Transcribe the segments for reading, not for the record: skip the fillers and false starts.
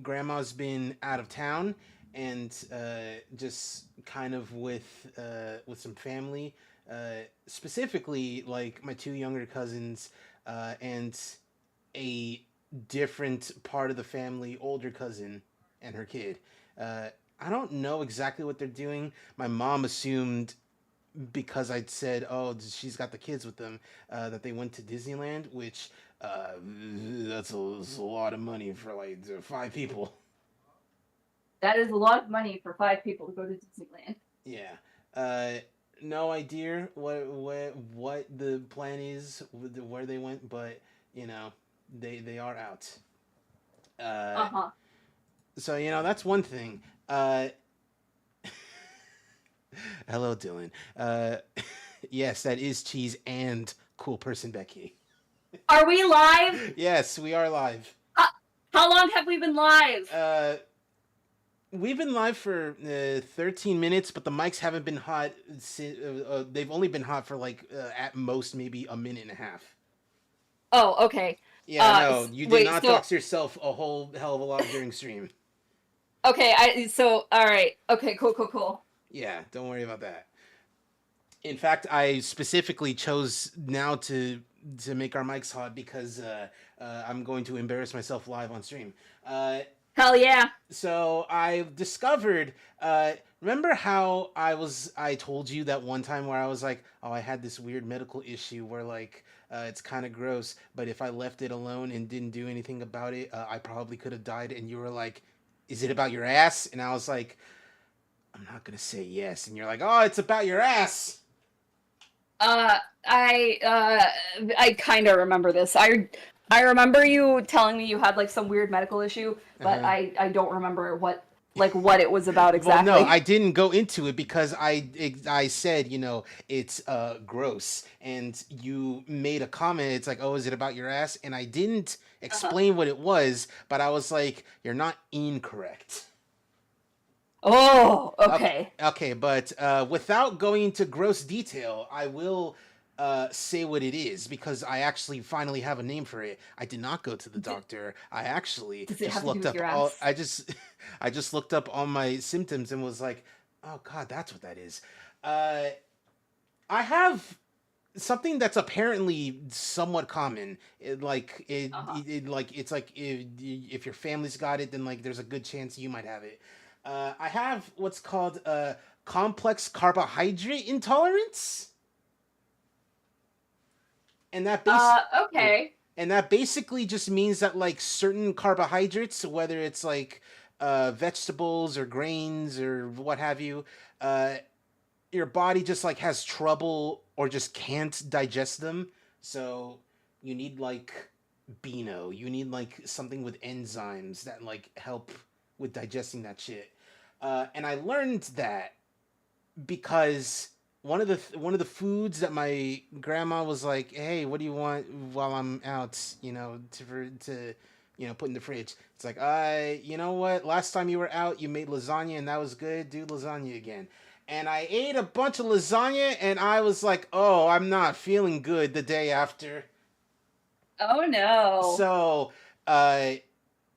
grandma's been out of town and just kind of with some family, specifically like my two younger cousins and a different part of the family, older cousin and her kid. Uh, I don't know exactly what they're doing. My mom assumed because I'd said, "Oh, she's got the kids with them," that they went to Disneyland, which that's a lot of money for like five people. That is a lot of money for 5 people to go to Disneyland. Yeah. Uh, no idea what the plan is, where they went, but you know, they are out. Uh, Uh-huh. so that's one thing. Uh, hello, Dylan. Yes, that is Cheese and cool person Becky. Are we live? Yes, we are live. Uh, how long have we been live? Uh, we've been live for 13 minutes, but the mics haven't been hot. They've only been hot for like at most maybe a minute and a half. Oh, okay. Yeah, no, you did Wait, not so dox yourself a whole hell of a lot during stream. okay, all right. Okay, cool. Yeah, don't worry about that. In fact, I specifically chose now to make our mics hot because I'm going to embarrass myself live on stream. Uh, Hell yeah. so I discovered. Remember how I told you that one time where I was like, oh, I had this weird medical issue where like it's kind of gross, but if I left it alone and didn't do anything about it, I probably could have died. And you were like, is it about your ass? And I was like, I'm not gonna say yes. And you're like, oh, it's about your ass. Uh, I kind of remember this. I remember you telling me you had like some weird medical issue, but Uh-huh. I don't remember what it was about Well, no, exactly. I didn't go into it because I said, it's gross, and you made a comment. It's like, oh, is it about your ass? And I didn't Uh-huh. explain what it was, but I was like, you're not incorrect. Oh, Okay, okay. okay, but without going into gross detail, I will say what it is because I actually finally have a name for it. I did not go to the D- doctor. I actually does it just have to do looked with up your all. ass? I just I just looked up all my symptoms and was like, oh God, that's what that is. Uh, I have something that's apparently somewhat common. Uh-huh. Like it's like if your family's got it, then like there's a good chance you might have it. I have what's called complex carbohydrate intolerance, and that base Okay. and that basically just means that like certain carbohydrates, whether it's like vegetables or grains or what have you, uh, your body just like has trouble or just can't digest them. So you need like Beano. You need like something with enzymes that like help with digesting that shit. And I learned that because one of the foods that my grandma was like, "Hey, what do you want while I'm out? To put in the fridge." It's like, you know what? Last time you were out, you made lasagna and that was good. Do lasagna again." And I ate a bunch of lasagna and I was like, "Oh, I'm not feeling good the day after." Oh no. So, uh,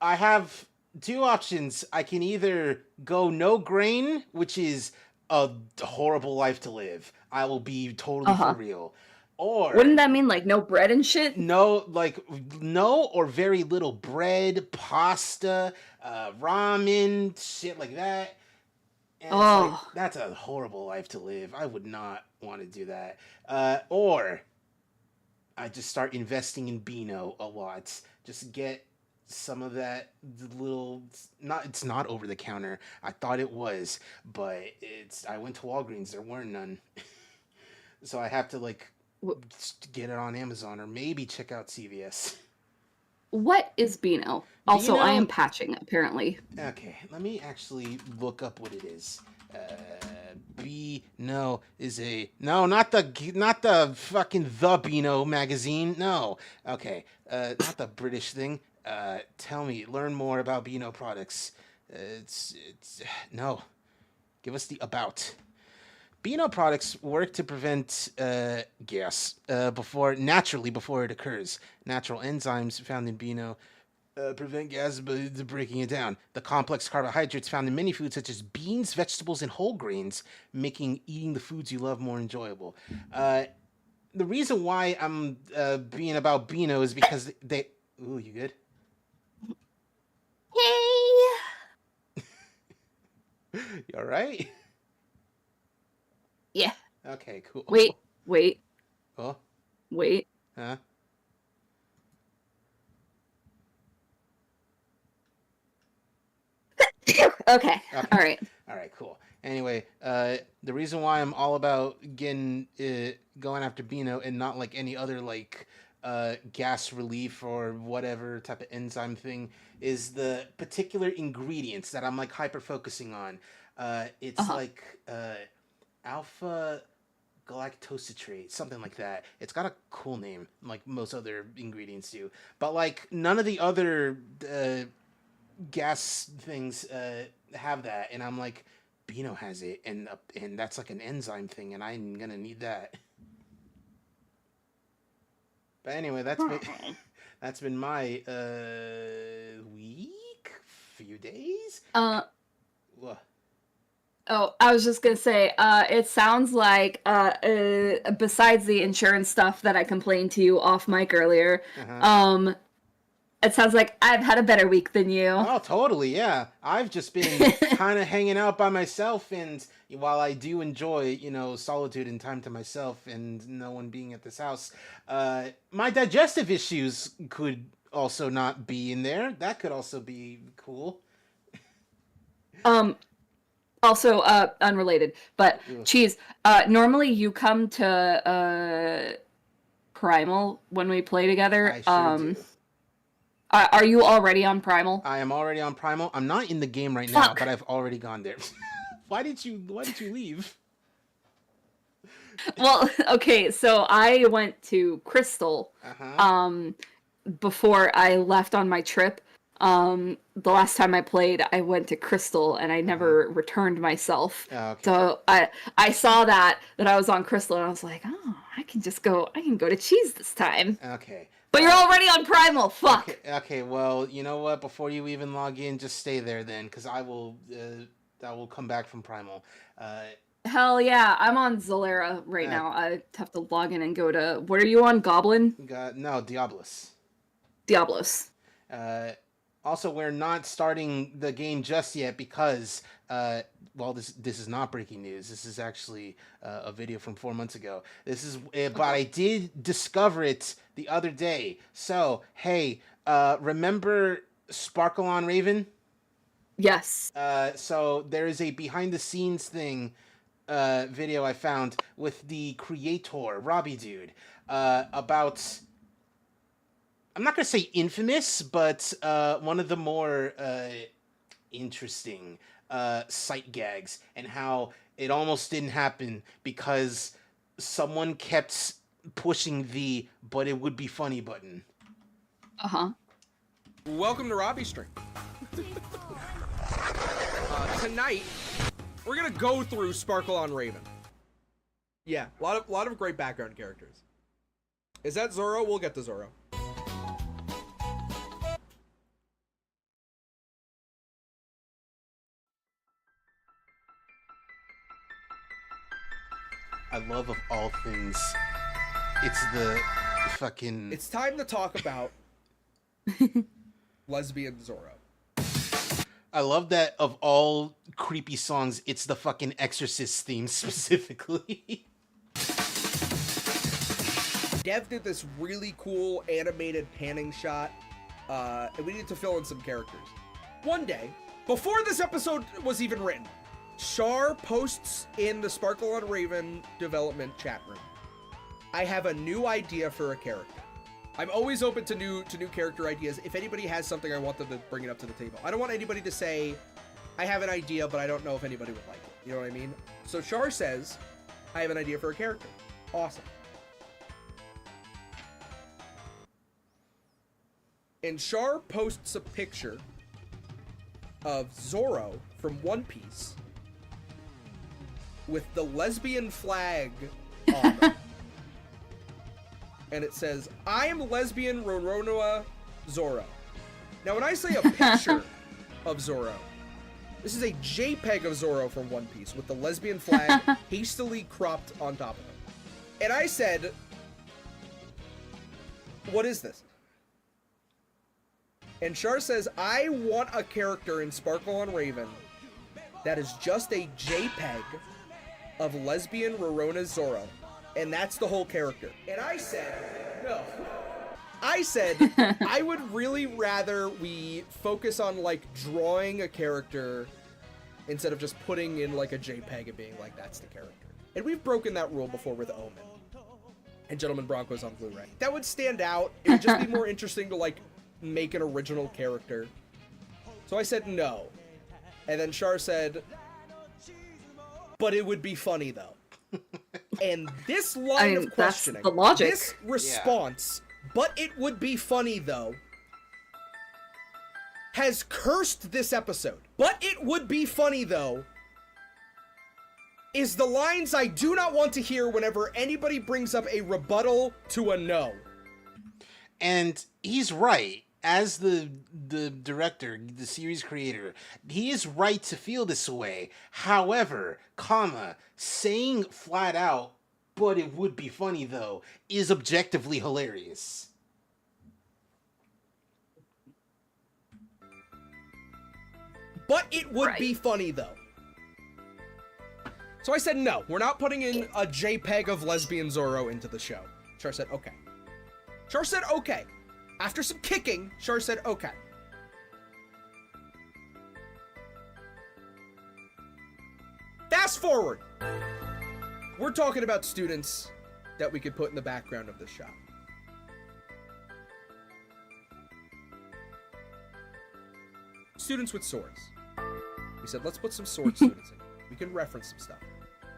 I have two options. I can either go no grain, which is a horrible life to live. I will be totally for Uh-huh. real. Or Wouldn't that mean like no bread and shit? no, like no or very little bread, pasta, ramen, shit like that. And it's like Oh. that's a horrible life to live. I would not want to do that. Or I just start investing in Beano a lot. Just get some of that little not it's not over the counter. I thought it was, but it's I went to Walgreens, there weren't none. So I have to like Wh- just get it on Amazon or maybe check out CVS. What is Beano? Also, I am Beano, patching apparently. okay, let me actually look up what it is. Uh Beano is a no, not the fucking the Beano magazine. No. Okay. Not the British thing. Tell me, learn more about Beano products. It's no. Give us the about. Beano products work to prevent gas before it occurs. Natural enzymes found in Beano Prevent gas by breaking it down. The complex carbohydrates found in many foods, such as beans, vegetables, and whole grains, making eating the foods you love more enjoyable. The reason why I'm being about Beano is because they. Ooh, you good? Hey. You all right? Yeah. Okay, cool. Wait. Oh, Wait. huh? Okay. Okay. All right. All right, cool. Anyway, the reason why I'm all about going after Beano and not like any other like gas relief or whatever type of enzyme thing is the particular ingredients that I'm like hyper focusing on. It's Uh-huh. like alpha galactositrate, something like that. It's got a cool name, like most other ingredients do. But like none of the other gas things have that, and I'm like, Beano has it, and that's like an enzyme thing, and I'm gonna need that. But anyway, that's been my week, few days. Uh Wha- oh, I was just gonna say, it sounds like besides the insurance stuff that I complained to you off mic earlier, Uh-huh. It sounds like I've had a better week than you. Oh, totally, yeah. I've just been kind of hanging out by myself, and while I do enjoy, solitude and time to myself and no one being at this house, my digestive issues could also not be in there. That could also be cool. Um, Also, unrelated, but Ugh, Cheese, normally you come to Primal when we play together. I sure do. Are you already on Primal? I am already on Primal. I'm not in the game right now, Fuck. but I've already gone there. Why did you leave? Well, okay, so I went to Crystal Uh-huh. before I left on my trip. The last time I played, I went to Crystal and I Uh-huh. never returned myself. Oh, okay. So I saw that I was on Crystal and I was like, oh, I can go to Cheese this time. Okay. But you're already on Primal. Okay, Fuck. okay. Well, you know what? Before you even log in, just stay there then, because I will come back from Primal. Uh, Hell yeah, I'm on Zolera right uh now. I have to log in and go to. What are you on? Goblin? no, Diablos. Diablos. Uh, Also, we're not starting the game just yet because, well, this is not breaking news. This is actually a video from 4 months ago. But Uh-huh. I did discover it the other day. So, hey, remember Sparkle on Raven? Yes. So there is a behind the scenes thing video I found with the creator Robbie Dude about, I'm not gonna say infamous, but one of the more interesting sight gags, and how it almost didn't happen because someone kept pushing the "but it would be funny" button. Uh-huh. Welcome to Robbie's stream. Tonight, we're gonna go through Sparkle on Raven. Yeah, a lot of great background characters. Is that Zoro? We'll get to Zoro. I love, of all things, it's the fucking. It's time to talk about lesbian Zoro. I love that of all creepy songs, it's the fucking Exorcist theme specifically. Dev did this really cool animated panning shot, and we need to fill in some characters. One day, before this episode was even written, Char posts in the Sparkle on Raven development chat room, I have a new idea for a character. I'm always open to new character ideas. If anybody has something, I want them to bring it up to the table. I don't want anybody to say, I have an idea, but I don't know if anybody would like it. You know what I mean? So Char says, I have an idea for a character. Awesome. And Char posts a picture of Zoro from One Piece with the lesbian flag on them. And it says, I am lesbian Roronoa Zoro. Now, when I say a picture of Zoro, this is a JPEG of Zoro from One Piece with the lesbian flag hastily cropped on top of it. And I said, what is this? And Char says, I want a character in Sparkle on Raven that is just a JPEG of lesbian Rorona Zoro. And that's the whole character. And I said, no. I said, I would really rather we focus on, like, drawing a character instead of just putting in, like, a JPEG and being like, that's the character. And we've broken that rule before with Omen and Gentleman Broncos on Blu-ray. That would stand out. It would just be more interesting to, like, make an original character. So I said no. And then Char said, but it would be funny, though. And this line of questioning, that's the logic. this response, but it would be funny, though, has cursed this episode. But it would be funny, though, is the lines I do not want to hear whenever anybody brings up a rebuttal to a no. And he's right. As the director, the series creator, he is right to feel this way. However, saying flat out, but it would be funny though, is objectively hilarious. But it would be funny though. So I said no, we're not putting in a JPEG of lesbian Zoro into the show. Char said okay. Char said okay. After some kicking, Char said okay. Fast forward. We're talking about students that we could put in the background of this shot. Students with swords. We said, let's put some sword students in. We can reference some stuff.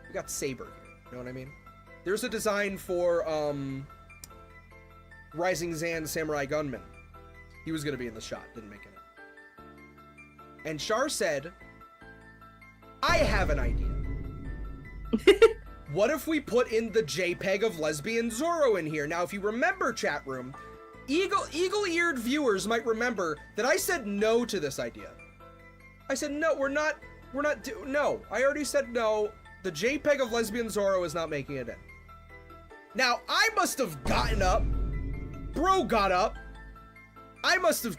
We got Saber here. You know what I mean? There's a design for, Rising Zan Samurai Gunman. He was going to be in the shot. Didn't make it. And Char said, I have an idea. What if we put in the JPEG of lesbian Zoro in here? Now, if you remember, chat room, eagle-eared viewers might remember that I said no to this idea. I said, no, no. I already said no. The JPEG of lesbian Zoro is not making it in. Now, I must have gotten up. Bro got up. I must have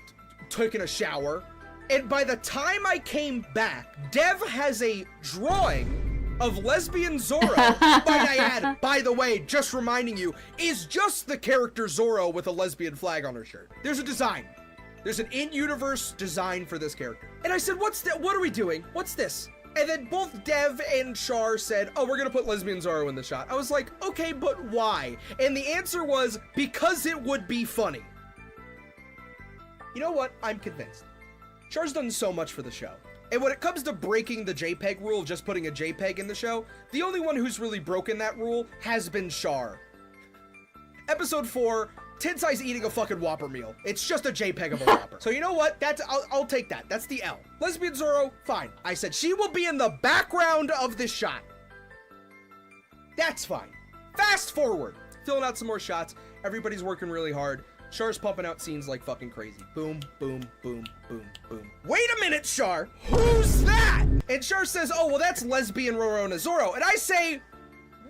taken a shower. And by the time I came back, Dev has a drawing of lesbian Zoro. Might I add, by the way, just reminding you, is just the character Zoro with a lesbian flag on her shirt. There's a design. There's an in-universe design for this character. And I said, what are we doing? What's this? And then both Dev and Char said, oh, we're gonna put lesbian Zoro in the shot. I was like, okay, but why? And the answer was, because it would be funny. You know what? I'm convinced. Char's done so much for the show. And when it comes to breaking the JPEG rule of just putting a JPEG in the show, the only one who's really broken that rule has been Char. Episode 4, Tensai's eating a fucking Whopper meal. It's just a JPEG of a Whopper. So you know what? I'll take that. That's the L. Lesbian Zoro, fine. I said she will be in the background of this shot. That's fine. Fast forward. Filling out some more shots. Everybody's working really hard. Char's pumping out scenes like fucking crazy. Boom, boom, boom, boom, boom. Wait a minute, Char. Who's that? And Char says, oh, well, that's lesbian Rorona Zoro. And I say,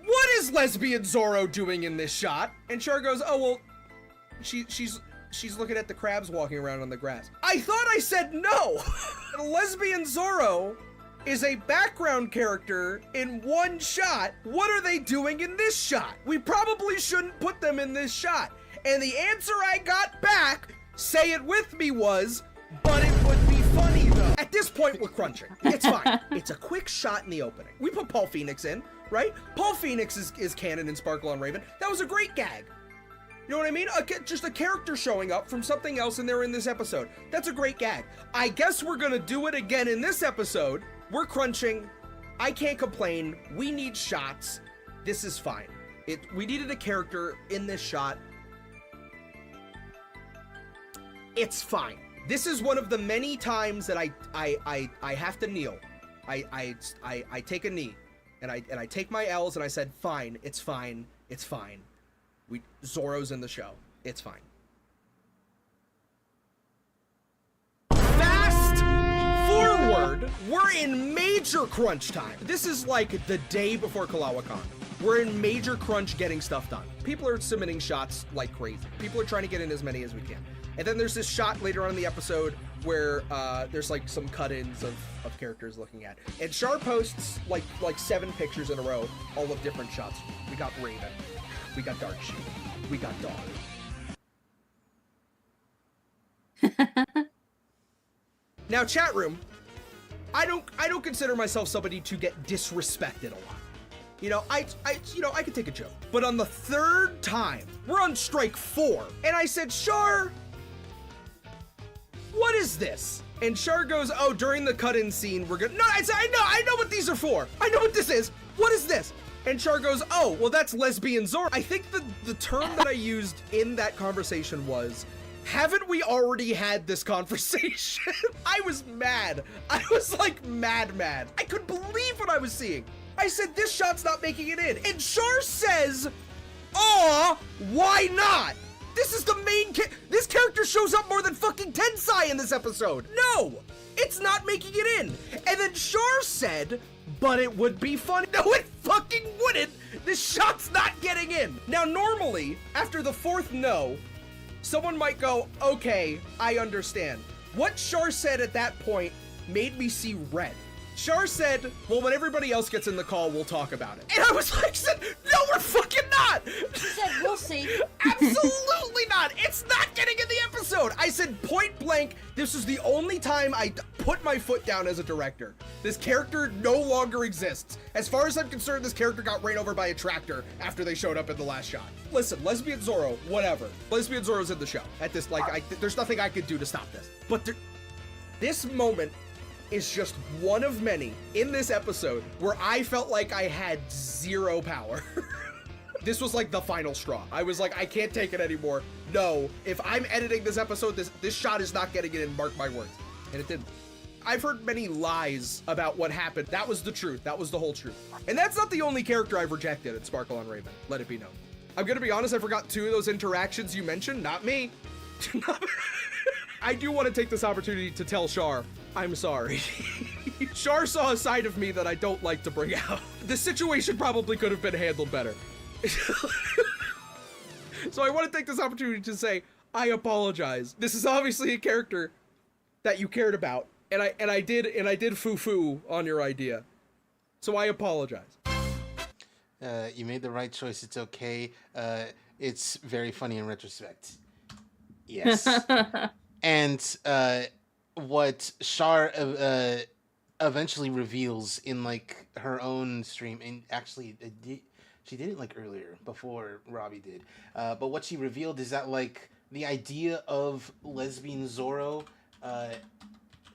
what is lesbian Zoro doing in this shot? And Char goes, oh, well, she's looking at the crabs walking around on the grass. I thought I said no. Lesbian Zoro is a background character in one shot. What are they doing in this shot? We probably shouldn't put them in this shot. And the answer I got back, say it with me, was, but it would be funny though. At this point, we're crunching. It's fine. It's a quick shot in the opening. We put Paul Phoenix in, right? Paul Phoenix is canon in Sparkle on Raven. That was a great gag. You know what I mean? Just a character showing up from something else and they're in this episode. That's a great gag. I guess we're gonna do it again in this episode. We're crunching. I can't complain. We need shots. This is fine. We needed a character in this shot. It's fine. This is one of the many times that I have to kneel. I take a knee and I take my L's and I said, fine, it's fine, it's fine. Zoro's in the show. It's fine. hard. We're in major crunch time. This is like the day before Kalawakon. We're in major crunch getting stuff done. People are submitting shots like crazy. People are trying to get in as many as we can. And then there's this shot later on in the episode where there's like some cut-ins of characters looking at. And Char posts like 7 pictures in a row, all of different shots. We got Raven. We got Dark Shield. We got Dawn. Now, chat room, I don't consider myself somebody to get disrespected a lot. You know, I could take a joke. But on the 3rd time, we're on strike 4, and I said, Char, what is this? And Char goes, oh, during the cut-in scene, we're gonna, no, I said, I know what these are for. I know what this is. What is this? And Char goes, oh, well, that's lesbian Zoro. I think the term that I used in that conversation was, haven't we already had this conversation? I was mad. I was like mad. I couldn't believe what I was seeing. I said, this shot's not making it in. And Char says, aw, why not? This is the main this character shows up more than fucking Tensai in this episode. No, it's not making it in. And then Char said, but it would be funny. No, it fucking wouldn't. This shot's not getting in. Now, normally, after the 4th no, someone might go, okay, I understand. What Char said at that point made me see red. Char said, well, when everybody else gets in the call, we'll talk about it. And I was like, no, we're fucking not. She said, we'll see. Absolutely not. It's not getting in the episode. I said point blank, this is the only time I put my foot down as a director. This character no longer exists. As far as I'm concerned, this character got ran over by a tractor after they showed up in the last shot. Listen, lesbian Zoro, whatever. Lesbian Zoro's in the show. At this, like, there's nothing I could do to stop this. But this moment is just one of many in this episode where I felt like I had 0 power. This was like the final straw. I was like, I can't take it anymore. No, if I'm editing this episode, this shot is not getting it in, mark my words. And it didn't. I've heard many lies about what happened. That was the truth. That was the whole truth. And that's not the only character I've rejected at Sparkle on Raven. Let it be known. I'm gonna be honest, I forgot 2 of those interactions you mentioned. Not me. I do want to take this opportunity to tell Char, I'm sorry. Char saw a side of me that I don't like to bring out. The situation probably could have been handled better. So I want to take this opportunity to say, I apologize. This is obviously a character that you cared about, and I did foo-foo on your idea. So I apologize. You made the right choice. It's okay. It's very funny in retrospect. Yes. And what Char eventually reveals in like her own stream, and actually she did it like earlier before Robbie did. But what she revealed is that like the idea of lesbian Zoro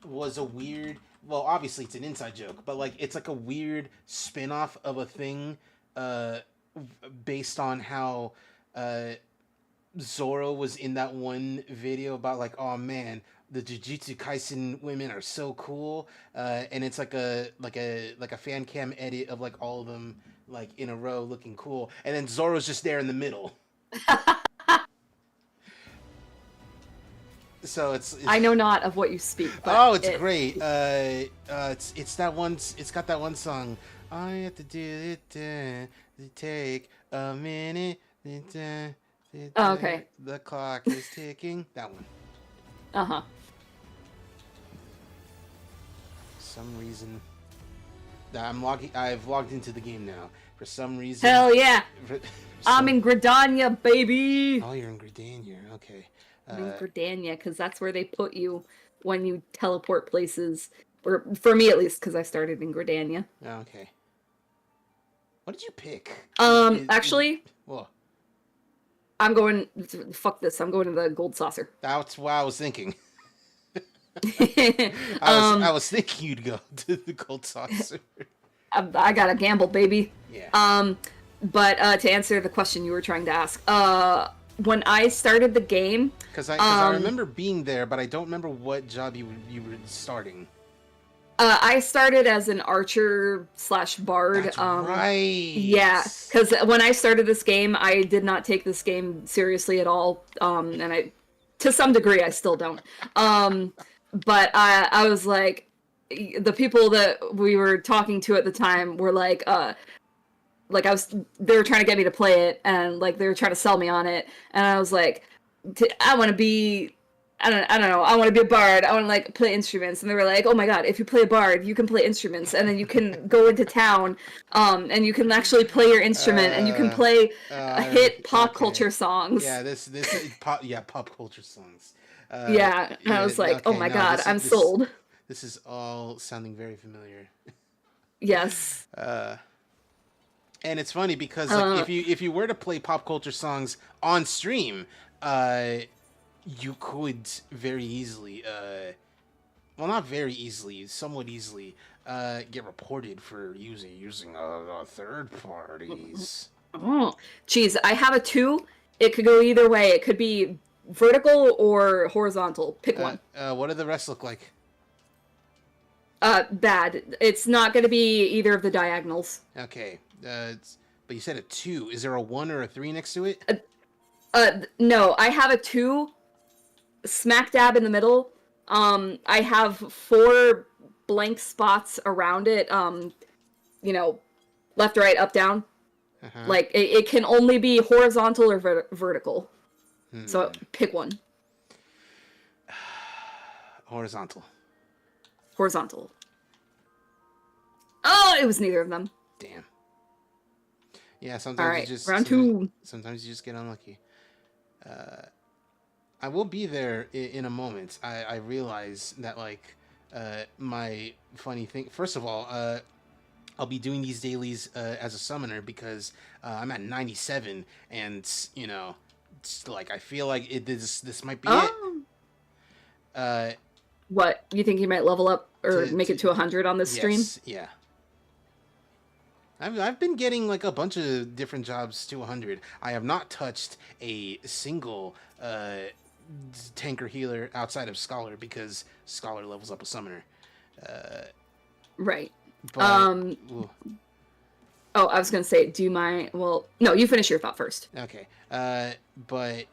was a weird. Well, obviously it's an inside joke, but like it's like a weird spin-off of a thing based on how Zoro was in that one video about like, oh man, the Jujutsu Kaisen women are so cool, and it's like a fan cam edit of like all of them like in a row looking cool, and then Zoro's just there in the middle. So it's I know not of what you speak. But oh, it's great. It's that one. It's got that one song. I have to do it. To take a minute. Oh, okay. The clock is ticking. That one. Uh-huh. Some reason I've logged into the game now. For some reason. Hell yeah. I'm in Gridania, baby. Oh, you're in Gridania. Okay. I'm in Gridania, because that's where they put you when you teleport places. Or for me at least, because I started in Gridania. Okay. What did you pick? Actually, What? I'm going. Fuck this. I'm going to the gold saucer. That's what I was thinking. I was thinking you'd go to the gold saucer. I gotta gamble, baby. Yeah. But to answer the question you were trying to ask, when I started the game, Because I remember being there, but I don't remember what job you were starting. I started as an archer/bard. That's right. Yeah, because when I started this game, I did not take this game seriously at all, and I, to some degree, I still don't. But I was like, the people that we were talking to at the time were like they were trying to get me to play it, and like they were trying to sell me on it, and I was like, I want to be, I don't know, I want to be a bard, I want to like play instruments, and they were like, oh my god, if you play a bard, you can play instruments, and then you can go into town, and you can actually play your instrument, and you can play hit pop culture songs. Yeah, this is pop, yeah, pop culture songs. Yeah, and I was like, oh my god, I'm sold. This is all sounding very familiar. Yes. And it's funny because like, if you were to play pop culture songs on stream, you could very easily, well, not very easily, somewhat easily, get reported for using third parties. Oh, geez, I have a 2. It could go either way. It could be vertical or horizontal. Pick one. What do the rest look like? Bad. It's not going to be either of the diagonals. Okay. But you said a 2. Is there a 1 or a 3 next to it? No, I have a 2 smack dab in the middle. I have 4 blank spots around it. You know, left, right, up, down. Uh-huh. Like, it can only be horizontal or vertical. So pick one. Horizontal. Horizontal. Oh, it was neither of them. Damn. Yeah, sometimes All right, you just round 2. Sometimes you just get unlucky. I will be there in a moment. I realize that like my funny thing. First of all, I'll be doing these dailies as a summoner because I'm at 97, and you know, it's like I feel like this might be it. What, you think you might level up or make it to 100 on this stream? Yeah. I've been getting like a bunch of different jobs to 100. I have not touched a single tanker healer outside of Scholar because Scholar levels up a summoner. Right. But, oh, I was gonna say, do you mind? Well, no, you finish your thought first. Okay. But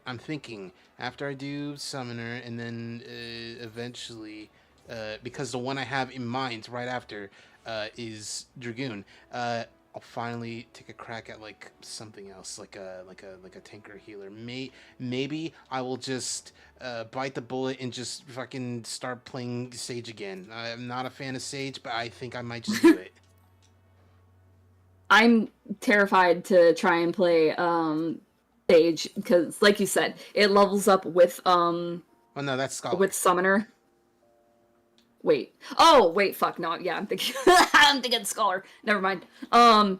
I'm thinking after I do Summoner and then eventually, because the one I have in mind right after is Dragoon, I'll finally take a crack at like something else, like a tanker healer. Maybe I will just bite the bullet and just fucking start playing Sage again. I'm not a fan of Sage, but I think I might just do it. I'm terrified to try and play Sage because, like you said, it levels up with Oh no, that's Scholar. with Summoner. Wait. Oh, wait. Fuck. No. Yeah, I'm thinking. I'm thinking Scholar. Never mind. I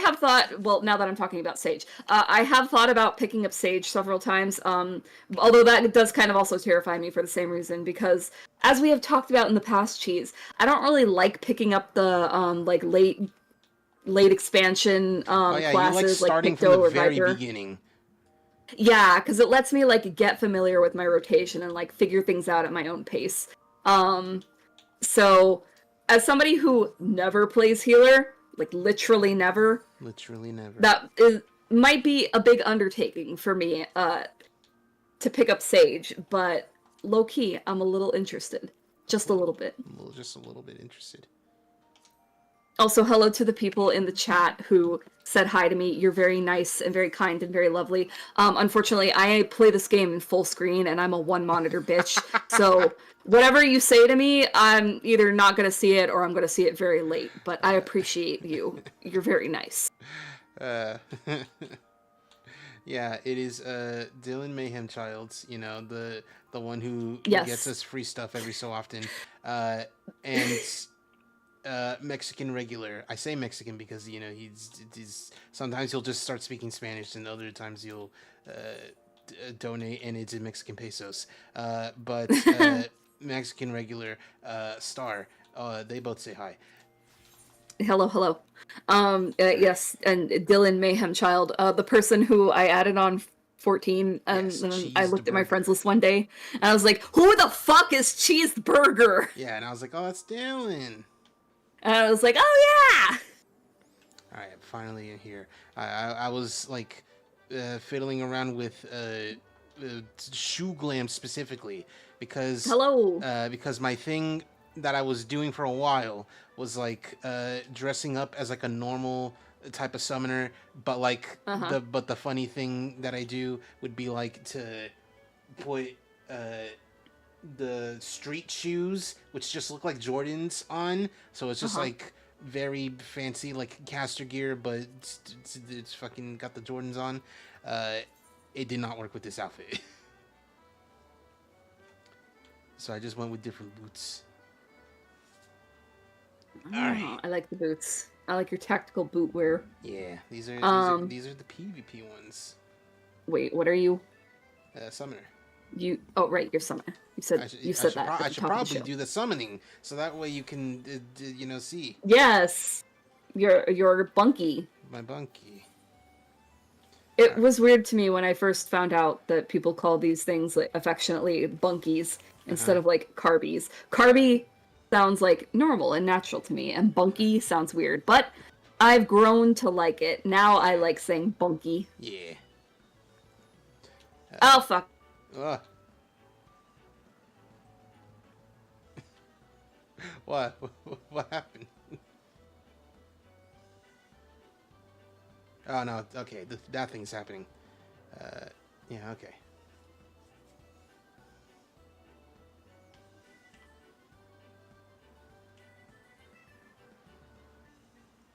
have thought. Well, now that I'm talking about Sage, I have thought about picking up Sage several times. Although that does kind of also terrify me for the same reason, because as we have talked about in the past, Cheese, I don't really like picking up the like late expansion yeah, classes you like starting like from Picto the or very Viper. beginning. Yeah, because it lets me like get familiar with my rotation and like figure things out at my own pace. So as somebody who never plays healer, like literally never, that might be a big undertaking for me to pick up Sage, but low key, I'm a little interested, just a little bit. Just a little bit interested. Also, hello to the people in the chat who said hi to me. You're very nice and very kind and very lovely. Unfortunately, I play this game in full screen and I'm a one monitor bitch. So whatever you say to me, I'm either not going to see it or I'm going to see it very late. But I appreciate you. You're very nice. Yeah, it is Dylan Mayhem Childs, you know, the one who gets us free stuff every so often. And Mexican regular. I say Mexican because, you know, he's sometimes he'll just start speaking Spanish and other times he'll donate and it's in Mexican pesos. But Mexican regular Star, they both say hi. Hello. Yes, and Dylan Mayhem Child, the person who I added on 14, and then I looked at my friends list one day and I was like, who the fuck is Cheeseburger? Yeah, and I was like, oh, that's Dylan. And I was like, oh yeah! Alright, finally in here. I was like fiddling around with Shoe Glam specifically because Hello. Because my thing that I was doing for a while was like dressing up as like a normal type of summoner, but like Uh-huh. the funny thing that I do would be like to put uh the street shoes, which just look like Jordans on, so it's just Uh-huh. like very fancy like caster gear, but it's fucking got the Jordans on. uh it did not work with this outfit. So I just went with different boots. All right. Oh, I like the boots. I like your tactical boot wear. Yeah, Um, these are the PvP ones. Wait, what are you? Summoner. You? Oh, right, you're summoner. You said that. I at the should top of the probably show. do the summoning, so that way you can see Yes, you're bunky. my bunkie. It was weird to me when I first found out that people call these things like affectionately bunkies instead of like carbies. Carby sounds like normal and natural to me, and bunky sounds weird. But I've grown to like it. Now I like saying bunky. Yeah. Oh fuck. Ugh. What? What happened? Oh no. Okay, that thing's happening. Yeah. Okay.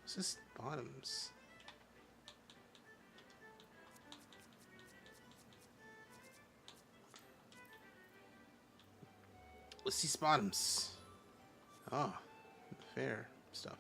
What's this bottoms? What's these bottoms? Oh, fair stuff.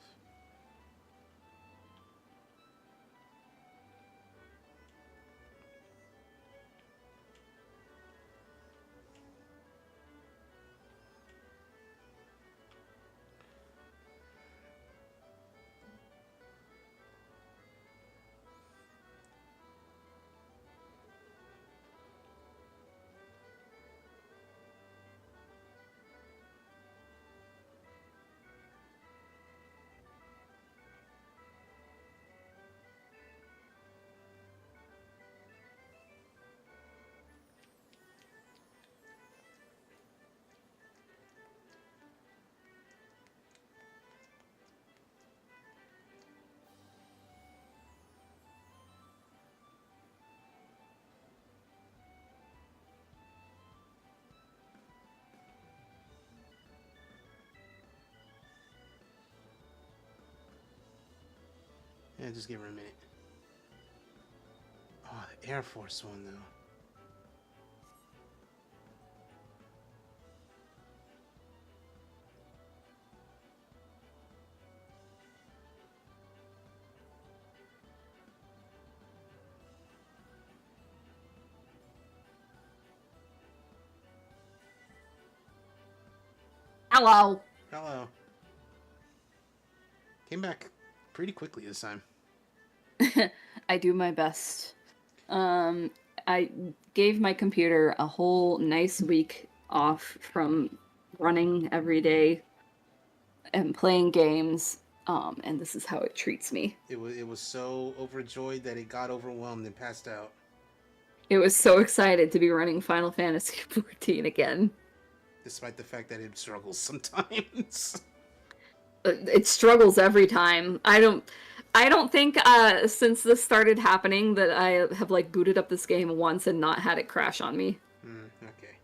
Yeah, just give her a minute. Oh, the Air Force one though. Hello. Hello. Came back pretty quickly this time. I do my best. I gave my computer a whole nice week off from running every day and playing games. And this is how it treats me. It was so overjoyed that it got overwhelmed and passed out. It was so excited to be running Final Fantasy XIV again. Despite the fact that it struggles sometimes. It struggles every time. I don't think since this started happening that I have like booted up this game once and not had it crash on me. Okay.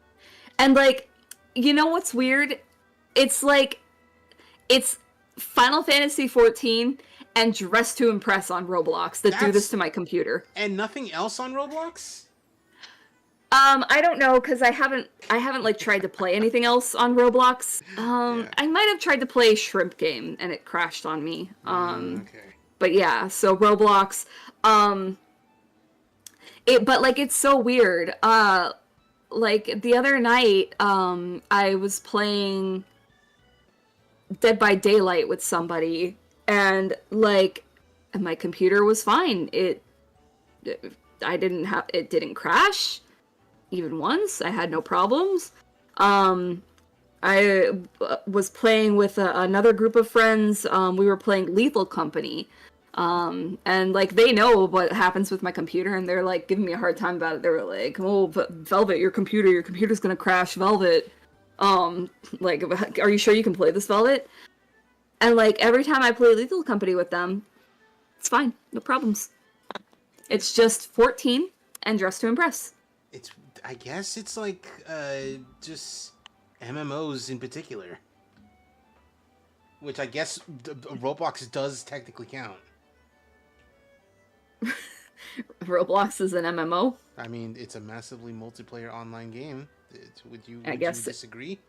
And like, you know what's weird? It's like it's Final Fantasy XIV and Dress to Impress on Roblox that do this to my computer. And nothing else on Roblox? I don't know, because I haven't like tried to play anything else on Roblox. Yeah. I might have tried to play Shrimp Game and it crashed on me. Okay. But yeah, so Roblox, but like it's so weird. Like the other night, I was playing Dead by Daylight with somebody, and like my computer was fine. It didn't crash even once. I had no problems. I was playing with another group of friends. We were playing Lethal Company. And like they know what happens with my computer, and they're like giving me a hard time about it. They were like, "Oh, but Velvet, your computer's gonna crash, Velvet." Like, are you sure you can play this, Velvet? And like every time I play Lethal Company with them, it's fine, no problems. It's just 14 and dress to impress. It's, I guess it's like just MMOs in particular, which I guess Roblox does technically count. Roblox is an MMO. I mean, it's a massively multiplayer online game. Would you disagree?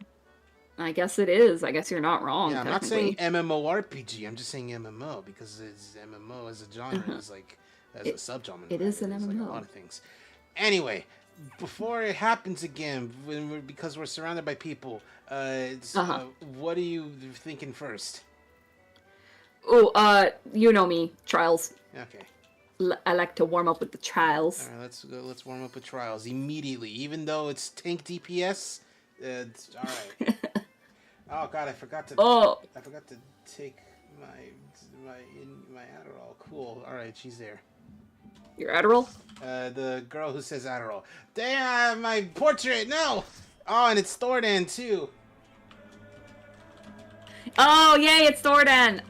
I guess it is. I guess you're not wrong. Yeah, I'm not saying MMORPG. I'm just saying MMO because it's MMO as a genre is like as a subgenre. It is an MMO. Like a lot of things. Anyway, before it happens again, because we're surrounded by people, what are you thinking first? Oh, you know me, Trials. Okay. I like to warm up with the Trials. All right, let's warm up with Trials immediately, even though it's tank DPS. All right. Oh God, I forgot to take my Adderall. Cool. All right, she's there. Your Adderall? The girl who says Adderall. Damn, my portrait. No. Oh, and it's Thordan too. Oh, yay! It's Thordan.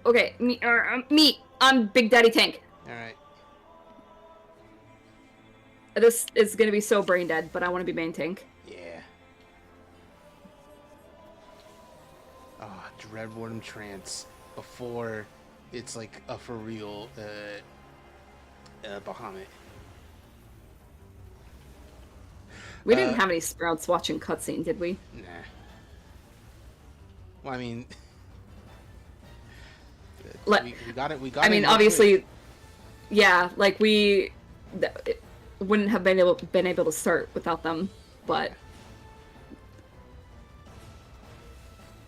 Okay, me. I'm Big Daddy Tank. All right. This is gonna be so brain dead, but I want to be main tank. Yeah. Oh, Dreadwarden Trance before it's like a for real Bahamut. We didn't have any sprouts watching cutscene, did we? Nah. Well, I mean, we got it. We got it. I mean, obviously, yeah. Like it wouldn't have been able to start without them, but.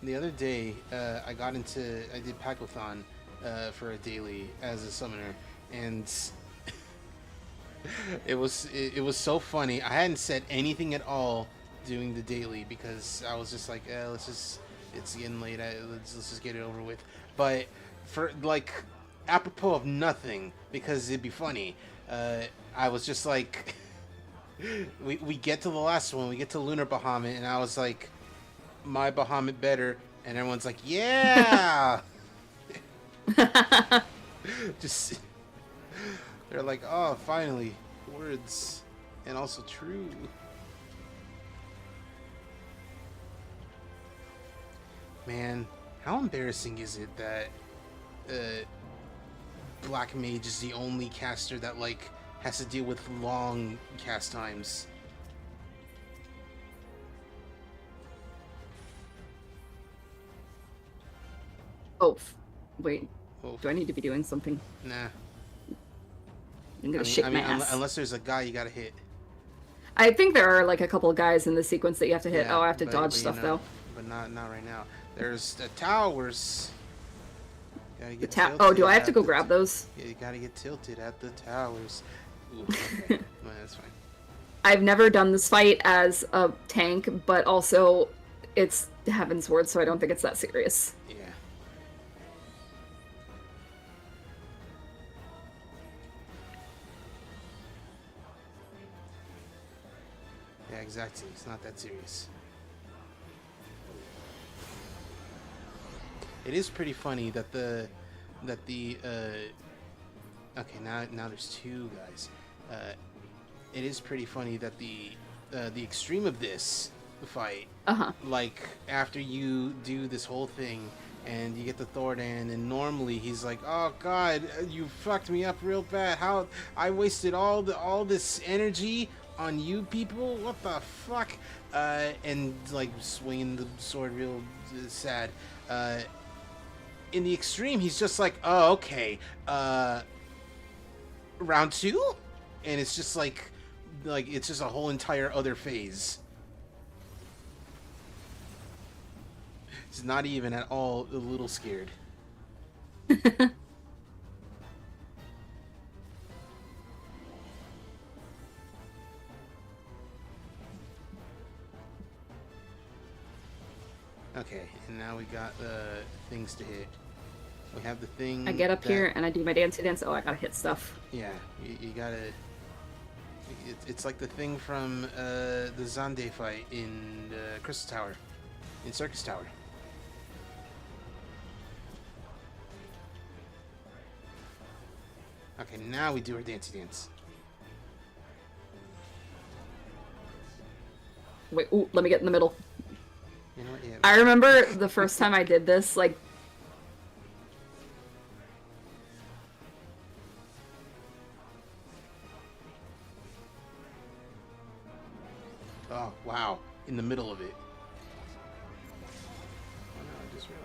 The other day, I did Packothon for a daily as a summoner, and it was so funny. I hadn't said anything at all doing the daily because I was just like, it's getting late. Let's just get it over with. But for like, apropos of nothing, because it'd be funny, I was just like, we get to the last one, we get to Lunar Bahamut, and I was like, my Bahamut better, and everyone's like, yeah. Just they're like, oh, finally, words, and also true. Man, how embarrassing is it that Black Mage is the only caster that like has to deal with long cast times? Oh, wait. Oh. Do I need to be doing something? Nah. I'm gonna shake my ass. Unless there's a guy you gotta hit. I think there are like a couple of guys in the sequence that you have to hit. Yeah, I have to dodge stuff though. But not right now. There's the towers. Gotta get do I have to go grab those? Yeah, you gotta get tilted at the towers. Ooh, okay. Well, that's fine. I've never done this fight as a tank, but also it's Heaven's Word, so I don't think it's that serious. Yeah. Yeah, exactly. It's not that serious. It is pretty funny that the okay, now there's two guys. It is pretty funny that the extreme of this fight, like after you do this whole thing and you get the Thordan, and normally he's like, oh God, you fucked me up real bad. How I wasted all this energy on you people. What the fuck? And like swinging the sword real sad. In the extreme, he's just like, oh, okay, round two? And it's just like it's just a whole entire other phase. He's not even at all a little scared. Okay, and now we got things to hit. We have the thing. I get up here and I do my dancey dance. Oh, I gotta hit stuff. Yeah, you gotta. It's like the thing from the Zande fight in Crystal Tower, in Circus Tower. Okay, now we do our dancey dance. Wait, ooh, let me get in the middle. You know what? Yeah. I remember the first time I did this, like... Oh wow! In the middle of it. Oh no! I just realized.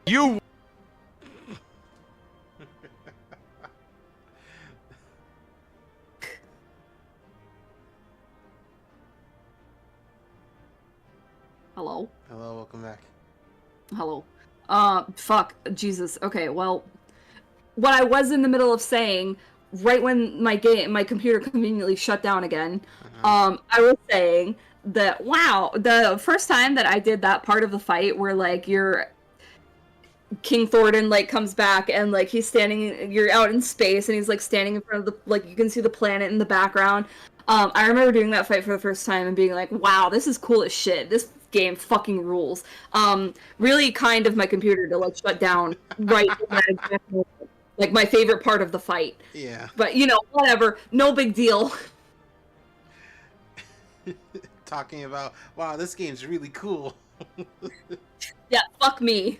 You Hello? Hello, welcome back. Hello. Fuck. Jesus. Okay, well... What I was in the middle of saying, right when my computer conveniently shut down again, I was saying that, wow, the first time that I did that part of the fight where, like, King Thornton, like, comes back and, like, you're out in space and he's, like, standing in front of you can see the planet in the background. I remember doing that fight for the first time and being like, wow, this is cool as shit. This game fucking rules. Really kind of my computer to, like, shut down right in that exact moment. Like, my favorite part of the fight. Yeah. But, whatever. No big deal. Talking about, wow, this game's really cool. Yeah, fuck me.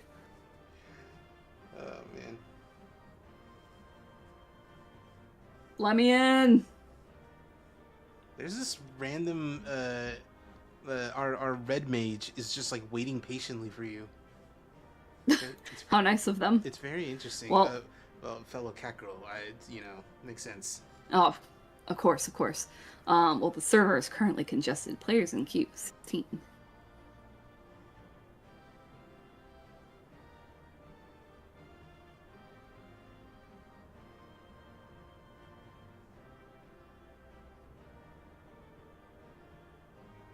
Oh, man. Let me in. There's this random, our red mage is just, like, waiting patiently for you. How nice of them. It's very interesting. Well, fellow cat girl, makes sense. Oh, of course, of course. Well, the server is currently congested. Players in queue 16.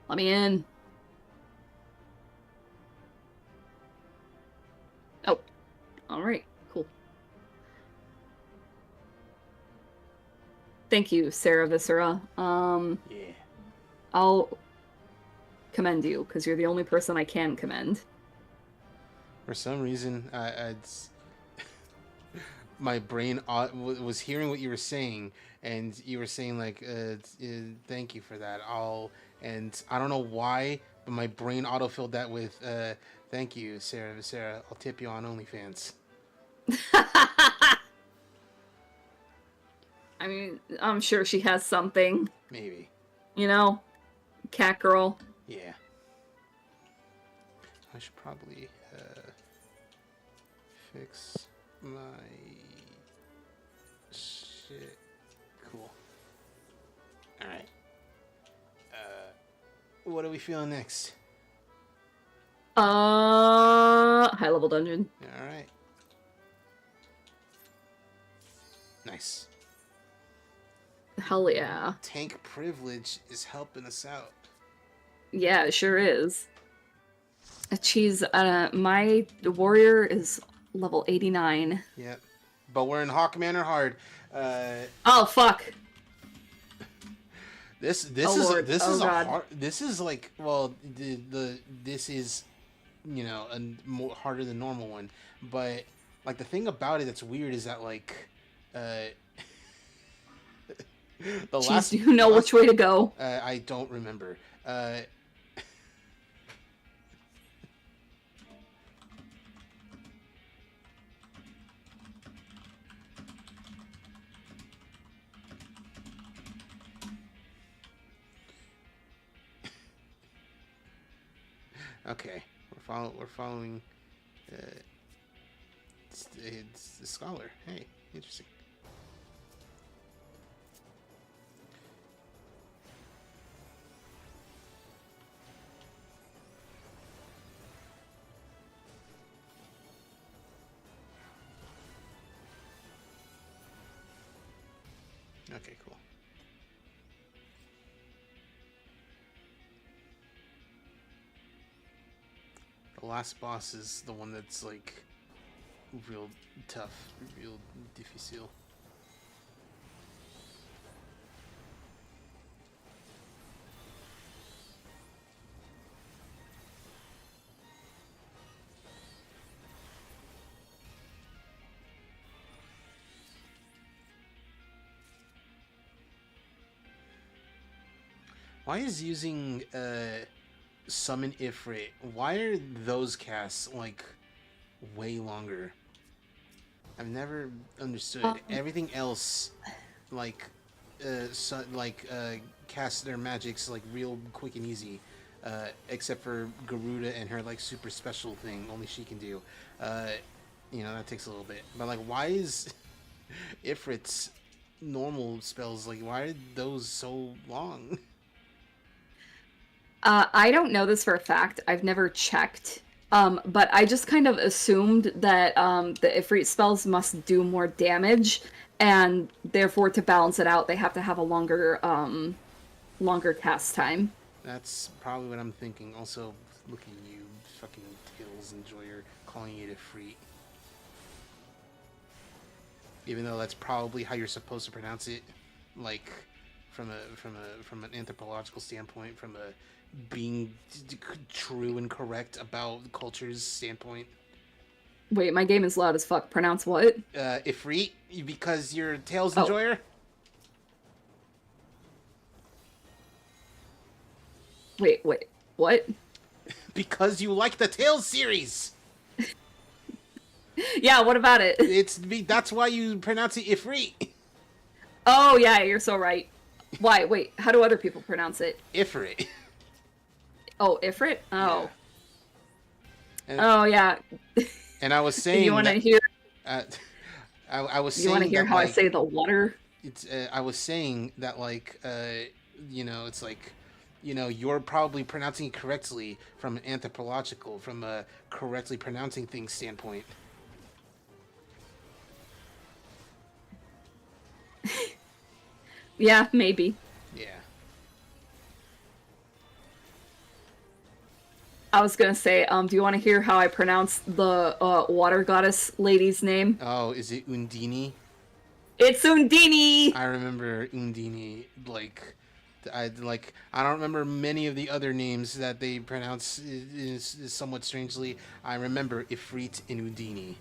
Let me in. Oh, all right, cool. Thank you, Sarah Viscera. Yeah. I'll commend you because you're the only person I can commend. For some reason, my brain was hearing what you were saying, and you were saying like, "Thank you for that." And I don't know why, but my brain autofilled that with, "Thank you, Sarah. Sarah, I'll tip you on OnlyFans." I mean, I'm sure she has something. Maybe. Cat girl. Yeah. I should probably fix my shit. Cool. All right. What are we feeling next? High level dungeon. All right. Nice. Hell yeah. Tank privilege is helping us out. Yeah, it sure is. Cheese, my warrior is level 89. Yep. But we're in Hawk Manor hard. Oh, fuck. This Oh, is Lord. this Oh, is a God. hard. This is like, well, this is, you know, a more harder than normal one. But like the thing about it that's weird is that like, the Cheese, last. do you know which way to go? I don't remember. Okay, we're following. It's the scholar. Hey, interesting. Okay, cool. The last boss is the one that's like real tough, real difficile. Why is using summon Ifrit? Why are those casts like way longer? I've never understood. Everything else, like, cast their magics like real quick and easy, except for Garuda and her like super special thing. Only she can do. You know, that takes a little bit. But like, why is Ifrit's normal spells like? Why are those so long? I don't know this for a fact. I've never checked. But I just kind of assumed that the Ifrit spells must do more damage, and therefore to balance it out, they have to have a longer cast time. That's probably what I'm thinking. Also, look at you, fucking Tails Enjoyer, calling it Ifrit. Even though that's probably how you're supposed to pronounce it, like from an anthropological standpoint, from a being true and correct about culture's standpoint. Wait, my game is loud as fuck. Pronounce what? Ifrit, because you're Tails Oh. Enjoyer. Wait, what? Because you like the Tails series. Yeah, what about it? That's why you pronounce it Ifrit. Oh, yeah, you're so right. Why? Wait, how do other people pronounce it? Ifrit. Oh, Ifrit? Oh. Yeah. Oh, yeah. And I was saying, you want to hear? I was saying, You want to hear that, how like, I say the water? It's. I was saying that, like, you know, it's like, you know, you're probably pronouncing it correctly from an anthropological, from a correctly pronouncing things standpoint. Yeah, maybe. Yeah. I was gonna say, do you want to hear how I pronounce the water goddess lady's name? Oh, is it Undini? It's Undini! I remember Undini, like, I don't remember many of the other names that they pronounce is somewhat strangely. I remember Ifrit and Undini.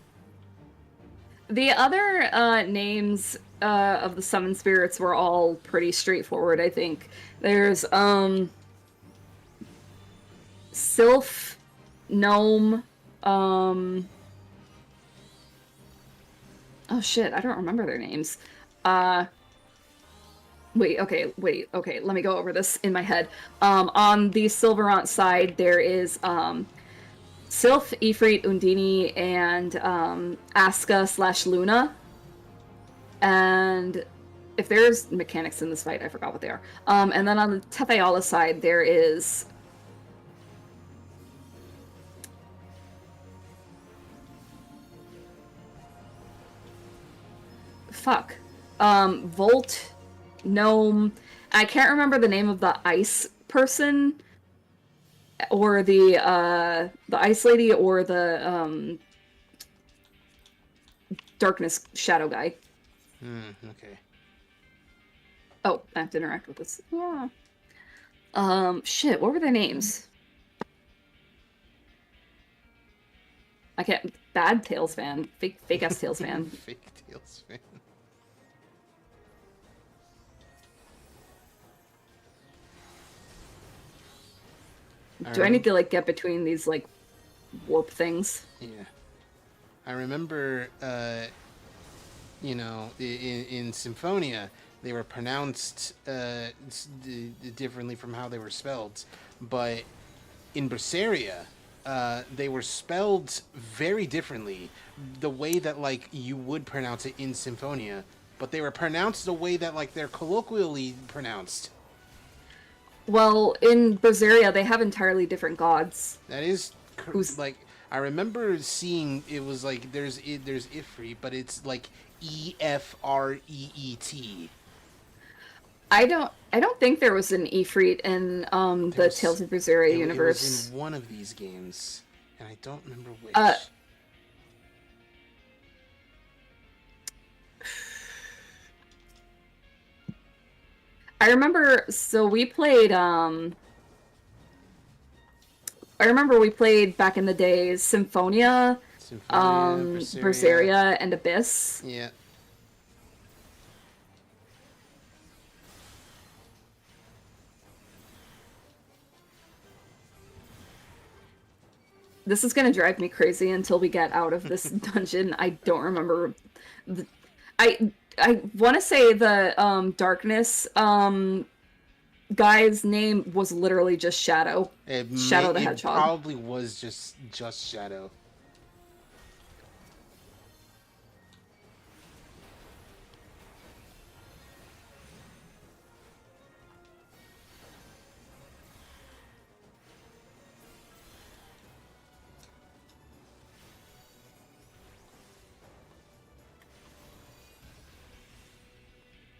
The other names of the summon spirits were all pretty straightforward, I think. There's Sylph, Gnome, oh shit, I don't remember their names. Wait, okay, let me go over this in my head. On the Silverant side, there is Sylph, Ifrit, Undini, and Aska / Luna. And if there's mechanics in this fight, I forgot what they are. And then on the Tetheala side, there is... Fuck. Volt, gnome. I can't remember the name of the ice person, or the ice lady, or the darkness shadow guy. Okay. Oh, I have to interact with this. Yeah. Shit, what were their names? I can't. Bad Tails fan. Fake ass Tails fan. Fake Tails fan. Do I need to like get between these like warp things? Yeah. I remember, you know, in Symphonia, they were pronounced differently from how they were spelled, but in Berseria, they were spelled very differently, the way that like you would pronounce it in Symphonia, but they were pronounced the way that like they're colloquially pronounced. Well, in Berseria, they have entirely different gods. That is like I remember seeing it was like there's Ifrit, but it's like Efreet. I don't think there was an Ifrit in the Tales of Berseria universe. It was in one of these games, and I don't remember which. I remember. So we played. I remember we played back in the days Symphonia, Berseria, and Abyss. Yeah. This is gonna drive me crazy until we get out of this dungeon. I don't remember. I want to say the darkness guy's name was literally just Shadow. Shadow the Hedgehog. It probably was just Shadow.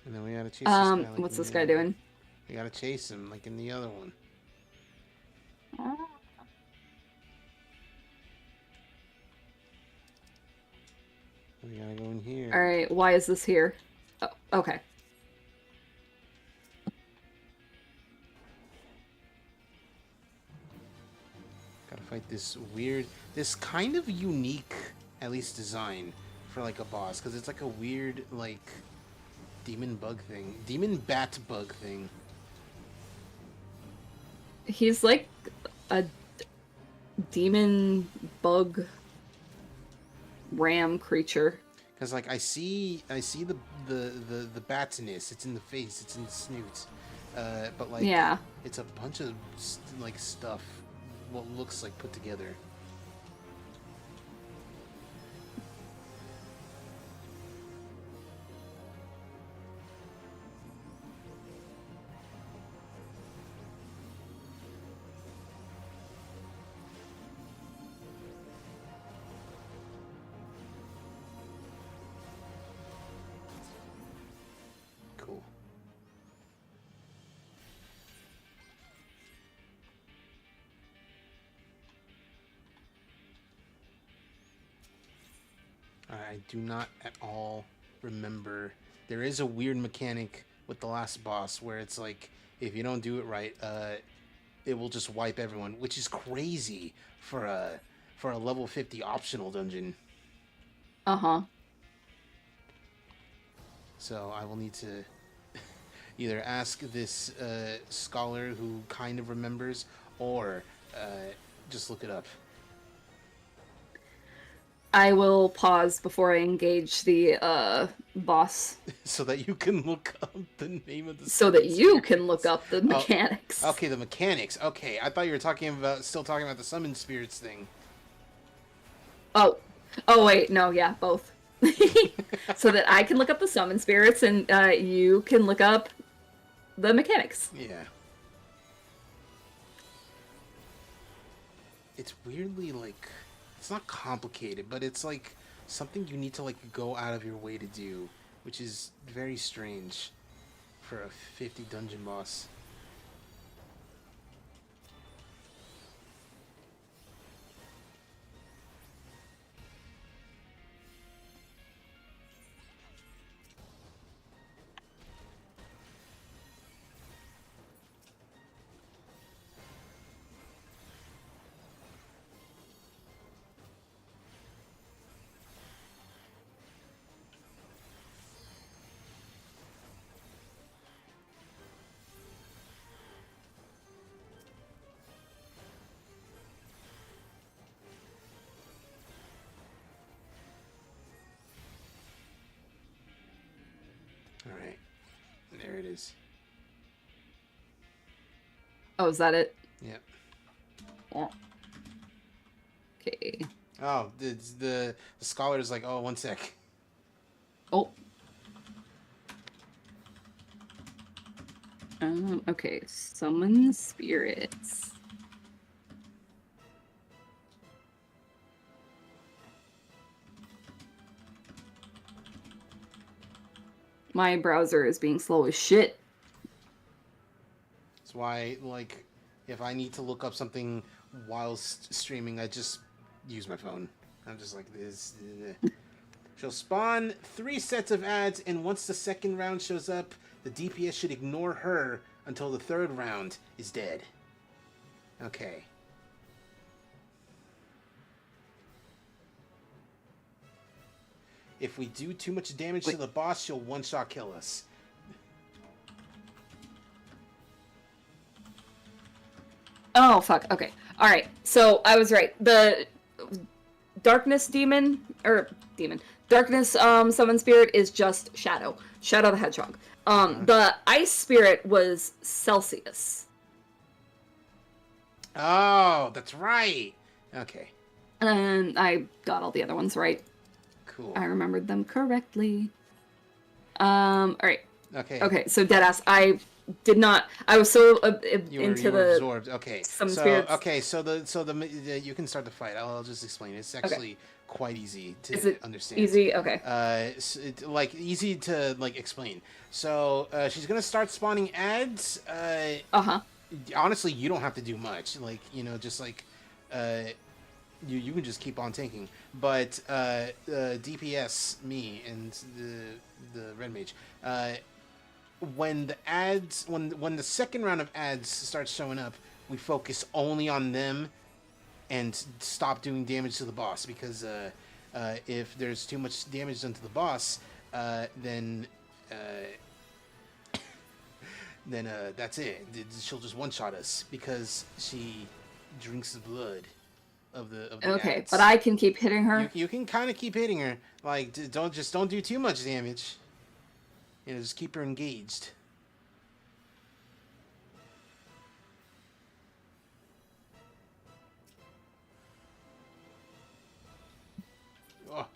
And then we gotta chase this guy. Like what's this guy doing? We gotta chase him like in the other one. We gotta go in here. Alright, why is this here? Oh, okay. Gotta fight this weird, this kind of unique, at least design, for like a boss. Because it's like a weird, like, demon bug thing. Demon bat bug thing. He's like a demon bug ram creature. Because like I see the batness. It's in the face. It's in the snoot. But like yeah, it's a bunch of like stuff. What looks like put together. Cool. I do not at all remember. There is a weird mechanic with the last boss where it's like if you don't do it right, it will just wipe everyone, which is crazy for a level 50 optional dungeon. Uh-huh. So I will need to either ask this scholar who kind of remembers, or just look it up. I will pause before I engage the boss. So that you can look up the name of the... So that you can look up the mechanics. Oh, okay, the mechanics. Okay, I thought you were still talking about the summon spirits thing. Oh. Oh, wait. No, yeah, both. So that I can look up the summon spirits and you can look up the mechanics. Yeah. It's weirdly, like... It's not complicated, but it's, like, something you need to, like, go out of your way to do, which is very strange for a 50 dungeon boss. All right, there it is. Oh, is that it? Yep. Yeah. Okay. Oh, the scholar is like, oh, one sec. Oh. Okay. Summon spirits. My browser is being slow as shit. That's why, like, if I need to look up something whilst streaming, I just use my phone. I'm just like this. She'll spawn 3 sets of ads, and once the second round shows up, the DPS should ignore her until the 3rd round is dead. Okay. If we do too much damage to the boss, she'll one-shot kill us. Oh, fuck. Okay. All right. So I was right. The darkness demon, darkness summon spirit is just Shadow. Shadow the Hedgehog. The ice spirit was Celsius. Oh, that's right. Okay. And I got all the other ones right. Cool. I remembered them correctly. All right. Okay. Okay, so deadass, I did not. I was so You into were the absorbed. Okay. some so spirits. okay, so the you can start the fight. I'll just explain. It's actually quite easy to Is it understand. easy? Okay. Like easy to like explain. So she's gonna start spawning ads. Honestly, you don't have to do much. Like, you know, just like you can just keep on tanking. But DPS me and the red mage. When the ads, when the second round of ads starts showing up, we focus only on them and stop doing damage to the boss, because if there's too much damage done to the boss, then that's it. She'll just one-shot us because she drinks the blood of the Okay, ads. but I can keep hitting her. You can kind of keep hitting her. Like, don't do too much damage. You know, just keep her engaged. Oh.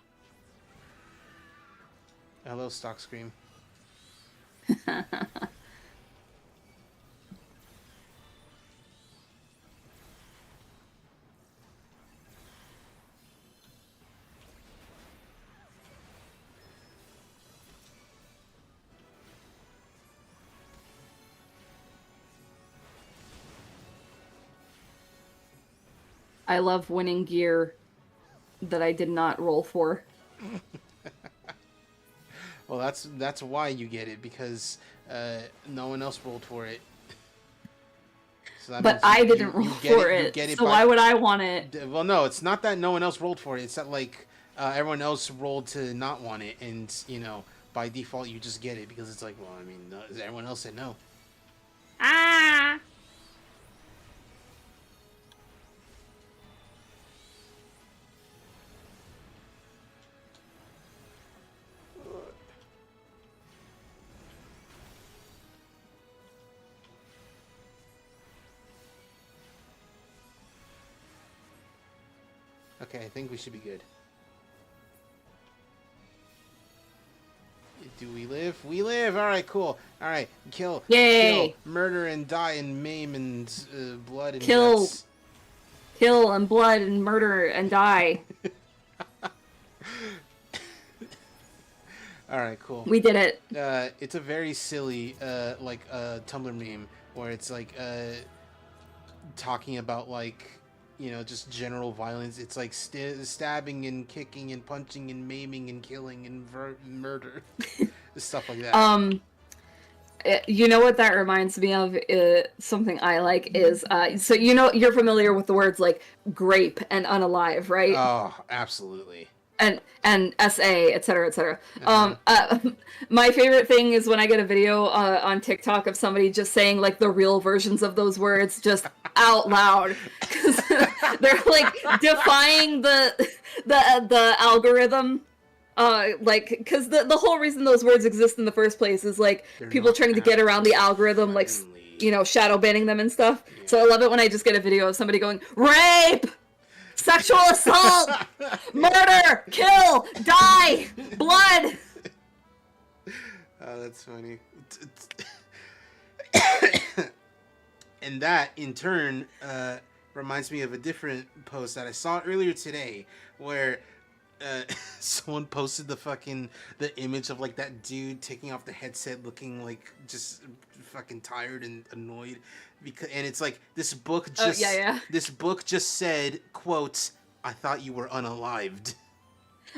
Hello, Stock Scream. I love winning gear that I did not roll for. Well, that's why you get it, because no one else rolled for it. So that But means I didn't roll for it, so why would I want it? Well, no, it's not that no one else rolled for it. It's that, like, everyone else rolled to not want it, and, you know, by default you just get it because it's like, well, I mean, everyone else said no. Ah! Okay, I think we should be good. Do we live? We live! Alright, cool. Alright, kill, murder and die and maim and blood and guts. Kill and blood and murder and die. All right, cool. We did it. It's a very silly, like, Tumblr meme where it's like, talking about like, just general violence. It's like stabbing and kicking and punching and maiming and killing and murder, stuff like that. You know what that reminds me of? Something I like is so you're familiar with the words like grape and unalive, right? Oh, absolutely. And SA, etc., etc. Uh-huh. My favorite thing is when I get a video on TikTok of somebody just saying like the real versions of those words just out loud, because they're like defying the algorithm. Like, because the whole reason those words exist in the first place is like They're people not trying to get around the algorithm, like friendly. shadow banning them and stuff. Yeah. So I love it when I just get a video of somebody going rape, sexual assault, murder, kill, die, blood. Oh, that's funny. And that, in turn, reminds me of a different post that I saw earlier today, where someone posted the image of like that dude taking off the headset, looking like just fucking tired and annoyed, and it's like this book just this book just said, quote, "I thought you were unalived."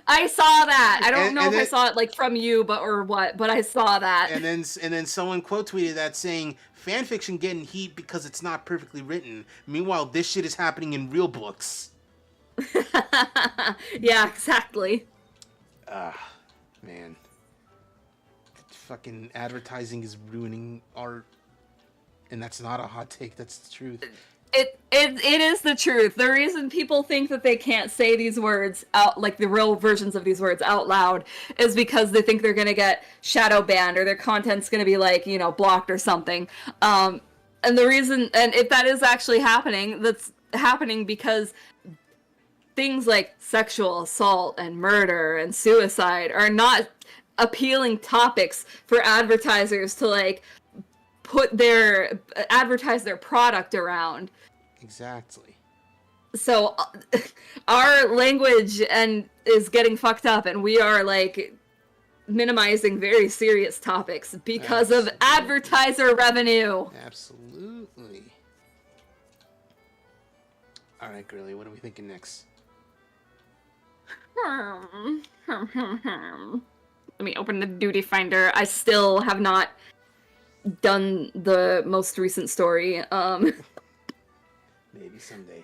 I saw that. I don't know if I saw it like from you, or what, but I saw that. And then someone quote tweeted that saying, "Fanfiction getting heat because it's not perfectly written. Meanwhile, this shit is happening in real books." Yeah, exactly. Man. Fucking advertising is ruining art. And that's not a hot take, that's the truth. It is the truth. The reason people think that they can't say these words out, like the real versions of these words out loud, is because they think they're gonna get shadow banned or their content's gonna be like, blocked or something. And the reason, and if that is actually happening, that's happening because things like sexual assault and murder and suicide are not appealing topics for advertisers to like advertise their product around. Exactly. So our language is getting fucked up, and we are like minimizing very serious topics because of advertiser revenue. Absolutely. All right, girly, what are we thinking next? Let me open the duty finder. I still have not done the most recent story. Maybe someday.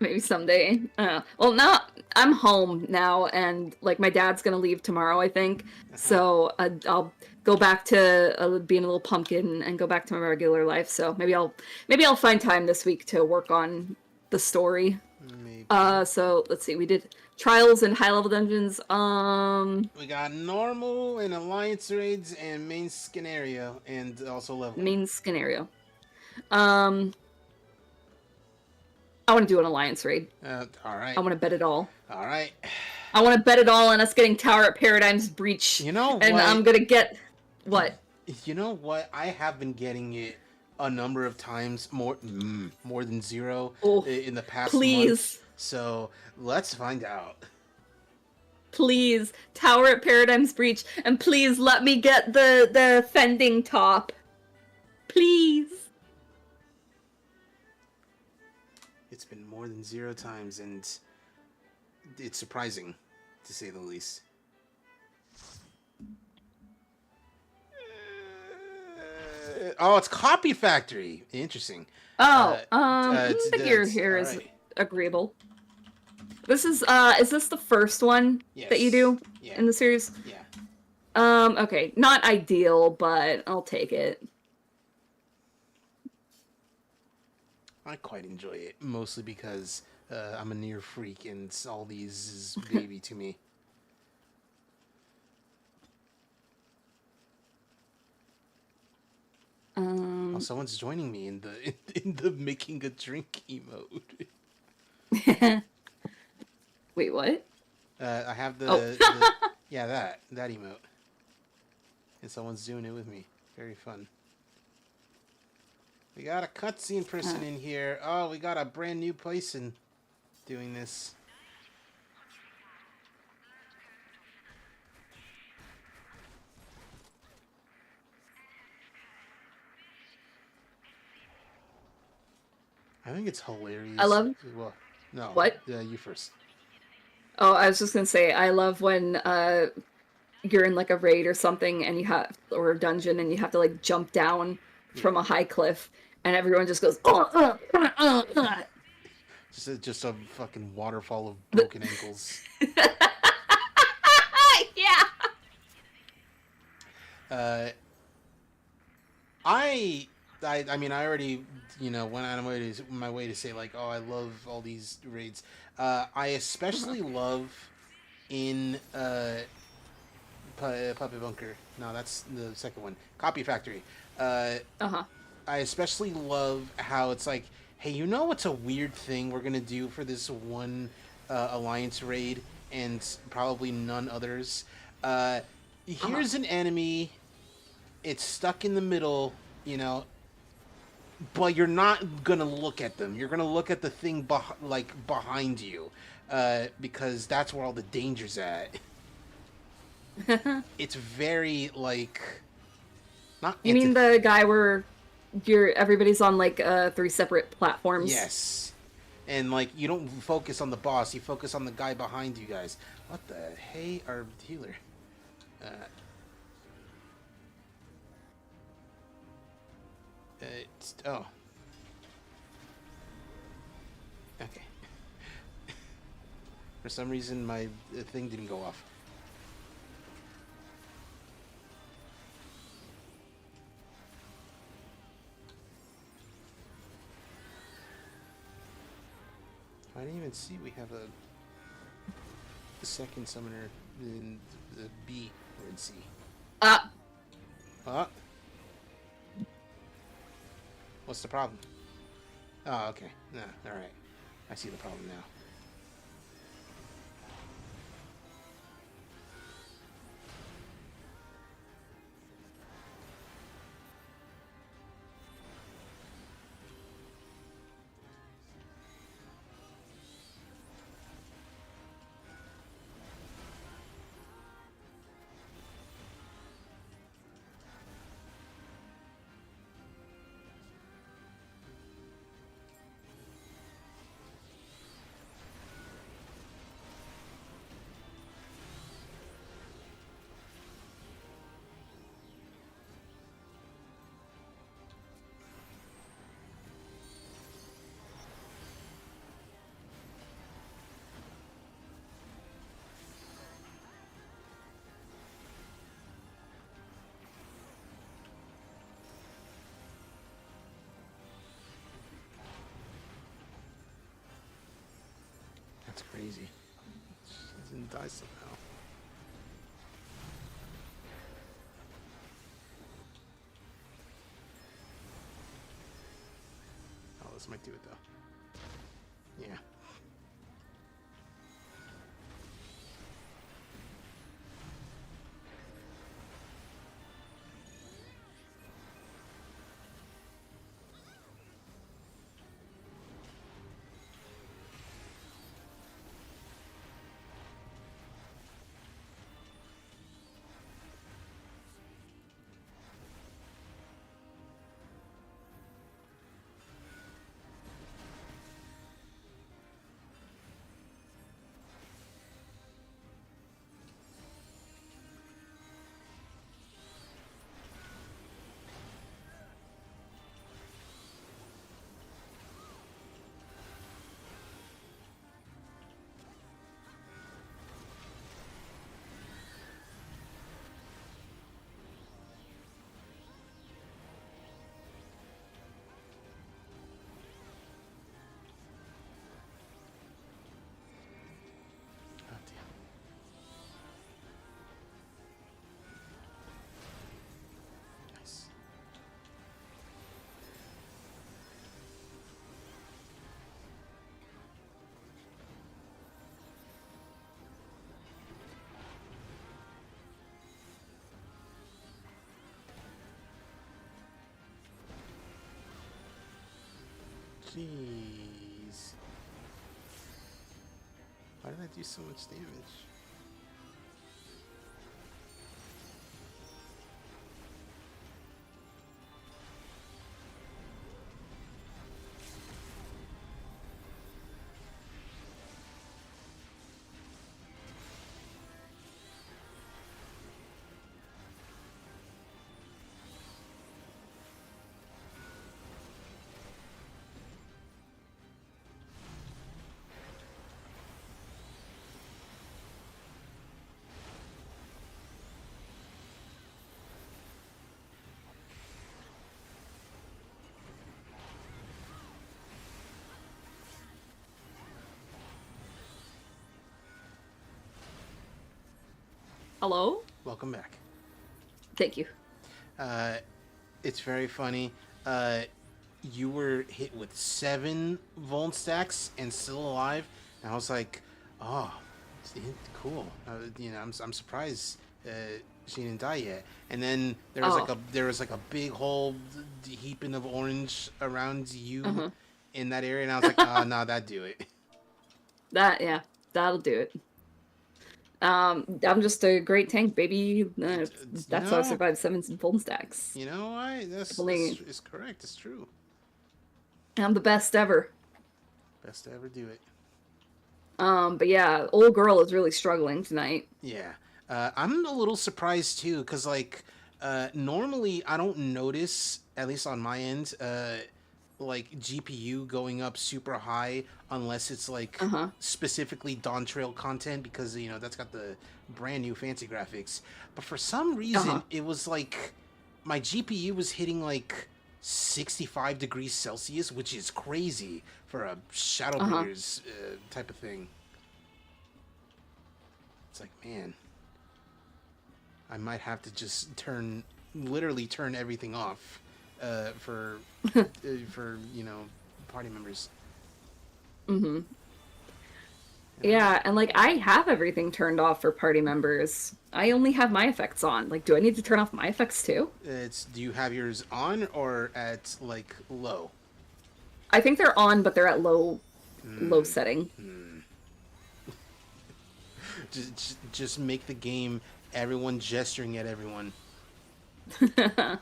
Maybe someday. Well, now I'm home now, and like my dad's gonna leave tomorrow, I think. So I'll go back to being a little pumpkin and go back to my regular life. So maybe I'll find time this week to work on the story. Maybe. So let's see. We did trials and high level dungeons. We got normal and alliance raids and main scenario, and also level. Main scenario. I want to do an alliance raid. All right. I want to bet it all. All right. I want to bet it all on us getting Tower at Paradigm's Breach. You know and what? I'm gonna get what? You know what? I have been getting it a number of times, more than zero in the past month. So let's find out. Please, Tower at Paradigm's Breach, and please let me get the fending top. Please. It's been more than 0 times, and it's surprising, to say the least. Oh, it's Copy Factory. Interesting. Oh, I think your here is right. agreeable. This is this the first one that you do in the series? Yeah. Okay, not ideal, but I'll take it. I quite enjoy it, mostly because I'm a near freak, and all these is baby to me. Oh, someone's joining me in the making a drink emote. Wait, what? I have that emote, and someone's doing it with me. Very fun. We got a cutscene person in here. Oh, we got a brand new person doing this. I think it's hilarious. I love Well, no. what? Yeah, you first. Oh, I was just gonna say I love when you're in like a raid or something and you have or a dungeon and you have to like jump down from Yeah. a high cliff and everyone just goes Just a fucking waterfall of The- broken ankles. yeah. Uh, I mean, I already, went out of my way to say like, oh, I love all these raids. I especially love in Puppet Bunker. No, that's the second one. Copy Factory. Uh-huh. I especially love how it's like, hey, you know what's a weird thing we're gonna do for this one alliance raid, and probably none others. Here's an enemy. It's stuck in the middle, but you're not gonna look at them. You're gonna look at the thing behind you, because that's where all the danger's at. It's very like not. You mean the guy where everybody's on like three separate platforms? Yes, and like you don't focus on the boss. You focus on the guy behind you guys. What the hey, our healer. Oh. Okay. For some reason, my thing didn't go off. I didn't even see we have a second summoner in the B or in C. Huh? What's the problem? Oh, okay. Nah, alright. I see the problem now. That's crazy. She didn't die somehow. Oh, this might do it though. Yeah. Oh, damn. Nice. Jeez. Why did I do so much damage? Hello? Welcome back. Thank you. It's very funny. You were hit with 7 Vuln stacks and still alive, and I was like, "Oh, cool." I'm surprised she didn't die yet. And then there was like a big whole heaping of orange around you in that area, and I was like, "Oh no, that'd do it." That'll do it. I'm just a great tank, baby. That's how I survived 7 Fulton stacks. You know why? That's Only- it's correct. It's true. I'm the best ever. Best to ever do it. But yeah, old girl is really struggling tonight. Yeah. I'm a little surprised too, because like normally I don't notice, at least on my end, like GPU going up super high unless it's like specifically DAWNTRAIL content, because that's got the brand new fancy graphics. But for some reason it was like my GPU was hitting like 65 degrees Celsius, which is crazy for a Shadowbringers type of thing. It's like, man, I might have to just literally turn everything off for party members. Yeah, and like I have everything turned off for party members. I only have my effects on. Like, do I need to turn off my effects too? Do you have yours on or at like low? I think they're on, but they're at low setting. Just make the game everyone gesturing at everyone. Yeah,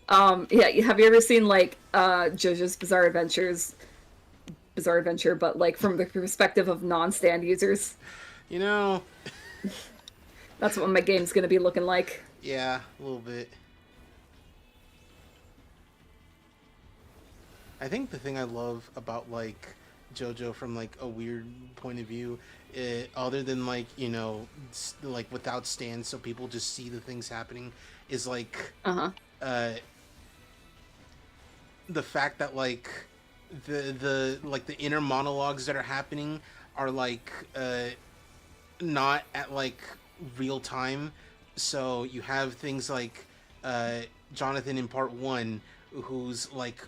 have you ever seen like JoJo's Bizarre Adventure, but like from the perspective of non-stand users? That's what my game's gonna be looking like. Yeah, a little bit. I think the thing I love about like JoJo from like a weird point of view, other than like like without stands, so people just see the things happening, is like the fact that like the inner monologues that are happening are like not at like real time. So you have things like Jonathan in part 1, who's like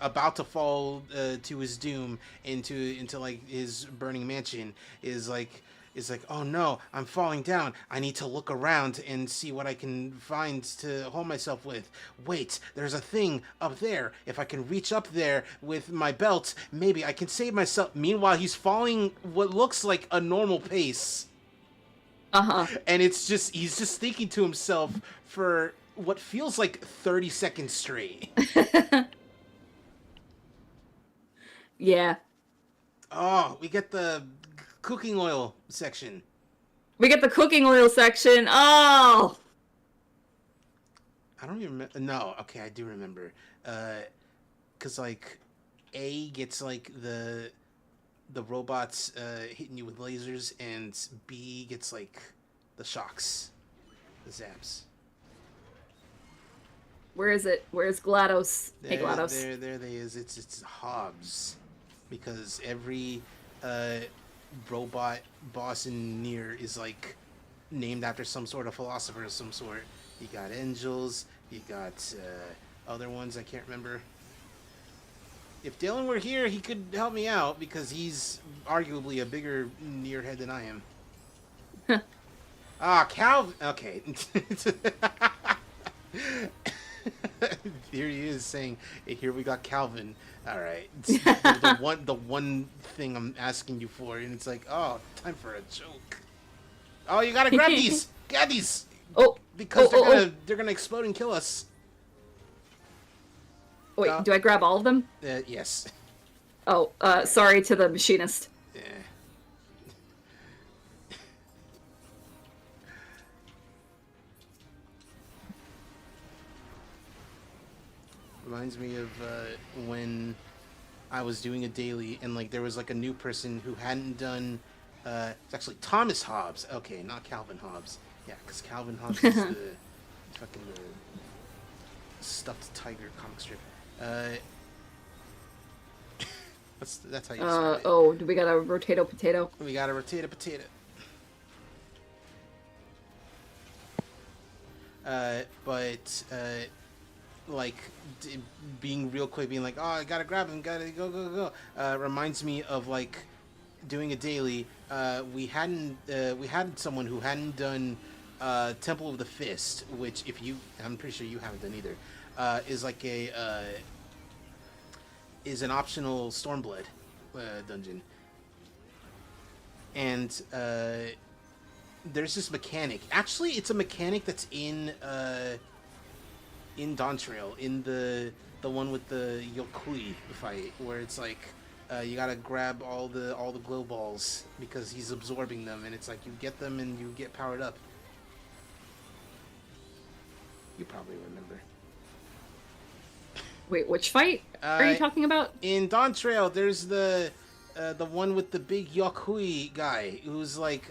about to fall to his doom into like his burning mansion, is like, oh no, I'm falling down. I need to look around and see what I can find to hold myself with. Wait, there's a thing up there. If I can reach up there with my belt, maybe I can save myself. Meanwhile, he's falling what looks like a normal pace. And he's just thinking to himself for what feels like 30 seconds straight. Yeah. Oh, we get the cooking oil section. We get the cooking oil section. Oh! I don't even remember. No, okay, I do remember. Because, like, A gets, like, the robots hitting you with lasers, and B gets, like, the shocks. The zaps. Where is it? Where's GLaDOS? Hey, There, GLaDOS. there they is. It's Hobbs. Because every robot boss in Nier is like named after some sort of philosopher of some sort. You got angels, you got other ones I can't remember. If Dylan were here, he could help me out because he's arguably a bigger Nier head than I am. Calvin. Okay. Here he is saying, hey, "Here we got Calvin." All right, the one thing I'm asking you for, and it's like, oh, time for a joke. Oh, you gotta grab these. Grab these. Oh, because they're gonna explode and kill us. Wait, do I grab all of them? Yes. Oh, sorry to the machinist. Yeah. Reminds me of when I was doing a daily and like there was like a new person who hadn't done. It's actually Thomas Hobbs. Okay, not Calvin Hobbs. Yeah, because Calvin Hobbs is the fucking stuffed tiger comic strip. That's how you spell it. Oh, do we got a rotato potato? We got a rotato potato. but like being real quick, being like, oh, I gotta grab him, gotta go, reminds me of like doing a daily. We had someone who hadn't done Temple of the Fist, which I'm pretty sure you haven't done either, is like is an optional Stormblood dungeon, and there's this mechanic. Actually, it's a mechanic that's in DAWNTRAIL, in the one with the Yokui fight, where it's like you gotta grab all the glow balls because he's absorbing them, and it's like you get them and you get powered up. You probably remember. Wait, which fight are you talking about? In DAWNTRAIL, there's the one with the big Yokui guy who's like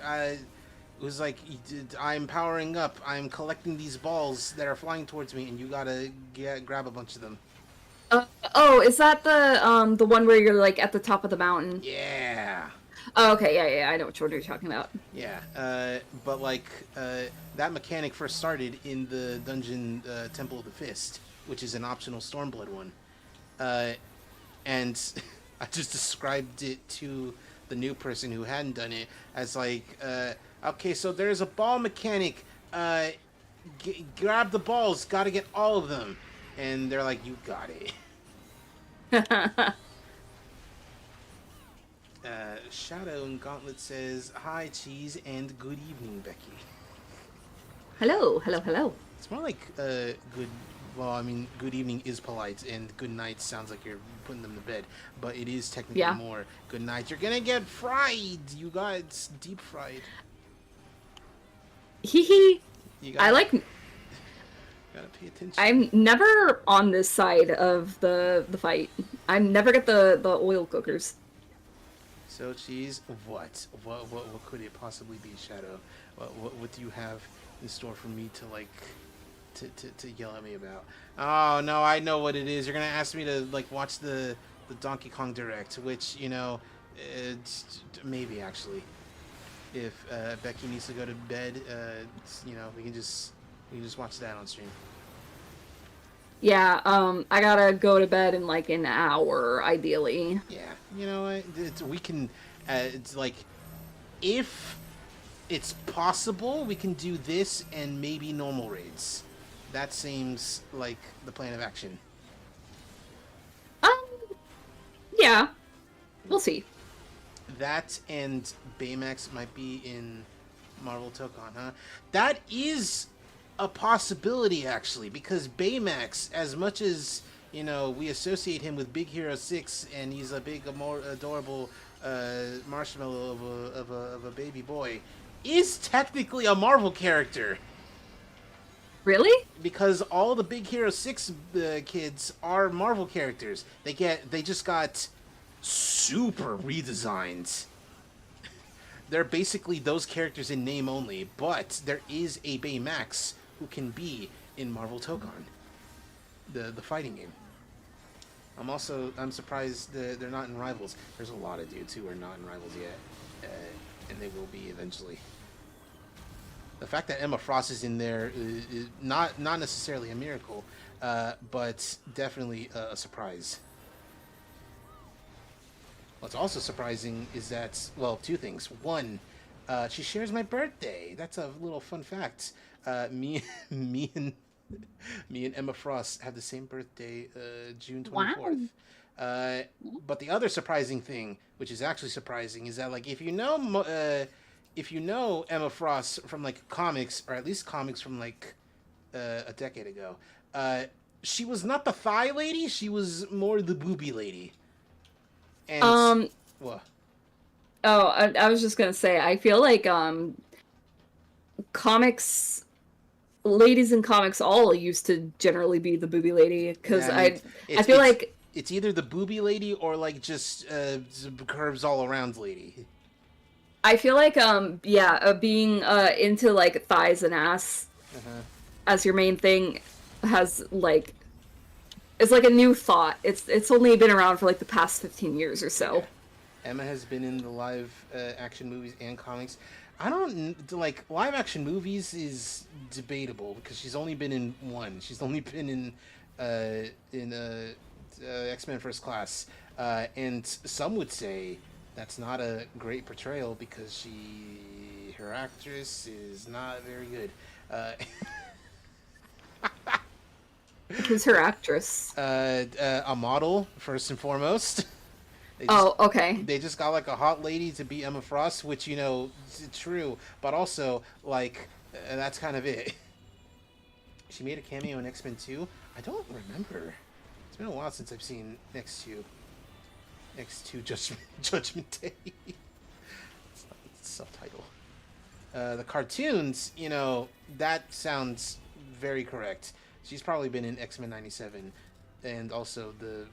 I'm powering up, I'm collecting these balls that are flying towards me, and you gotta grab a bunch of them. Oh, is that the one where you're like at the top of the mountain? Yeah. Oh, okay, yeah, I know which one you're talking about. Yeah, but like that mechanic first started in the dungeon Temple of the Fist, which is an optional Stormblood one, and I just described it to the new person who hadn't done it as like, okay, so there's a ball mechanic. Grab the balls. Got to get all of them. And they're like, you got it. Shadow and Gauntlet says, hi, Cheese, and good evening, Becky. Hello, hello, hello. It's more like good, well, I mean, good evening is polite, and good night sounds like you're putting them to bed, but it is technically more good night. You're gonna get fried, you guys, deep fried. Hee hee. I like... Gotta pay attention. I'm never on this side of the fight. I never get the oil cookers. So, Cheese, what could it possibly be, Shadow? What do you have in store for me to like to yell at me about? Oh no, I know what it is. You're gonna ask me to like watch the Donkey Kong Direct, which, you know, maybe actually, if Becky needs to go to bed, you know, we can just watch that on stream. Yeah, I gotta go to bed in like an hour, ideally. Yeah, you know, we can, it's like, if it's possible, we can do this and maybe normal raids. That seems like the plan of action. Yeah, we'll see. That and Baymax might be in Marvel Tokon, huh? That is a possibility, actually, because Baymax, as much as, you know, we associate him with Big Hero 6 and he's a big, more adorable marshmallow of a baby boy, is technically a Marvel character. Really? Because all the Big Hero 6 kids are Marvel characters. They just got super redesigned. They're basically those characters in name only, but there is a Baymax who can be in Marvel Tokon, the fighting game. I'm surprised they're not in Rivals. There's a lot of dudes who are not in Rivals yet, and they will be eventually. The fact that Emma Frost is in there is not necessarily a miracle, but definitely a surprise. What's also surprising is that, well, two things. One, she shares my birthday. That's a little fun fact. Me and Emma Frost have the same birthday, June 24th. Wow. But the other surprising thing, which is actually surprising, is that like if you know Emma Frost from like comics, or at least comics from like a decade ago, she was not the thigh lady. She was more the booby lady. And what? Oh, I was just gonna say, I feel like comics, ladies in comics all used to generally be the booby lady, because I feel like it's either the booby lady or like just curves all around lady. I feel like being into like thighs and ass as your main thing has like, it's like a new thought. It's only been around for like the past 15 years or so. Yeah. Emma has been in the live action movies and comics. I don't like live action movies is debatable because she's only been in one. She's only been in X-Men First Class, and some would say that's not a great portrayal because her actress is not very good. Uh, Who's her actress? a model first and foremost. Okay. They just got like a hot lady to be Emma Frost, which is true, but also like that's kind of it. She made a cameo in X-Men 2. I don't remember. It's been a while since I've seen X2 Judgment Day. It's not the subtitle. The cartoons, that sounds very correct. She's probably been in X-Men 97 and also the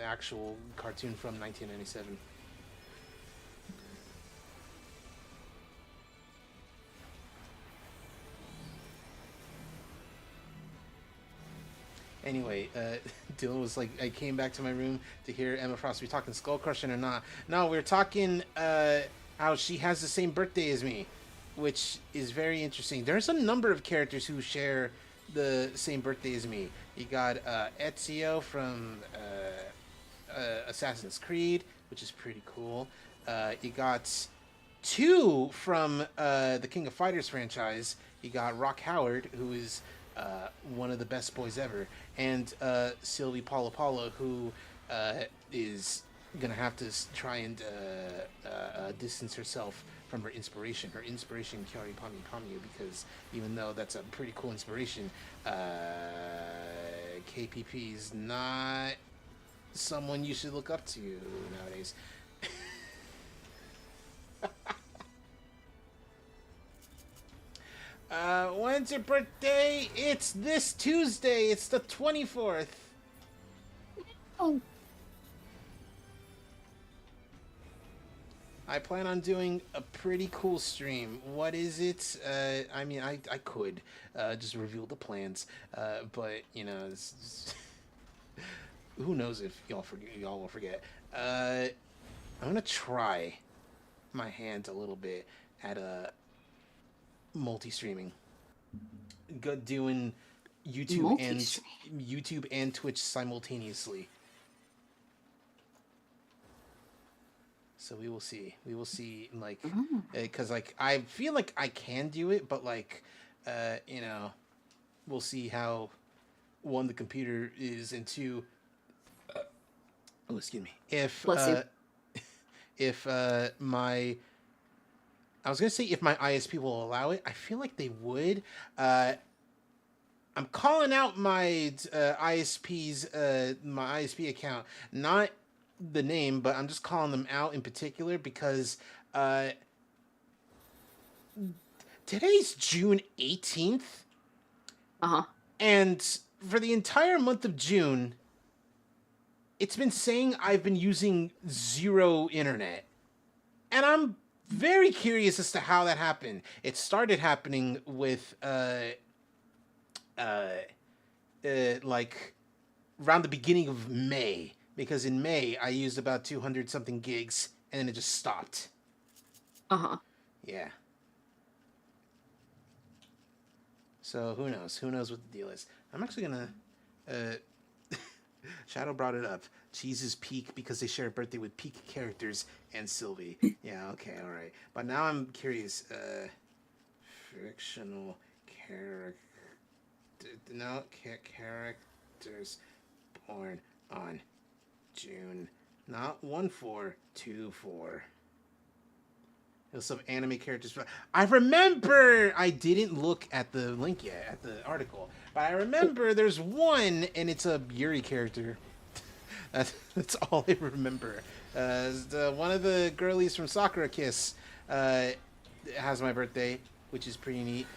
actual cartoon from 1997. Anyway, Dylan was like, I came back to my room to hear Emma Frost. Are we talking Skull Crushing or not? No, we're talking how she has the same birthday as me, which is very interesting. There's a number of characters who share the same birthday as me. You got Ezio from Assassin's Creed, which is pretty cool. You got two from the King of Fighters franchise. You got Rock Howard, who is one of the best boys ever, and Sylvie Paula, who is gonna have to try and distance herself from her inspiration. Her inspiration, Kyori Pamyu, because even though that's a pretty cool inspiration, KPP is not someone you should look up to nowadays. When's your birthday? It's this Tuesday. It's the 24th. Oh. I plan on doing a pretty cool stream. What is it? I mean, I could just reveal the plans, but who knows if y'all will forget. I'm gonna try my hand a little bit at multi-streaming, doing YouTube and Twitch simultaneously. So we will see. We will see, like, because like I feel like I can do it, but like, we'll see how one, the computer is, and two, oh excuse me, if my, I was gonna say if my ISP will allow it. I feel like they would. I'm calling out my my ISP account, not the name, but I'm just calling them out in particular because today's June 18th. And for the entire month of June, it's been saying I've been using zero internet. And I'm very curious as to how that happened. It started happening with like around the beginning of May. Because in May, I used about 200 something gigs, and then it just stopped. Yeah. So who knows? Who knows what the deal is? I'm actually gonna... Shadow brought it up. Cheese's Peak, because they share a birthday with Peak characters and Sylvie. Yeah, okay, alright. But now I'm curious. Fictional character... No, characters born on June, not 1/4, 2/4. There's some anime characters. I remember I didn't look at the link yet at the article, but I remember there's one, and it's a Yuri character. That's all I remember. One of the girlies from Sakura Kiss has my birthday, which is pretty neat.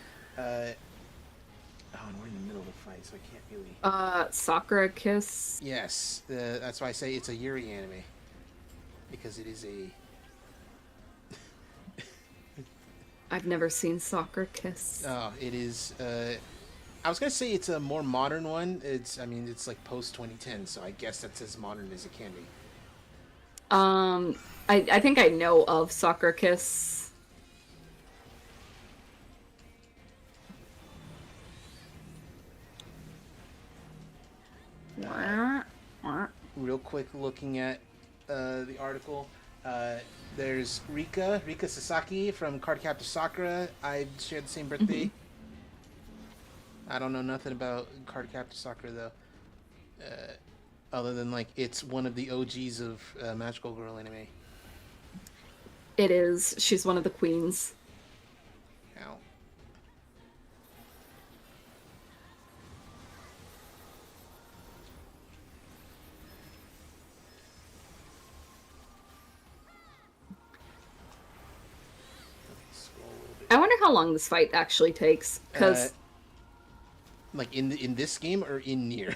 Oh, and we're in the middle of a fight, so I can't really... Sakura Kiss? Yes, that's why I say it's a Yuri anime. Because it is a... I've never seen Sakura Kiss. Oh, it is... I was gonna say it's a more modern one. It's like post-2010, so I guess that's as modern as it can be. I think I know of Sakura Kiss. quick looking at the article. There's Rika Sasaki from Cardcaptor Sakura. I share the same birthday. I don't know nothing about Cardcaptor Sakura though, other than like it's one of the OGs of Magical Girl anime. It is. She's one of the queens. Ow. I wonder how long this fight actually takes, because like in this game or in Nier?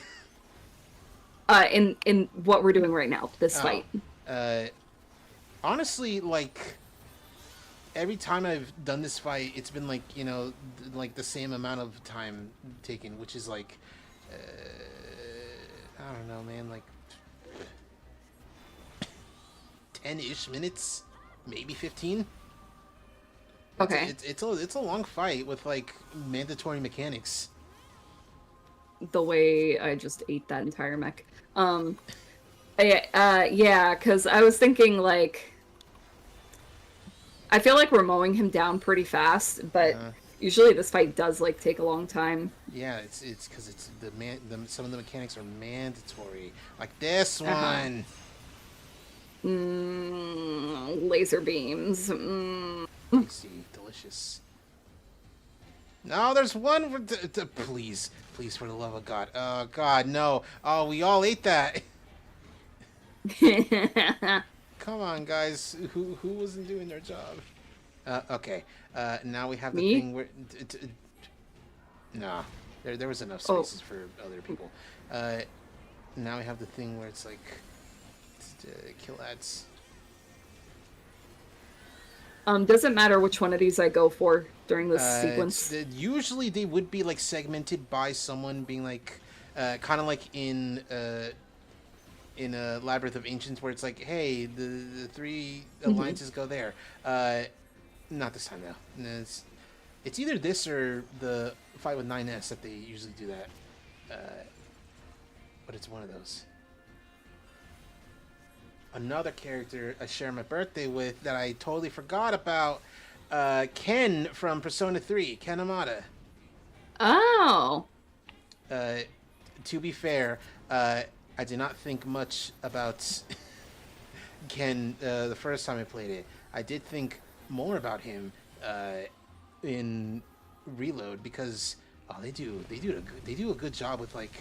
in what we're doing right now, this fight. Honestly, like every time I've done this fight, it's been like, you know, like the same amount of time taken, which is like I don't know, man, like 10-ish minutes, maybe 15. Okay. It's a long fight with like mandatory mechanics. The way I just ate that entire mech. Yeah, because I was thinking, like, I feel like we're mowing him down pretty fast, but usually this fight does, like, take a long time. Yeah, it's because it's some of the mechanics are mandatory, like this one. Laser beams. Tasty, delicious. No, there's one. Please, for the love of God. Oh God, no. Oh, we all ate that. Come on, guys. Who wasn't doing their job? Okay. Now we have the thing where. Nah, there was enough spaces for other people. Now we have the thing where it's like kill ads. Doesn't matter which one of these I go for during this sequence. Usually they would be like segmented by someone being like, kind of like in a Labyrinth of Ancients, where it's like, hey, the three alliances go there. Not this time though. No, it's either this or the fight with 9S that they usually do that. But it's one of those. Another character I share my birthday with that I totally forgot about, Ken from Persona 3, Ken Amada. Oh. To be fair, I did not think much about Ken the first time I played it. I did think more about him in Reload because they do a good job with like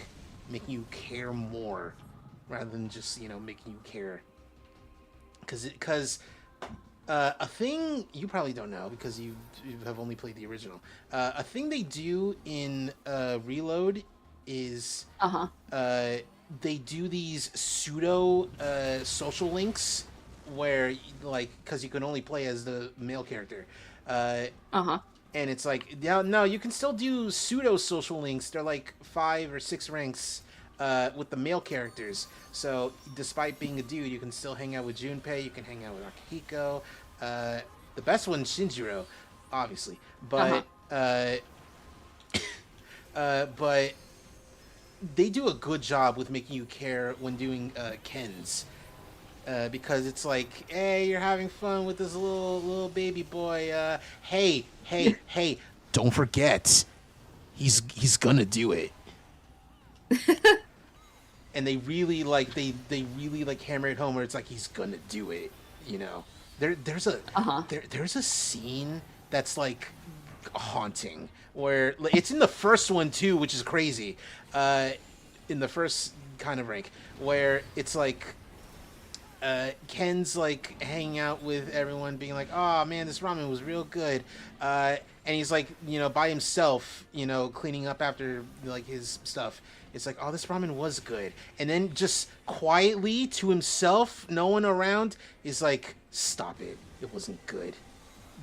making you care more rather than just, you know, making you care. Because a thing you probably don't know because you have only played the original. A thing they do in Reload is they do these pseudo social links where, like, because you can only play as the male character. And it's like, yeah, no, you can still do pseudo social links. They're like 5 or 6 ranks with the male characters. So despite being a dude, you can still hang out with Junpei, you can hang out with Akihiko. The best one's Shinjiro, obviously. But but they do a good job with making you care when doing Kens. Because it's like, hey, you're having fun with this little baby boy. Hey, don't forget, he's gonna do it. And they really like they really like hammer it home where it's like he's gonna do it, you know. There's a scene that's like haunting where it's in the first one too, which is crazy. In the first kind of rank where it's like Ken's like hanging out with everyone being like, oh man, this ramen was real good, and he's like, you know, by himself, you know, cleaning up after like his stuff. It's like, oh, this ramen was good. And then just quietly to himself, no one around, is like, stop it. It wasn't good.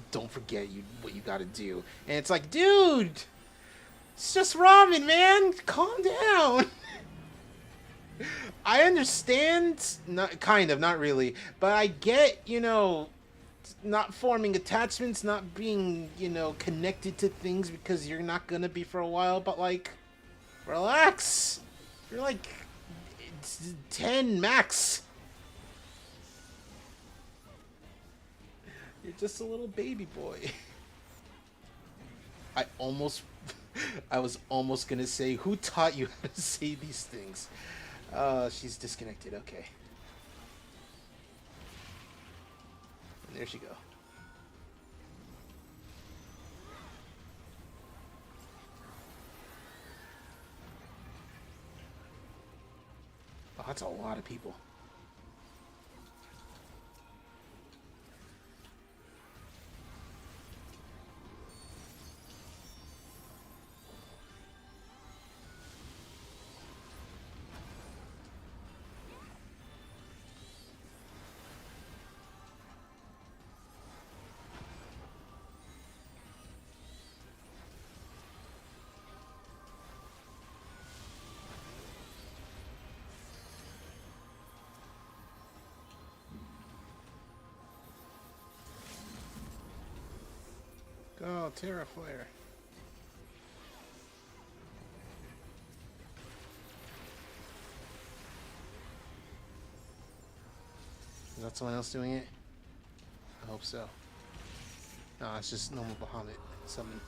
Don't forget what you gotta do. And it's like, dude, it's just ramen, man. Calm down. I understand, not really, but I get, you know, not forming attachments, not being, you know, connected to things because you're not gonna be for a while, but like, relax. You're like 10 max. You're just a little baby boy. I was almost gonna say, who taught you how to say these things? She's disconnected. Okay. And there she go. Oh, that's a lot of people. Go, Terra Flare. Is that someone else doing it? I hope so. No, it's just normal Bahamut. Summon.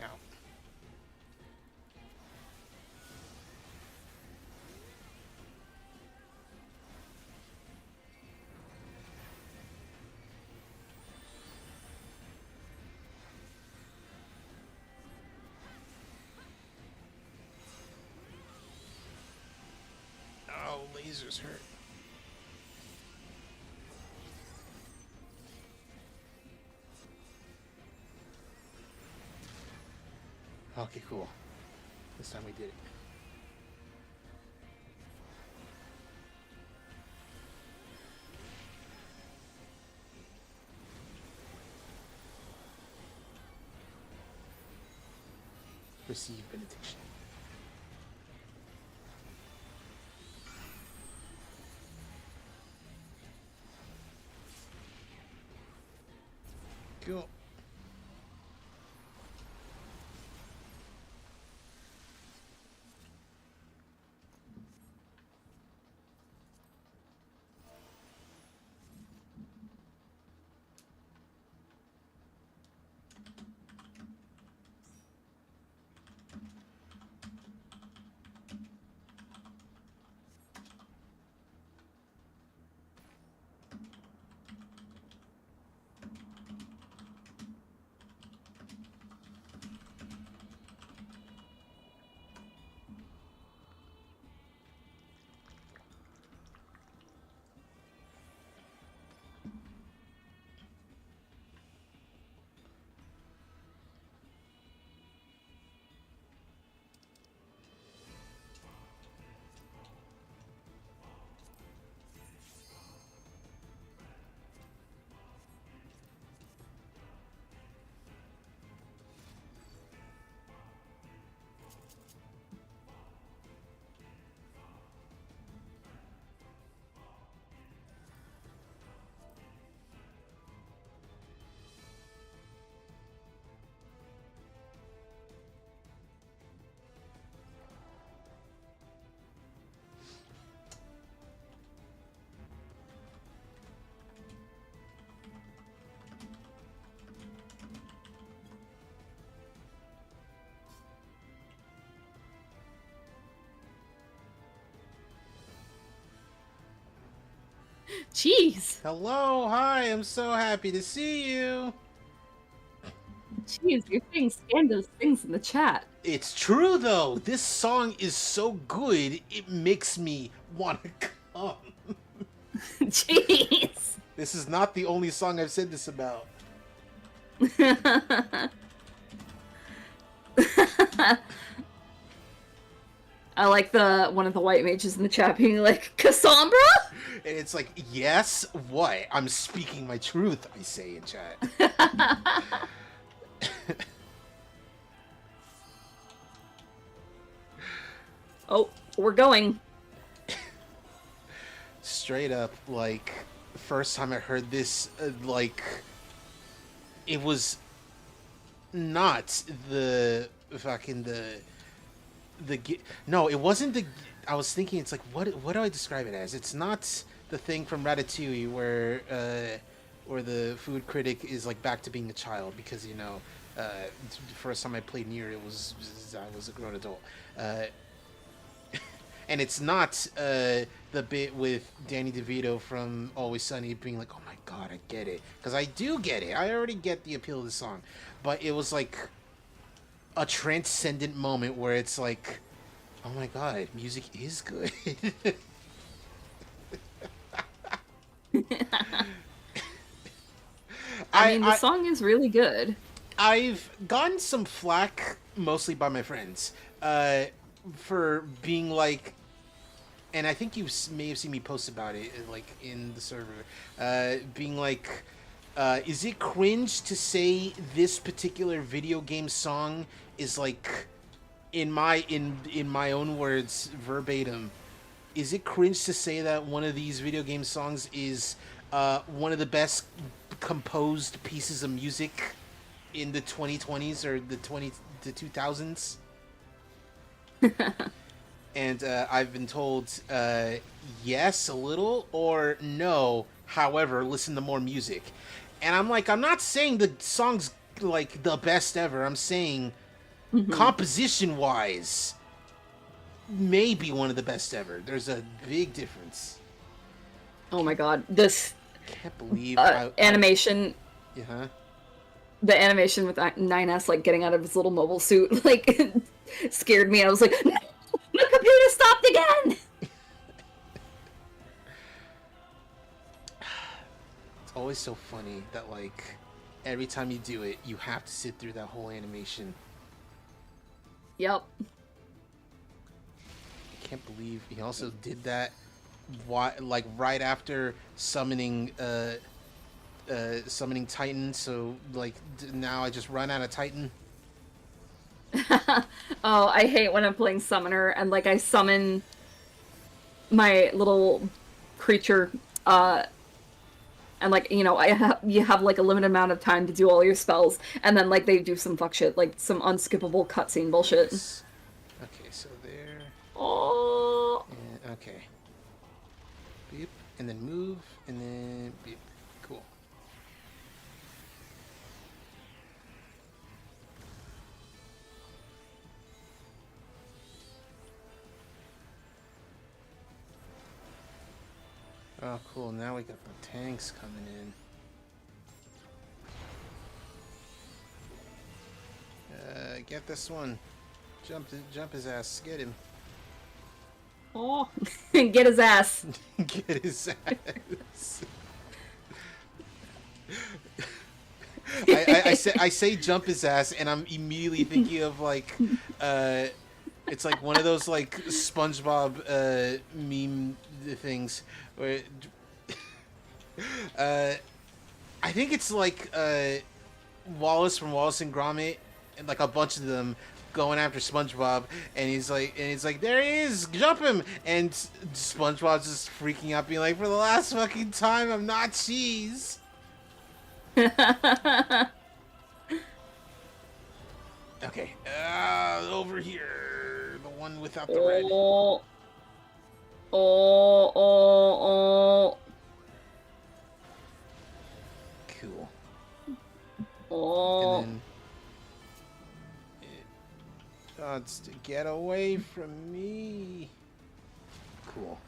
Ow. Oh, lasers hurt. Okay, cool. This time we did it. Receive benediction. Cool. Jeez. Hello, hi, I'm so happy to see you. Jeez, you're saying scandalous things in the chat. It's true though. This song is so good, it makes me want to come. Jeez. This is not the only song I've said this about. I like one of the white mages in the chat being like, Cassandra? And it's like, yes, what? I'm speaking my truth, I say in chat. Oh, we're going. Straight up, like, first time I heard this, like, it was not the fucking no, it wasn't the. I was thinking, it's like, what do I describe it as? It's not the thing from Ratatouille where the food critic is like back to being a child, because the first time I played Nier, I was a grown adult. And it's not the bit with Danny DeVito from Always Sunny being like, "Oh my god, I get it," because I do get it. I already get the appeal of the song, but it was like a transcendent moment where it's like, "Oh my god, music is good." I mean, the song is really good. I've gotten some flack, mostly by my friends, for being like, and I think you may have seen me post about it, like in the server, being like, is it cringe to say this particular video game song is like, in my own words, verbatim, is it cringe to say that one of these video game songs is one of the best composed pieces of music in the 2020s or the 2000s? And I've been told yes, a little, or no, however, listen to more music. And I'm like, I'm not saying the song's like the best ever. I'm saying composition wise, maybe one of the best ever. There's a big difference. Oh my god, this Can't believe animation. Yeah. The animation with 9S like getting out of his little mobile suit like scared me. I was like, no, my computer stopped again. It's always so funny that like every time you do it, you have to sit through that whole animation. Yep. I can't believe he also did that. Why, like right after summoning Titan, so like now I just run out of Titan. Oh, I hate when I'm playing Summoner and like I summon my little creature, and like, you know, you have like a limited amount of time to do all your spells, and then like they do some fuck shit, like some unskippable cutscene bullshit. Okay, so there. Oh. And, okay. Beep, and then move, and then beep. Cool. Oh, cool. Now we got the tanks coming in. Get this one. Jump his ass. Get him. Oh. Get his ass. Get his ass. I say jump his ass, and I'm immediately thinking of like, it's like one of those like SpongeBob meme things where, I think it's like Wallace from Wallace and Gromit, and like a bunch of them going after SpongeBob, and he's like, there he is, jump him, and SpongeBob's just freaking out, being like, for the last fucking time, I'm not cheese. Okay, over here, the one without the red. Oh. Oh, oh, oh. Cool. Oh. And then it wants to get away from me. Cool.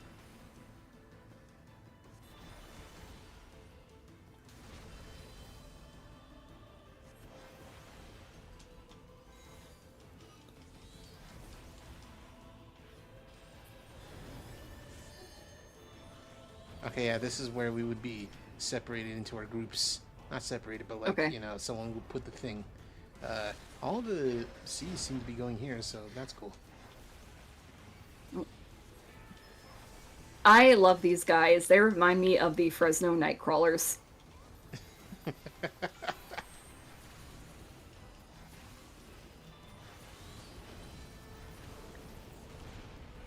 Okay, yeah, this is where we would be separated into our groups. Not separated, but like, Okay. you know, someone would put the thing. All the C's seem to be going here, so that's cool. I love these guys. They remind me of the Fresno Nightcrawlers.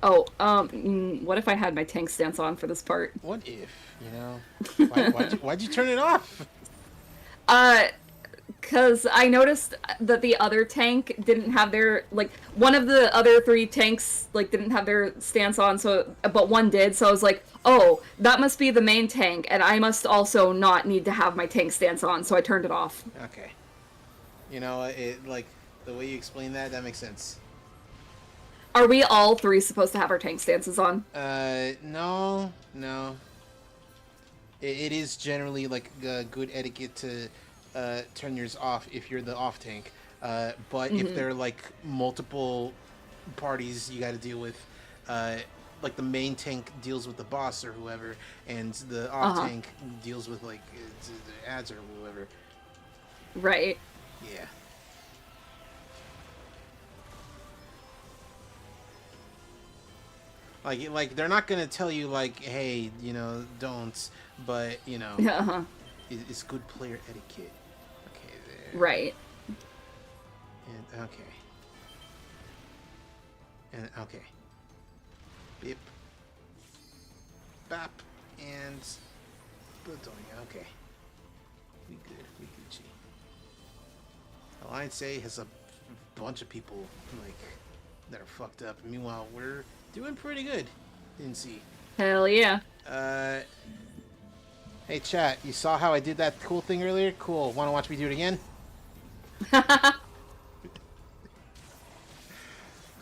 What if I had my tank stance on for this part? What if, you know? Why'd you turn it off? Uh, Because I noticed that the other tank didn't have their, like, one of the other 3 tanks, like, didn't have their stance on, so, but one did, so I was like, oh, that must be the main tank, and I must also not need to have my tank stance on, so I turned it off. Okay. You know, it, like, the way you explain that, that makes sense. Are we all 3 supposed to have our tank stances on? No. It is generally, like, good etiquette to turn yours off if you're the off tank. But if there are like multiple parties you got to deal with, like the main tank deals with the boss or whoever, and the off tank deals with like the ads or whoever. Right. Yeah. Like they're not gonna tell you like, hey, you know, don't. But you know, it's good player etiquette. Okay, there. Right. And okay. And okay. Bip. Bap. And Budonia. Okay. We good. We Gucci. Alliance A has a bunch of people like that are fucked up. Meanwhile, we're doing pretty good in C. Hell yeah. Hey chat, you saw how I did that cool thing earlier? Cool. Want to watch me do it again?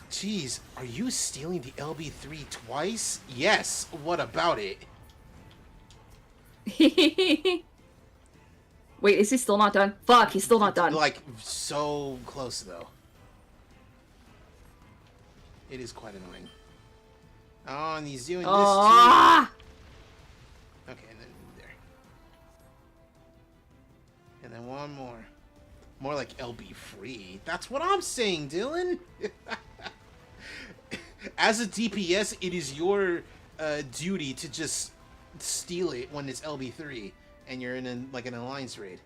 Jeez, are you stealing the LB3 twice? Yes. What about it? Wait, is he still not done? Fuck, he's still not done. Like, so close, though. It is quite annoying. Oh, and he's doing this, too. Okay, and then there. And then one more. More like LB free. That's what I'm saying, Dylan. As a DPS, it is your duty to just steal it when it's LB3 and you're in like an alliance raid.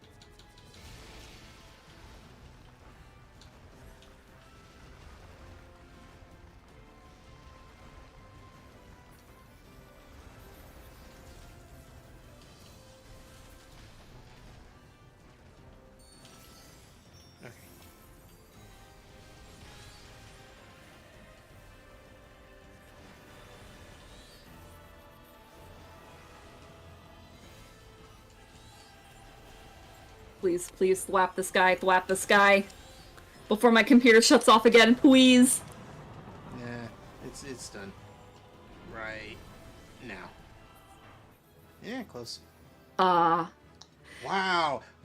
Please, please, thwap the sky, thwap the sky. Before my computer shuts off again, please. Nah, it's done. Right now. Yeah, close. Wow,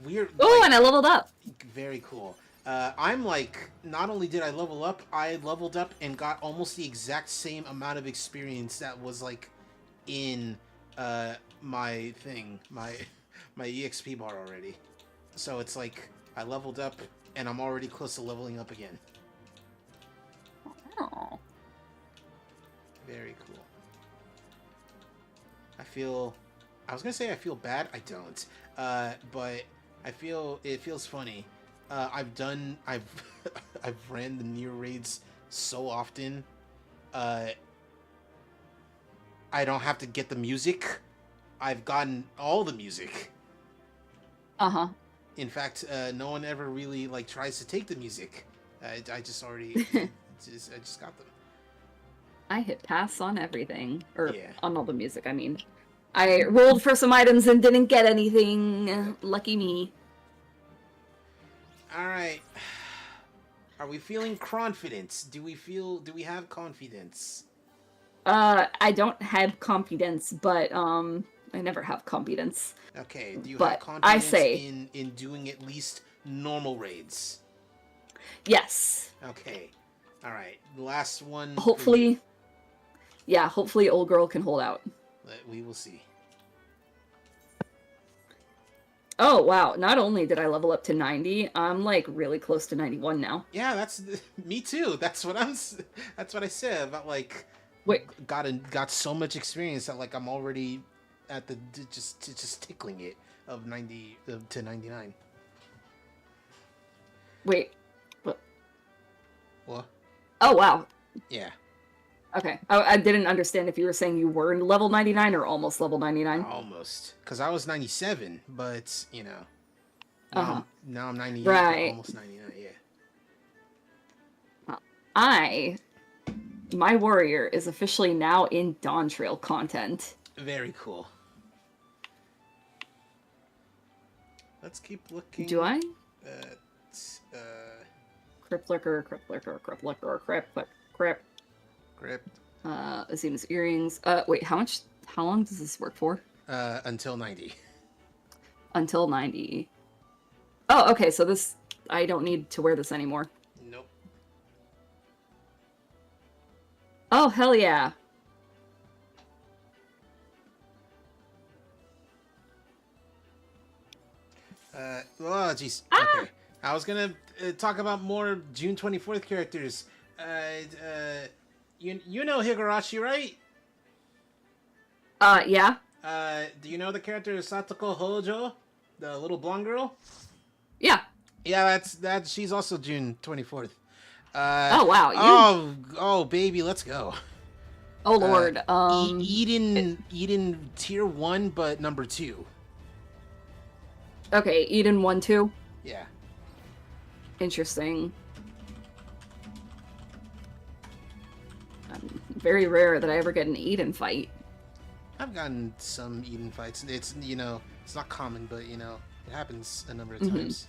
weird. Oh, like, and I leveled up. Very cool. I'm like, not only did I level up, I leveled up and got almost the exact same amount of experience that was like in my thing, my EXP bar already. So it's like I leveled up and I'm already close to leveling up again. Oh. Very cool. I was gonna say I feel bad. I don't. But it feels funny. I've I've ran the near raids so often. I don't have to get the music. I've gotten all the music. In fact, no one ever really like tries to take the music. I just already, I just got them. I hit pass on everything, or Yeah. on all the music. I mean, I rolled for some items and didn't get anything. Lucky me. All right. Are we feeling confidence? Do we have confidence? I don't have confidence, but I never have confidence. Okay. Do you But have confidence I say, in doing at least normal raids? yes. Okay. All right. Last one. Hopefully, yeah. Hopefully, old girl can hold out. We will see. Oh wow! Not only did I level up to 90, I'm like really close to 91 now. Yeah, that's me too. That's what I said about like. Wait. Got so much experience that like I'm already at the just tickling it of 90 to 99. Wait. What? What? Oh wow. Yeah. Okay. I didn't understand if you were saying you were level 99 or almost level 99. Almost, because I was 97, but you know, Uh-huh. now I'm 98, Right. almost 99. Yeah. My warrior is officially now in DAWNTRAIL content. Very cool. Let's keep looking. Do I? At, Crypt Lurker, Crypt. Crypt. Azuma's earrings. Wait, how long does this work for? Until 90. Until 90. Oh, okay, so this, I don't need to wear this anymore. Nope. Oh, hell yeah. Oh, jeez. Okay. I was gonna talk about more June 24th characters. You know Higurashi, right? Yeah. Do you know the character Satoko Hojo, the little blonde girl? Yeah. Yeah, that's she's also June 24th. Oh, wow. Oh, baby, let's go. Oh, Lord. Eden tier 1, but number 2. Okay, Eden 1-2. Yeah. Interesting. Very rare that I ever get an Eden fight. I've gotten some Eden fights. It's, you know, it's not common, but, you know, it happens a number of times.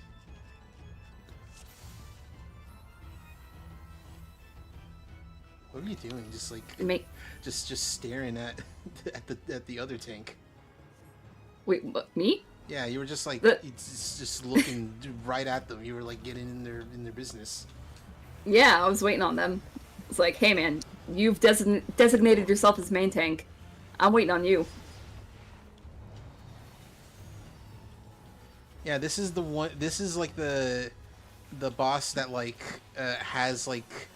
What are you doing? Just like just staring at the other tank. Wait, what, me? Yeah, you were just like just looking right at them. You were like getting in their business. Yeah, I was waiting on them. It's like, hey man, you've designated yourself as main tank. I'm waiting on you. Yeah, this is the one. This is like the boss that like has like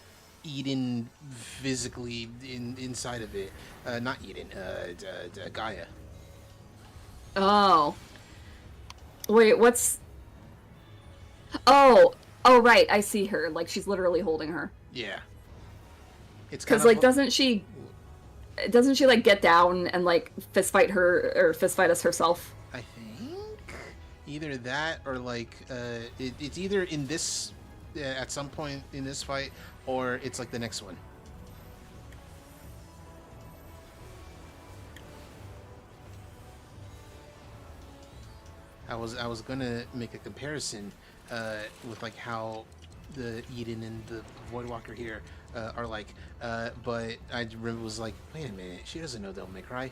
Eden physically inside of it. Not Eden. Gaia. Oh. Wait, what's... Oh, right, I see her. Like, she's literally holding her. Yeah. It's because like doesn't she like get down and like fist fight us herself? I think either that or like it's either in this at some point in this fight or it's like the next one. I was gonna make a comparison with like how the Eden and the Voidwalker here are like, but I remember was like, wait a minute, she doesn't know Devil May Cry.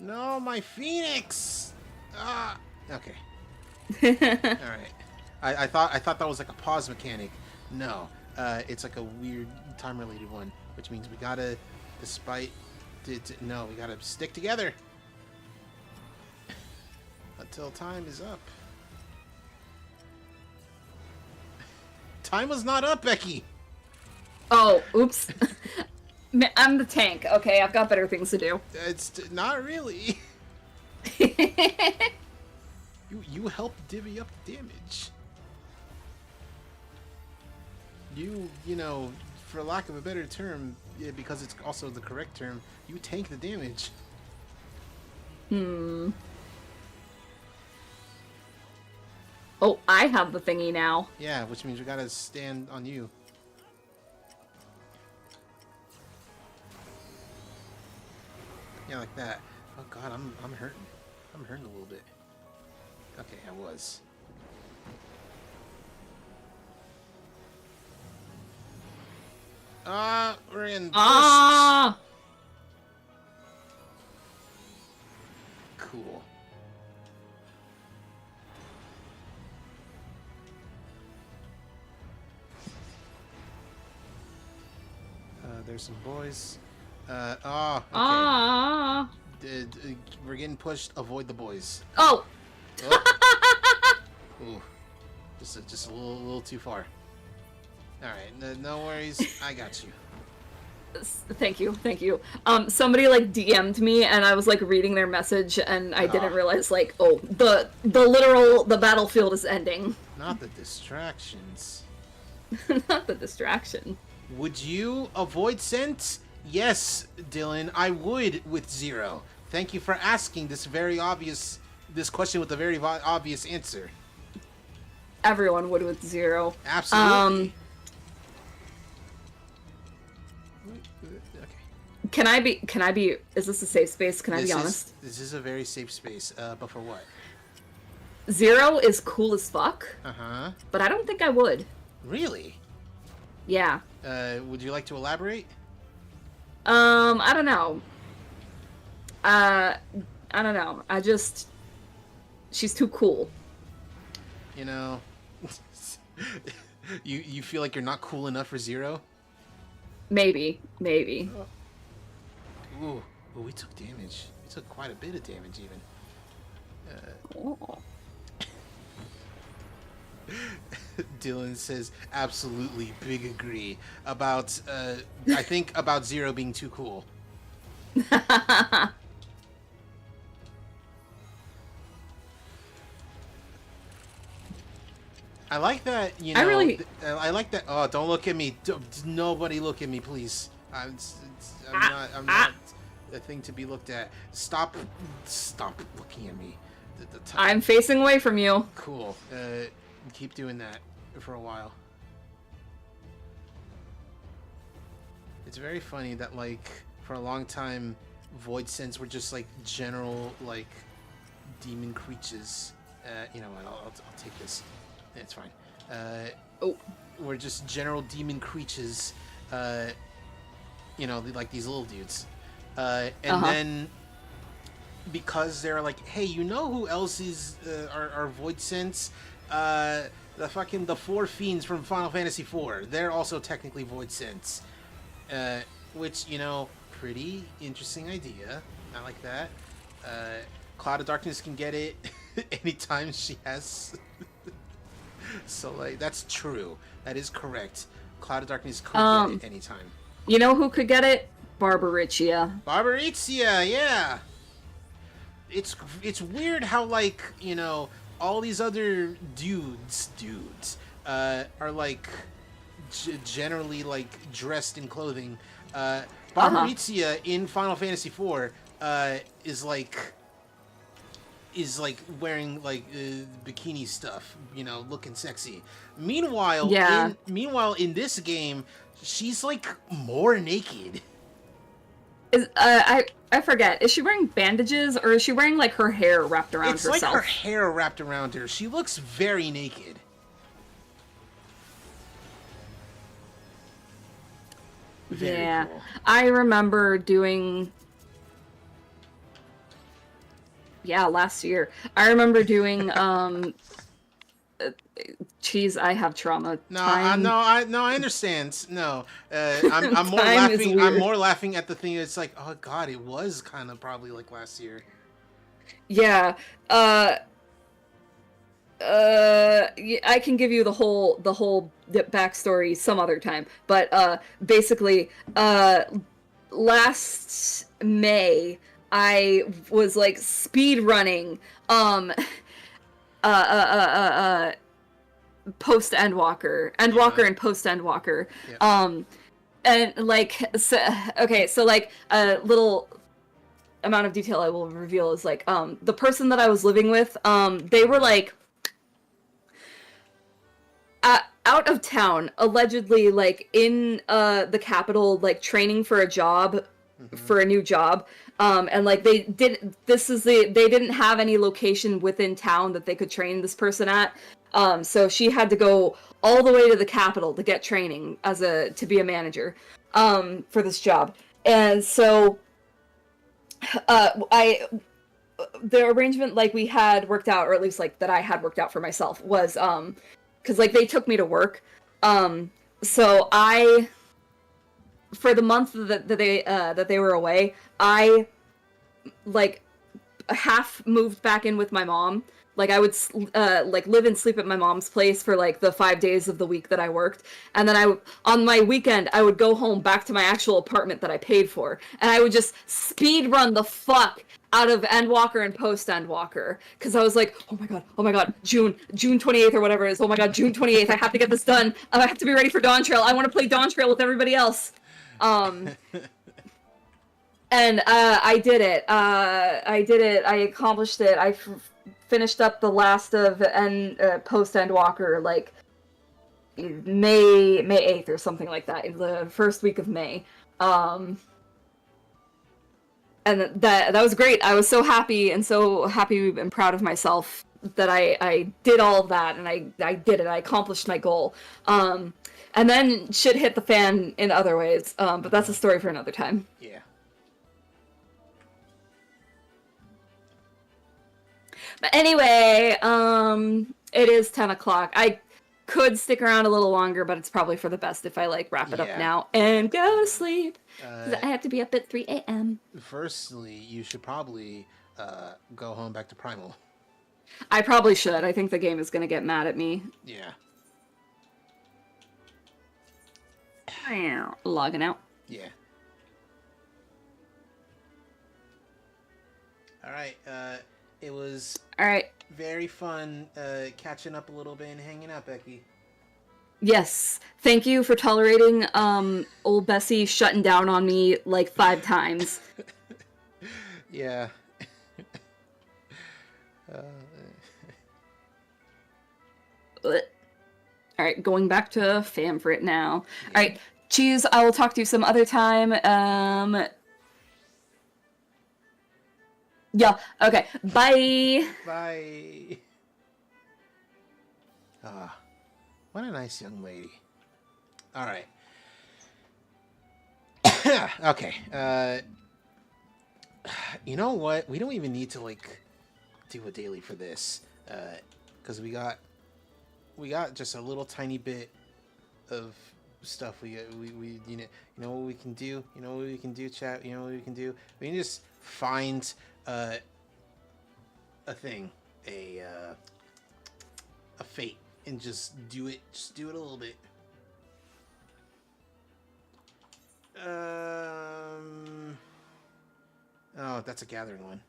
No, my Phoenix. Ah, okay. All right. I thought that was like a pause mechanic. No, it's like a weird time-related one, which means we gotta, no, we gotta stick together until time is up. Time was not up, Becky. Oh, oops. I'm the tank. Okay, I've got better things to do. It's not really. You helped divvy up damage. You know, for lack of a better term, because it's also the correct term, you tank the damage. Oh, I have the thingy now. Yeah, which means we gotta stand on you. Yeah, like that. Oh god, I'm hurting. I'm hurting a little bit. Okay, I was. We're in bursts. Ah! Cool. There's some boys. Okay. Ah! We're getting pushed. Avoid the boys. Oh! Oh. Ooh. Just a little too far. All right, no worries. I got you. Thank you. Somebody like DM'd me, and I was like reading their message, and I didn't realize like, oh, the battlefield is ending. Not the distractions. Not the distraction. Would you avoid scent? Yes, Dylan, I would with Zero. Thank you for asking this question with a very obvious answer. Everyone would with Zero. Absolutely. Can I be, is this a safe space? Can I be honest? This is a very safe space, but for what? Zero is cool as fuck. Uh-huh. But I don't think I would. Really? Yeah. Would you like to elaborate? I don't know. I don't know. She's too cool. You know, you feel like you're not cool enough for Zero? Maybe. Ooh, we took damage. We took quite a bit of damage, even. Oh. Dylan says, absolutely, big agree. About, I think about Zero being too cool. I like that, you know. I like that. Oh, don't look at me. Nobody look at me, please. I'm not a thing to be looked at. Stop looking at me. I'm facing away from you. Cool. Keep doing that for a while. It's very funny that, like, for a long time, void scents were just like general like demon creatures. You know what? I'll take this. It's fine. We're just general demon creatures. You know, like these little dudes. Then because they're like, hey, you know who else is are void scents? The four fiends from Final Fantasy IV. They're also technically void scents. Which, you know, pretty interesting idea. I like that. Cloud of Darkness can get it anytime she has. So, like, that's true. That is correct. Cloud of Darkness could get it anytime. You know who could get it? Barbaricia. Barbaricia, yeah. It's weird how, like, you know, all these other dudes are like generally like dressed in clothing. Barbaricia in Final Fantasy IV is wearing like bikini stuff, you know, looking sexy. Meanwhile, in this game, she's like more naked. I forget. Is she wearing bandages or is she wearing like her hair wrapped around herself? It's like her hair wrapped around her. She looks very naked. Very cool. I remember doing. Yeah, last year. I remember doing Cheese, I have trauma. I understand. No, I'm more laughing. I'm more laughing at the thing. It's like, oh god, it was kind of probably like last year. Yeah. I can give you the whole backstory some other time. But basically, last May, I was like speed running. Post Endwalker and post Endwalker. Yeah. And like, so like a little amount of detail I will reveal is like, the person that I was living with, they were like, out of town, allegedly, like in the capital, like training for a job, for a new job. And like they didn't have any location within town that they could train this person at. So she had to go all the way to the capital to get training to be a manager, for this job. And so, the arrangement like we had worked out, or at least like that I had worked out for myself was, cause like they took me to work. So for the month that they were away, I like half moved back in with my mom, Like I would like live and sleep at my mom's place for like the 5 days of the week that I worked, and then on my weekend I would go home back to my actual apartment that I paid for, and I would just speed run the fuck out of Endwalker and post Endwalker, because I was like, oh my god, June 28th or whatever it is. Oh my god, June 28th. I have to get this done. I have to be ready for Dawntrail. I want to play Dawntrail with everybody else. And I did it. I did it. I accomplished it. I finished up the last of post Endwalker like May 8th or something like that, in the first week of May. And that was great. I was so happy and proud of myself that I did all of that, and I did it. I accomplished my goal. And then shit hit the fan in other ways. But that's a story for another time. Yeah. But anyway, it is 10 o'clock. I could stick around a little longer, but it's probably for the best if I like wrap it up now and go to sleep. Because I have to be up at 3 a.m. Firstly, you should probably go home back to Primal. I probably should. I think the game is going to get mad at me. Yeah. Logging out. Yeah. All right. It was all right. Very fun catching up a little bit and hanging out, Becky. Yes. Thank you for tolerating old Bessie shutting down on me like 5 times. Yeah. All right, going back to Famfrit now. Yeah. All right, Cheese, I will talk to you some other time. Yeah, okay. Bye. Bye. Ah, what a nice young lady. All right. Okay. You know what? We don't even need to like do a daily for this, because we got just a little tiny bit of stuff. We you know what we can do. You know what we can do, chat. You know what we can do. We can just find a thing, a fate, and just do it. Just do it a little bit. Oh, that's a gathering one.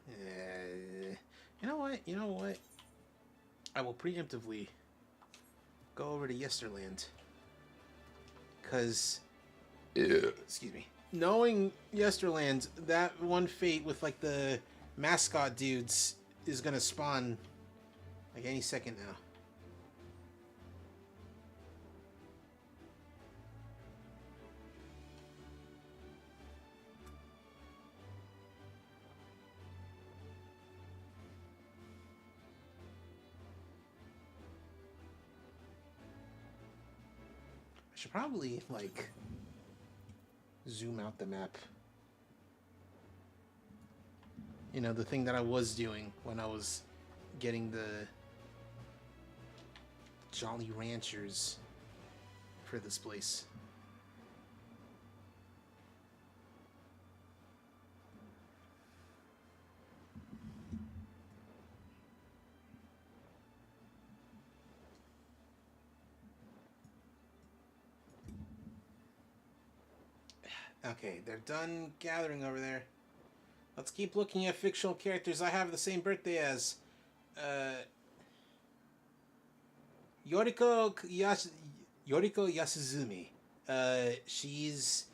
You know what? You know what? I will preemptively go over to Yesterland. Because, excuse me, knowing Yesterland, that one fate with like the mascot dudes is gonna spawn like any second now. I should probably like zoom out the map. You know, the thing that I was doing when I was getting the Jolly Ranchers for this place. Okay, they're done gathering over there. Let's keep looking at fictional characters I have the same birthday as. Yoriko Yasuzumi. She's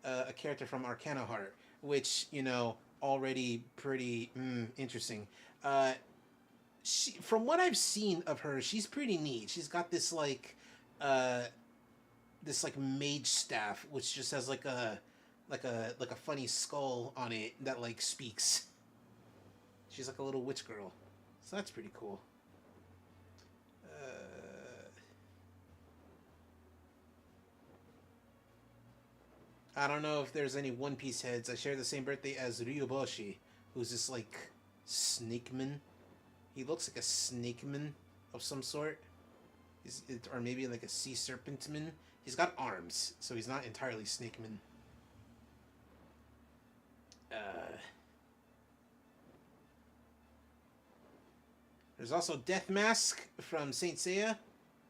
a character from Arcana Heart, which, you know, already pretty interesting. From what I've seen of her, she's pretty neat. She's got this like mage staff, which just has like a funny skull on it that like speaks. She's like a little witch girl, so that's pretty cool. I don't know if there's any One Piece heads. I share the same birthday as Ryuboshi, who's this like snakeman. He looks like a snakeman of some sort, or maybe like a sea serpentman. He's got arms, so he's not entirely snakeman. There's also Death Mask from Saint Seiya,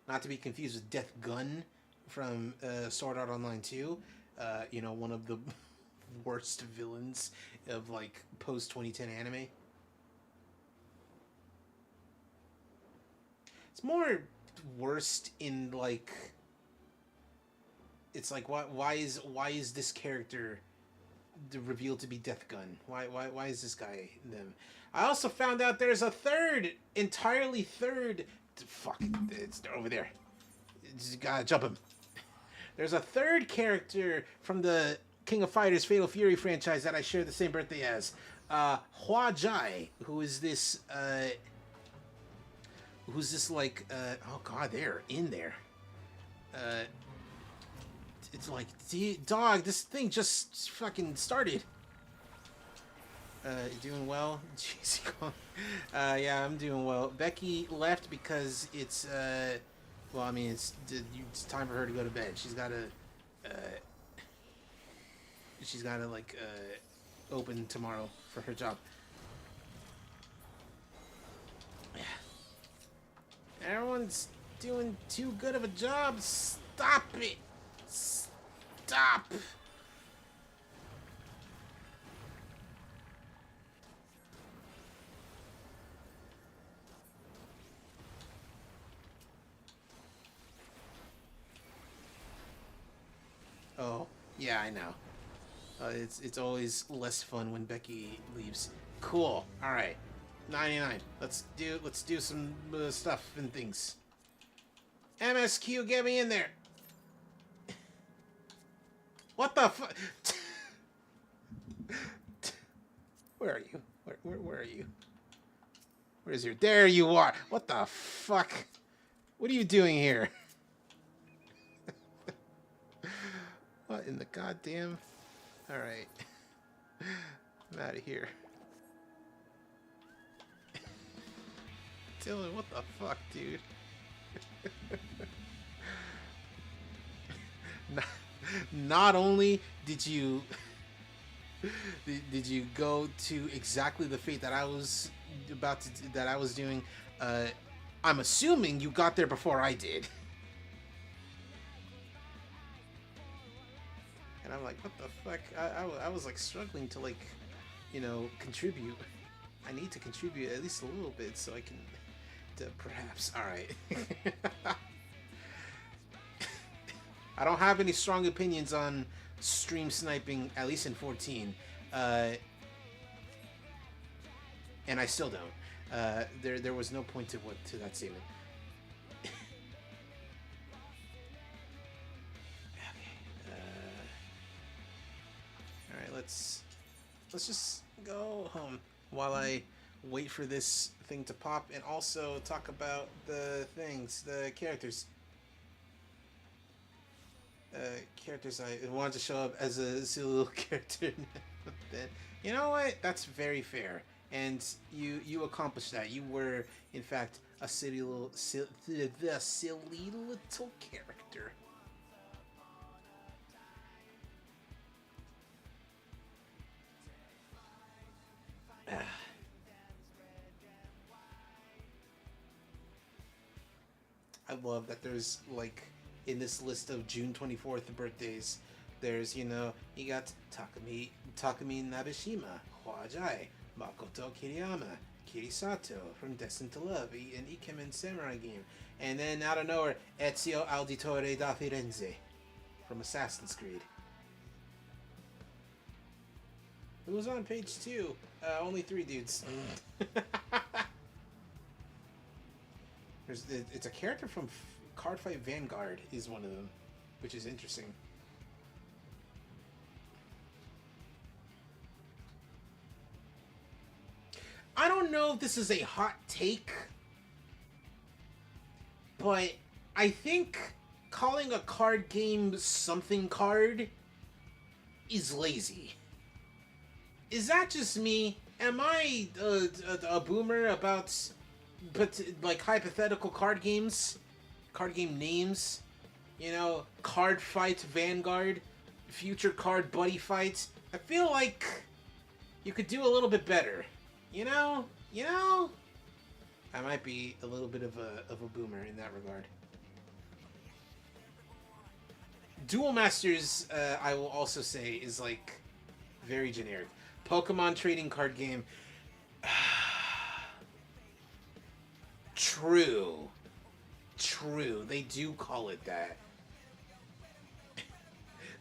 not to be confused with Death Gun from Sword Art Online 2. One of the worst villains of like post 2010 anime. It's more worst in like it's like why is this character revealed to be Death Gun? Why is this guy them? I also found out there's a entirely third. Fuck, it's over there. Just gotta jump him. There's a third character from the King of Fighters Fatal Fury franchise that I share the same birthday as. Hua Jai, who is this who's this like oh god, they're in there. It's like, dog, this thing just fucking started. You doing well? Jeez, yeah, I'm doing well. Becky left because it's well, I mean, it's time for her to go to bed. She's gotta like open tomorrow for her job. Everyone's doing too good of a job. Stop it. Stop. Oh, yeah, I know. It's always less fun when Becky leaves. Cool. All right. 99. Let's do some stuff and things. MSQ, get me in there. What the fuck? Where are you? Where are you? Where's your? There you are. What the fuck? What are you doing here? What in the goddamn? All right. I'm out of here. Dylan, what the fuck, dude? Not only did you go to exactly the fate that I was doing, I'm assuming you got there before I did. And I'm like, what the fuck? I was like struggling to like, contribute. I need to contribute at least a little bit so I can, perhaps. All right. I don't have any strong opinions on stream sniping, at least in 14. And I still don't. There was no point to that statement. Alright, let's just go home while I wait for this thing to pop and also talk about the characters. Characters I wanted to show up as a silly little character. Then, you know what? That's very fair, and you accomplished that. You were, in fact, a silly little character. I love that there's like in this list of June 24th birthdays, there's, you got Takumi Nabeshima, Huajai, Makoto Kiriyama, Kirisato from Destined to Love, an Ikemen Samurai game. And then out of nowhere, Ezio Auditore da Firenze from Assassin's Creed. Who was on page 2? Only 3 dudes. It's a character from Cardfight Vanguard is one of them, which is interesting. I don't know if this is a hot take, but I think calling a card game something card is lazy. Is that just me? Am I a boomer about like hypothetical card games? Card game names? Card Fight Vanguard, Future Card Buddy Fight. I feel like you could do a little bit better. I I might be a little bit of a boomer in that regard. Duel Masters, I will also say, is like very generic. Pokemon trading card game. True. True. They do call it that.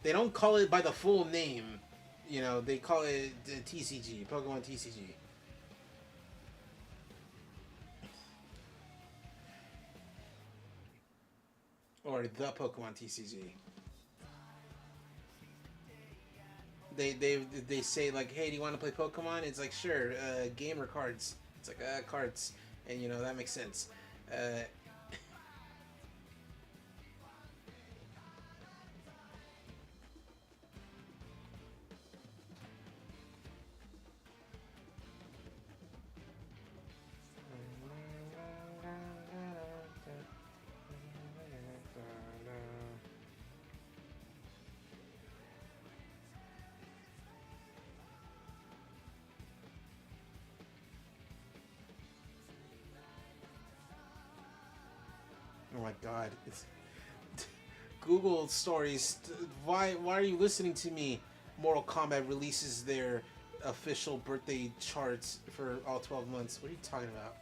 They don't call it by the full name. You know, they call it TCG, Pokemon TCG. Or the Pokemon TCG. They say like, hey, do you want to play Pokemon? It's like, sure, game or cards? It's like, cards. And you know, that makes sense. Oh my god. It's Google stories. Why are you listening to me? Mortal Kombat releases their official birthday charts for all 12 months. What are you talking about?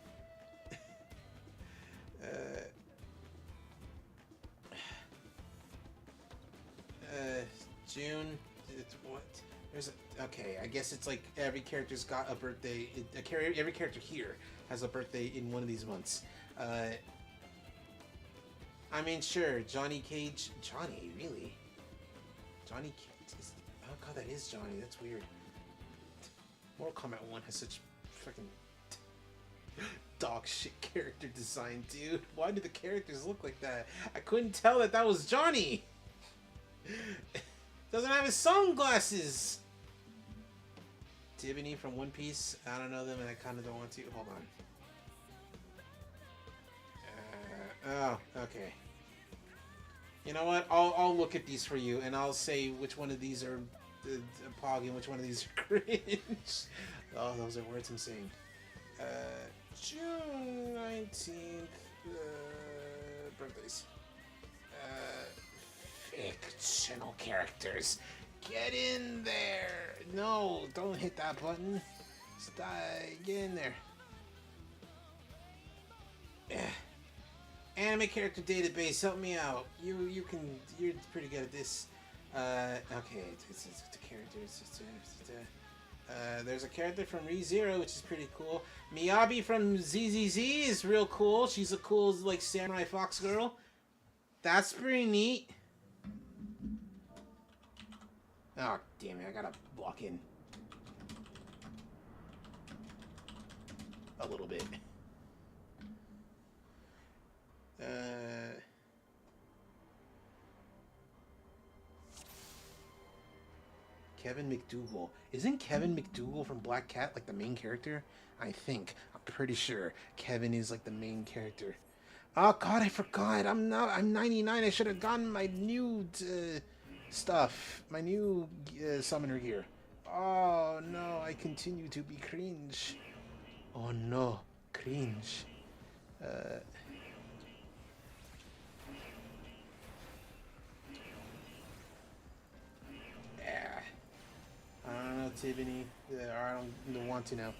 June. It's what? There's a, okay. I guess it's like every character's got a birthday. Every character here has a birthday in one of these months. I mean, sure, Johnny Cage. Johnny, really? Johnny Cage is... Oh god, that is Johnny. That's weird. Mortal Kombat 1 has such fucking dog shit character design, dude. Why do the characters look like that? I couldn't tell that that was Johnny. Doesn't have his sunglasses. Tiffany from One Piece. I don't know them and I kind of don't want to. Hold on. Oh, okay. You know what? I'll look at these for you, and I'll say which one of these are Pog and which one of these are cringe. Oh, those are words I'm saying. June 19th. Birthdays. Fictional characters. Get in there. No, don't hit that button. Stop. Get in there. Yeah. Anime character database, help me out. You're pretty good at this. Okay, it's the characters. There's a character from ReZero, which is pretty cool. Miyabi from ZZZ is real cool. She's a cool like samurai fox girl. That's pretty neat. Oh damn it! I gotta walk in a little bit. Kevin McDougal. Isn't Kevin McDougal from Black Cat like the main character? I think. I'm pretty sure Kevin is like the main character. Oh god, I forgot. I'm 99. I should have gotten my new stuff. My new summoner gear. Oh no, I continue to be cringe. Oh no, cringe. I don't know, Tiffany. I don't want to know.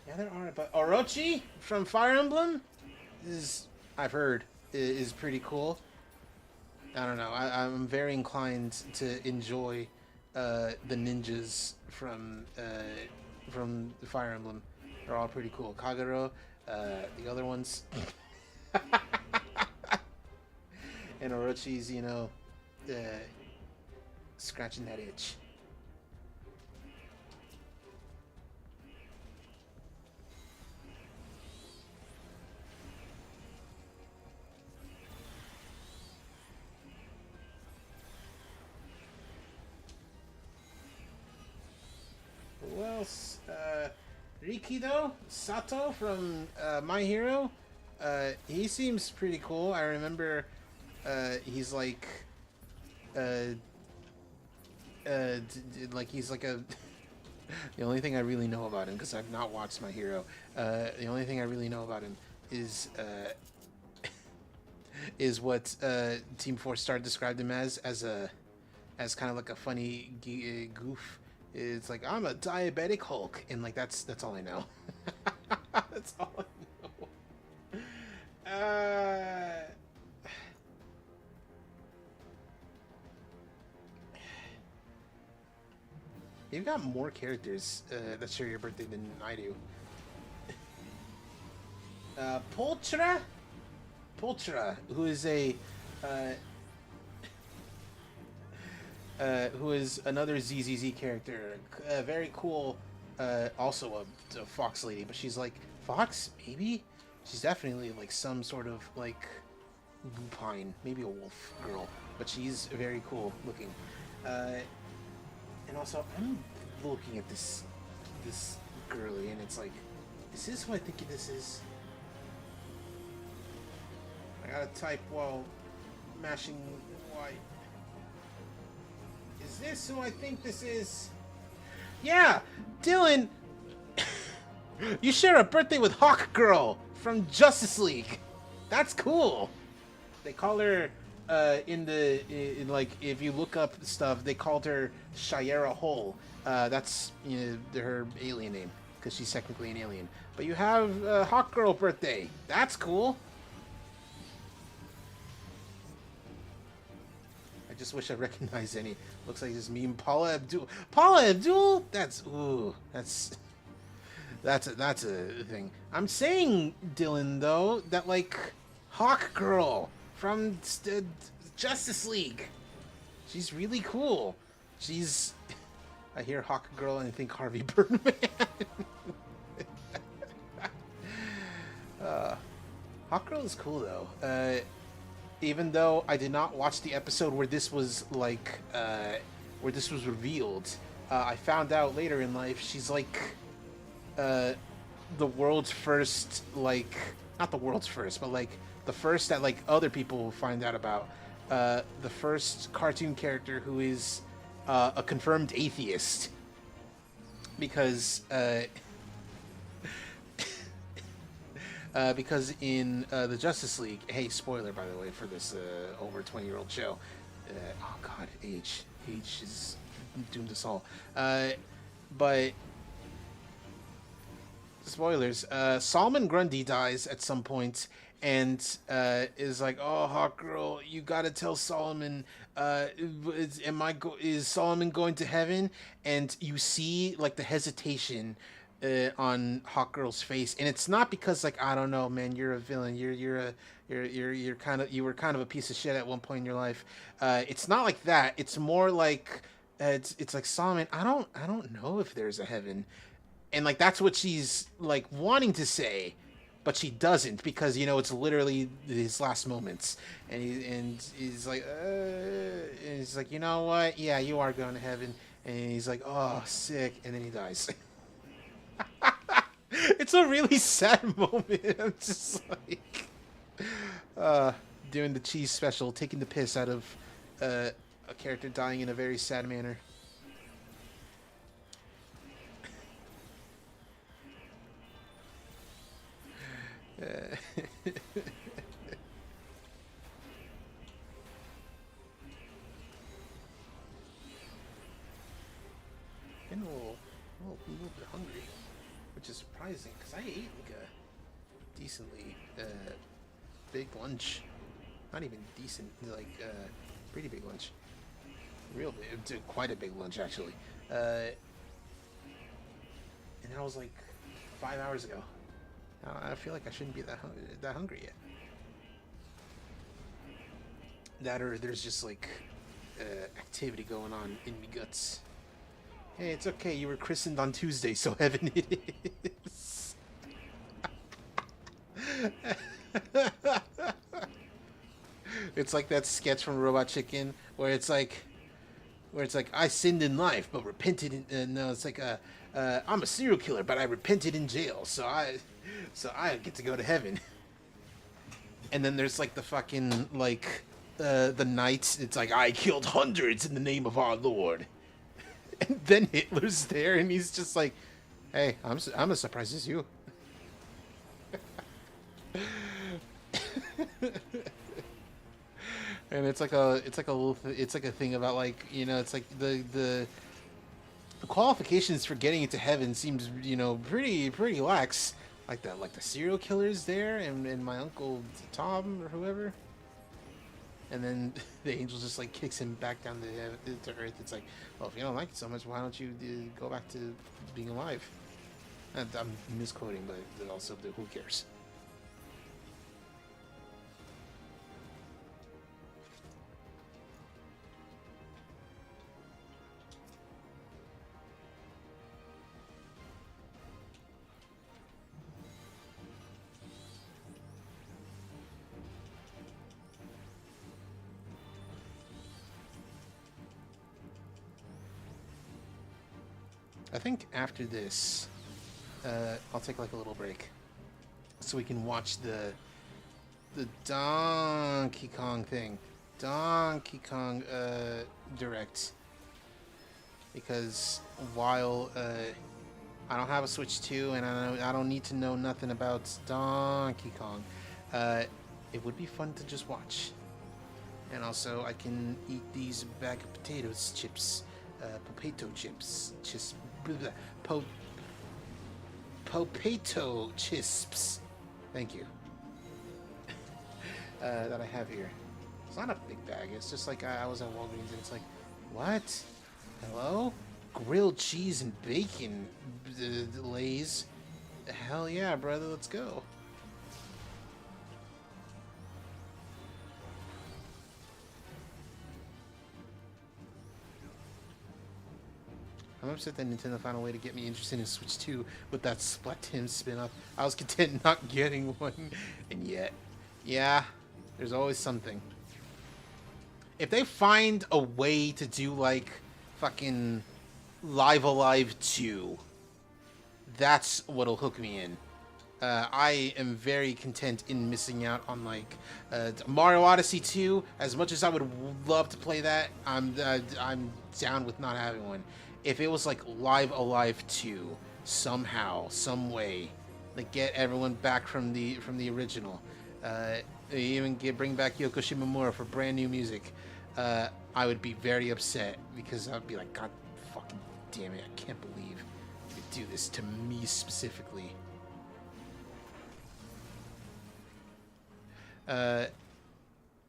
Yeah, there are, but Orochi from Fire Emblem is, I've heard, is pretty cool. I don't know. I'm very inclined to enjoy the ninjas from Fire Emblem. They're all pretty cool. Kagero, the other ones, and Orochi's, you know, scratching that itch. Who else? Rikido Sato from My Hero. He seems pretty cool. I remember he's like like he's like a The only thing I really know about him, because I've not watched My Hero, the only thing I really know about him is what Team 4 Star described him as kind of like a funny goof. It's like, I'm a diabetic Hulk, and like that's all I know. That's all I know. You've got more characters that share your birthday than I do. Pultra, who is another ZZZ character, very cool. Also a fox lady, but she's like fox, maybe. She's definitely like some sort of like lupine, maybe a wolf girl, but she's very cool looking. And also, I'm looking at this girly, and it's like, is this who I think this is? I gotta type while mashing Y. Is this who I think this is? Yeah, Dylan. You share a birthday with Hawk Girl from Justice League. That's cool. They call her in like, if you look up stuff, they called her Shiera Hull. That's, you know, her alien name, because she's technically an alien. But you have Hawk Girl birthday. That's cool. I just wish I recognized any. Looks like this meme, Paula Abdul. Paula Abdul. That's a thing. I'm saying, Dylan, though, that like Hawk Girl from Justice League, she's really cool. She's, I hear Hawk Girl and I think Harvey Birdman. Hawk Girl is cool though. Even though I did not watch the episode where this was like, where this was revealed, I found out later in life she's like, the world's first, like, not the world's first, but like the first that like other people will find out about. The first cartoon character who is a confirmed atheist, because in the Justice League, hey, spoiler by the way for this over 20-year-old show. Oh God, age is doomed us all. But spoilers. Solomon Grundy dies at some point, and is like, "Oh, Hawk Girl, you gotta tell Solomon. Is Solomon going to heaven?" And you see like the hesitation on Hawk Girl's face, and it's not because like, I don't know, man, you're a villain. You were kind of a piece of shit at one point in your life. It's not like that. It's more like it's like, Solomon, I don't know if there's a heaven. And like that's what she's like wanting to say, but she doesn't, because, you know, it's literally his last moments, and he's like, and he's like, you know what? Yeah, you are going to heaven. And he's like, oh, sick, and then he dies. It's a really sad moment. I'm just like, doing the cheese special, taking the piss out of a character dying in a very sad manner. Getting a little bit hungry, which is surprising because I ate like a decently big lunch. Not even decent, like pretty big lunch. Real big, quite a big lunch actually. And that was like 5 hours ago. I feel like I shouldn't be that hungry yet. That, or there's just like activity going on in me guts. Hey, it's okay. You were christened on Tuesday, so heaven it is. It's like that sketch from Robot Chicken where it's like, I sinned in life but repented in. No, it's like I'm a serial killer but I repented in jail, so I get to go to heaven. And then there's like the fucking like the knights. It's like, I killed hundreds in the name of our Lord. And then Hitler's there, and he's just like, "Hey, I'm as surprised as you." And it's like a thing about like, you know, it's like the qualifications for getting into heaven seems, you know, pretty lax. Like the serial killers there, and my uncle Tom or whoever. And then the angel just like kicks him back down to earth. It's like, well, if you don't like it so much, why don't you go back to being alive? And I'm misquoting, but also who cares? I think after this, I'll take like a little break, so we can watch the Donkey Kong thing, Donkey Kong Direct. Because while I don't have a Switch 2 and I don't need to know nothing about Donkey Kong, it would be fun to just watch. And also, I can eat these bag of potatoes chips. Potato chips. Potato chisps. Thank you. That I have here. It's not a big bag. It's just like I was at Walgreens and it's like, what? Hello? Grilled cheese and bacon Lays. Hell yeah, brother. Let's go. I'm upset that Nintendo found a way to get me interested in Switch 2 with that Splatoon spin-off. I was content not getting one, and yet, yeah, there's always something. If they find a way to do, like, fucking Live Alive 2, that's what'll hook me in. I am very content in missing out on, like, Mario Odyssey 2. As much as I would love to play that, I'm down with not having one. If it was like Live Alive 2, somehow, some way, like get everyone back from the original, even bring back Yoko Shimomura for brand new music, I would be very upset because I'd be like, God fucking damn it, I can't believe you do this to me specifically.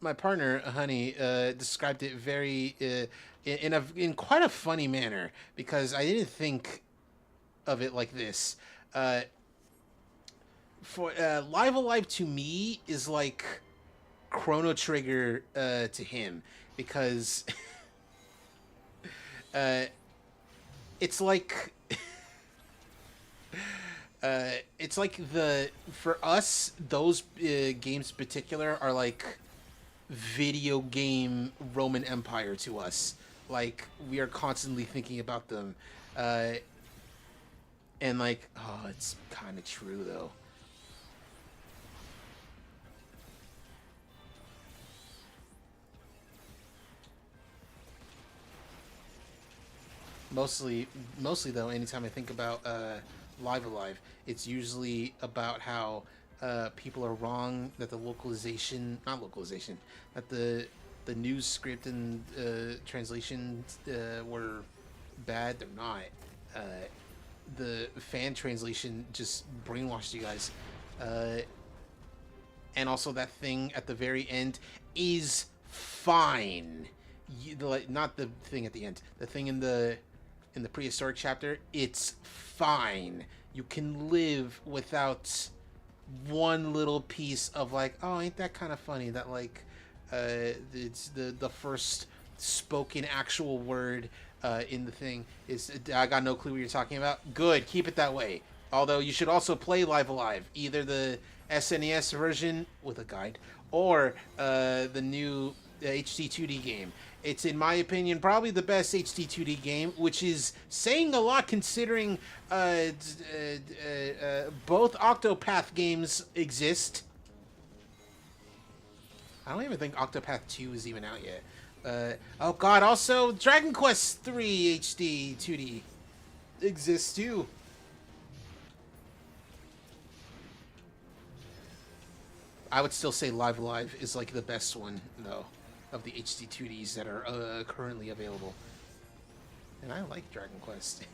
My partner, Honey, described it very in quite a funny manner because I didn't think of it like this. For Live Alive to me is like Chrono Trigger to him because it's like for us those games in particular are like video game Roman Empire to us. Like we are constantly thinking about them, and like, oh, it's kind of true though. Mostly though, anytime I think about Live Alive, it's usually about how people are wrong, that the that the news script and translation were bad. They're not. The fan translation just brainwashed you guys. And also that thing at the very end is fine. Not the thing at the end. The thing in the prehistoric chapter, it's fine. You can live without one little piece of like, oh, ain't that kind of funny that like it's the first spoken actual word in the thing is, I got no clue what you're talking about. Good, keep it that way. Although you should also play Live Alive, either the SNES version with a guide or the new HD 2D game. It's, in my opinion, probably the best HD 2D game, which is saying a lot considering both Octopath games exist. I don't even think Octopath 2 is even out yet. Oh god, also Dragon Quest 3 HD 2D exists too. I would still say Live Live is like the best one though of the HD 2Ds that are currently available. And I like Dragon Quest.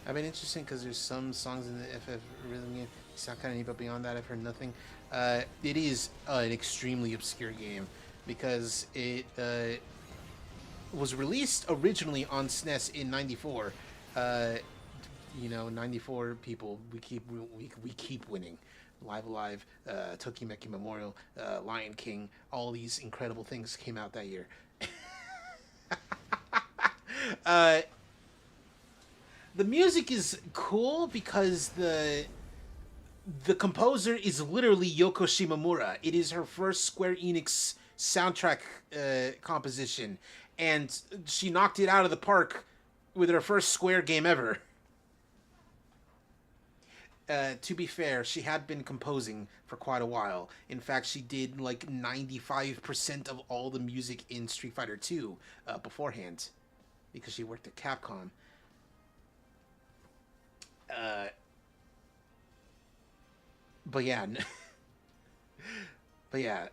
I've been interesting because there's some songs in the FF rhythm game sound kind of neat, but beyond that, I've heard nothing. It is an extremely obscure game because it was released originally on SNES in '94. You know, 94 people. We keep winning. Live Alive, Tokimeki Memorial, Lion King. All these incredible things came out that year. The music is cool because the composer is literally Yoko Shimomura. It is her first Square Enix soundtrack composition, and she knocked it out of the park with her first Square game ever. To be fair, she had been composing for quite a while. In fact, she did like 95% of all the music in Street Fighter 2 beforehand because she worked at Capcom. But yeah,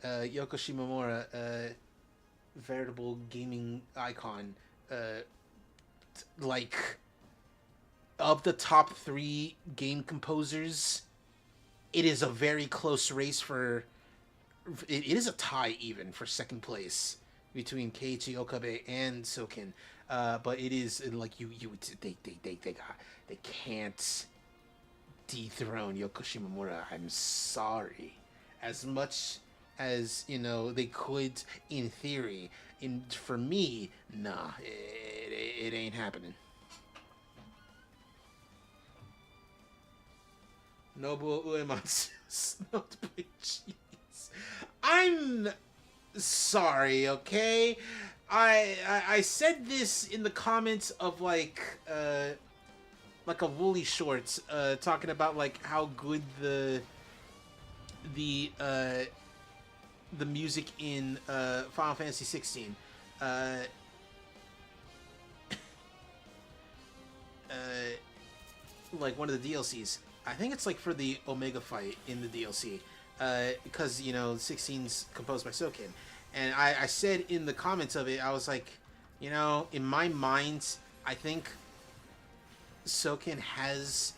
Yoko Shimomura, veritable gaming icon. Like, of the top 3 game composers, it is a very close race for. It is a tie even for second place between Keiichi Okabe and Soken. But it is like they can't dethrone Yoko Shimomura. I'm sorry. As much as, you know, they could in theory, for me, nah, it ain't happening. Nobuo Uematsu smoked blue cheese. I'm sorry, okay? I said this in the comments of like a Woolly Shorts, talking about like how good the music in Final Fantasy XVI. Like one of the DLCs. I think it's like for the Omega fight in the DLC, because you know 16's composed by Soken, and I said in the comments of it, I was like, you know, in my mind, I think Soken has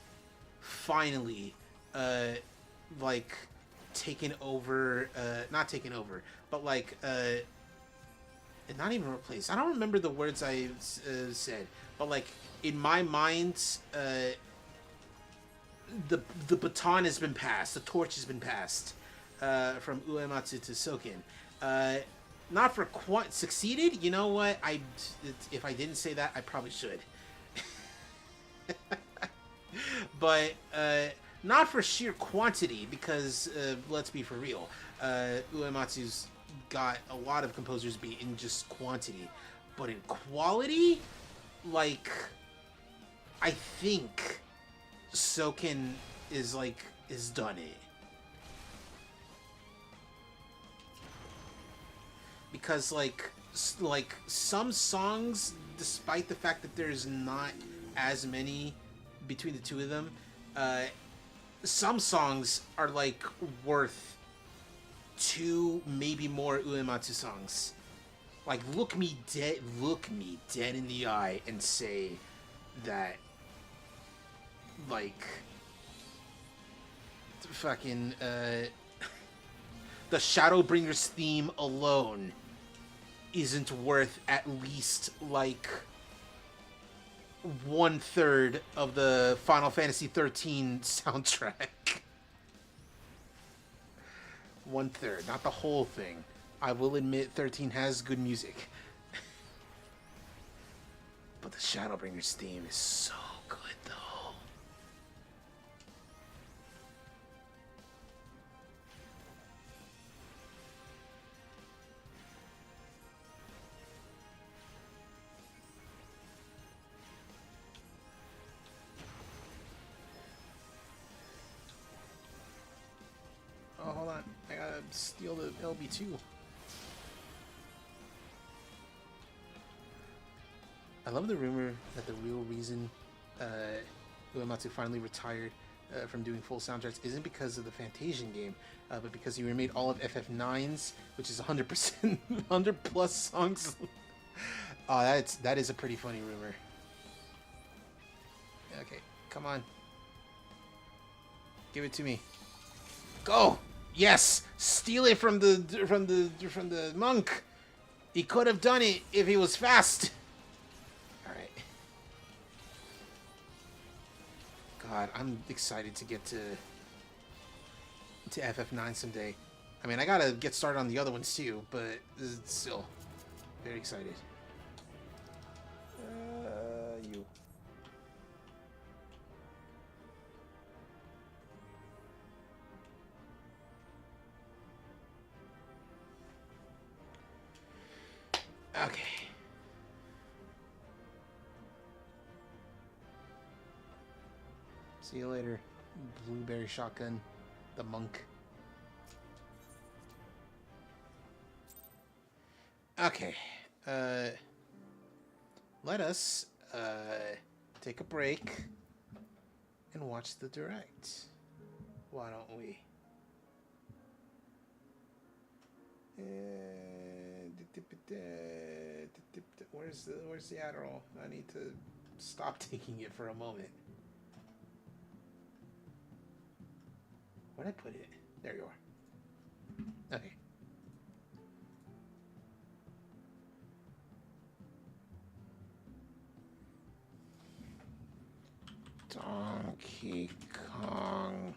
finally like taken over, not taken over, but like not even replaced. I don't remember the words I said, but like in my mind, the baton has been passed, the torch has been passed from Uematsu to Soken. Not for quite succeeded. You know what? If I didn't say that, I probably should. But not for sheer quantity, because let's be for real, Uematsu's got a lot of composers beat in just quantity, but in quality, like, I think Soken is done it. Because like some songs, despite the fact that there's not as many between the two of them, some songs are like worth 2, maybe more Uematsu songs. Like look me dead in the eye and say that like fucking the Shadowbringers theme alone isn't worth at least like 1/3 of the Final Fantasy XIII soundtrack. 1/3, not the whole thing. I will admit 13 has good music. But the Shadowbringers theme is so good though. steal the LB2. I love the rumor that the real reason Uematsu finally retired from doing full soundtracks isn't because of the Fantasian game, but because he remade all of FF9's, which is 100%, 100 plus songs. Oh, that is a pretty funny rumor. Okay, come on. Give it to me. Go! Yes! Steal it from the monk! He could have done it if he was fast! Alright. God, I'm excited to get to FF9 someday. I mean, I gotta get started on the other ones too, but still, very excited. You. Okay. See you later, Blueberry Shotgun, the monk. Okay. Let us take a break and watch the direct. Why don't we? Where's the Adderall? I need to stop taking it for a moment. Where'd I put it? There you are. Okay. Donkey Kong.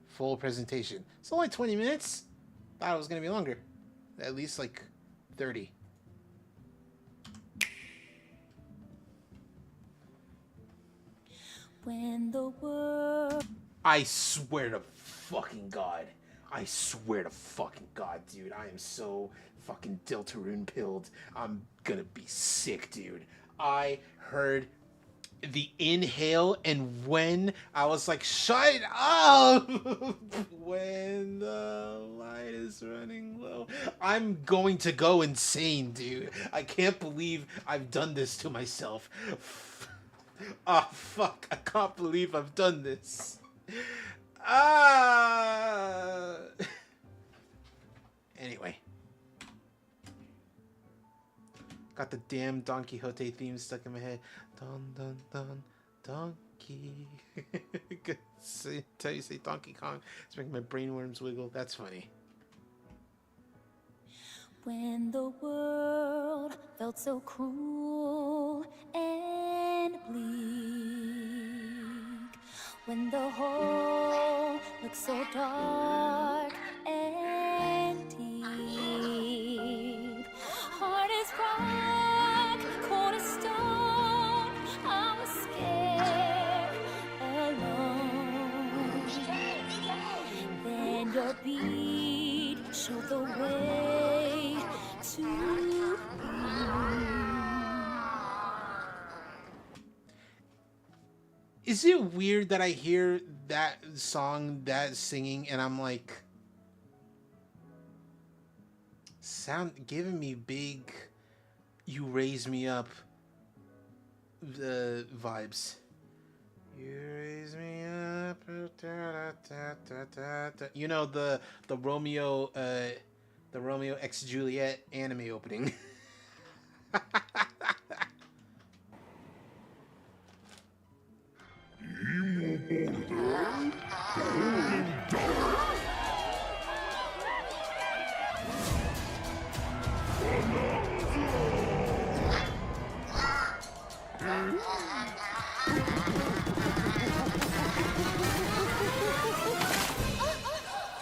Full presentation. It's only 20 minutes. Thought it was going to be longer. At least like 30. When the world... I swear to fucking God. I swear to fucking God, dude. I am so fucking Deltarune pilled. I'm gonna be sick, dude. I heard the inhale, and when I was like, shut up! When the light is running low, I'm going to go insane, dude. I can't believe I've done this to myself. Ah, fuck. I can't believe I've done this. Anyway. Got the damn Don Quixote theme stuck in my head. Don, don, don, donkey. Until you say Donkey Kong, it's making my brainworms wiggle. That's funny. When the world felt so cruel and bleak, when the hole looked so dark and deep, hard as rock, cold as stone, I was scared alone. Then your beat showed the way to you. Is it weird that I hear that song, that singing, and I'm like, giving me big, you raise me up, the vibes. You raise me up, da, da, da, da, da. You know the Romeo X Juliet anime opening.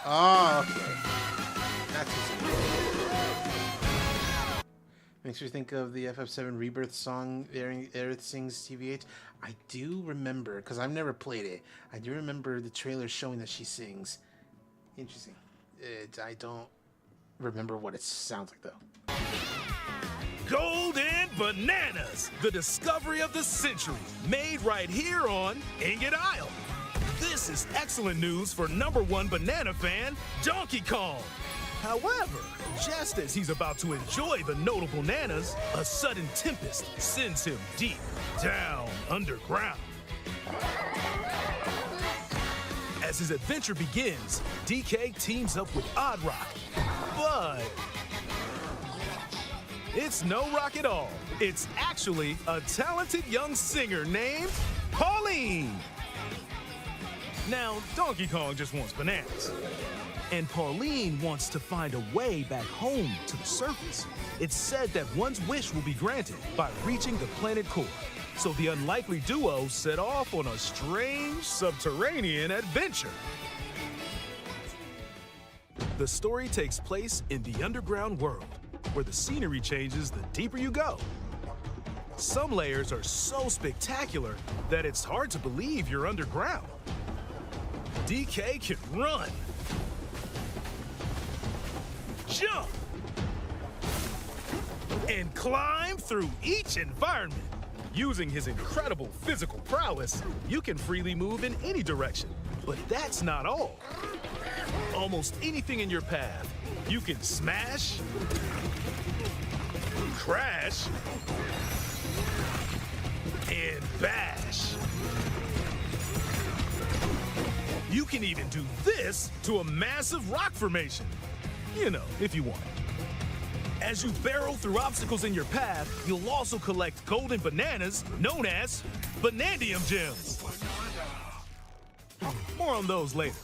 Oh, okay. That's just makes me think of the FF7 Rebirth song Aerith sings TVH. I do remember, because I've never played it, I do remember the trailer showing that she sings. Interesting. I don't remember what it sounds like, though. Golden Bananas, the discovery of the century, made right here on Ingot Isle. This is excellent news for #1 banana fan, Donkey Kong. However, just as he's about to enjoy the notable bananas, a sudden tempest sends him deep down underground. As his adventure begins, DK teams up with Odd Rock, but it's no rock at all. It's actually a talented young singer named Pauline. Now, Donkey Kong just wants bananas. And Pauline wants to find a way back home to the surface. It's said that one's wish will be granted by reaching the planet core. So the unlikely duo set off on a strange subterranean adventure. The story takes place in the underground world, where the scenery changes the deeper you go. Some layers are so spectacular that it's hard to believe you're underground. DK can run, jump, and climb through each environment. Using his incredible physical prowess, you can freely move in any direction. But that's not all. Almost anything in your path, you can smash, crash, and bash. You can even do this to a massive rock formation. You know, if you want. As you barrel through obstacles in your path, you'll also collect golden bananas known as Banandium Gems. More on those later.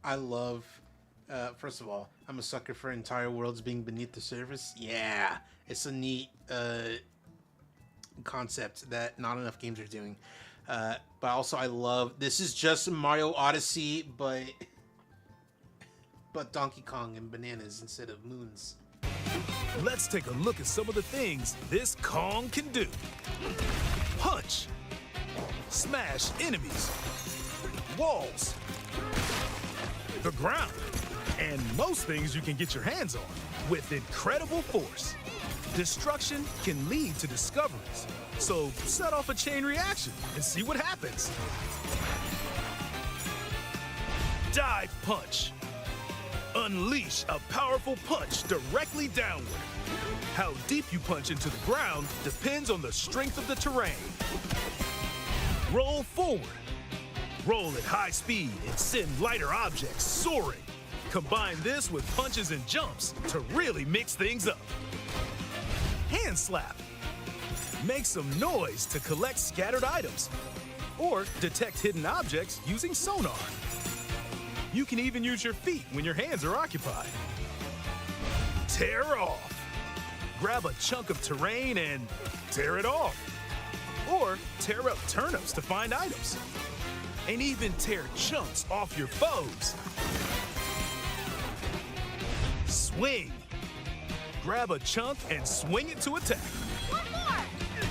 I love, first of all, I'm a sucker for entire worlds being beneath the surface. Yeah, it's a neat concept that not enough games are doing. But also I love, this is just Mario Odyssey, but Donkey Kong and bananas instead of moons. Let's take a look at some of the things this Kong can do. Punch. Smash enemies. Walls. The ground. And most things you can get your hands on with incredible force. Destruction can lead to discoveries. So set off a chain reaction and see what happens. Dive punch. Unleash a powerful punch directly downward. How deep you punch into the ground depends on the strength of the terrain. Roll forward. Roll at high speed and send lighter objects soaring. Combine this with punches and jumps to really mix things up. Hand slap. Make some noise to collect scattered items. Or detect hidden objects using sonar. You can even use your feet when your hands are occupied. Tear off. Grab a chunk of terrain and tear it off. Or tear up turnips to find items. And even tear chunks off your foes. Swing. Grab a chunk and swing it to attack. One more!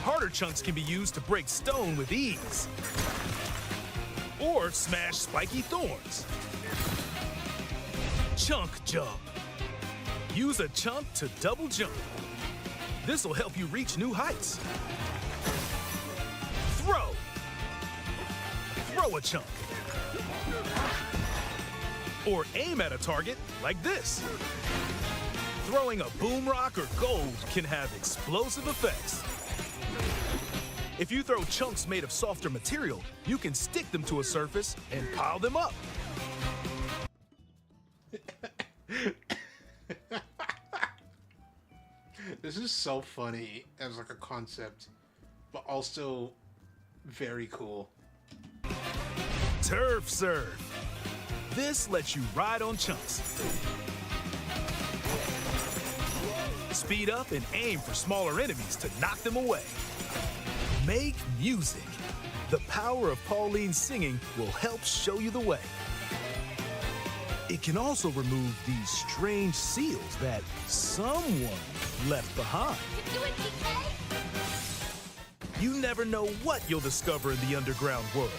Harder chunks can be used to break stone with ease. Or smash spiky thorns. Chunk jump. Use a chunk to double jump. This will help you reach new heights. Throw. Throw a chunk. Or aim at a target like this. Throwing a boom rock or gold can have explosive effects. If you throw chunks made of softer material, you can stick them to a surface and pile them up. This is so funny as like a concept, but also very cool. Turf serve. This lets you ride on chunks. Speed up and aim for smaller enemies to knock them away. Make music. The power of Pauline's singing will help show you the way. It can also remove these strange seals that someone left behind. You do it, DK! You never know what you'll discover in the underground world.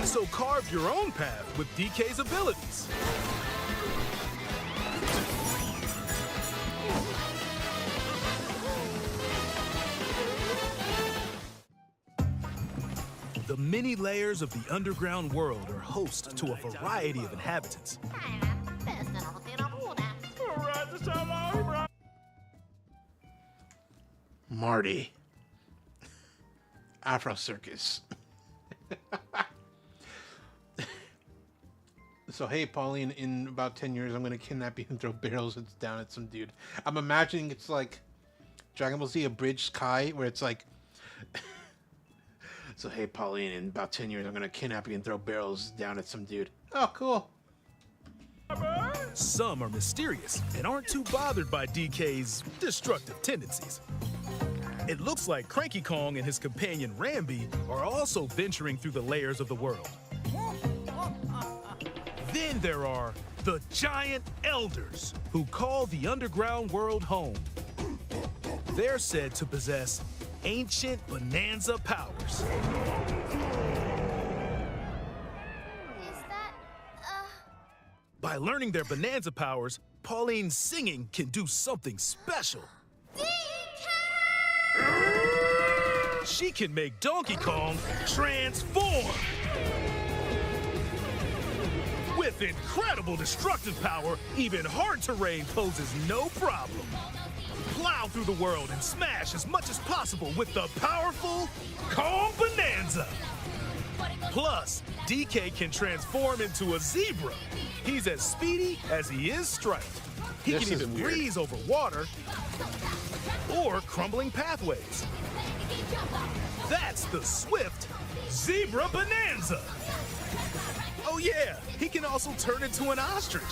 So carve your own path with DK's abilities. many layers of the underground world are host to a variety of inhabitants. Marty. Afro Circus. So, hey, Pauline, in about 10 years, I'm going to kidnap you and throw barrels down at some dude. I'm imagining it's like Dragon Ball Z Abridged Kai, where it's like, so, hey, Pauline, in about 10 years, I'm going to kidnap you and throw barrels down at some dude. Oh, cool. Some are mysterious and aren't too bothered by DK's destructive tendencies. It looks like Cranky Kong and his companion Rambi are also venturing through the layers of the world. Then there are the Giant Elders, who call the underground world home. They're said to possess ancient bonanza powers. Is that, By learning their bonanza powers, Pauline's singing can do something special. She can make Donkey Kong transform! With incredible destructive power, even hard terrain poses no problem. Plow through the world and smash as much as possible with the powerful Kong Bonanza! Plus, DK can transform into a zebra. He's as speedy as he is striped. He This can is even weird. breeze over water or crumbling pathways. That's the swift Zebra Bonanza! Oh yeah, he can also turn into an ostrich.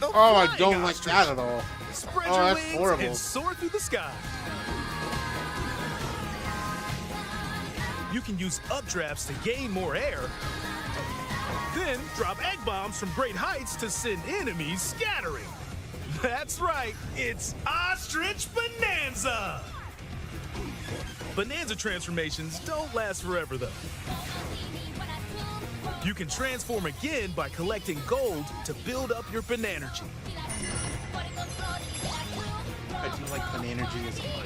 Oh, I don't like that at all. Spread Oh, your that's wings horrible. and soar through the sky. You can use updrafts to gain more air. Then drop egg bombs from great heights to send enemies scattering. That's right, it's Ostrich Bonanza! Bonanza transformations don't last forever though. You can transform again by collecting gold to build up your Banergy. I do like Banergy as well.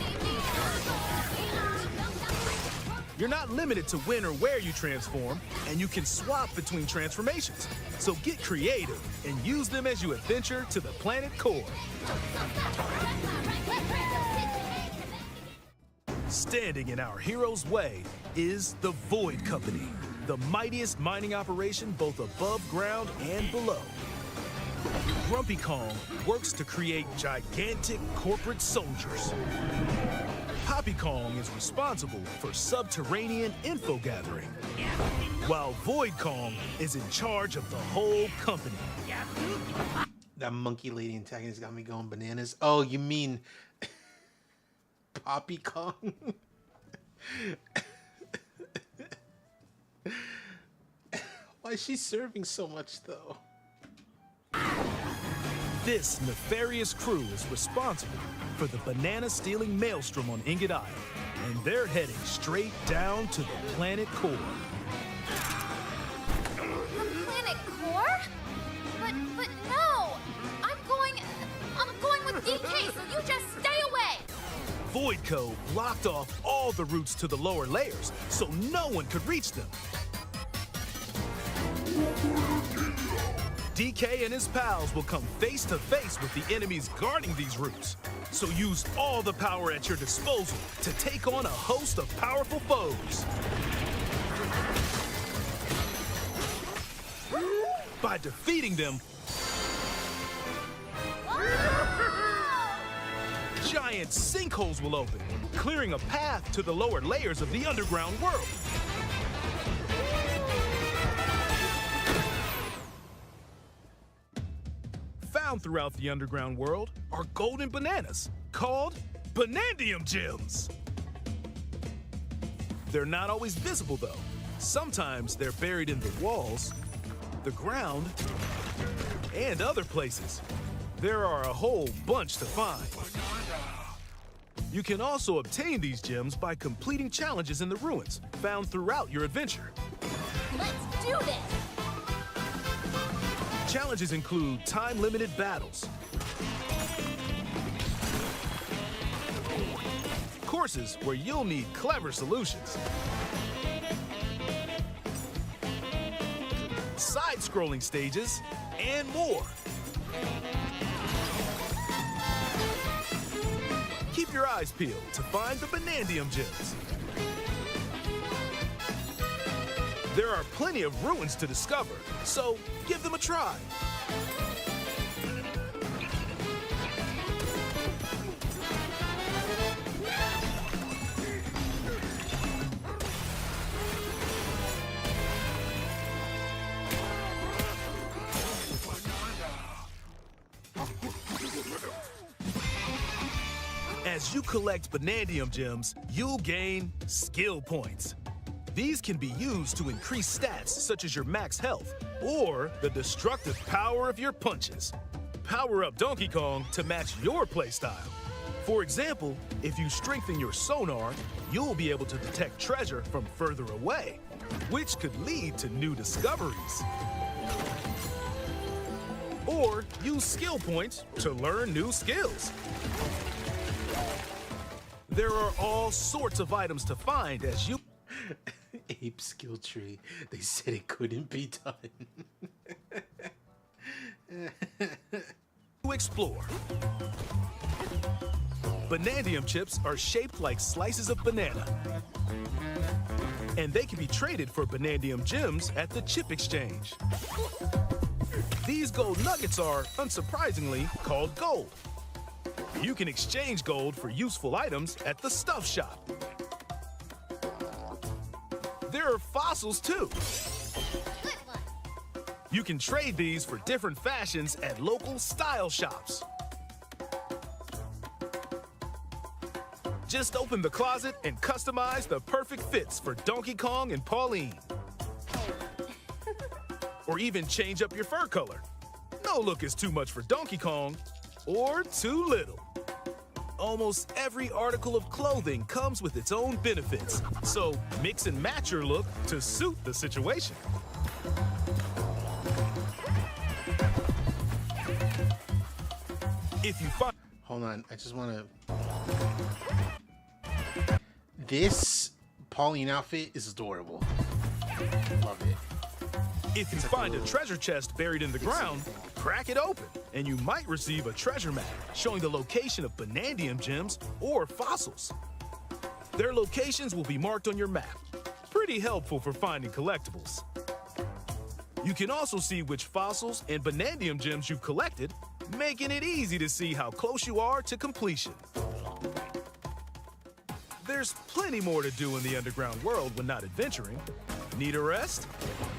You're not limited to when or where you transform, and you can swap between transformations. So get creative and use them as you adventure to the planet core. Standing in our hero's way is the Void Company, the mightiest mining operation both above ground and below. Grumpy Kong works to create gigantic corporate soldiers. Poppy Kong is responsible for subterranean info gathering, while Void Kong is in charge of the whole company. That monkey lady antagonist got me going bananas. Oh, you mean Poppy Kong? Why is she serving so much, though? This nefarious crew is responsible for the banana-stealing maelstrom on Ingot Isle, and they're heading straight down to the planet core. the planet core? But no! I'm going with DK, so you just stay away! Voidco blocked off all the routes to the lower layers, so no one could reach them. DK and his pals will come face to face with the enemies guarding these routes. So use all the power at your disposal to take on a host of powerful foes. By defeating them, giant sinkholes will open, clearing a path to the lower layers of the underground world. Found throughout the underground world are golden bananas called Banandium Gems. They're not always visible though. Sometimes they're buried in the walls, the ground, and other places. There are a whole bunch to find. You can also obtain these gems by completing challenges in the ruins found throughout your adventure. Let's do this! Challenges include time-limited battles, courses where you'll need clever solutions, side-scrolling stages, and more. Keep your eyes peeled to find the Banandium gems. There are plenty of ruins to discover, so give them a try. As you collect Banandium gems, you'll gain skill points. These can be used to increase stats such as your max health or the destructive power of your punches. Power up Donkey Kong to match your playstyle. For example, if you strengthen your sonar, you'll be able to detect treasure from further away, which could lead to new discoveries. Or use skill points to learn new skills. There are all sorts of items to find as you Ape skill tree. They said it couldn't be done. explore. Banandium chips are shaped like slices of banana. And they can be traded for Banandium gems at the chip exchange. These gold nuggets are, unsurprisingly, called gold. You can exchange gold for useful items at the stuff shop. There are fossils too. You can trade these for different fashions at local style shops. Just open the closet and customize the perfect fits for Donkey Kong and Pauline. Or even change up your fur color. No look is too much for Donkey Kong, or too little. Almost every article of clothing comes with its own benefits, so mix and match your look to suit the situation. If you find... Hold on, I just want to... This Pauline outfit is adorable. Love it. If you find a treasure chest buried in the ground, crack it open, and you might receive a treasure map showing the location of Banandium gems or fossils. Their locations will be marked on your map. Pretty helpful for finding collectibles. You can also see which fossils and Banandium gems you've collected, making it easy to see how close you are to completion. There's plenty more to do in the underground world when not adventuring. Need a rest?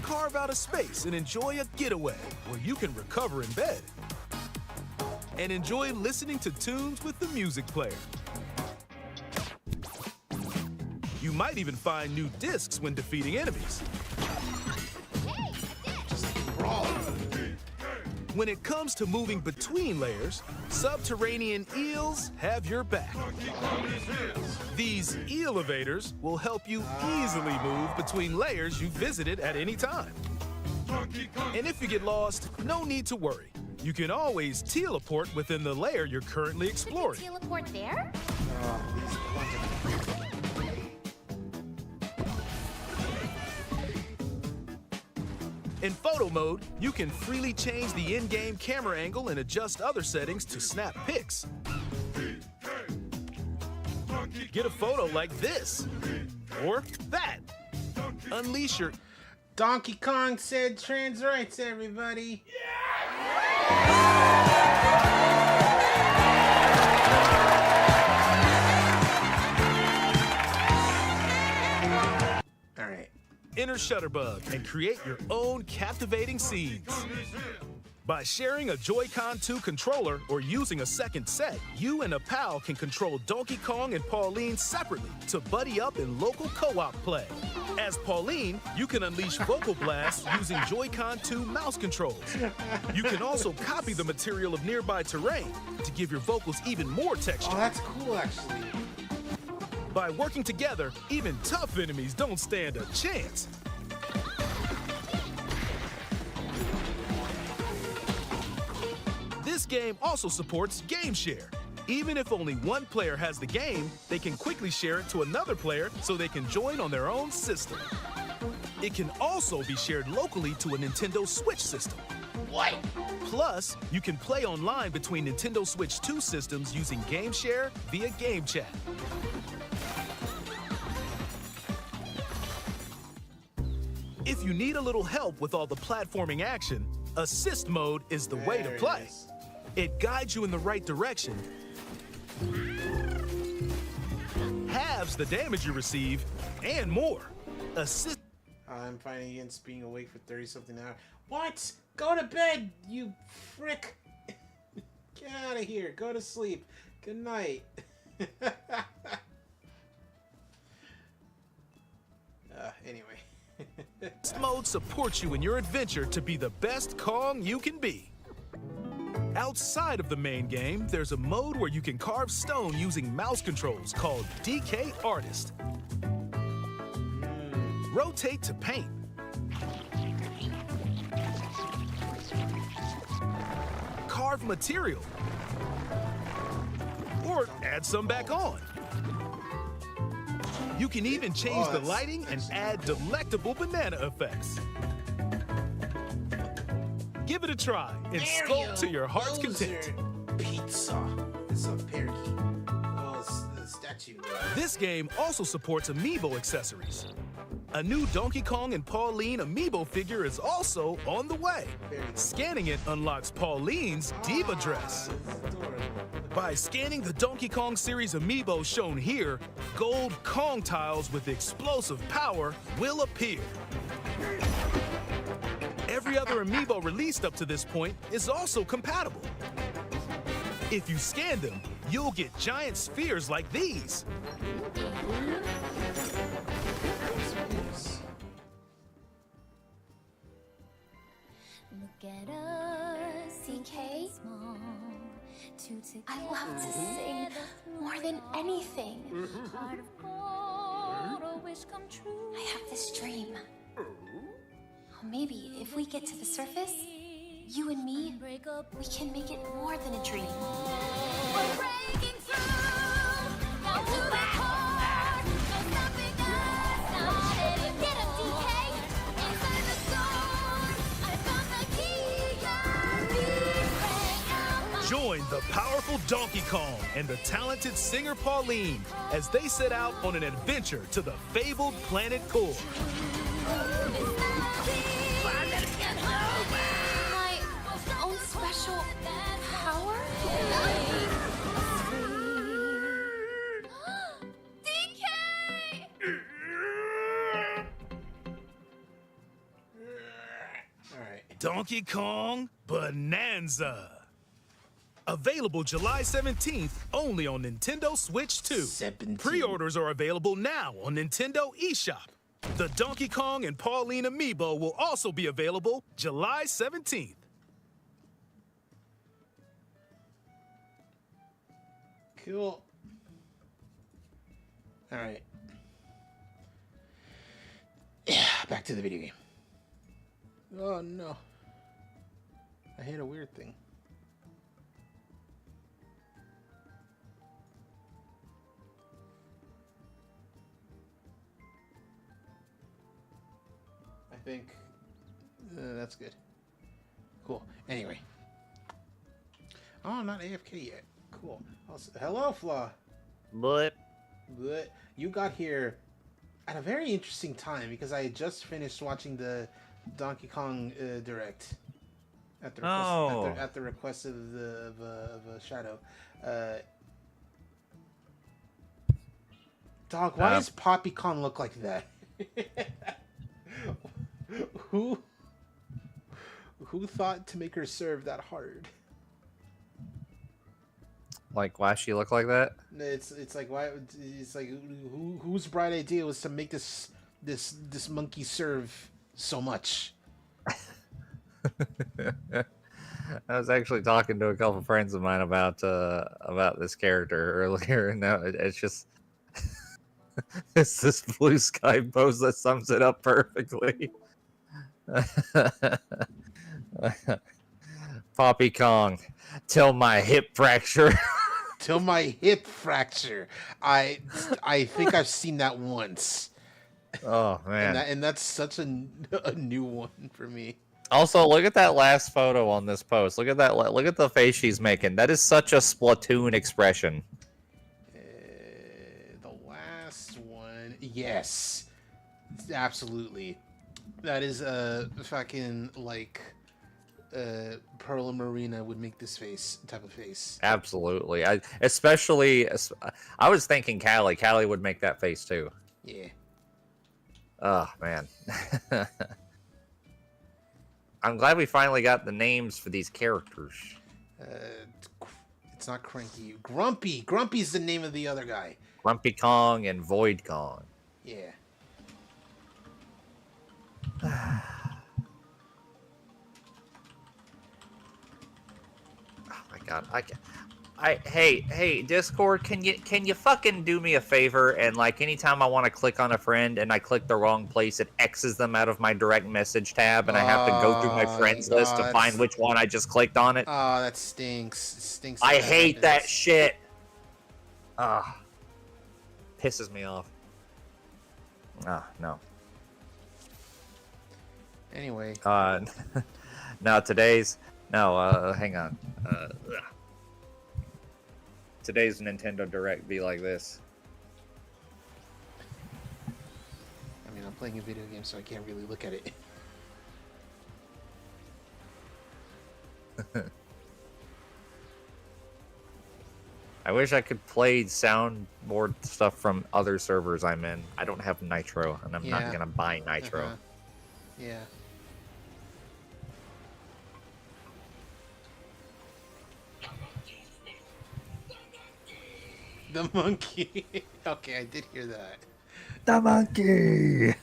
Carve out a space and enjoy a getaway where you can recover in bed. And enjoy listening to tunes with the music player. You might even find new discs when defeating enemies. When it comes to moving between layers, subterranean eels have your back. These elevators will help you easily move between layers you visited at any time. And if you get lost, no need to worry. You can always teleport within the layer you're currently exploring. Teleport there? In photo mode, you can freely change the in-game camera angle and adjust other settings to snap pics. Get a photo like this, or that. Unleash your... Donkey Kong said trans rights, everybody. All right. Inner Shutterbug and create your own captivating scenes. By sharing a Joy-Con 2 controller or using a second set, you and a pal can control Donkey Kong and Pauline separately to buddy up in local co-op play. As Pauline, you can unleash vocal blasts using Joy-Con 2 mouse controls. You can also copy the material of nearby terrain to give your vocals even more texture. Oh, that's cool, actually. By working together, even tough enemies don't stand a chance. This game also supports Game Share. Even if only one player has the game, they can quickly share it to another player so they can join on their own system. It can also be shared locally to a Nintendo Switch system. What? Plus, you can play online between Nintendo Switch 2 systems using Game Share via Game Chat. If you need a little help with all the platforming action, Assist Mode is the way to There it play. is. It guides you in the right direction, halves the damage you receive, and more. Assist. I'm fighting against being awake for 30-something hours. What? Go to bed, you frick. Get out of here. Go to sleep. Good night. Anyway. Assist Mode supports you in your adventure to be the best Kong you can be. Outside of the main game, there's a mode where you can carve stone using mouse controls called DK Artist. Rotate to paint. Carve material. Or add some back on. You can even change the lighting and add delectable banana effects. Give it a try and sculpt to your heart's content. Pizza. It's a parakeet. Oh, it's the statue. This game also supports amiibo accessories. A new Donkey Kong and Pauline amiibo figure is also on the way. Scanning it unlocks Pauline's diva dress. By scanning the Donkey Kong series amiibo shown here, gold Kong tiles with explosive power will appear. Every other amiibo released up to this point is also compatible. If you scan them, you'll get giant spheres like these. Look at us, DK. I love to sing more than anything. I have this dream. Maybe if we get to the surface, you and me, we can make it more than a dream. We're breaking through, down to the core. No stopping us, not any. Get him, DK! Inside the storm, I found the key. Join the powerful Donkey Kong and the talented singer Pauline as they set out on an adventure to the fabled planet Core. My own special power? DK! Alright. Donkey Kong Bonanza. Available July 17th only on Nintendo Switch 2. 17. Pre-orders are available now on Nintendo eShop. The Donkey Kong and Pauline amiibo will also be available July 17th. Cool. Alright. Yeah, back to the video game. Oh no. I hit a weird thing. I think that's good. Cool. Anyway. Oh, not AFK yet. Cool. Also, hello, Flaw. But But you got here at a very interesting time because I had just finished watching the Donkey Kong Direct at the request, at the request of Shadow. Dog, why does Poppy Kong look like that? Who thought to make her serve that hard? like, why she look like that? It's like why it's like whose bright idea was to make this monkey serve so much? I was actually talking to a couple friends of mine about this character earlier, and now it's just it's this blue sky pose that sums it up perfectly. Poppy Kong, till my hip fracture. Till my hip fracture. I think I've seen that once. Oh man. And that's such a new one for me. Also, look at that last photo on this post. Look at that. Look at the face she's making. That is such a Splatoon expression. The last one, yes, absolutely. That is a fucking like Pearl and Marina would make this face type of face. Absolutely. I was thinking Callie. Callie would make that face too. Yeah. Oh man. I'm glad we finally got the names for these characters. It's not Cranky. Grumpy. Grumpy's the name of the other guy. Grumpy Kong and Void Kong. Yeah. Oh my god, hey Discord, can you fucking do me a favor and like anytime I want to click on a friend and I click the wrong place, it X's them out of my direct message tab and I have to go through my friends list to find which one I just clicked on it. Oh, that stinks. It stinks. I hate that shit. Pisses me off. No. Anyway. Hang on. Today's Nintendo Direct be like this. I mean, I'm playing a video game, so I can't really look at it. I wish I could play soundboard stuff from other servers I'm in. I don't have Nitro, and I'm not gonna buy Nitro. Yeah. The monkey. Okay, I did hear that. The monkey.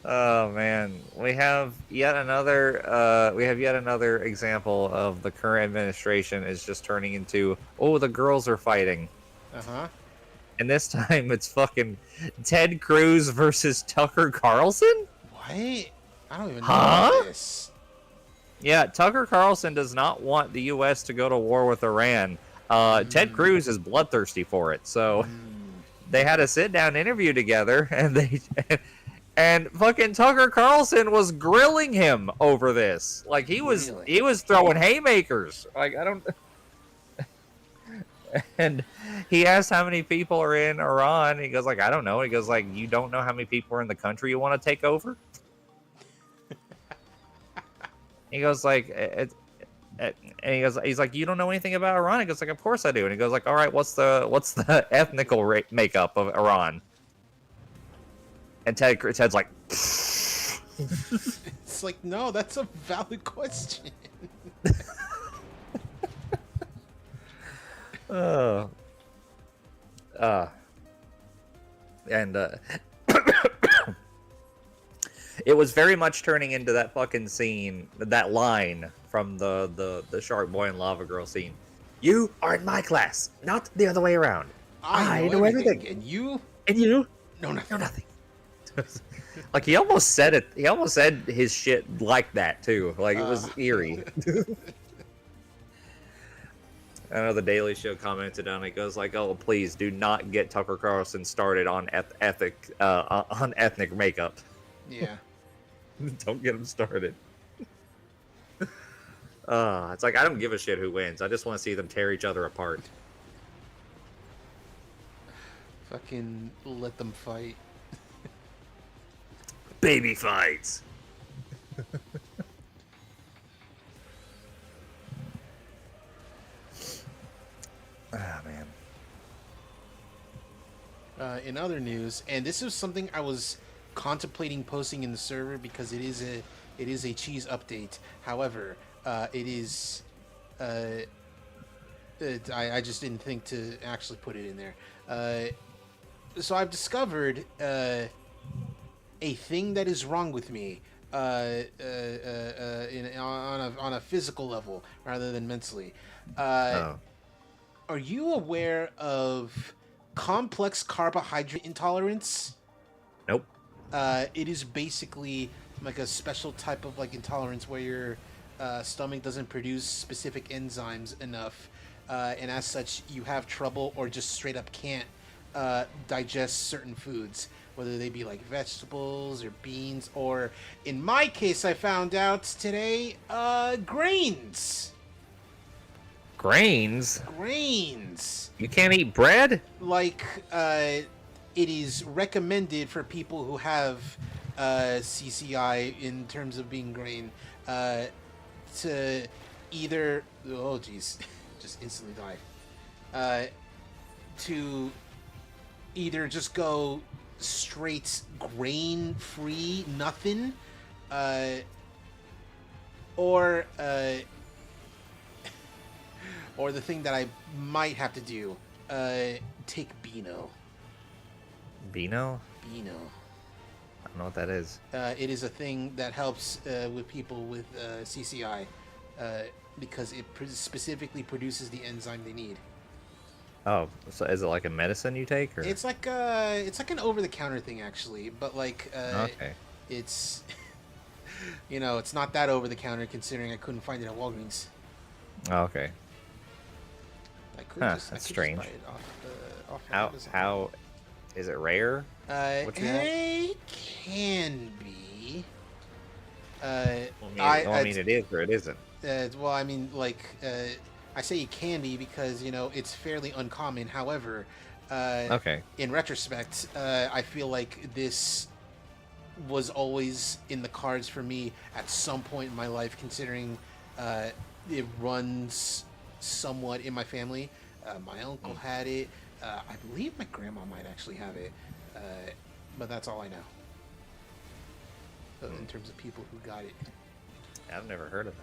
Oh man, we have yet another example of the current administration is just turning into, oh, the girls are fighting. And this time it's fucking Ted Cruz versus Tucker Carlson? What? I don't even know about this. Yeah, Tucker Carlson does not want the U.S. to go to war with Iran. Ted Cruz is bloodthirsty for it, so they had a sit-down interview together, and fucking Tucker Carlson was grilling him over this. Like he was throwing haymakers. Like I don't. And he asked how many people are in Iran. He goes like, I don't know. He goes like, you don't know how many people are in the country you want to take over? He goes like, and he's like, you don't know anything about Iran? He goes like, of course I do. And he goes like, all right, what's the ethnical makeup of Iran? And Ted's like, it's like, no, that's a valid question. And it was very much turning into that fucking scene, that line from the Shark Boy and Lava Girl scene. You are in my class, not the other way around. I know everything. And you know nothing. Like he almost said it. He almost said his shit like that too. Like it was eerie. I know the Daily Show commented on it. Goes like, "Oh, please do not get Tucker Carlson started on ethnic makeup." Yeah. Don't get him started. It's like I don't give a shit who wins. I just want to see them tear each other apart. Fucking let them fight. Baby fights. Man. In other news, and this is something I was contemplating posting in the server because it is a cheese update. However, it is I just didn't think to actually put it in there. So I've discovered a thing that is wrong with me on a physical level rather than mentally. Are you aware of complex carbohydrate intolerance? Nope. It is basically like a special type of like intolerance where stomach doesn't produce specific enzymes enough, and as such, you have trouble or just straight up can't digest certain foods, whether they be like vegetables or beans, or in my case, I found out today, grains. Grains? Grains. You can't eat bread? Like, it is recommended for people who have CCI in terms of being grain to either, oh geez, just instantly died, to either just go straight grain free, nothing, or the thing that I might have to do, take Beano. Beano? Beano. I don't know what that is. It is a thing that helps with people with CCI because it specifically produces the enzyme they need. Oh, so is it like a medicine you take? Or? It's like an over-the-counter thing actually, but like Okay. it's it's not that over-the-counter considering I couldn't find it at Walgreens. Oh, okay. I could Huh, just that's I could strange. Just buy it off Amazon. How is it rare? What you have? It can be. I mean, it is or it isn't. Well, I mean, like, I say it can be because, it's fairly uncommon. However, Okay. in retrospect, I feel like this was always in the cards for me at some point in my life, considering it runs somewhat in my family. My uncle had it. I believe my grandma might actually have it. But that's all I know. In terms of people who got it. I've never heard of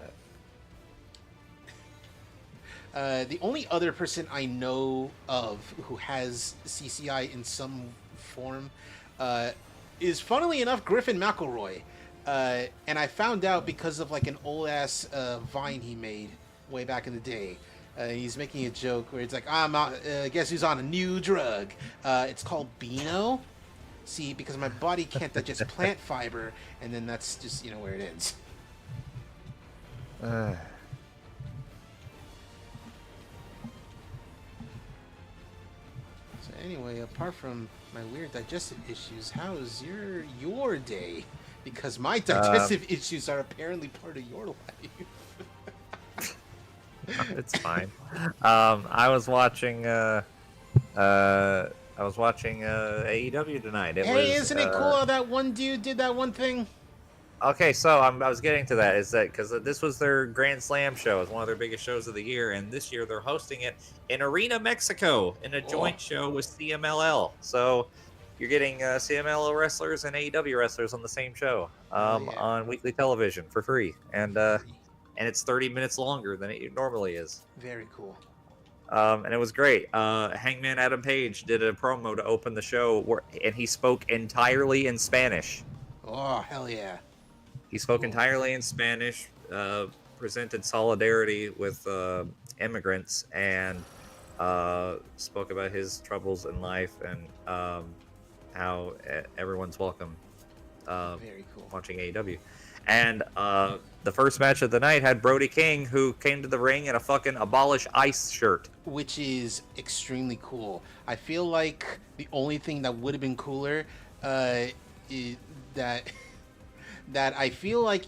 that. The only other person I know of who has CCI in some form is, funnily enough, Griffin McElroy. And I found out because of like an old ass Vine he made way back in the day. He's making a joke where it's like, guess who's on a new drug? It's called Beano. See, because my body can't digest plant fiber, and then that's just, where it ends. Uh, So anyway, apart from my weird digestive issues, how's your day? Because my digestive issues are apparently part of your life. it's fine. I was watching AEW tonight. Isn't it cool how that one dude did that one thing? Okay, so I was getting to that. Is that because this was their Grand Slam show? It's one of their biggest shows of the year, and this year they're hosting it in Arena, Mexico, in a joint show with CMLL. So you're getting CMLL wrestlers and AEW wrestlers on the same show on weekly television for free, and it's 30 minutes longer than it normally is. Very cool. And it was great. Hangman Adam Page did a promo to open the show, and he spoke entirely in Spanish. Oh, hell yeah. He spoke entirely in Spanish, presented solidarity with immigrants, and spoke about his troubles in life and how everyone's welcome Very cool. watching AEW. And the first match of the night had Brody King, who came to the ring in a fucking Abolish ICE shirt. Which is extremely cool. I feel like the only thing that would have been cooler is that I feel like,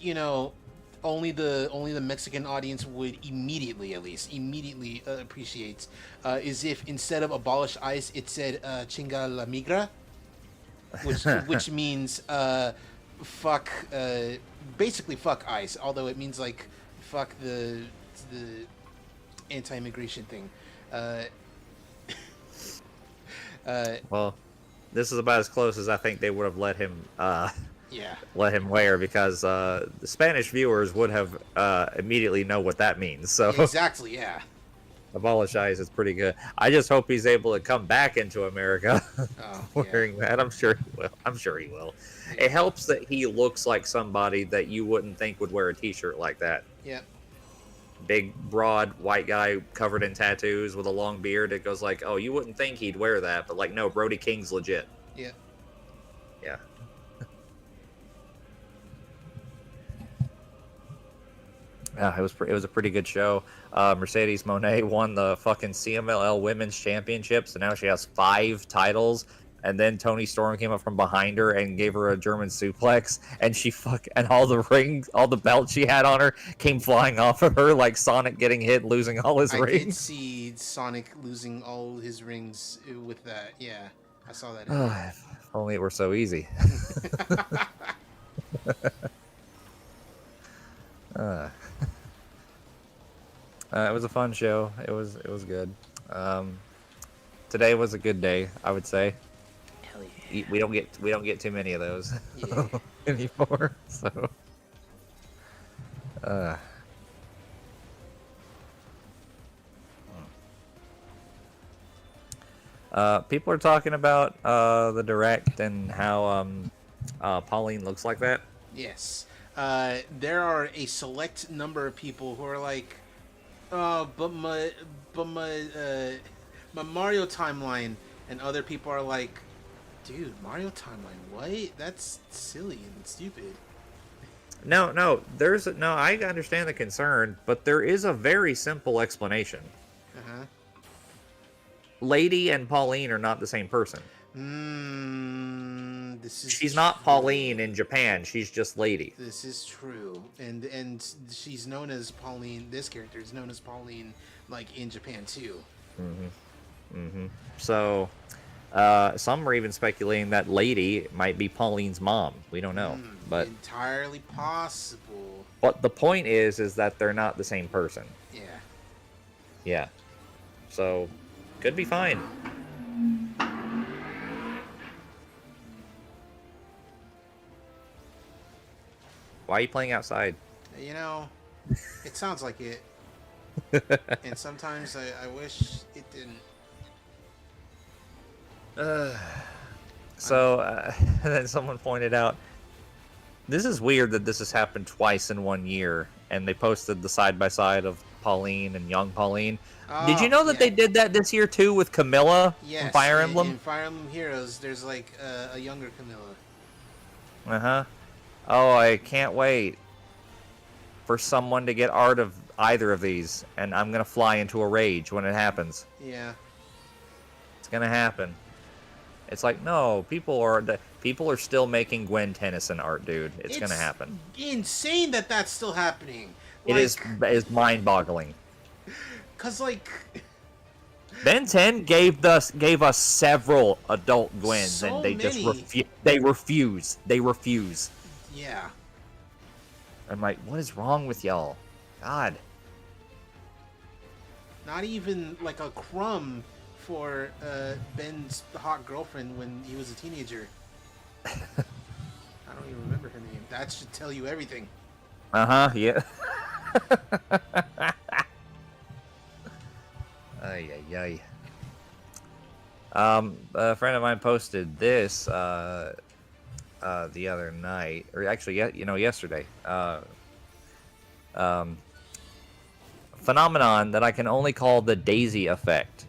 only the Mexican audience would immediately appreciate is if instead of Abolish ICE it said Chinga la Migra, which means fuck, basically fuck ICE, although it means like fuck the anti-immigration thing. Well, this is about as close as I think they would have let him Yeah. let him wear, because the Spanish viewers would have immediately know what that means. So Exactly, yeah. Abolish ICE is pretty good. I just hope he's able to come back into America wearing that. I'm sure he will. It helps that he looks like somebody that you wouldn't think would wear a t-shirt like that. Yeah. Big, broad, white guy covered in tattoos with a long beard. It goes like, oh, you wouldn't think he'd wear that, but like, no, Brody King's legit. Yeah. It was a pretty good show. Mercedes Monet won the fucking CMLL Women's Championship, so now she has 5 titles. And then Tony Storm came up from behind her and gave her a German suplex, and and all the rings, all the belts she had on her came flying off of her, like Sonic getting hit, losing all his I did rings. see Sonic losing all his rings with that. Yeah, I saw that. If only it were so easy. It was a fun show. It was good. Today was a good day, I would say. Hell yeah. We don't get too many of those Yeah. anymore. So, people are talking about the direct and how Pauline looks like that. Yes. There are a select number of people who are like, but my Mario timeline, and other people are like, dude, Mario timeline, what? That's silly and stupid. No, I understand the concern, but there is a very simple explanation. Uh-huh. Lady and Pauline are not the same person. She's not Pauline in Japan. She's just Lady. This is true, and she's known as Pauline. This character is known as Pauline, like in Japan too. So, some are even speculating that Lady might be Pauline's mom. We don't know, but entirely possible. But the point is that they're not the same person. Yeah. Yeah. So, could be fine. Why are you playing outside? You know, it sounds like it. And sometimes I wish it didn't. So, and then someone pointed out, this is weird that this has happened twice in 1 year, and they posted the side-by-side of Pauline and young Pauline. Did you know that they did that this year, too, with Camilla from Fire Emblem? In Fire Emblem Heroes, there's like a younger Camilla. Uh-huh. Oh, I can't wait for someone to get art of either of these, and I'm going to fly into a rage when it happens. Yeah. It's going to happen. It's like, no, people are still making Gwen Tennyson art, dude. It's going to happen. Insane that that's still happening. It is mind-boggling. Cause like Ben 10 gave us several adult Gwens, So and they many. just they refuse. Yeah. I'm like, what is wrong with y'all? God. Not even like a crumb for Ben's hot girlfriend when he was a teenager. I don't even remember her name. That should tell you everything. Yeah. Ay, ay, ay. A friend of mine posted this the other night, or actually, yesterday. Phenomenon that I can only call the Daisy effect,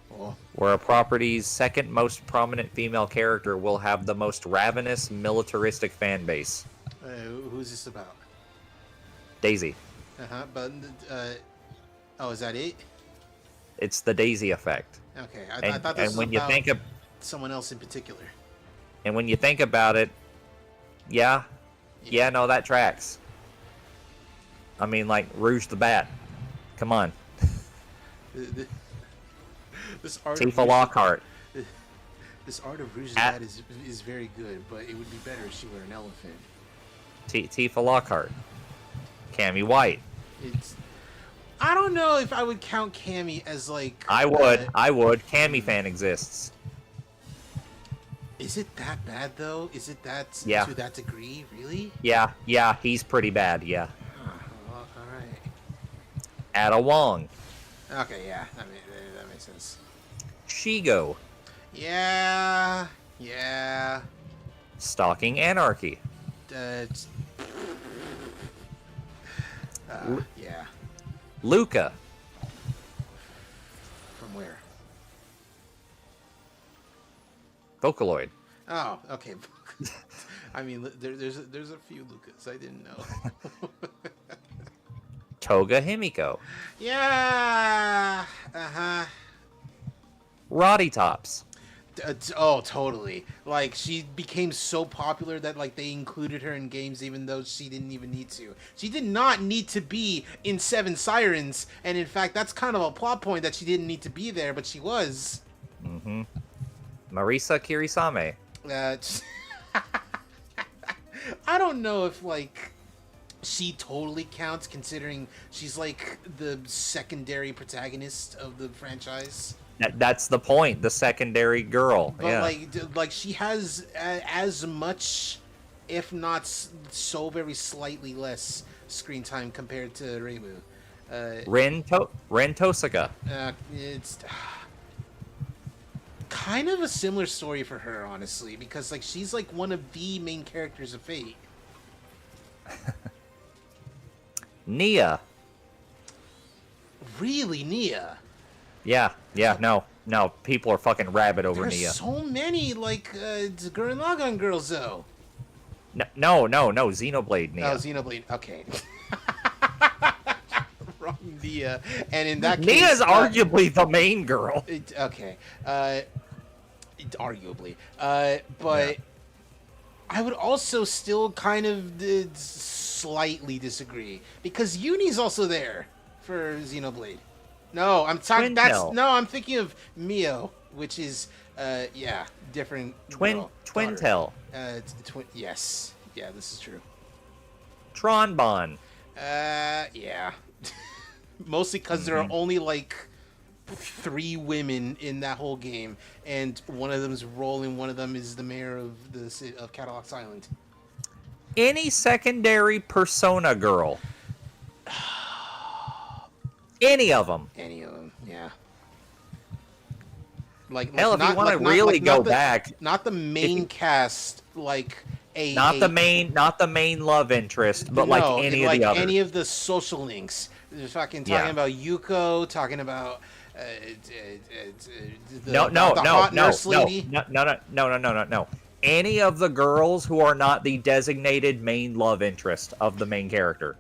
where a property's second most prominent female character will have the most ravenous, militaristic fan base. Who's this about? Daisy. But oh, is that it? It's the Daisy effect. Okay, I thought this was when you about think of someone else in particular. And when you think about it, yeah, no, that tracks. I mean, like, Rouge the Bat. Come on. This art Tifa Lockhart. This art of Rouge the Bat is very good, but it would be better if she were an elephant. Tifa Lockhart. Cammy White. I don't know if I would count Cammy as like... I would. Cammy fan exists. Is it that bad, though? Is it that to that degree? Really? Yeah, he's pretty bad, yeah. Well, alright. Ada Wong. Okay, yeah, that makes sense. Shigo. Yeah. Stalking Anarchy. Yeah. Luca. From where? Vocaloid. Oh, okay. I mean, there's a few Lucas. I didn't know. Toga Himiko. Yeah. Uh-huh. Roddy Tops. Oh, totally. Like, she became so popular that, like, they included her in games even though she didn't even need to. She did not need to be in Seven Sirens, and in fact, that's kind of a plot point that she didn't need to be there, but she was. Mm-hmm. Marisa Kirisame. I don't know if, like, she totally counts considering she's, like, the secondary protagonist of the franchise. That's the point. The secondary girl. But yeah. like she has as much, if not so very slightly less screen time compared to Reimu. Ren Tosaka. It's kind of a similar story for her, honestly, because like she's like one of the main characters of Fate. Nia. Really, Nia? Yeah. No. People are fucking rabid over There's Nia. so many like Gurren Lagann girls though. No. Xenoblade Nia. Oh, Xenoblade. Okay. Wrong Nia. And in that case, Nia's arguably the main girl. Okay. Arguably. But Yeah. I would also still kind of slightly disagree because Uni's also there for Xenoblade. No, I'm talking. I'm thinking of Mio, which is different. Twintel. Yes, yeah, this is true. Tronbon. Yeah. Mostly because there are only like 3 women in that whole game, and one of them's Roland, one of them is the mayor of Cadillac Island. Any secondary Persona girl. Any of them. Any of them, yeah. Like Hell, if you want to really go back, not the main cast, like not the main love interest, but like any of the others. Any of the social links. They're talking about Yuko, talking about the hot nurse lady. No. Any of the girls who are not the designated main love interest of the main character.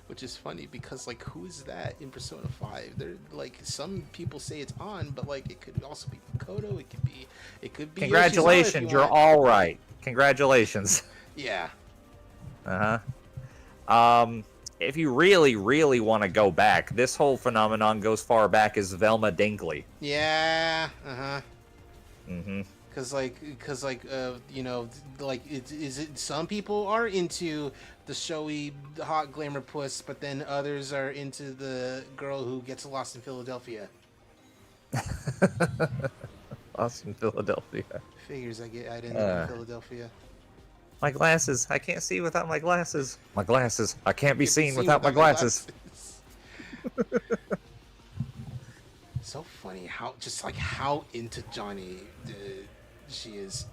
Which is funny because like who is that in Persona 5? They're like some people say it's on, but like it could also be Makoto, it could be Congratulations, you're all right. Congratulations. Yeah. If you really, really want to go back, this whole phenomenon goes far back as Velma Dinkley. Yeah. Because some people are into the showy, hot glamour puss, but then others are into the girl who gets lost in Philadelphia. Lost in Philadelphia. Figures I'd end up in Philadelphia. My glasses. I can't see without my glasses. My glasses. I can't be seen without my glasses. So funny how into Johnny she is.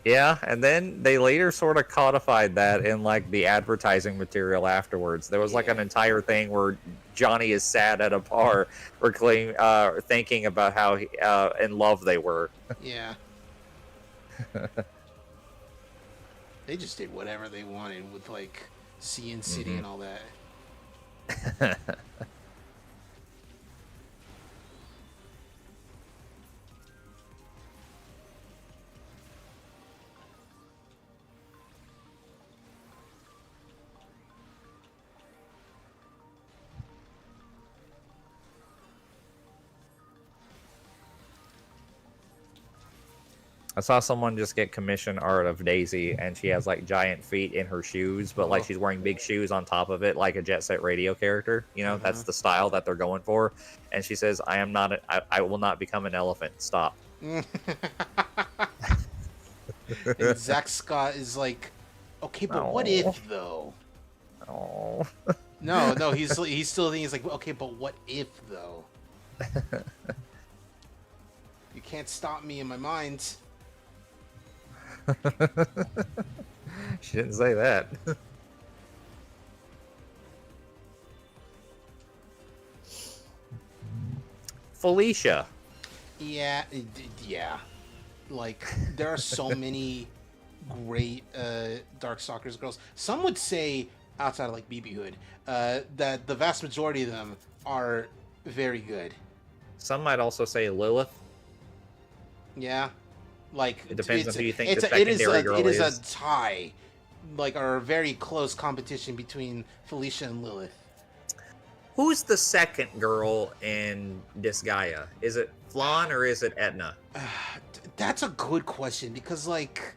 Yeah, and then they later sort of codified that in like the advertising material afterwards. There was like an entire thing where Johnny is sad at a bar, thinking about how in love they were. Yeah. They just did whatever they wanted with like CN City and all that. I saw someone just get commission art of Daisy, and she has like giant feet in her shoes, but like she's wearing big shoes on top of it, like a Jet Set Radio character. You know, that's the style that they're going for. And she says, I will not become an elephant. Stop. And Zack Scott is like, okay, but what if though? Oh. No, he's still thinking, he's like, okay, but what if though? You can't stop me in my mind. She didn't say that. Felicia. Yeah. Like, there are so many great Darkstalkers girls. Some would say outside of like BB Hood, that the vast majority of them are very good. Some might also say Lilith. Yeah, like It depends on who you think the it is secondary girl it is a is. tie, like or a very close competition between Felicia and Lilith. Who's the second girl in Disgaea? Is it Flan or is it Etna? That's a good question because like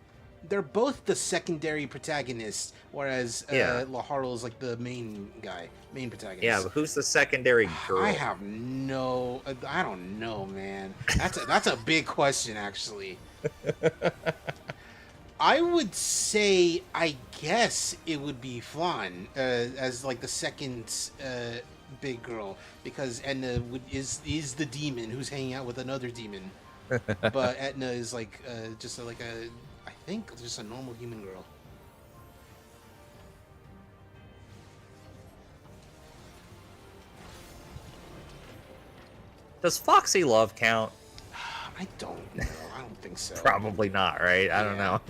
they're both the secondary protagonists, whereas Yeah. Laharl is like the main protagonist. Yeah, but who's the secondary girl? I have no. I don't know, man. That's a big question, actually. I would say, I guess it would be Flan as like the second big girl because Edna is the demon who's hanging out with another demon, but Edna is like just like a I think just a normal human girl. Does Foxy Love count? I don't know. I don't think so. Probably not, right? I don't know.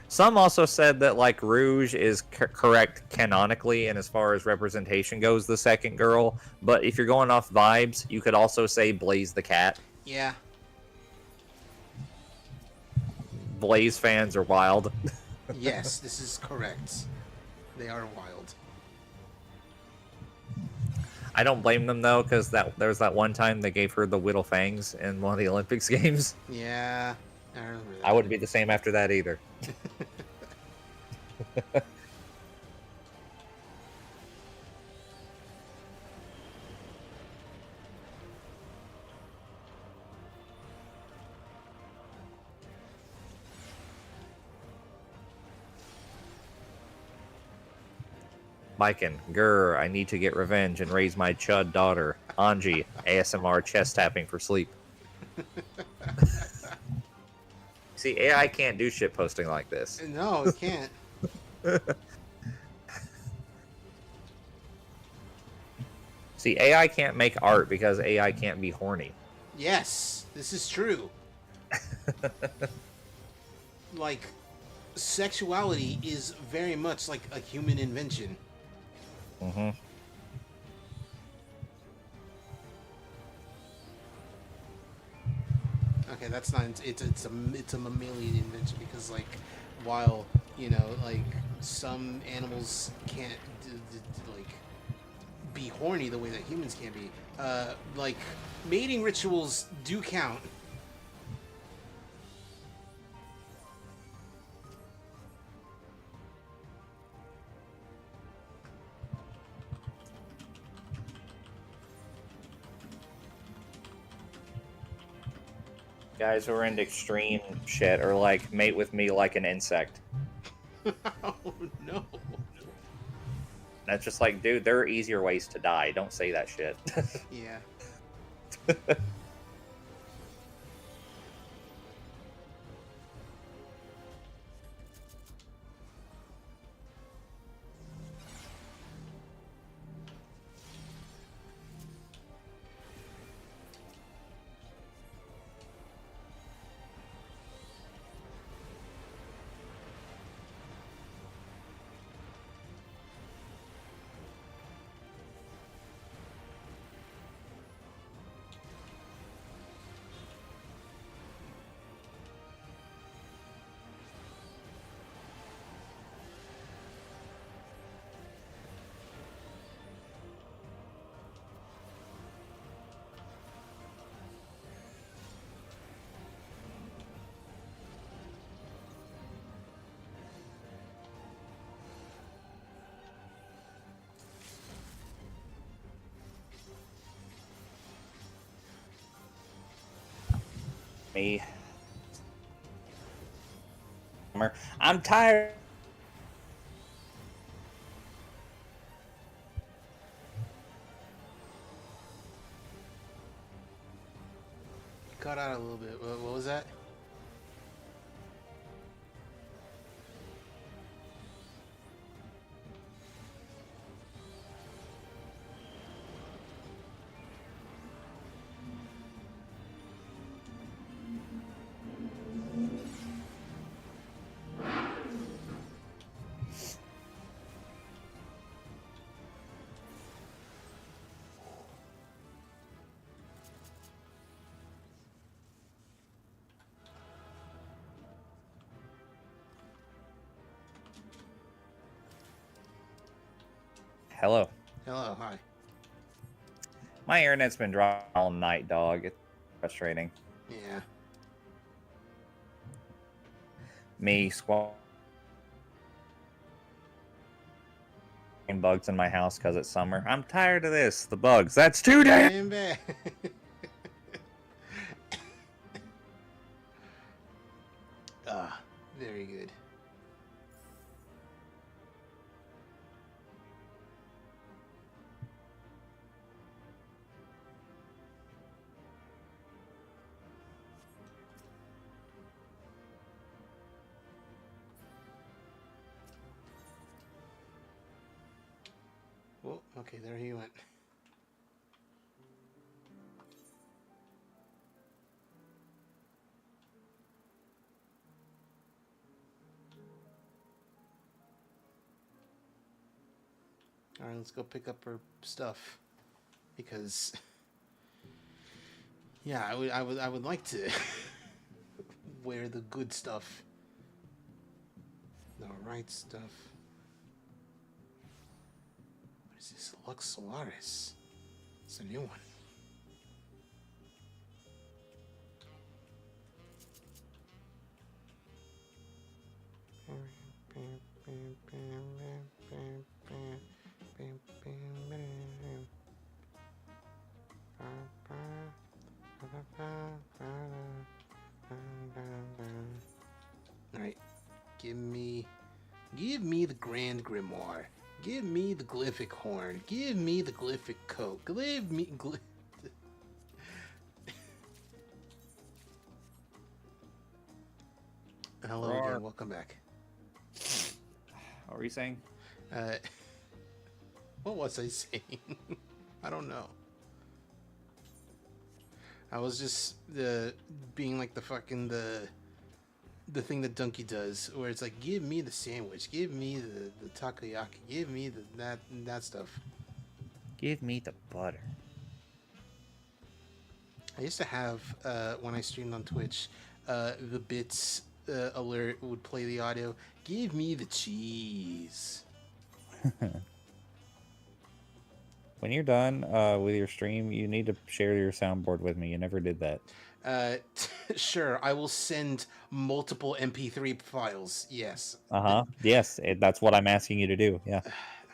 Some also said that like Rouge is correct canonically and as far as representation goes, the second girl. But if you're going off vibes, you could also say Blaze the cat. Yeah. Blaze fans are wild. Yes, this is correct. They are wild. I don't blame them though, because there was that one time they gave her the Whittle Fangs in one of the Olympics games. Yeah, I remember that. I wouldn't be the same after that either. Myken, grr, I need to get revenge and raise my chud daughter. Anji, ASMR chest tapping for sleep. See, AI can't do shit posting like this. No, it can't. See, AI can't make art because AI can't be horny. Yes, this is true. Like, sexuality is very much like a human invention. Mm-hmm. Okay, that's not. It's a mammalian invention because like, while you know like some animals can't like be horny the way that humans can be, like mating rituals do count. Guys who are into extreme shit are like, mate with me like an insect. Oh no. That's just like, dude, there are easier ways to die. Don't say that shit. Yeah. Me. I'm tired. Cut out a little bit. What was that? Hello. Hello, hi. My internet's been dropping all night, dog. It's frustrating. Yeah. Me squawking bugs in my house because it's summer. I'm tired of this. The bugs. That's too damn. Damn bad. Ah, very good. Oh, okay, there he went. All right, let's go pick up her stuff because, yeah, I would like to wear the good stuff, the right stuff. What is this? Lux Solaris. It's a new one. Alright, give me the Grand Grimoire. Give me the Glyphic Horn. Give me the Glyphic Coat. Give me Hello again, welcome back. What were you saying? What was I saying? I don't know. I was just being like the fucking the thing that Donkey does, where it's like, give me the sandwich, give me the takoyaki, give me that stuff. Give me the butter. I used to have when I streamed on Twitch, the bits alert would play the audio. Give me the cheese. When you're done with your stream, you need to share your soundboard with me. You never did that. Sure, I will send multiple MP3 files. Yes. Yes, that's what I'm asking you to do. Yeah.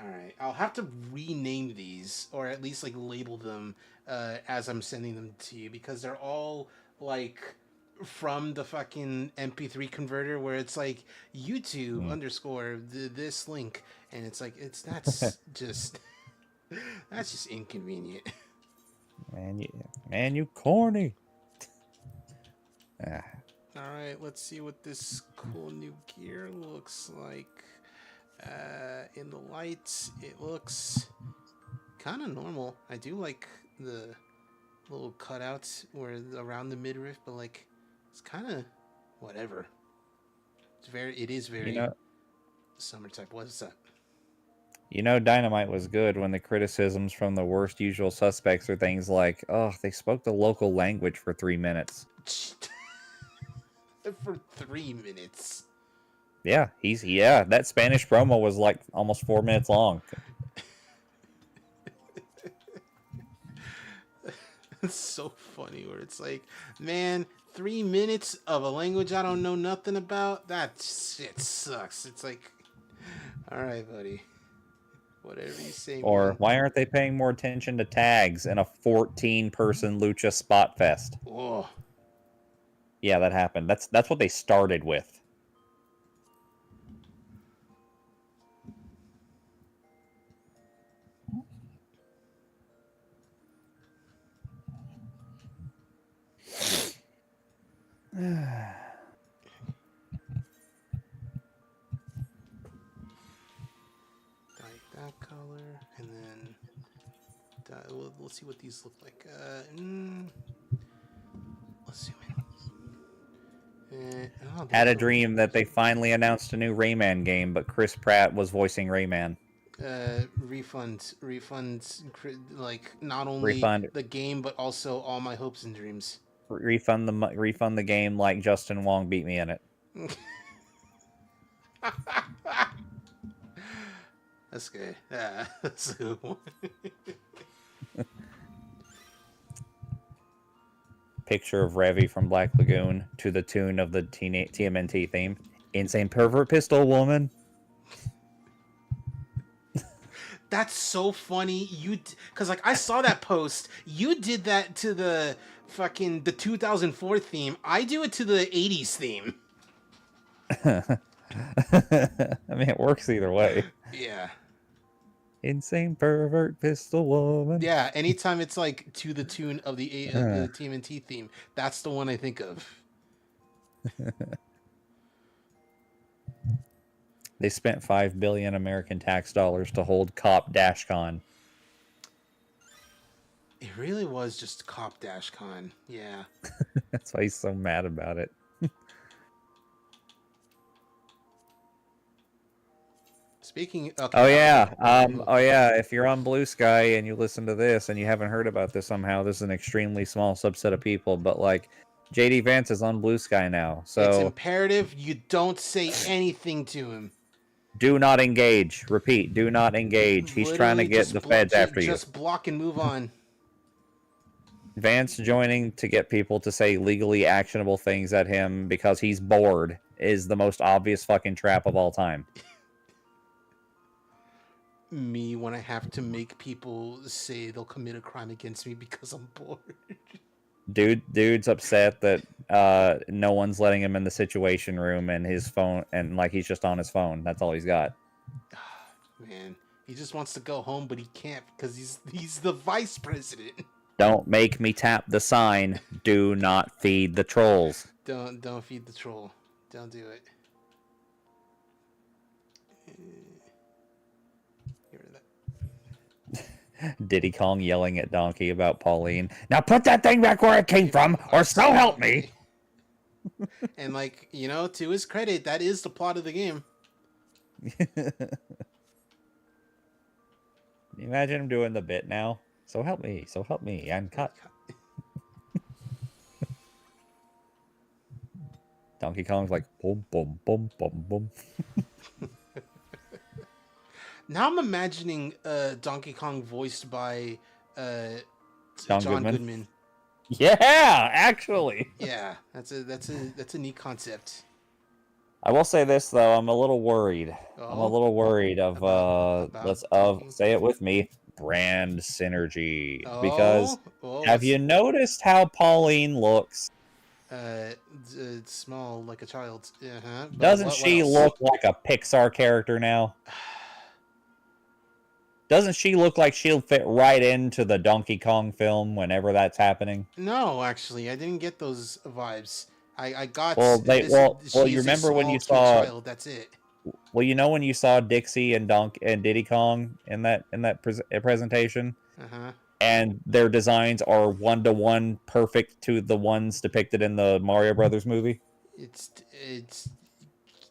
All right. I'll have to rename these, or at least like label them as I'm sending them to you, because they're all like from the fucking MP3 converter, where it's like YouTube underscore this link, and it's like that's just that's just inconvenient. Man, you corny. All right, let's see what this cool new gear looks like. In the lights, it looks kind of normal. I do like the little cutouts where around the midriff, but like it's kind of whatever. It is very summer type. What's that? You know, Dynamite was good when the criticisms from the worst usual suspects are things like, oh, they spoke the local language for 3 minutes. For 3 minutes. Yeah, that Spanish promo was like almost 4 minutes long. It's so funny where it's like, man, 3 minutes of a language I don't know nothing about? That shit sucks. It's like, all right, buddy. Whatever you say. Or man. why aren't they paying more attention to tags in a 14-person lucha spot fest? Oh. Yeah, that happened. That's what they started with. That color, and then let's see what these look like. Let's see. Had a dream that they finally announced a new Rayman game, but Chris Pratt was voicing Rayman. Refund, like not only the game but also all my hopes and dreams. Refund the game like Justin Wong beat me in it. That's good. Yeah, that's a good one. Picture of Revy from Black Lagoon to the tune of the TMNT theme. Insane pervert pistol woman. That's so funny. Because like I saw that post. You did that to the 2004 theme. I do it to the 80s theme. I mean, it works either way. Yeah. Insane pervert pistol woman. Yeah. Anytime it's like to the tune of the TMNT theme, that's the one I think of. They spent 5 billion American tax dollars to hold Cop DashCon. It really was just Cop DashCon. Yeah. That's why he's so mad about it. Speaking. Okay. Oh yeah. If you're on Blue Sky and you listen to this and you haven't heard about this somehow, this is an extremely small subset of people. But like, JD Vance is on Blue Sky now, so it's imperative you don't say anything to him. Do not engage. Repeat, do not engage. He's trying to Literally get just the feds after you. Just block and move on. Vance joining to get people to say legally actionable things at him because he's bored is the most obvious fucking trap of all time. Me when I have to make people say they'll commit a crime against me because I'm bored. Dude's upset that no one's letting him in the situation room and his phone, and like he's just on his phone. That's all he's got. Man, he just wants to go home, but he can't because he's the vice president. Don't make me tap the sign. Do not feed the trolls. Don't feed the troll. Don't do it. Diddy Kong yelling at Donkey about Pauline. Now put that thing back where it came from, or so help me. And like, to his credit, that is the plot of the game. Can you imagine him doing the bit now? So help me, I'm cut. Donkey Kong's like, boom, boom, boom, boom, boom. Now I'm imagining Donkey Kong voiced by John Goodman. Yeah, actually. Yeah, that's a neat concept. I will say this though, I'm a little worried. I'm a little worried of say it with me, brand synergy. Because have you noticed how Pauline looks? It's small like a child. Uh-huh. Doesn't she look like a Pixar character now? Doesn't she look like she'll fit right into the Donkey Kong film whenever that's happening? No, actually, I didn't get those vibes. I got. You remember when you saw? Child, that's it. Well, when you saw Dixie and Diddy Kong in that presentation, and their designs are 1-to-1 perfect to the ones depicted in the Mario Brothers movie. It's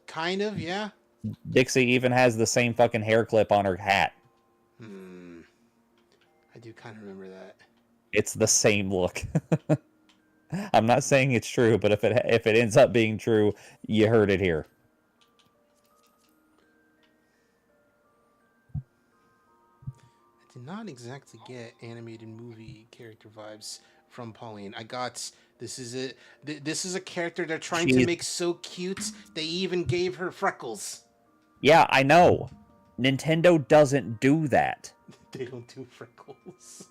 kind of, yeah. Dixie even has the same fucking hair clip on her hat. I do kind of remember that. It's the same look. I'm not saying it's true, but if it ends up being true, you heard it here. I did not exactly get animated movie character vibes from Pauline. I got this is a character they're trying to make so cute. They even gave her freckles. Yeah, I know. Nintendo doesn't do that. They don't do freckles.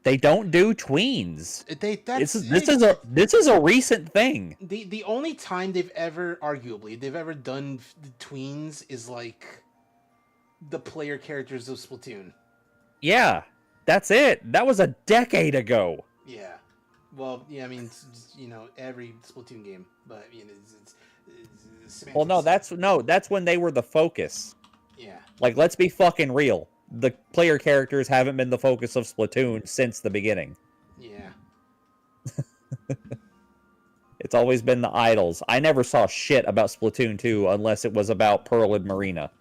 They don't do tweens. This is a recent thing. The only time they've ever done tweens is like the player characters of Splatoon. Yeah, that's it. That was a decade ago. Yeah. Well, yeah, I mean, every Splatoon game, but it's well, that's when they were the focus. Yeah. Like, let's be fucking real. The player characters haven't been the focus of Splatoon since the beginning. Yeah. It's always been the idols. I never saw shit about Splatoon 2 unless it was about Pearl and Marina.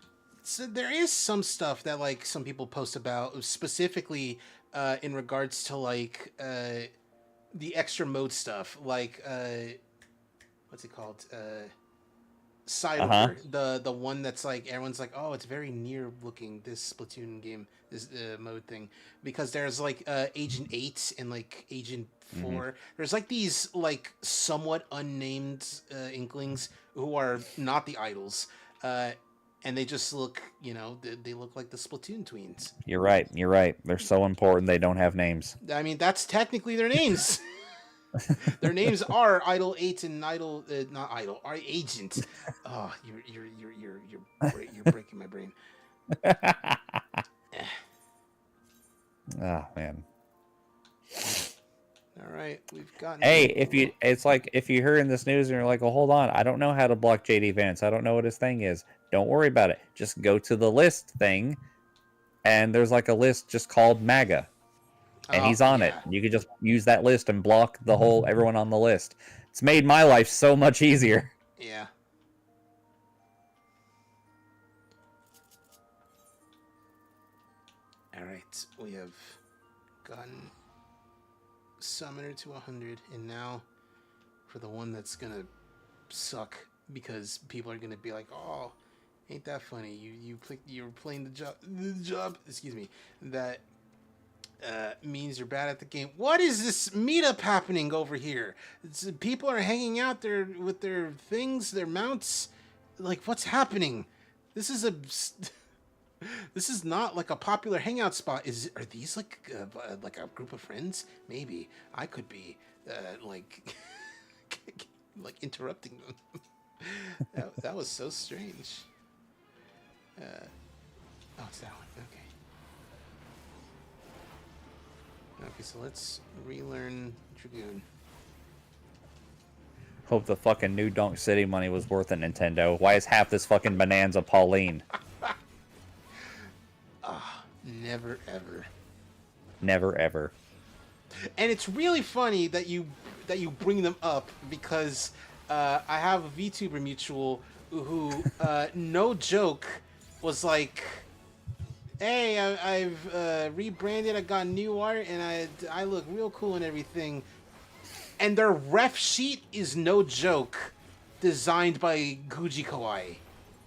So there is some stuff that like some people post about, specifically in regards to like the extra mode stuff, like what's it called? Uh-huh. the one that's like everyone's like, oh, it's very near looking, this Splatoon game, this mode thing, because there's like Agent 8 and like Agent Mm-hmm. 4. There's like these like somewhat unnamed inklings who are not the idols, and they just look, they look like the Splatoon tweens. You're right. You're right. They're so important they don't have names. I mean, that's technically their names. Their names are Idol 8 and Idol, not Idol, are Agent. Oh, you're breaking my brain. Oh man. All right, we've gotten. Hey, it's like if you hear in this news and you're like, well, hold on, I don't know how to block JD Vance. I don't know what his thing is. Don't worry about it. Just go to the list thing, and there's like a list just called MAGA. And he's on it. You could just use that list and block the whole everyone on the list. It's made my life so much easier. Yeah. All right, we have gotten Summoner to 100, and now for the one that's gonna suck because people are gonna be like, "Oh, ain't that funny? You're playing the job. Excuse me. That." Means you're bad at the game. What is this meetup happening over here? People are hanging out there with their things, their mounts. Like, what's happening? This is not like a popular hangout spot. Are these like a group of friends? Maybe I could be like like interrupting them. that was so strange. Oh, it's that one. Okay. Okay, so let's relearn Dragoon. Hope the fucking new Donk City money was worth it, Nintendo. Why is half this fucking bonanza Pauline? Never ever. Never ever. And it's really funny that you bring them up because I have a VTuber mutual who, no joke, was like, hey, I've rebranded, I got new art, and I look real cool and everything. And their ref sheet is, no joke, designed by Guji Kawai.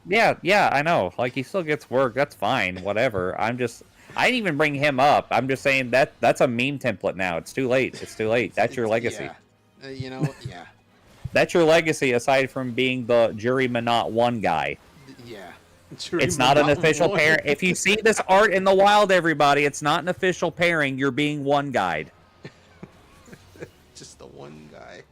Yeah, I know. Like, he still gets work. That's fine. Whatever. I didn't even bring him up. I'm just saying that's a meme template now. It's too late. It's too late. That's your legacy. Yeah. Yeah. That's your legacy, aside from being the Jury Minot 1 guy. Yeah. It's not an official pairing. If you see this art in the wild, everybody, it's not an official pairing. You're being one guide. Just the one guy.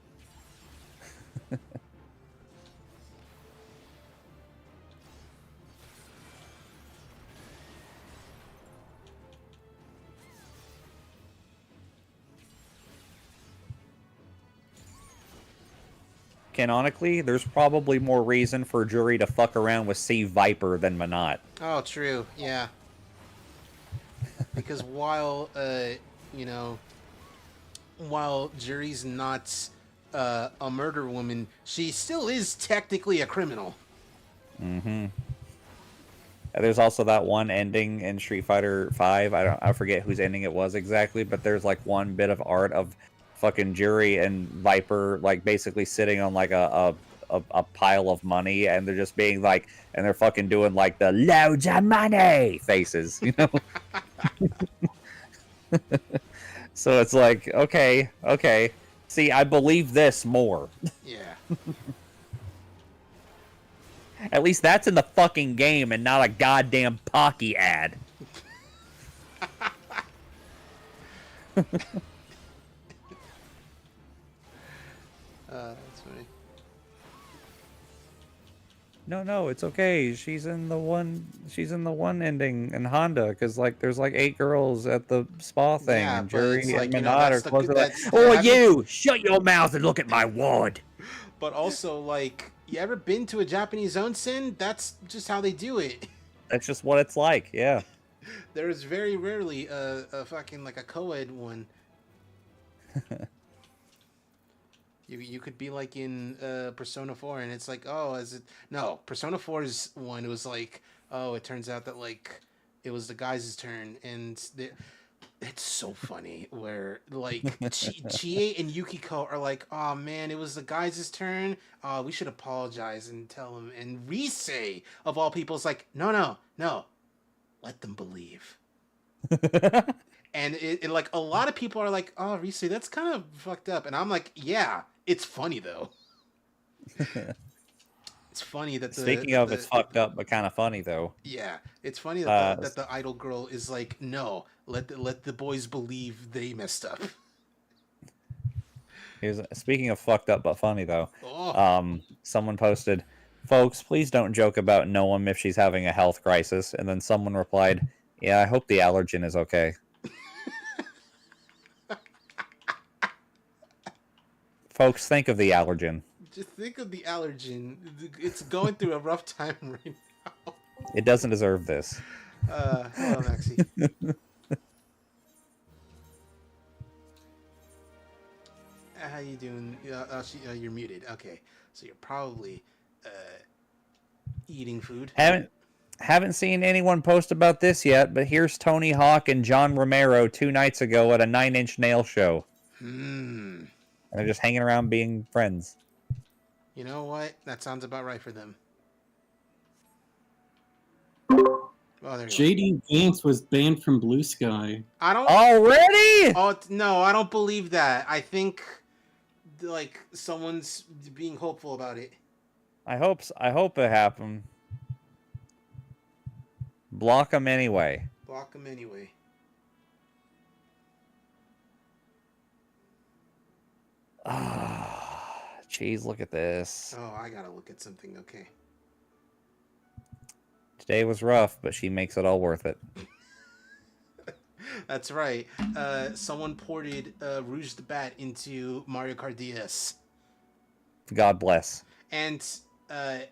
Canonically, there's probably more reason for Jury to fuck around with Sea Viper than Minot. Oh, true. Yeah. Because while Jury's not a murder woman, she still is technically a criminal. Mm-hmm. There's also that one ending in Street Fighter V. I forget whose ending it was exactly, but there's like one bit of art of fucking Jury and Viper like basically sitting on like a pile of money, and they're just being like, and they're fucking doing like the loads of money faces, you know. So it's like, okay. See, I believe this more. Yeah. At least that's in the fucking game and not a goddamn Pocky ad. That's funny. No, it's okay. She's in the one ending in Honda, because like there's like 8 girls at the spa thing, Yeah, and but Jury it's and like, Minot are that's close to like, that's- oh, having- you shut your mouth and look at my wad. But also, like, you ever been to a Japanese onsen? That's just how they do it. That's just what it's like. Yeah. There's very rarely a fucking like a co-ed one. You could be like in Persona 4, and it's like, oh, no, Persona 4's one, it was like, oh, it turns out that like it was the guys' turn, and It's so funny where like Chie and Yukiko are like, "Oh man, it was the guys' turn. We should apologize and tell him." And Risei, of all people, is like, "No, no, no. Let them believe." And it like a lot of people are like, "Oh, Risei, that's kind of fucked up." And I'm like, "Yeah, it's funny though." It's funny that Speaking of, it's fucked up, but kind of funny though. yeah, it's funny that the idol girl is like, "No, let the boys believe they messed up." Speaking of fucked up but funny though, Oh. someone posted, "Folks, please don't joke about Noam if she's having a health crisis." And then someone replied, "Yeah, I hope the allergen is okay." Folks, think of the allergen. Just think of the allergen. It's going through a rough time right now. It doesn't deserve this. Hold on, Maxie. How you doing? You're muted. Okay, so you're probably eating food. Haven't seen anyone post about this yet, but here's Tony Hawk and John Romero 2 nights ago at a 9 Inch Nail show. Hmm. And they're just hanging around being friends. You know what? That sounds about right for them. Oh, there you JD Vance was banned from Blue Sky. I don't Already? Oh no, I don't believe that. I think like someone's being hopeful about it. I hope it happened. Block them anyway. Block them anyway. Jeez, look at this. Oh, I gotta look at something. Okay. Today was rough, but she makes it all worth it. That's right. Someone ported Rouge the Bat into Mario Kart DS. God bless. And I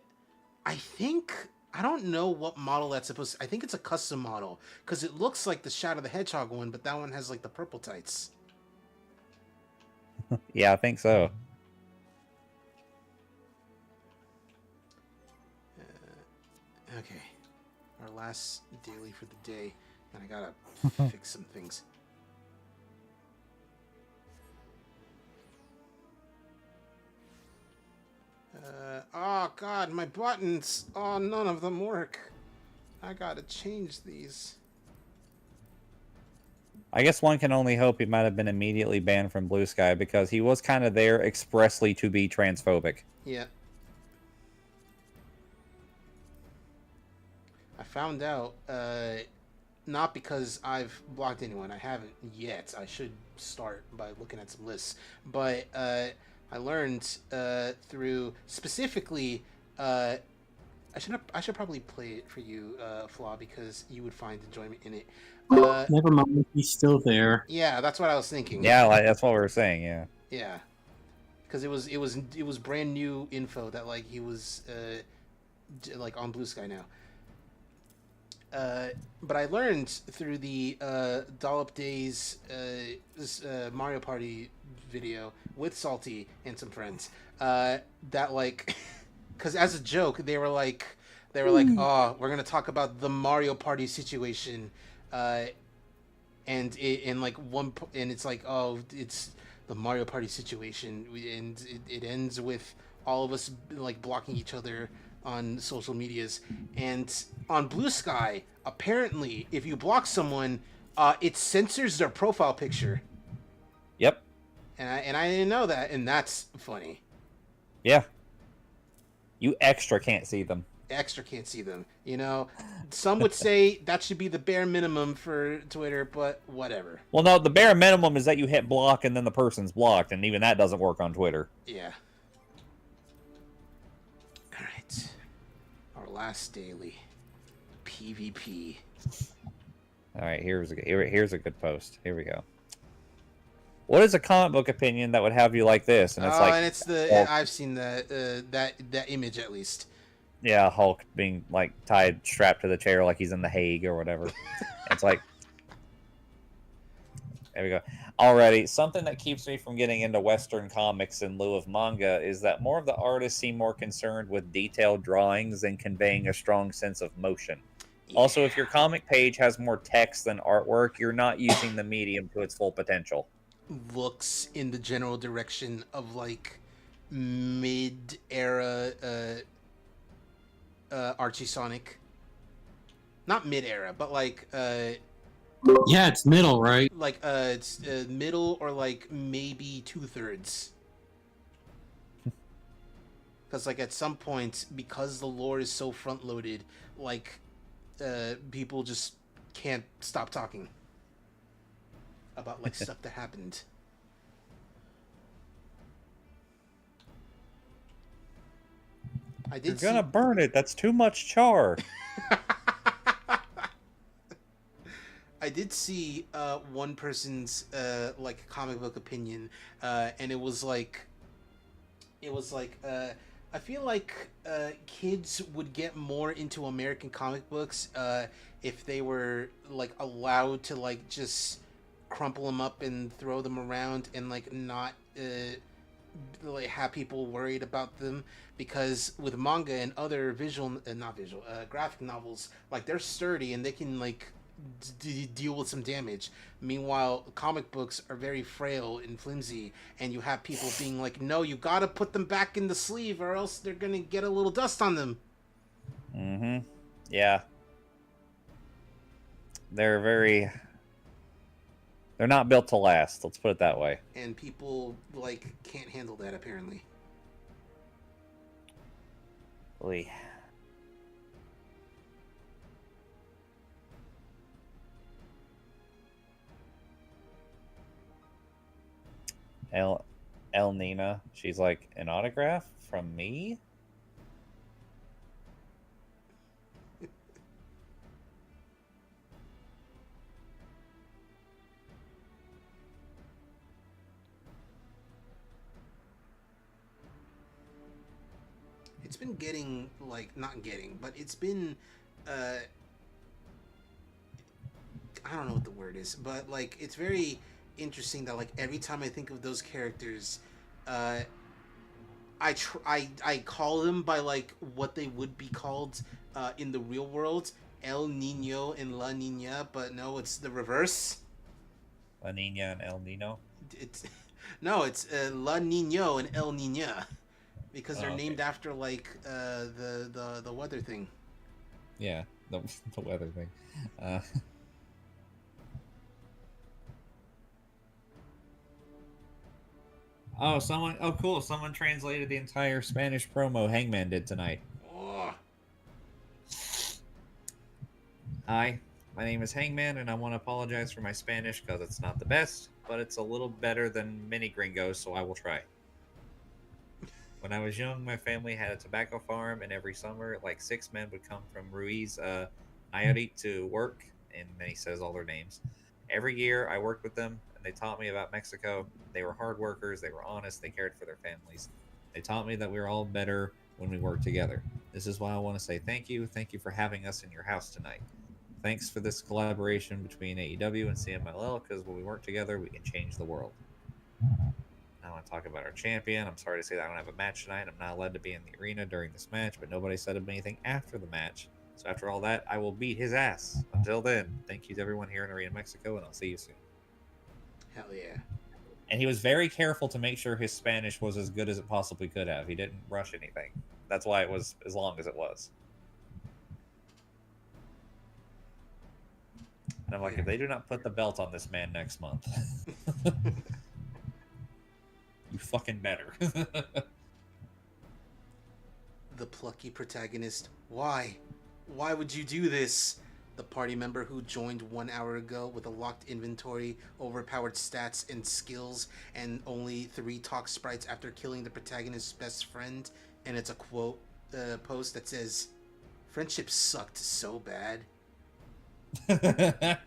think I don't know what model that's supposed to, I think it's a custom model because it looks like the Shadow the Hedgehog one, but that one has like the purple tights. Yeah, I think so. Okay, our last daily for the day, and I gotta fix some things. Oh god, my buttons! Oh, none of them work. I gotta change these. I guess one can only hope he might have been immediately banned from Blue Sky because he was kind of there expressly to be transphobic. Yeah. I found out, not because I've blocked anyone. I haven't yet. I should start by looking at some lists. But I learned through specifically. I should probably play it for you, Flaw, because you would find enjoyment in it. Never mind, he's still there. Yeah, that's what I was thinking. Yeah, like, that's what we were saying. Yeah. Yeah, because it was brand new info that like he was like on Blue Sky now. But I learned through the Dollop Days Mario Party video with Salty and some friends that like, because as a joke they were like, oh, we're gonna talk about the Mario Party situation, and it's like, oh, it's the Mario Party situation, and it ends with all of us like blocking each other on social medias. And on Blue Sky, apparently, if you block someone, it censors their profile picture. Yep. And I didn't know that, and that's funny. Yeah. You extra can't see them. Extra can't see them. You know, some would say that should be the bare minimum for Twitter, but whatever. Well, no, the bare minimum is that you hit block and then the person's blocked, and even that doesn't work on Twitter. Yeah. All right. Our last daily. PvP. All right, here's a good post. Here we go. What is a comic book opinion that would have you like this? And it's and it's I've seen that image at least. Yeah, Hulk being like strapped to the chair like he's in The Hague or whatever. It's like, there we go. Alrighty, something that keeps me from getting into Western comics in lieu of manga is that more of the artists seem more concerned with detailed drawings than conveying a strong sense of motion. Also, if your comic page has more text than artwork, you're not using the medium to its full potential. Looks in the general direction of like mid-era Archie Sonic. Not mid-era, but Yeah, it's middle, right? it's middle or like maybe 2/3. Because like at some point, because the lore is so front-loaded, like people just can't stop talking about like stuff that happened. I You're did gonna burn it. That's too much char. I did see one person's like comic book opinion, and it was like I feel like kids would get more into American comic books if they were like allowed to like just crumple them up and throw them around and like not like have people worried about them, because with manga and other visual not visual graphic novels, like they're sturdy and they can like deal with some damage. Meanwhile, comic books are very frail and flimsy, and you have people being like, no, you gotta put them back in the sleeve or else they're gonna get a little dust on them. Mm-hmm. Yeah. They're not built to last, let's put it that way. And people like can't handle that apparently. Oy. El Nina, she's like, an autograph from me? It's been getting like not getting, but it's been I don't know what the word is, but like it's very interesting that like every time I think of those characters, I call them by like what they would be called in the real world, El Nino and La Nina, but no, it's the reverse. La Nina and El Nino? It's no, it's La Nino and El Nina, because they're Oh, okay. named after like the weather thing. Yeah, the weather thing. Oh, cool. Someone translated the entire Spanish promo Hangman did tonight. Oh, Hi, my name is Hangman, and I want to apologize for my Spanish because it's not the best, but it's a little better than many gringos, so I will try. When I was young, my family had a tobacco farm, and every summer, like 6 men would come from Ruiz Nayarit to work, and then he says all their names. Every year, I worked with them, and they taught me about Mexico. They were hard workers, they were honest, they cared for their families. They taught me that we were all better when we worked together. This is why I want to say thank you. Thank you for having us in your house tonight. Thanks for this collaboration between AEW and CMLL, because when we work together, we can change the world. I want to talk about our champion. I'm sorry to say that I don't have a match tonight. I'm not allowed to be in the arena during this match, but nobody said anything after the match. So after all that, I will beat his ass. Until then, thank you to everyone here in Arena Mexico, and I'll see you soon. hell yeah. And he was very careful to make sure his Spanish was as good as it possibly could have. He didn't rush anything. That's why it was as long as it was. And I'm like, if they do not put the belt on this man next month, you fucking better. The plucky protagonist. Why? Why would you do this? The party member who joined 1 hour ago with a locked inventory, overpowered stats and skills, and only 3 talk sprites after killing the protagonist's best friend. And it's a quote post that says, "Friendship sucked so bad." I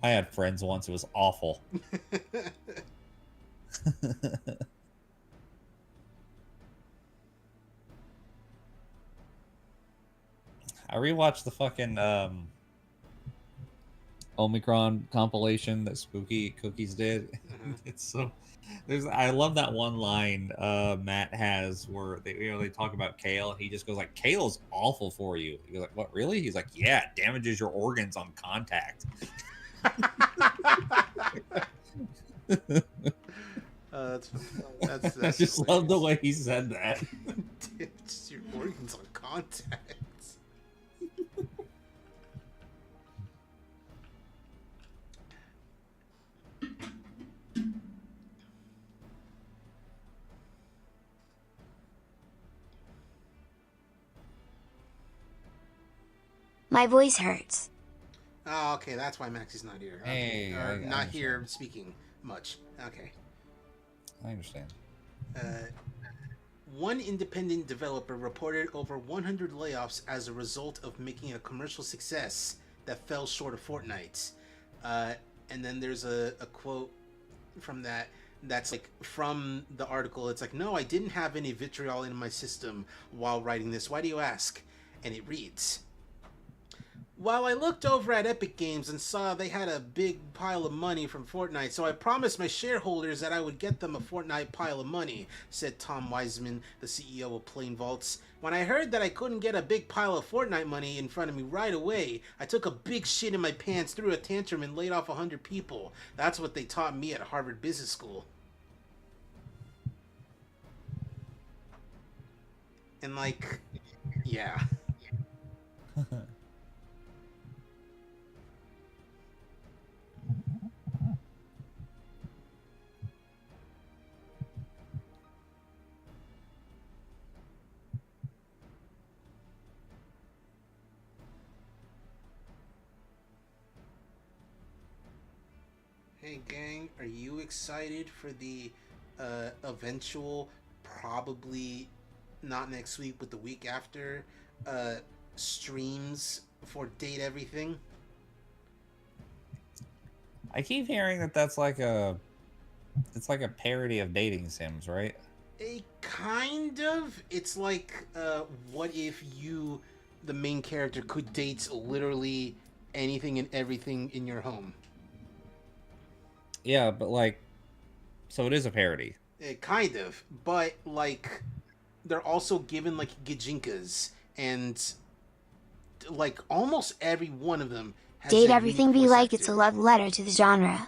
had friends once. It was awful. I rewatched the fucking Omicron compilation that Spooky Cookies did. Mhm. It's so I love that one line Matt has where they talk about kale and he just goes like, "Kale's awful for you." He goes like, "What, really?" He's like, "Yeah, it damages your organs on contact." That's I just love the way he said that. It's your organs on contacts. My voice hurts. Oh, okay, that's why Maxie's not here. Okay. Hey, Or I not here understand. speaking much. Okay. I understand. One independent developer reported over 100 layoffs as a result of making a commercial success that fell short of Fortnite. And then there's a quote from that's like from the article. It's like, "No, I didn't have any vitriol in my system while writing this. Why do you ask?" And it reads, "While I looked over at Epic Games and saw they had a big pile of money from Fortnite, so I promised my shareholders that I would get them a Fortnite pile of money," said Tom Wiseman, the CEO of Plain Vaults. "When I heard that I couldn't get a big pile of Fortnite money in front of me right away, I took a big shit in my pants, threw a tantrum, and laid off 100 people. That's what they taught me at Harvard Business School." And like, yeah. Hey gang, are you excited for the eventual, probably not next week but the week after, streams for Date Everything? I keep hearing that it's like a parody of dating sims, right? A kind of. It's like, what if you, the main character, could date literally anything and everything in your home? Yeah, but like, so it is a parody. Kind of, but like, they're also given like gijinkas, and like almost every one of them has Date a everything unique be voice like it's a actor. love letter to the genre.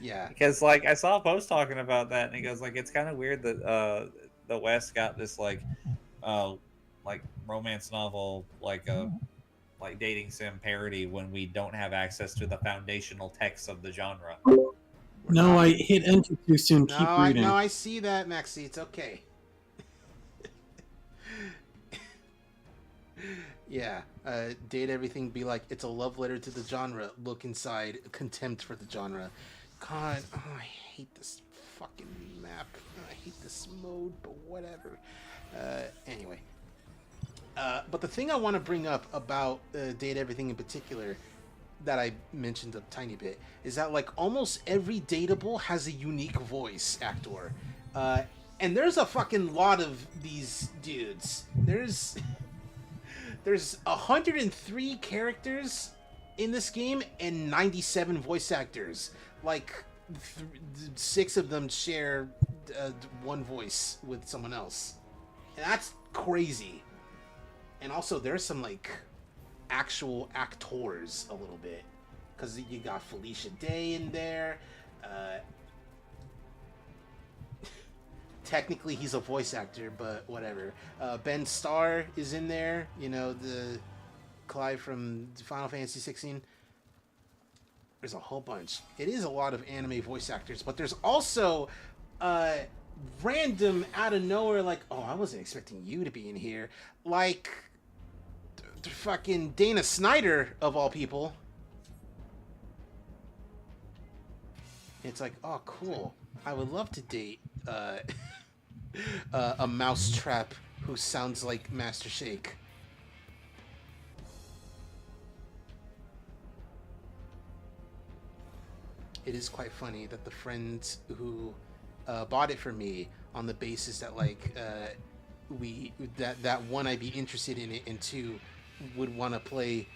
Yeah. Because like I saw a post talking about that, and he goes like, it's kind of weird that the West got this uh like romance novel like dating sim parody when we don't have access to the foundational text of the genre. No, I hit enter too soon. No, Keep reading. I see that, Maxie. It's okay. Yeah. Date everything be like it's a love letter to the genre. Look inside. Contempt for the genre. God, oh, I hate this fucking map. I hate this mode, but whatever. Anyway. But the thing I want to bring up about Date Everything in particular, that I mentioned a tiny bit, is that like almost every dateable has a unique voice actor. And there's a fucking lot of these dudes. There's 103 characters in this game and 97 voice actors. Like, 6 of them share one voice with someone else. And that's crazy. And also, there's some, like, actual actors a little bit. Because you got Felicia Day in there. Technically, he's a voice actor, but whatever. Ben Starr is in there. You know, the Clive from Final Fantasy XVI. There's a whole bunch. It is a lot of anime voice actors, but there's also random out of nowhere, like, oh, I wasn't expecting you to be in here. Like, fucking Dana Snyder, of all people. It's like, oh, cool. I would love to date a mousetrap who sounds like Master Shake. It is quite funny that the friends who bought it for me on the basis that like that one, I'd be interested in it, and 2, would want to play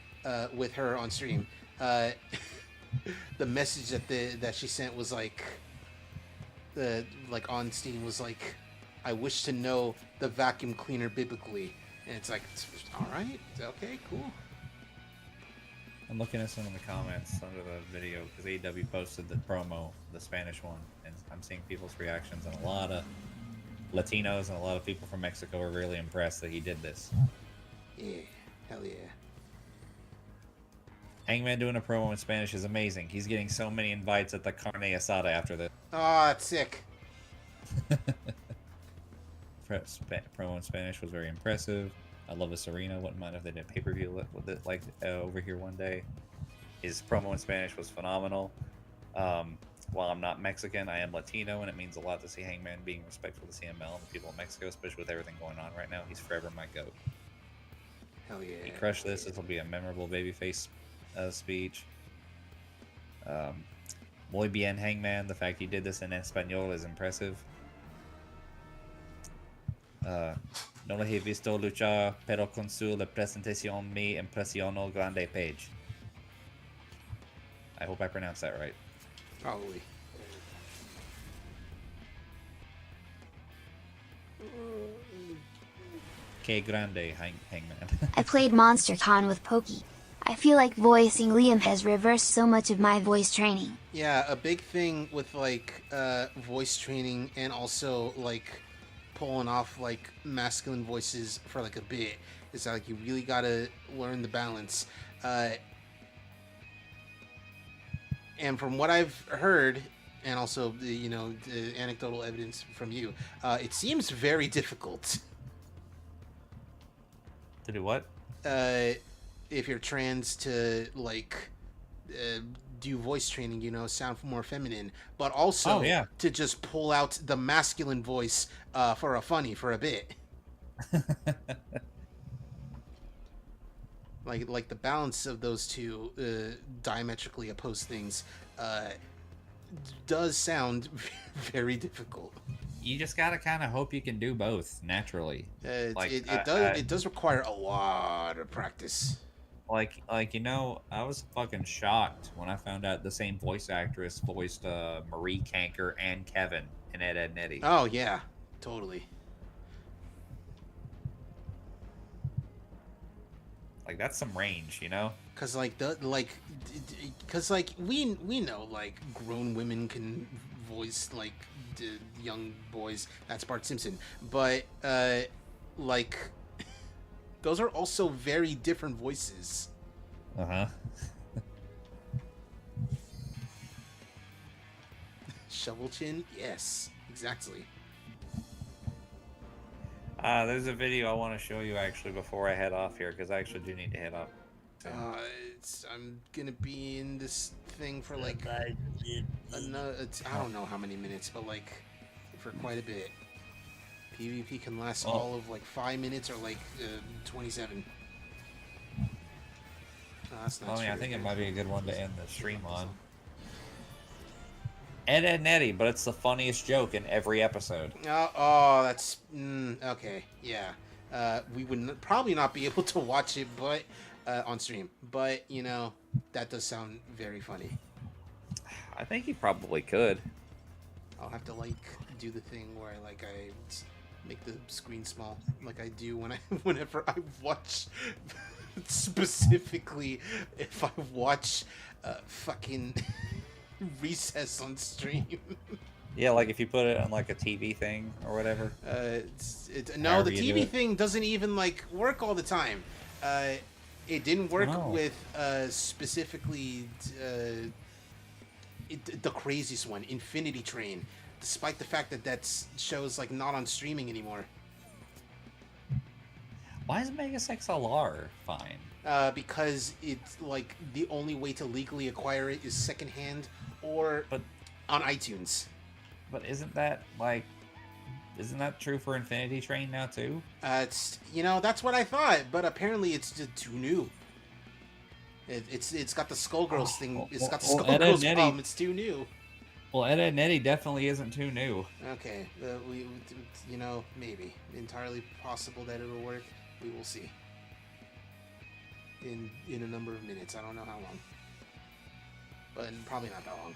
with her on stream. The message that she sent was like on Steam was like, I wish to know the vacuum cleaner biblically, and it's like, all right, okay, cool. I'm looking at some of the comments under the video because AEW posted the promo, the Spanish one, and I'm seeing people's reactions, and a lot of Latinos and a lot of people from Mexico are really impressed that he did this. Yeah, hell yeah. Hangman doing a promo in Spanish is amazing. He's getting so many invites at the carne asada after this. Oh, that's sick. Promo in Spanish was very impressive. I love this arena. Wouldn't mind if they did a pay-per-view with it like over here one day. His promo in Spanish was phenomenal. While I'm not Mexican, I am Latino, and it means a lot to see Hangman being respectful to CML and the people of Mexico, especially with everything going on right now. He's forever my goat. Hell yeah. He crushed this. This will be a memorable babyface speech. Muy bien, Hangman. The fact he did this in Espanol is impressive. No lo he visto luchar, pero con su presentación me impresionó grande page. I hope I pronounced that right. Probably. Que grande, Hangman. I played Monster Con with Pokey. I feel like voicing Liam has reversed so much of my voice training. Yeah, a big thing with like voice training and also like pulling off like masculine voices for like a bit is that, like, you really gotta learn the balance. And from what I've heard, and also the anecdotal evidence from you, it seems very difficult. To do what? If you're trans, to like do voice training, sound more feminine, but also to just pull out the masculine voice for a bit. like the balance of those two diametrically opposed things does sound very difficult. You just gotta kind of hope you can do both naturally. It does require a lot of practice. I was fucking shocked when I found out the same voice actress voiced Marie Kanker and Kevin in Ed, Edd n Eddy. Oh yeah, totally. Like, that's some range, Cause we know like grown women can voice like young boys. That's Bart Simpson, but like. Those are also very different voices. Shovel chin? Yes, exactly. There's a video I want to show you actually before I head off here, because I actually do need to head off. I'm gonna be in this thing for like another. I don't know how many minutes, but like for quite a bit. PvP can last all of like 5 minutes or like 27. Oh, that's not true. I think it might be a good one to end the stream on. Ed, Edd n Eddy, but it's the funniest joke in every episode. Oh, that's okay. Yeah, we would probably not be able to watch it, but on stream. But that does sound very funny. I think you probably could. I'll have to like do the thing where I make the screen small, like I do whenever I watch. Specifically, if I watch fucking Recess on stream. Yeah, like if you put it on like a TV thing or whatever. No, the TV thing doesn't even like work all the time. It didn't work with specifically the craziest one, Infinity Train, despite the fact that show's like not on streaming anymore. Why is Megas XLR fine? Because it's like the only way to legally acquire it is secondhand or on iTunes. But isn't that true for Infinity Train now too? It's that's what I thought, but apparently it's just too new. It's got the Skullgirls thing. It's got the Skullgirls problem. It's too new. Well, Ed, Edd n Eddy definitely isn't too new. Okay, maybe entirely possible that it'll work. We will see. in a number of minutes. I don't know how long, but probably not that long.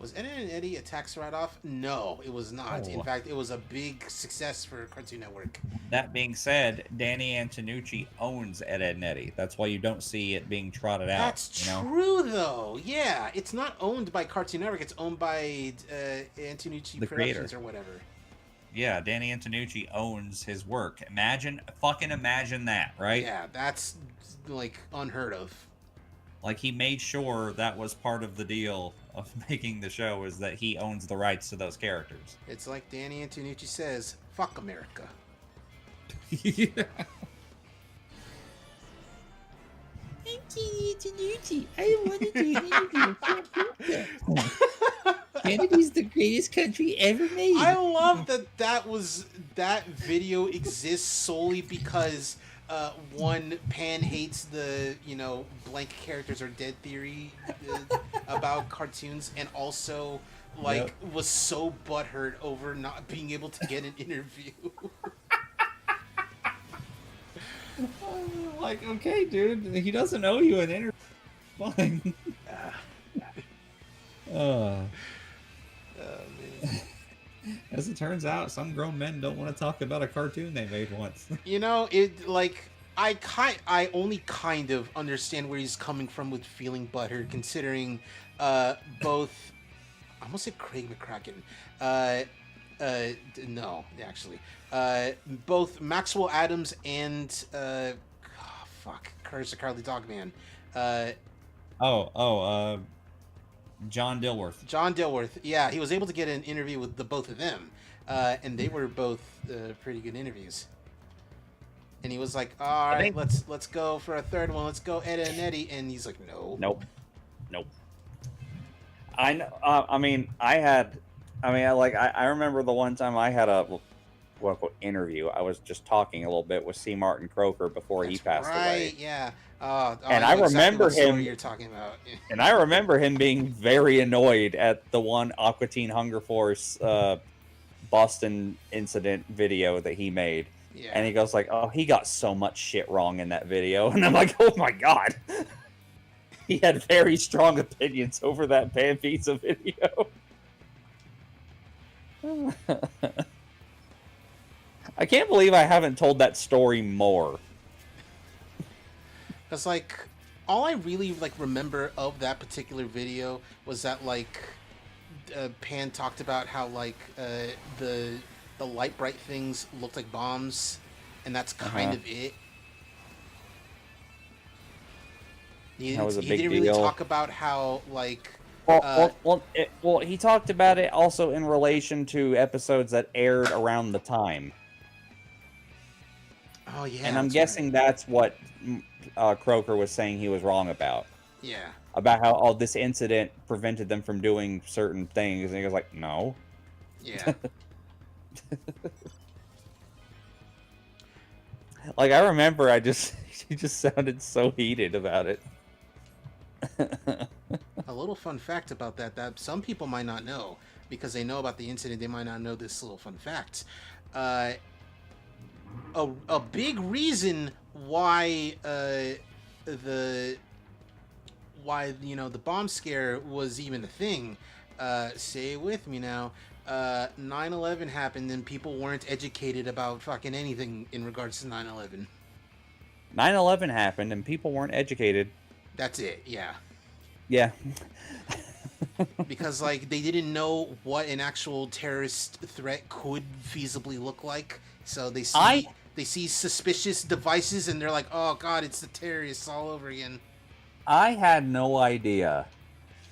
Was Ed, Edd n Eddy a tax write-off? No, it was not. Oh. In fact, it was a big success for Cartoon Network. That being said, Danny Antonucci owns Ed, Edd n Eddy. That's why you don't see it being trotted out. That's true, though. Yeah, it's not owned by Cartoon Network. It's owned by Antonucci The Productions creator. or whatever. Yeah, Danny Antonucci owns his work. Fucking imagine that, right? Yeah, that's like unheard of. Like, he made sure that was part of the deal of making the show, is that he owns the rights to those characters. It's like Danny Antonucci says, "Fuck America." I want to do an interview. Canada's the greatest country ever made. I love that video exists solely because one, Pan hates the blank characters are dead theory about cartoons, and also was so butthurt over not being able to get an interview. Like, okay, dude, he doesn't owe you an interview. Fine. Man. As it turns out, some grown men don't want to talk about a cartoon they made once. I only kind of understand where he's coming from with feeling butthurt, considering both. I almost said Craig McCracken. No, actually, both Maxwell Adams and Curse of Cowardly Dog Man. John Dilworth. John Dilworth. Yeah, he was able to get an interview with the both of them, and they were both pretty good interviews. And he was like, "All right, let's go for a third one. Let's go Ed, Edd n Eddy." And he's like, "No, nope." I know. I remember the one time I had a quote interview. I was just talking a little bit with C. Martin Croker before he passed away. Yeah. And I remember what story him. You're talking about. And I remember him being very annoyed at the one Aqua Teen Hunger Force Boston incident video that he made. Yeah. And he goes like, "Oh, he got so much shit wrong in that video," and I'm like, "Oh my god." He had very strong opinions over that Pan Pizza video. I can't believe I haven't told that story more. Because, all I really, remember of that particular video was that, Pan talked about how, the light bright things looked like bombs, and that's kind of it. He didn't really talk about how, he talked about it also in relation to episodes that aired around the time. Oh, yeah. And I'm guessing that's what Croker was saying he was wrong about. Yeah. About how this incident prevented them from doing certain things. And he was like, no. Yeah. I remember he just sounded so heated about it. A little fun fact about that some people might not know, because they know about the incident, they might not know this little fun fact. A big reason why the bomb scare was even a thing, say it with me now, 9/11 happened and people weren't educated about fucking anything in regards to 9/11. 9/11 happened and people weren't educated. That's it, yeah. Yeah. Because, they didn't know what an actual terrorist threat could feasibly look like. So they see suspicious devices and they're like, "Oh god, it's the terrorists all over again." I had no idea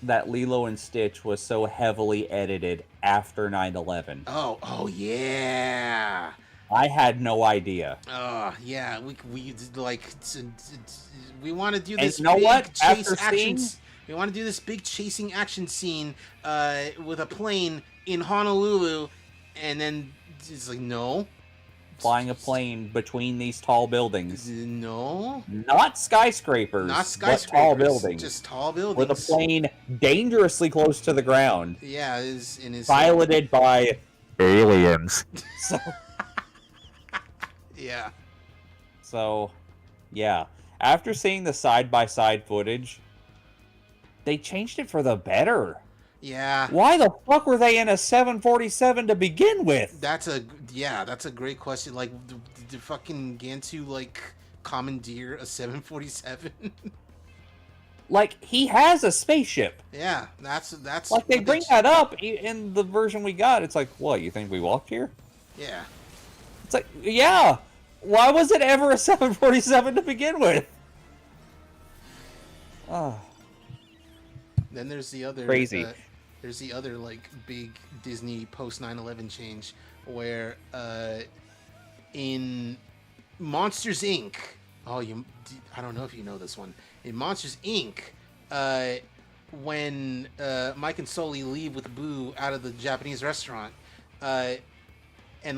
that Lilo and Stitch was so heavily edited after 9/11. Oh yeah. I had no idea. Yeah, we want to do this We want to do this big chasing action scene with a plane in Honolulu, and then it's like, no. Flying a plane between these tall buildings. No. Not skyscrapers. Not skyscrapers. But tall buildings. Just tall buildings. With a plane dangerously close to the ground. Yeah, piloted by aliens. So. Yeah. So, yeah. After seeing the side-by-side footage, they changed it for the better. Yeah. Why the fuck were they in a 747 to begin with? That's a great question. Like, did fucking Gantu like commandeer a 747? Like, he has a spaceship. Yeah, that's like they what bring that up in the version we got. It's like, what? You think we walked here? Yeah. It's like, yeah. Why was it ever a 747 to begin with? Oh. Then there's the other Crazy. There's the other like big Disney post 9/11 change where in Monsters Inc. I don't know if you know this one. In Monsters Inc. When Mike and Sully leave with Boo out of the Japanese restaurant, and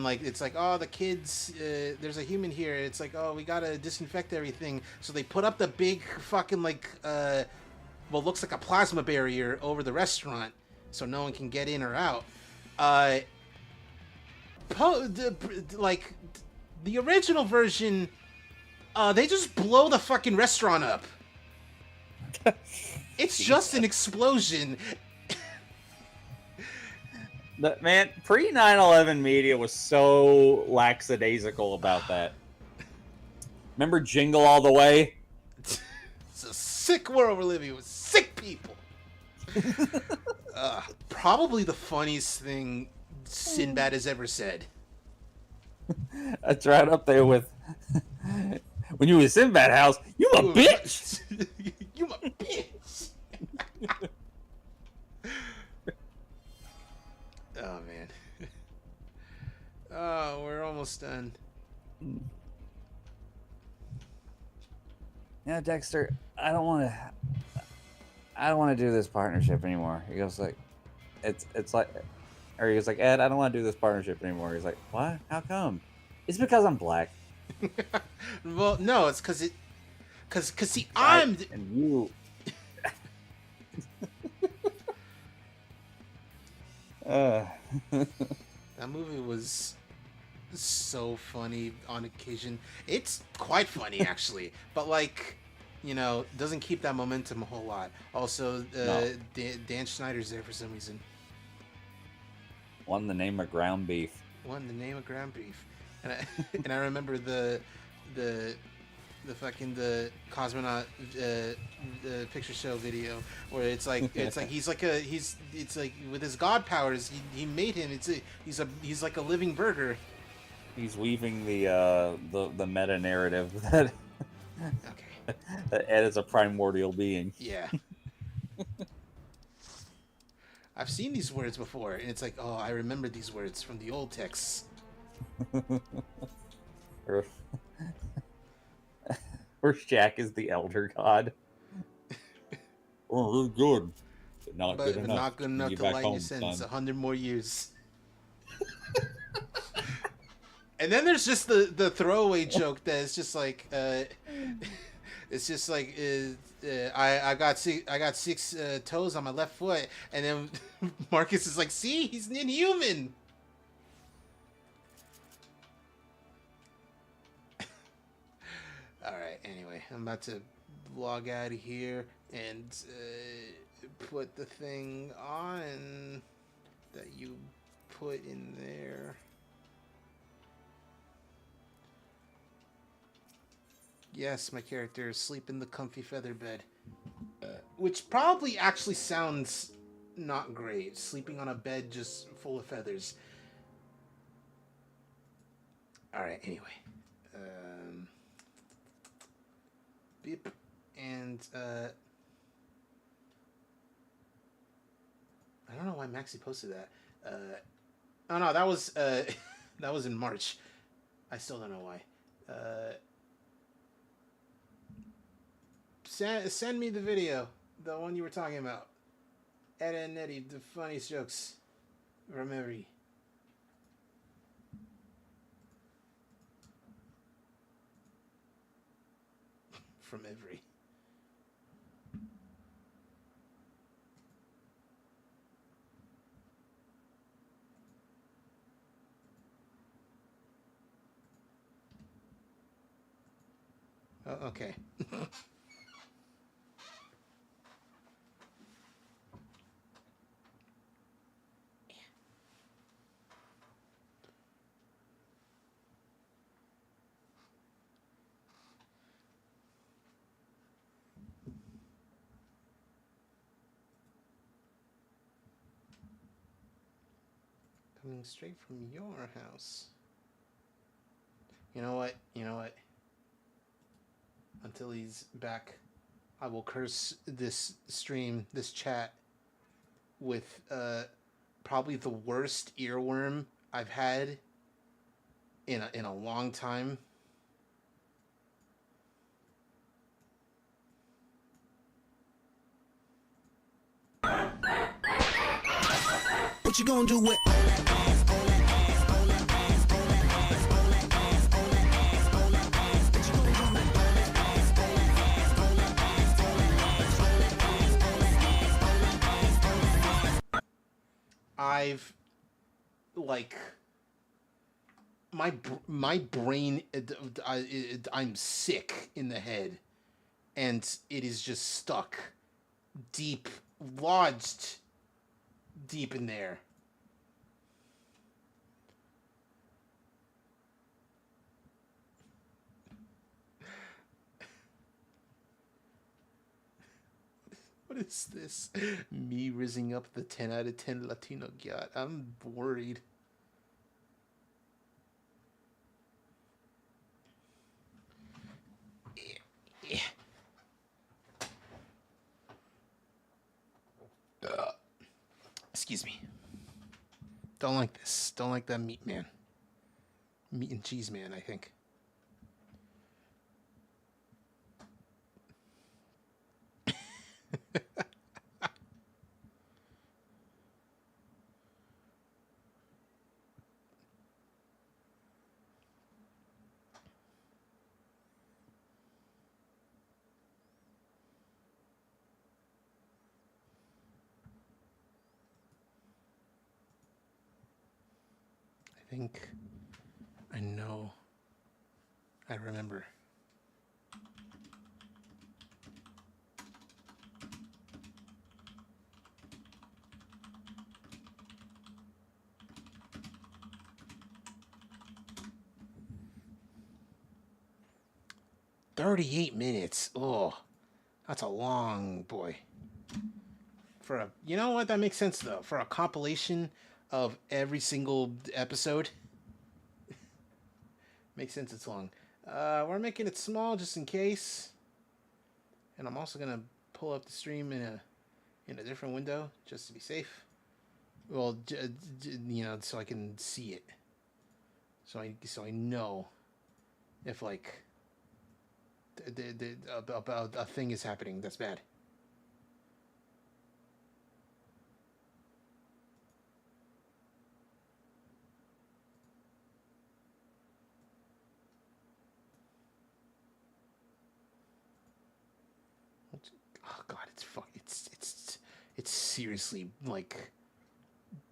like it's like, oh, the kids, there's a human here. It's like, oh, we gotta disinfect everything. So they put up the big fucking like looks like a plasma barrier over the restaurant, so no one can get in or out. Like the original version, they just blow the fucking restaurant up. It's just an explosion. Man, pre 9/11 media was so lackadaisical about that. Remember Jingle All the Way? It's a sick world we're living with. Sick people. Probably the funniest thing Sinbad has ever said. That's right up there with when you was in Sinbad house, you a bitch. You a bitch. Oh man. Oh, we're almost done. Yeah, Dexter, I don't want to do this partnership anymore. He goes like, it's like, or he goes like, Ed, I don't want to do this partnership anymore. He's like, what? How come? It's because I'm black. Well, no, it's because see, I'm and you. That movie was so funny on occasion. It's quite funny actually, but like, you know, doesn't keep that momentum a whole lot. Also, No. Dan Schneider's there for some reason. Won the name of ground beef. Won the name of ground beef, and I remember the cosmonaut the picture show video where it's like it's like with his god powers he made him. He's like a living burger. He's weaving the meta narrative that that Ed is a primordial being. Yeah. I've seen these words before, and it's like, oh, I remember these words from the old texts. Or Jack is the elder god. Oh, good. But not good enough. Not good enough to lighten your sentence. 100 more years. And then there's just the throwaway joke that is just like, it's just like, I got six toes on my left foot, and then Marcus is like, see, he's an inhuman. All right. Anyway, I'm about to log out of here and put the thing on that you put in there. Yes, my character is asleep in the comfy feather bed, which probably actually sounds not great. Sleeping on a bed just full of feathers. All right. Anyway. Beep. And I don't know why Maxie posted that. Oh no, that was that was in March. I still don't know why. Send me the video, the one you were talking about. Ed and Nettie, the funniest jokes from every. From every. Oh, okay. Coming straight from your house. You know what? You know what? Until he's back, I will curse this stream, this chat, with probably the worst earworm I've had in a long time. What you gonna do with I've like my brain I'm sick in the head, and it is just stuck deep, lodged deep in there. What is this? Me rizzing up the 10 out of 10 Latino yacht. I'm worried. Excuse me. Don't like this. Don't like that meat man. Meat and cheese man, I think. I think I know. I remember. $38 Oh, that's a long boy. For a, you know what? That makes sense though. For a compilation of every single episode, makes sense. It's long. We're making it small just in case, and I'm also gonna pull up the stream in a different window just to be safe. Well, you know, so I can see it. So I know if like about a thing is happening that's bad. Oh God, it's seriously like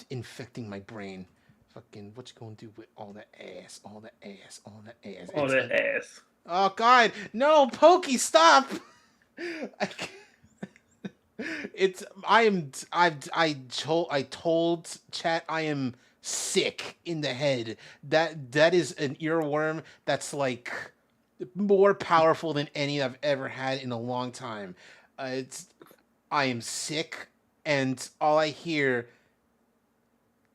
infecting my brain. Fucking, what you gonna do with all the ass, all the ass, all the ass? All It's that like, ass. oh God, no, Pokey, stop! I can't. It's I told chat I am sick in the head. That is an earworm that's like more powerful than any I've ever had in a long time. I am sick, and all I hear,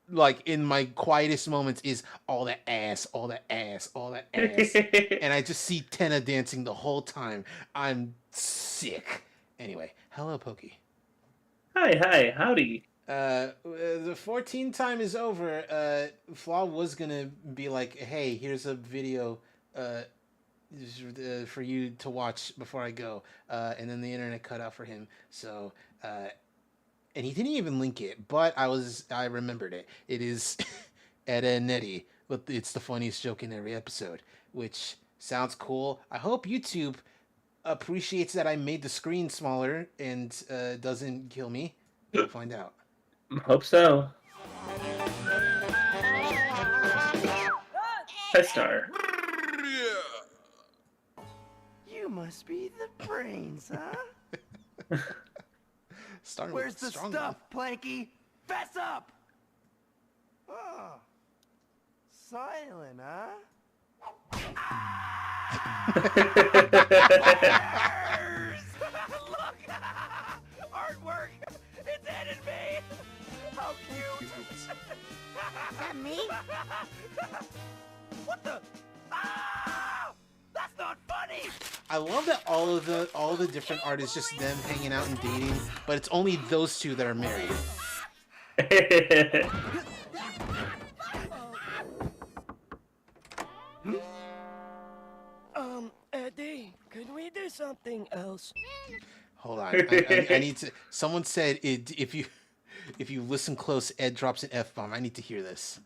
like in my quietest moments, is all that ass, all that ass, all that ass, and I just see Tenna dancing the whole time. I'm sick. Anyway, hello, Pokey. Hi, howdy. The 14 time is over. Flaw was gonna be like, hey, here's a video for you to watch before I go, and then the internet cut out for him. So, and he didn't even link it, but I remembered it. It is Edda and Nettie, but it's the funniest joke in every episode, which sounds cool. I hope YouTube appreciates that I made the screen smaller and doesn't kill me. We'll find out. Hope so. Hi, Star. You must be the brains, huh? Starting Where's with the strong stuff, Planky? Fess up! Oh. Silent, huh? Look! Artwork! It's hitting me! How cute! Is that me? What the? Ah! That's not funny! I love that all of the different art is just them hanging out and dating, but it's only those two that are married. Eddie, could we do something else? Hold on, I need to. Someone said if you listen close, Ed drops an F-bomb. I need to hear this.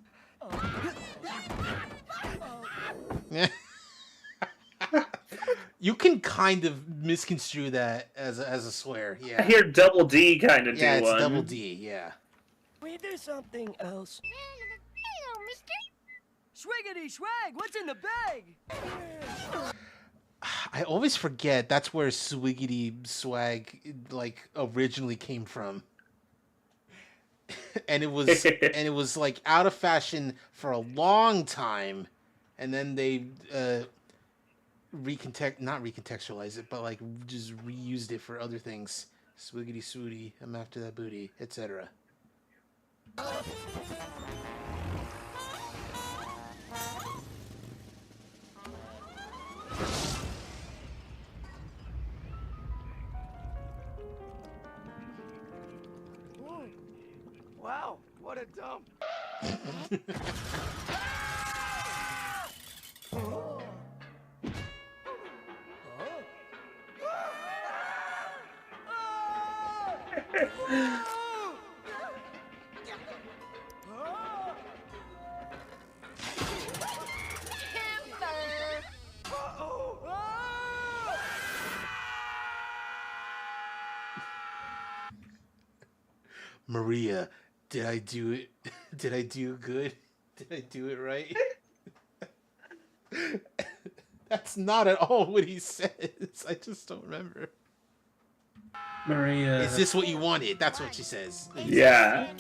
You can kind of misconstrue that as a swear. Yeah. I hear double D kind of do Yeah, it's one. double D. Yeah. We do something else. Hello, mister. Swiggity swag, what's in the bag? I always forget that's where Swiggity Swag like originally came from. and it was like out of fashion for a long time, and then they not recontextualize it, but like just reused it for other things. Swiggity swooty, I'm after that booty, etc. Wow, what a dump. Maria, did I do it? Did I do good? Did I do it right? That's not at all what he says. I just don't remember. Maria. Is this what you wanted? That's what she says. Yeah.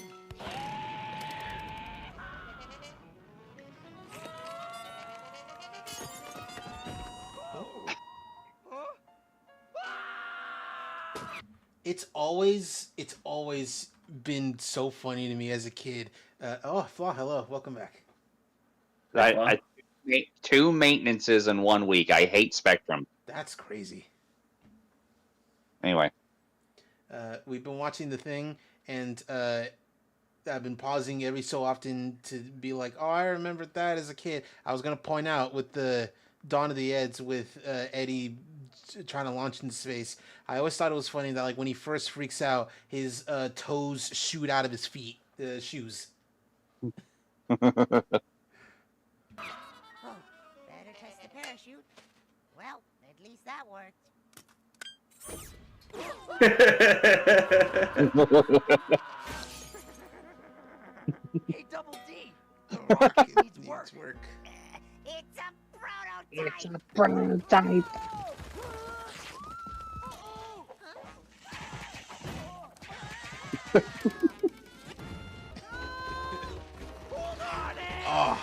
It's always been so funny to me as a kid. Flaw, hello, welcome back. I two maintenances in 1 week. I hate Spectrum. That's crazy. Anyway. We've been watching The Thing, and I've been pausing every so often to be like, oh, I remember that as a kid. I was going to point out with the Dawn of the Eds with Eddie trying to launch into space. I always thought it was funny that like when he first freaks out, his toes shoot out of his feet, shoes. Oh, better test the parachute. Well, at least that worked. Hey, Double D. The rocket needs work. It's a prototype. It's a prototype. Oh.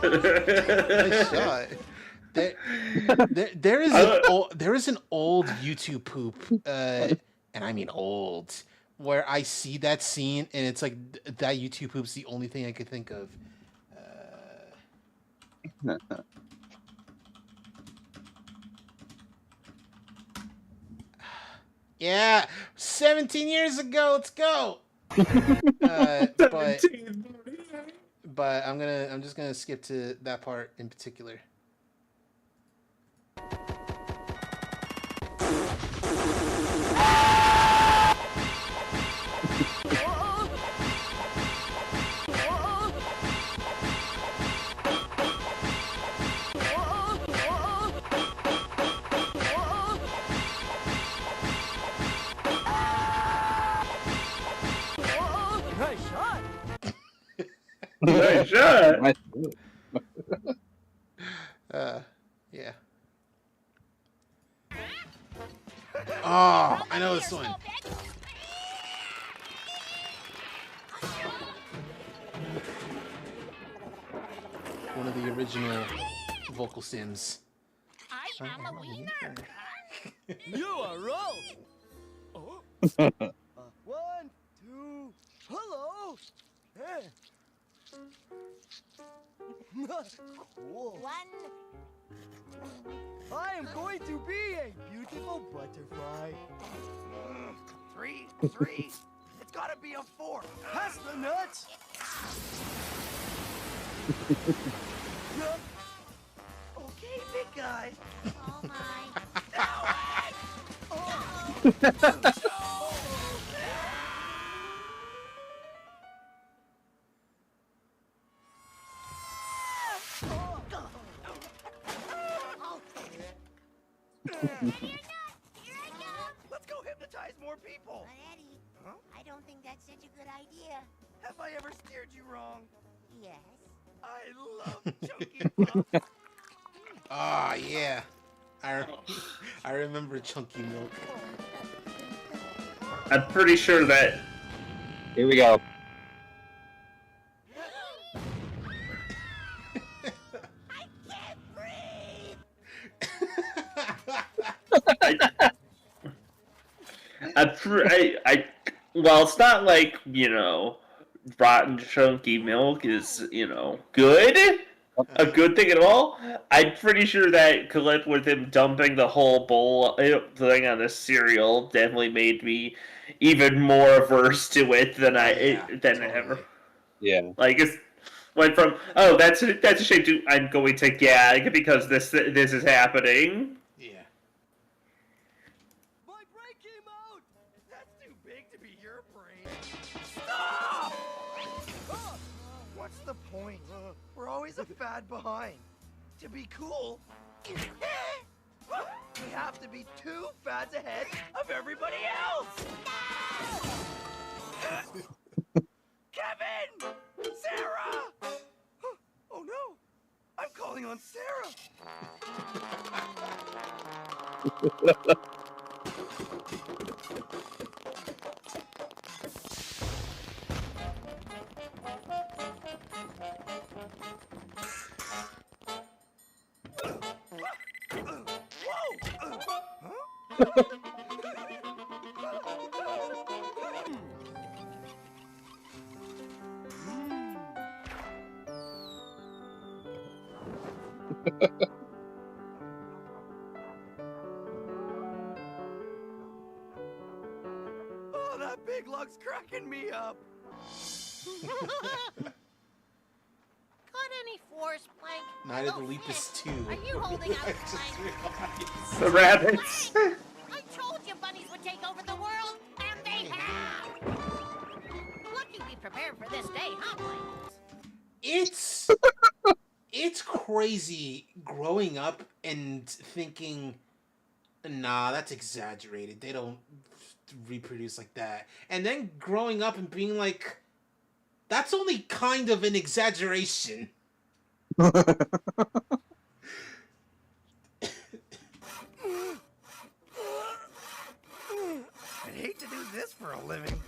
Nice shot. There is an old YouTube poop, and I mean old, where I see that scene and it's like that YouTube poop's the only thing I could think of. Yeah, 17 years ago. Let's go. But I'm just gonna skip to that part in particular. Nice shot. Yeah. Oh, I know this one. One of the original vocal sims. I am a wiener. You are wrong. Oh. 1, 2, hello. Cool. 1. I am going to be a beautiful butterfly. 3. It's gotta be a 4. Pass the nuts. Okay, big guy. Oh my. Let's go hypnotize more people. But Eddie, I don't think that's such a good idea. Have I ever steered you wrong? Yes. I love Chunky Puff. Ah, yeah. I remember Chunky Milk. I'm pretty sure that. Here we go. Well, it's not like, rotten chunky milk is, good. A good thing at all. I'm pretty sure that clip with him dumping the whole bowl thing on the cereal definitely made me even more averse to it than ever. Yeah. Like it went from that's a shame to I'm going to gag because this is happening. Yeah. My brain came out. That's too big to be your brain. Stop! What's the point? We're always a fad behind. To be cool, we have to be 2 fads ahead of everybody else. Kevin! Sarah! Oh no! I'm calling on Sarah! Oh, that big lug's cracking me up. Got any force, Plank? Night of the Lepus 2. Are you holding out, I just Plank? realized. The rabbits. I told you bunnies would take over the world, and they have! Lucky we prepared for this day, huh, Plank? It's crazy growing up and thinking, nah, that's exaggerated. They don't reproduce like that. And then growing up and being like, that's only kind of an exaggeration. I'd hate to do this for a living.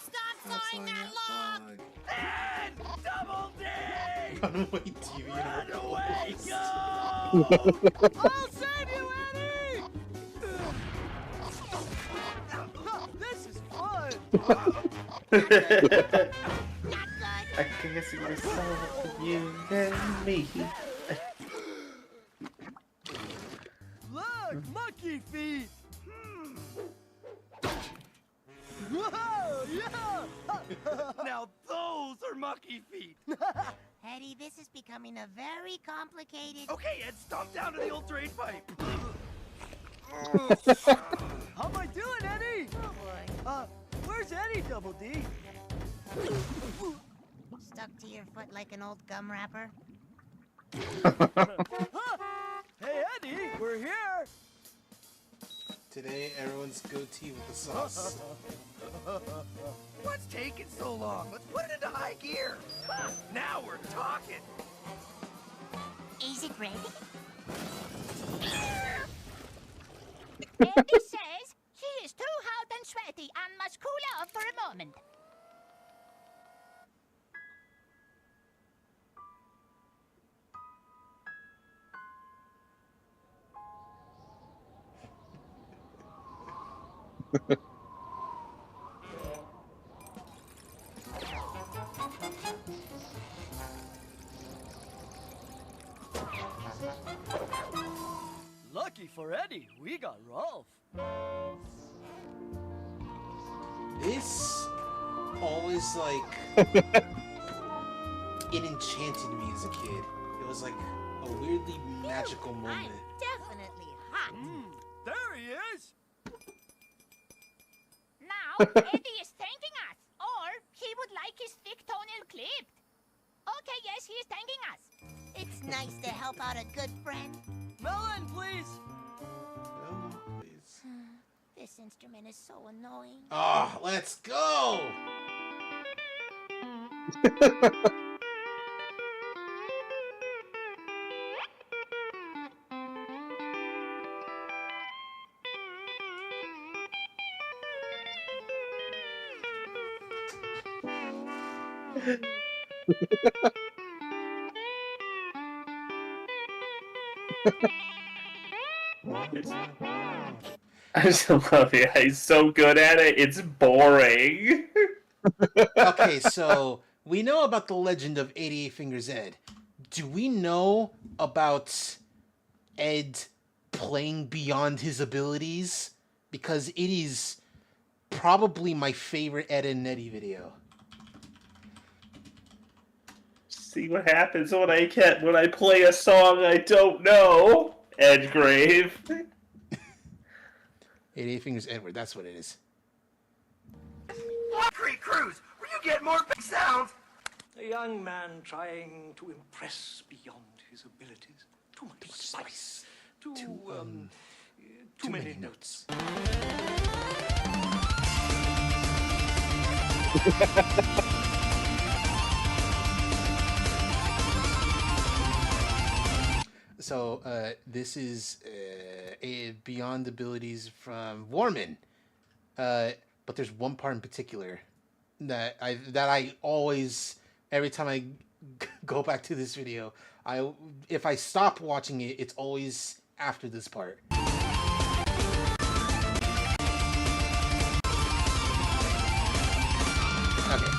Stop sawing that log! And Double D! Runaway TV Run away, go! I'll save you, Eddie. This is fun. I can see myself with you and me. Look, monkey feet. Whoa, yeah. Now those are mucky feet. Eddie, this is becoming a very complicated... Okay, Ed, stomp down to the old drain pipe. How am I doing, Eddie? Oh, boy. Where's Eddie, Double D? Stuck to your foot like an old gum wrapper? Hey, Eddie, we're here. Today, everyone's goatee with the sauce. What's taking so long? Let's put it into high gear. Now we're talking. Is it ready? Eddie says she is too hot and sweaty and must cool off for a moment. Lucky for Eddie, we got Rolf. This always it enchanted me as a kid. It was like a weirdly magical moment. Definitely hot. There he is. Now, Eddie is thanking us, or he would like his thick toenail clipped. Okay, yes, he is thanking us. It's nice to help out a good friend. Melon, please. Please. This instrument is so annoying. Oh, let's go! I just love it. He's so good at it. It's boring. Okay, so we know about the legend of 88 Fingers Ed. Do we know about Ed playing beyond his abilities? Because it is probably my favorite Ed and Eddie video. See what happens when I play a song I don't know. Edgrave. 88 Fingers Edward, that's what it is. Creek Cruise, where you get more big sounds. A young man trying to impress beyond his abilities. Too much spice. Too many notes. So this is a Beyond Abilities from Warman, but there's one part in particular that I always, every time I go back to this video, if I stop watching it, it's always after this part. Okay.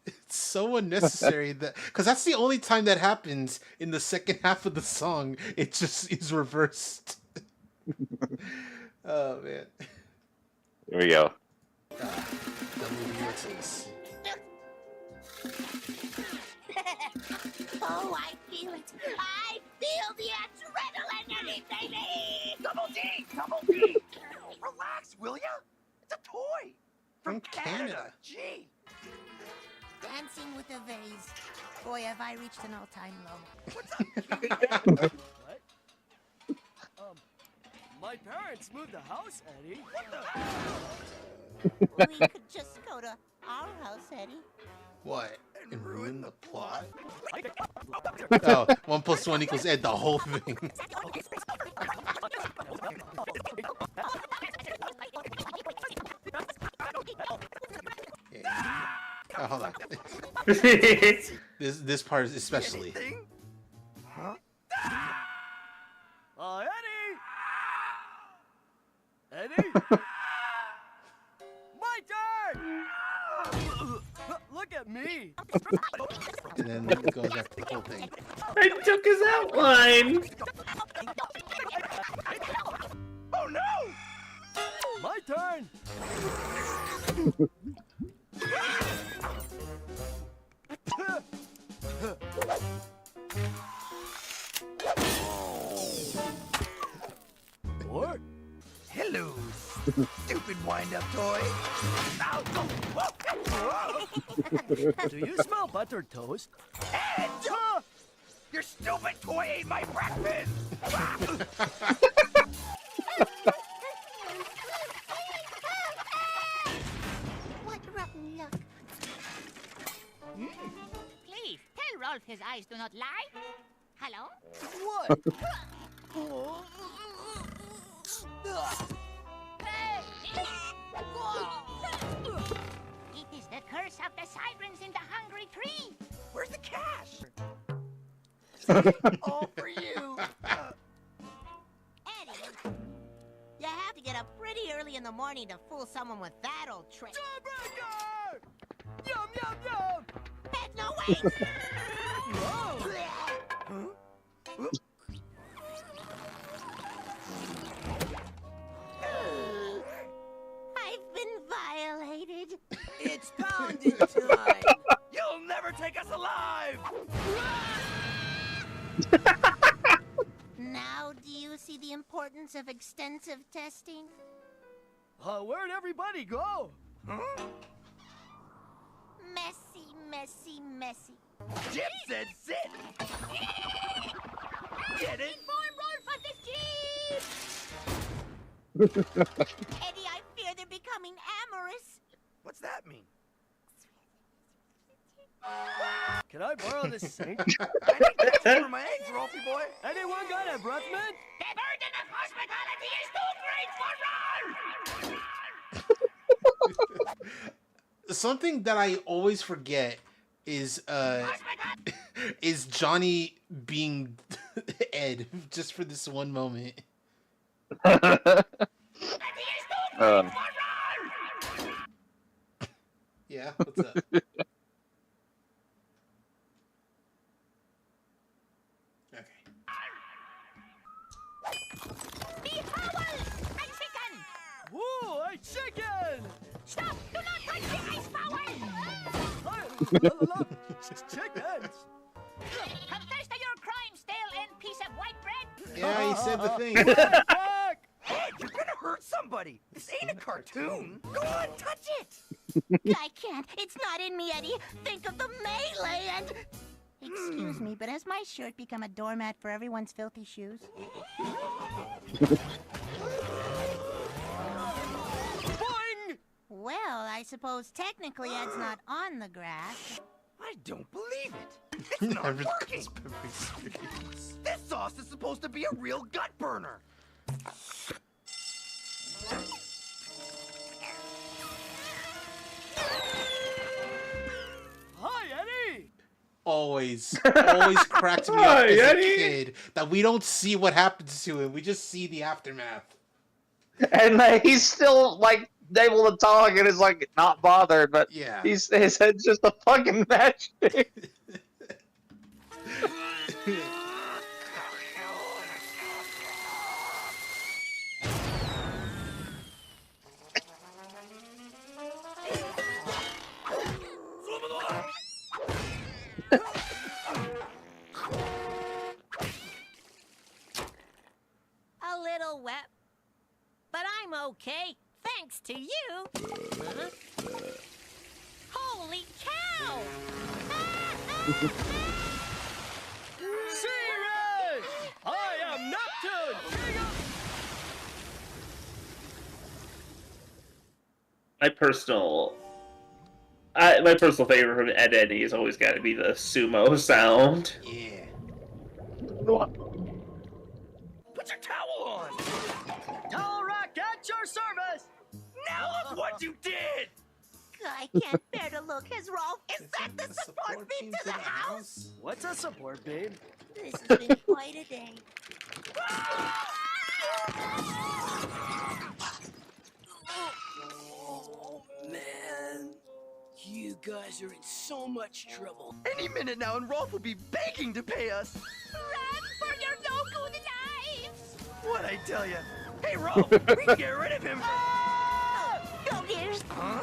It's so unnecessary that because that's the only time that happens in the second half of the song. It just is reversed. Oh man. Here we go. The movie whistles. Oh, I feel it. I feel the adrenaline, Eddie, baby. Double D! Double D! Relax, will ya? It's a toy. From Canada. Gee. Dancing with a vase. Boy, have I reached an all-time low. What? My parents moved the house, Eddie. What the? We could just go to our house, Eddie. What? And ruin the plot? Oh, 1 + 1 = Ed, the whole thing. Yeah. Oh, hold on. This part is especially. Huh? Eddie! Eddie! My turn! Look at me! And then it goes after the whole thing. I took his outline! Oh no! My turn! What? Hello, stupid stupid wind-up toy. Ow, do you smell buttered toast? Ed! Your stupid toy ate my breakfast! What rotten luck. Please, tell Rolf his eyes do not lie. Hello? What? It is the curse of the sirens in the hungry tree. Where's the cash? All for you. Eddie, you have to get up pretty early in the morning to fool someone with that old trick. Jawbreaker! Yum, yum, yum! Ed, no, wait! I've been violated. It's pounding time. You'll never take us alive. Now, do you see the importance of extensive testing? Where'd everybody go? Huh? Messy, messy, messy. Jip said sit. Get it? Inform Rolf of this jeep! Eddie, I fear they're becoming amorous. What's that mean? Can I borrow this sink? I need this for my eggs, Rolfie boy. Anyone got a breath mint? The burden of hospitality is too great for Rolf! Something that I always forget is Johnny being Ed just for this one moment. Yeah, what's up? Woo, a chicken! Stop! Do not touch the ice fowl! Chickens! Confess to your crime, stale end piece of white bread! Yeah, he said the thing. Hey, you're gonna hurt somebody! This ain't a cartoon! Go on, touch it! I can't. It's not in me, Eddie. Think of the melee and... Excuse me, but has my shirt become a doormat for everyone's filthy shoes? Boing! Well, I suppose technically Ed's not on the grass. I don't believe it! It's not working! This sauce is supposed to be a real gut burner! Hi, Eddie! Always cracked me up as a kid that we don't see what happens to him. We just see the aftermath. And he's still like able to talk and is like not bothered, but yeah, his head's just a fucking magic. A little wet, but I'm okay, thanks to you. Holy cow! Sirius! I am Neptune! My personal favorite from Ed Eddie has always got to be the sumo sound. Yeah. Put your towel on! Towel rack at your service! Now look what you did! I can't bear to look as Rolf. Is that the support beam to the house? What's a support beam? This has been quite a day. Oh, man. You guys are in so much trouble. Any minute now, and Rolf will be begging to pay us. Run for your no-good lives! What'd I tell you? Hey, Rolf, we can get rid of him. Go gears! Huh?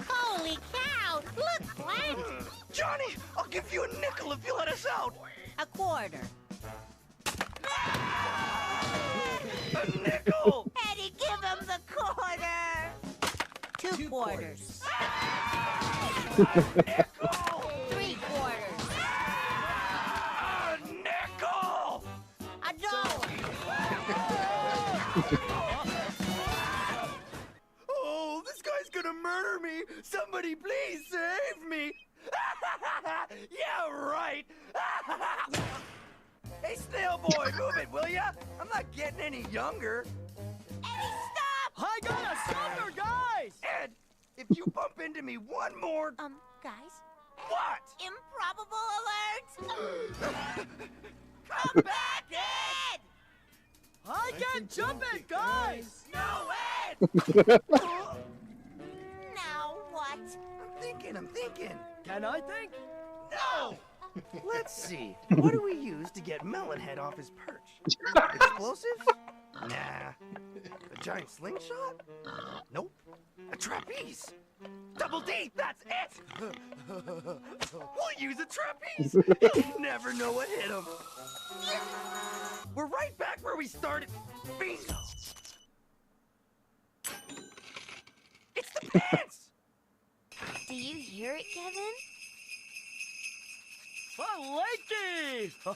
Holy cow! Look, Plant! Johnny, I'll give you a nickel if you let us out. A quarter. A nickel! Eddie, give him the quarter! Two quarters. Three quarters. A nickel! A dollar. Oh, this guy's gonna murder me! Somebody please save me! Yeah, right! Hey, snail boy, move it, will ya? I'm not getting any younger. Eddie, stop! I got a sucker, guys! Ed, if you bump into me one more... Guys? What? Improbable alert! Come back, Ed! I can't jump it, guys! No, Ed! Now what? I'm thinking. Can I think? No! Let's see. What do we use to get Melonhead off his perch? Explosives? Nah. A giant slingshot? Nope. A trapeze? Double D, that's it! We'll use a trapeze! You never know what hit him. We're right back where we started. Bingo! It's the pants! Do you hear it, Kevin? I like it! Get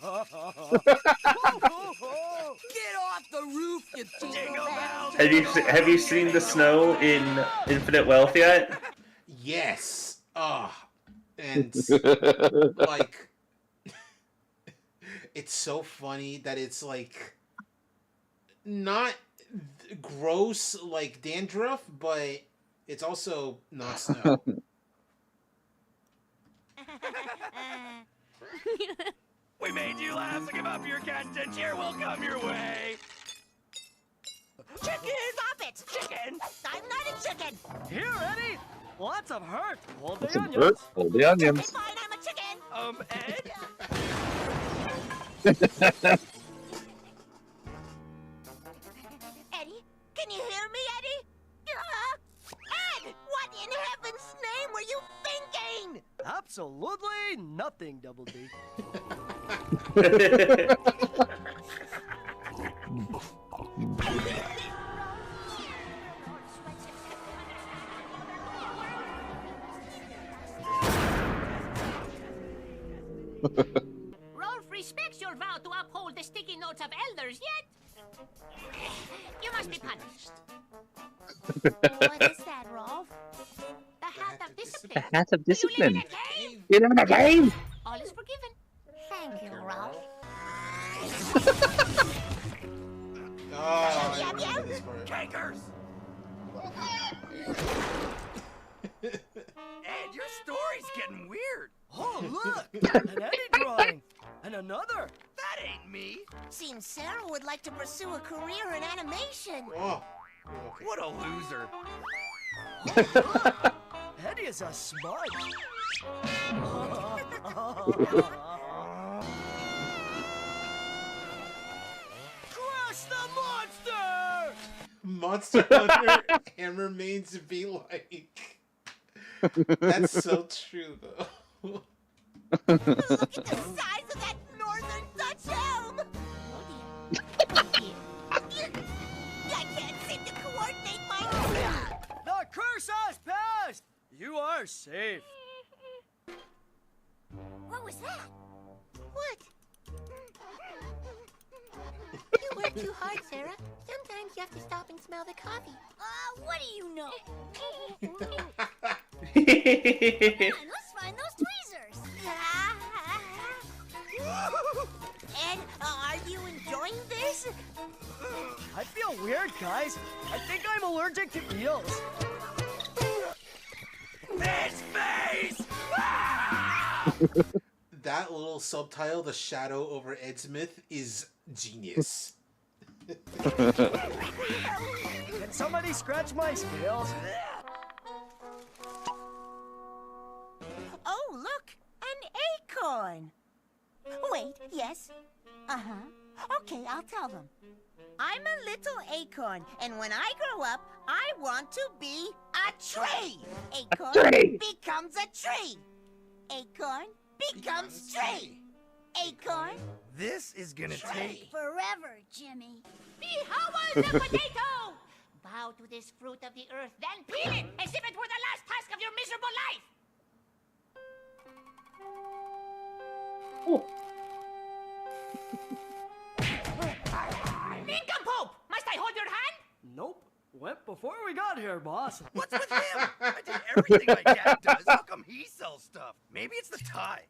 off the roof, you jingle bells! Have you seen the snow in Infinite Wealth yet? Yes. And like, it's so funny that it's like not gross like dandruff, but it's also not snow. We made you laugh, so give up your cat and cheer will come your way. Chicken! Stop it! Chicken! I'm not a chicken! Here, Eddie! Lots of hurt. Hold the onions. Hold the onions. Fine, I'm a chicken! Ed? Eddie? Can you hear me, Eddie? Ed! What in heaven's name were you thinking? Absolutely nothing, Double D. Rolf respects your vow to uphold the sticky notes of elders, yet you must be punished. What is that, Rolf? The hat of discipline. The hat of discipline. You live in a cave? You live in a cave? All is forgiven. Thank you, Rolf. Oh, Yum, yum, yum. Cakers! Ed, your story's getting weird. Oh, look! An Eddie drawing! And another! That ain't me! Seems Sarah would like to pursue a career in animation. Oh. What a loser! Eddie is a smudge! Crush the monster! Monster Hunter Hammer mains be like. That's so true, though. Look at the size of that northern Dutch elm! I can't seem to coordinate my... The curse has passed! You are safe. What was that? What? You work too hard, Sarah. Sometimes you have to stop and smell the coffee. What do you know? Come on, let's find those tweezers. Ed, are you enjoying this? I feel weird, guys. I think I'm allergic to eels. This face! That little subtitle, the shadow over Ed Smith, is genius. Can somebody scratch my scales? Oh, look, an acorn. Wait, yes. Okay, I'll tell them. I'm a little acorn, and when I grow up, I want to be a tree. Acorn tree. becomes a tree. Acorn becomes tree. Acorn. This is gonna take... Forever, Jimmy. Behowas the potato! Bow to this fruit of the earth, then peel it as if it were the last task of your miserable life! Nincompoop! Must I hold your hand? Nope. Went before we got here, boss. What's with him? I did everything my dad does. How come he sells stuff? Maybe it's the tie.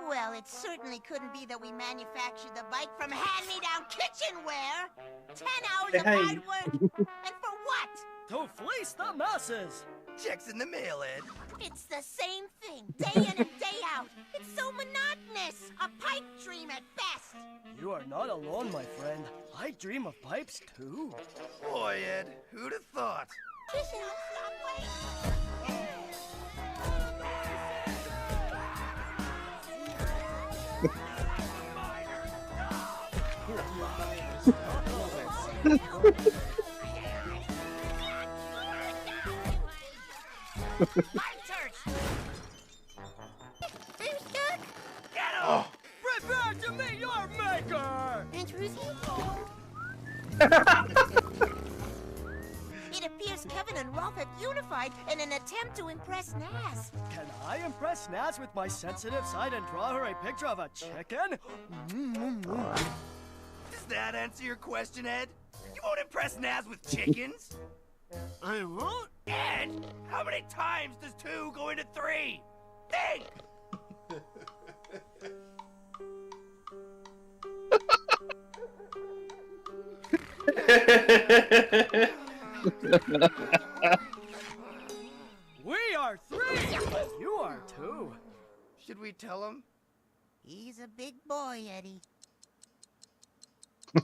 Well, it certainly couldn't be that we manufactured the bike from hand-me-down kitchenware. 10 hours of hard work. And for what? To fleece the masses. Checks in the mail, Ed. It's the same thing, day in and day out. It's so monotonous. A pipe dream at best. You are not alone, my friend. I dream of pipes, too. Boy, Ed, who'd have thought? Who's stuck? Get him! Prepare to meet your maker! It appears Kevin and Rolf have unified in an attempt to impress Naz. Can I impress Naz with my sensitive side and draw her a picture of a chicken? Does that answer your question, Ed? You won't impress Naz with chickens? I won't? Ed, how many times does 2 go into 3? Think! We are 3, but you are 2. Should we tell him? He's a big boy, Eddie.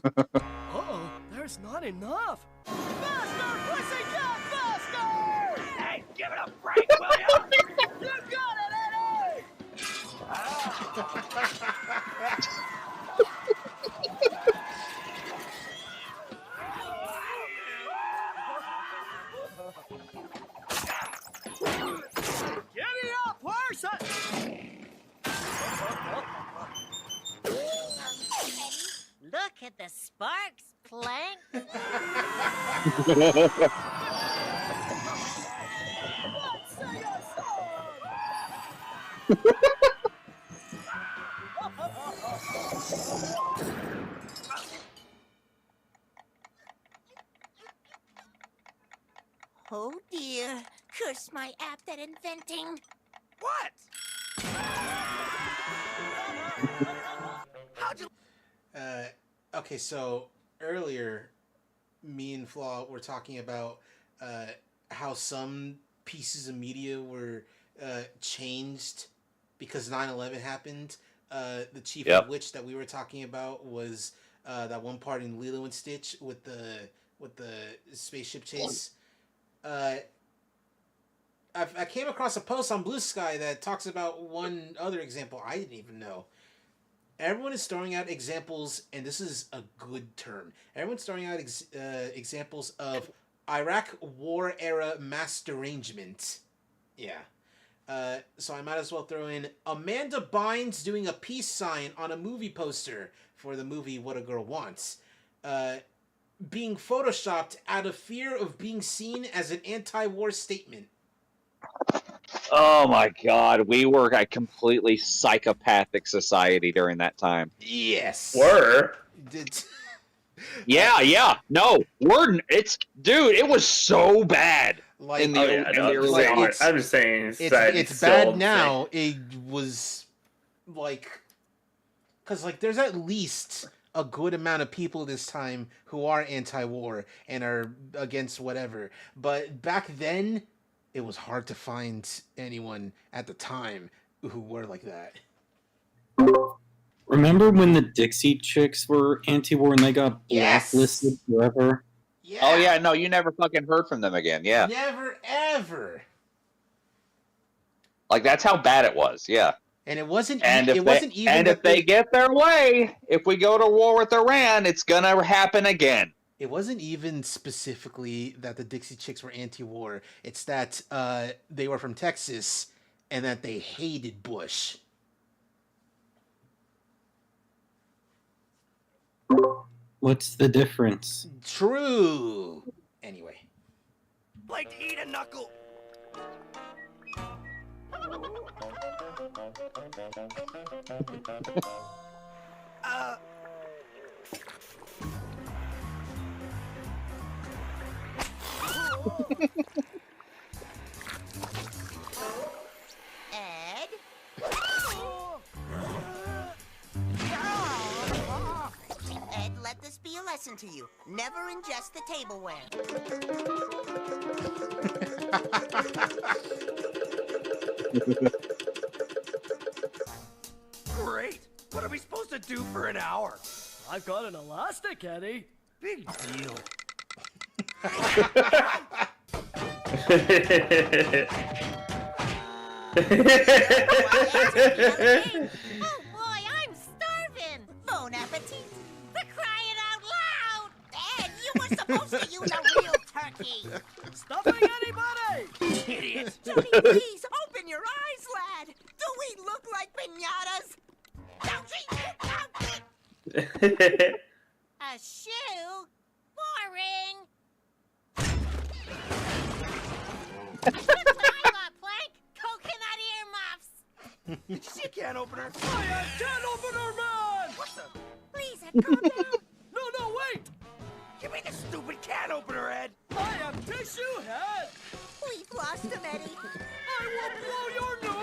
Uh-oh, there's not enough. Faster, pussycat, faster! Hey, give it a break, will ya? You got it, Eddie! Giddy up, horse! Look at the sparks, Plank. Oh dear, curse my apt at inventing. What? How'd you... Okay, so earlier, me and Flaw were talking about how some pieces of media were changed because 9/11 happened. The chief of which that we were talking about was that one part in Lilo and Stitch with the spaceship chase. I came across a post on Blue Sky that talks about one other example I didn't even know. Everyone is throwing out examples, and this is a good term. Everyone's throwing out examples of Iraq War era mass derangement. Yeah. So I might as well throw in Amanda Bynes doing a peace sign on a movie poster for the movie What a Girl Wants. Being photoshopped out of fear of being seen as an anti-war statement. Oh my God, we were a completely psychopathic society during that time. Yes. Were. Yeah. No, it was so bad. Like, in the early I'm just saying it's bad now. It was like, because like there's at least a good amount of people this time who are anti-war and are against whatever. But back then, it was hard to find anyone at the time who were like that. Remember when the Dixie Chicks were anti-war and they got blacklisted forever? Yeah. Oh yeah, no, you never fucking heard from them again. Yeah. Never ever. Like that's how bad it was. Yeah. And it wasn't. And it if wasn't even. And if they get their way, if we go to war with Iran, it's gonna happen again. It wasn't even specifically that the Dixie Chicks were anti-war. It's that they were from Texas and that they hated Bush. What's the difference? True. Anyway. Like to eat a knuckle. Ed? Ed, let this be a lesson to you. Never ingest the tableware. Great. What are we supposed to do for an hour? I've got an elastic, Eddie. Big deal. Oh boy, I'm starving. Bon appetit. For crying out loud. Ed, you were supposed to use a real turkey. Stuffing anybody? Idiot. Johnny, please open your eyes, lad. Do we look like pinatas? A shoe? Boring. Plank, coconut earmuffs. She can't open her. I am can opener man! What the? Please, Ed, calm down. No, wait! Give me the stupid can opener, Ed. I am tissue head! We've lost him, Eddie. I will blow your nose!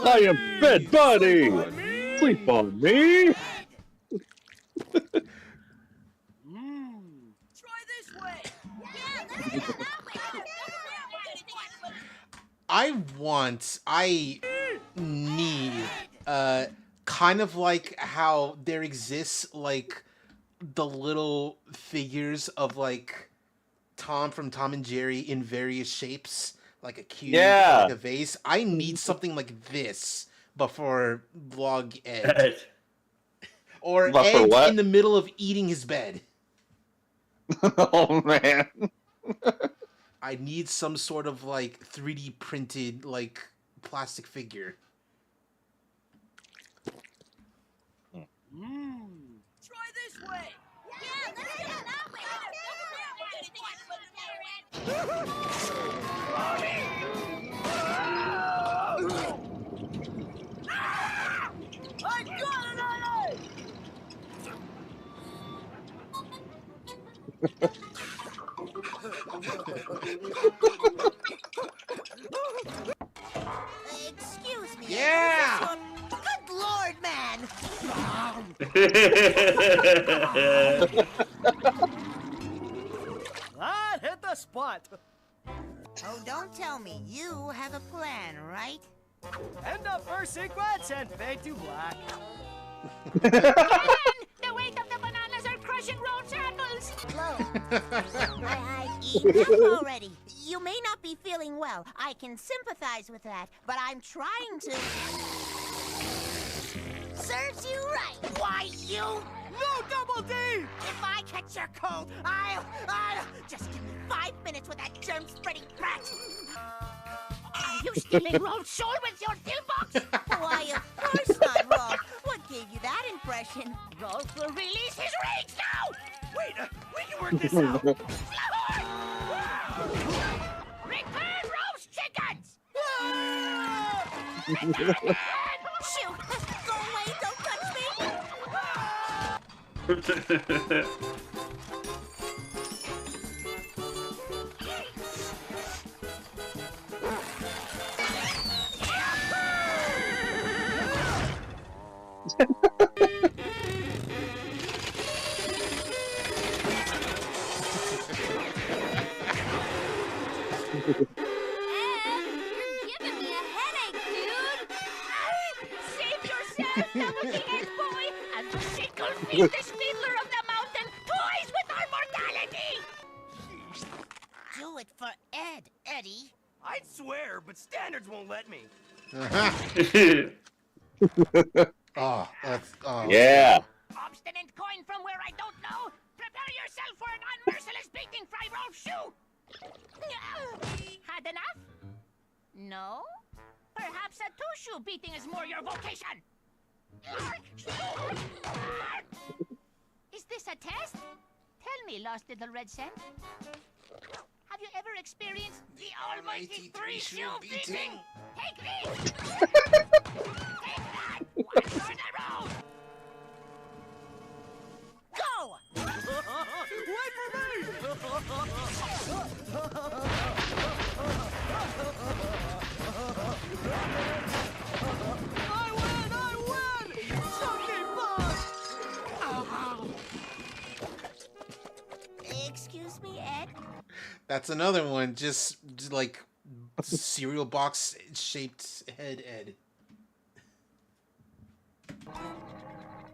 I am bed buddy. Sleep on me. Try this way. I need, kind of like how there exists, like, the little figures of, like, Tom from Tom and Jerry in various shapes, like a cube, Yeah. like a vase. I need something like this before Vlog Ed. Or But for Ed what? in the middle of eating his bed. Oh man. I need some sort of, like, 3D printed, like, plastic figure. Try this way. I got it, Eddie! Excuse me. Yeah! Good Lord, man! That hit the spot. Oh, don't tell me. You have a plan, right? End of first sequence and fade to black. The weight of the bananas are crushing road apples! Enough already. You may not be feeling well. I can sympathize with that, but I'm trying to... Serves you right. Why, you... No, Double D! If I catch your cold, I'll... Just give me 5 minutes with that germ-spreading brat! Are you stealing Rolf's soul with your pillbox? Why, of course not, Rolf. What gave you that impression? Rolf will release his rage now! Wait, we can work this out. Return Rolf's chickens! Shoot! Go away, don't touch me! You're giving me a headache, dude! Save yourself, Double D Ed boy, and the sickle feed the Fiddler of the Mountain toys with our mortality! Do it for Ed, Eddie. I'd swear, but standards won't let me. Oh, that's... Oh. Yeah. Obstinate coin from where I don't know. Prepare yourself for an unmerciless beating, Fry Rolf Shoe. Had enough? No? Perhaps Perhaps Satushu beating is more your vocation. Is this a test? Tell me, lost little red cent. Have you ever experienced the almighty three-shoe beating? Take this! Take that! Watch for the road! Go! Wait for I win! Chunky boss! Excuse me, Ed? That's another one. Just like cereal box shaped head Ed.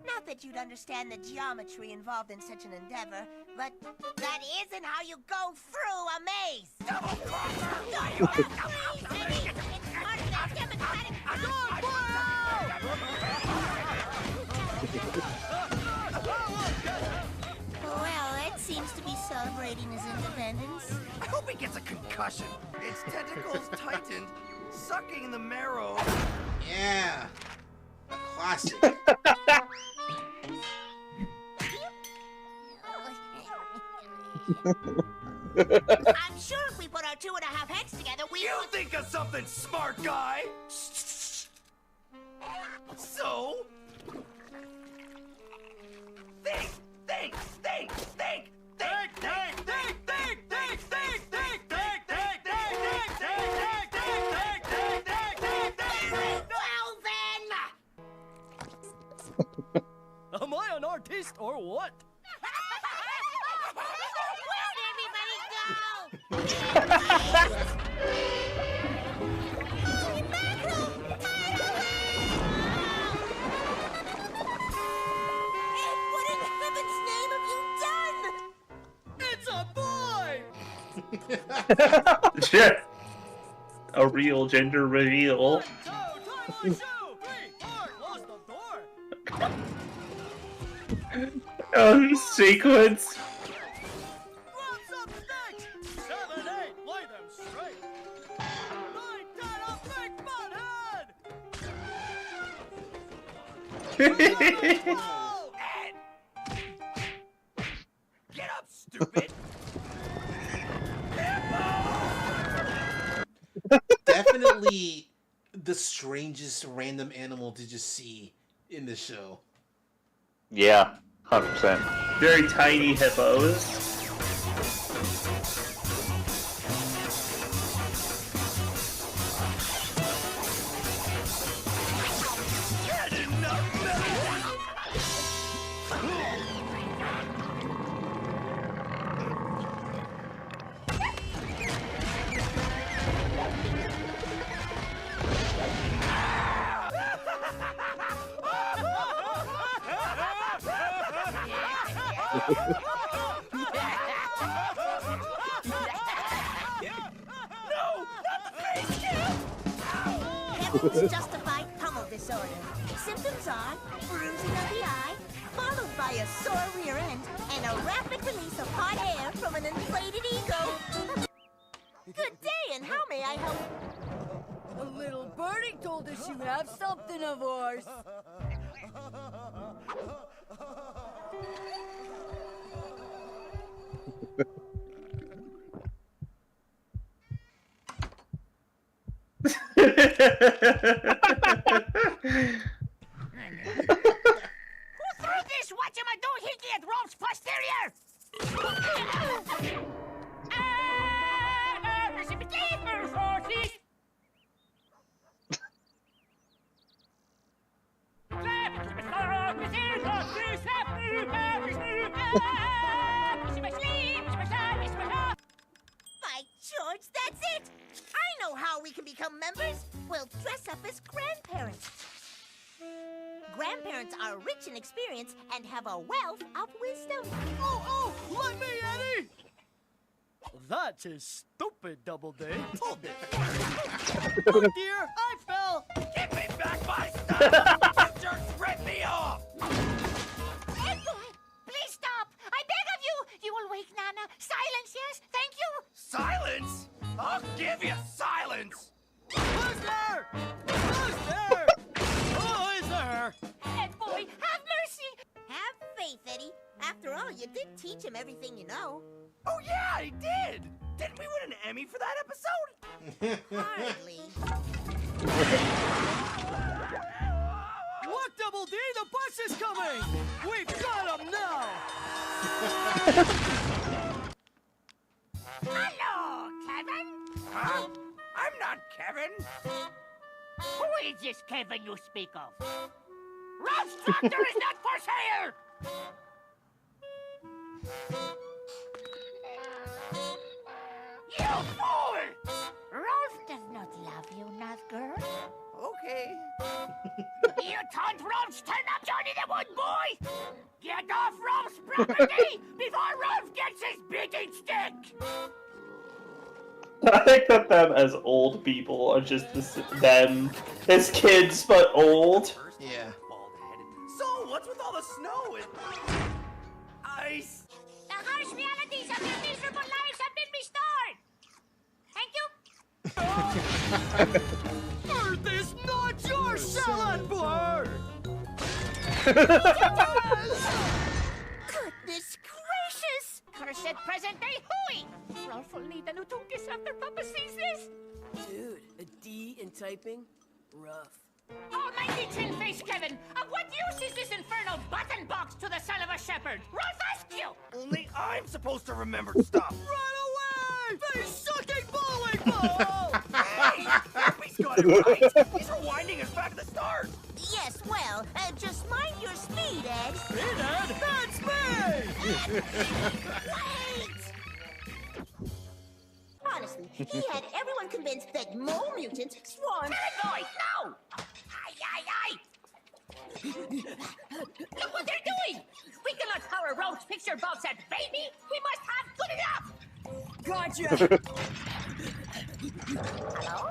Not that you'd understand the geometry involved in such an endeavor, but that isn't how you go through a maze! Double crosser! No, you have to please, Eddie! It's part of the democratic... Well, Ed seems to be celebrating his independence. I hope he gets a concussion. Its tentacles tightened, sucking the marrow. Yeah. A classic. I'm sure if we put our 2.5 heads together, we You think of something, smart guy! So? Think! Think! Think! Think! Think! Think! Think! Think! Think! Think! Think! Well then! Am I an artist or what? Where'd everybody go? Ed, what in heaven's name have you done? It's a boy! A real gender reveal. Oh, sequence. Get up, stupid! Definitely the strangest random animal to just see in the show. Yeah, 100%. Very tiny hippos. Heaven's justified pummel disorder. Symptoms are bruising of the eye, followed by a sore rear end, and a rapid release of hot air from an inflated ego. Good day, and how may I help? A little birdie told us you have something of ours. Who threw this whatchamadoohickey at Rolf's posterior? By George, that's it! I know how we can become members. We'll dress up as grandparents. Grandparents are rich in experience and have a wealth of wisdom. Oh, let me, Eddie! That's a stupid Doubleday. Hold it. Oh dear, I fell! Give me back my stuff! You jerks ripped me off! Edboy, please stop! I beg of you! You will wake Nana. Silence, yes? Thank you! Silence? I'll give you silence! Who's there? After all, you did teach him everything you know. Oh yeah, I did! Didn't we win an Emmy for that episode? Hardly. Look, Double D, the bus is coming! We've got him now! Hello, Kevin. Huh? I'm not Kevin. Who is this Kevin you speak of? Ralph's tractor is not for sale! You fool! Ralph does not love you, not girl. Okay. You taunt Ralph's turn up Johnny the Wood Boy! Get off Ralph's property before Ralph gets his beating stick! I think that them as old people are just them as kids, but old. Yeah. So, what's with all the snow and ice? The harsh realities of your miserable lives have been restored! Thank you! Earth is not your salad bar! Goodness gracious! Cursed present day hooey! Ralph will need a new tungus after Papa sees this! Dude, a D in typing? Rough. Almighty chin-faced Kevin, of what use is this infernal button box to the son of a shepherd? Ralph asks you! Only I'm supposed to remember stuff. Run away! Face-sucking bowling ball! Hey! He's got it right! He's rewinding us back to the start! Yes, well, just mind your speed, Ed. Speed, Ed? That's me! Wait! Honestly, he had everyone convinced that mole mutants swarmed. Boy, no! Aye, aye, aye! Look what they're doing! We cannot power Ralph's picture box at baby! We must have good enough! Gotcha! Hello?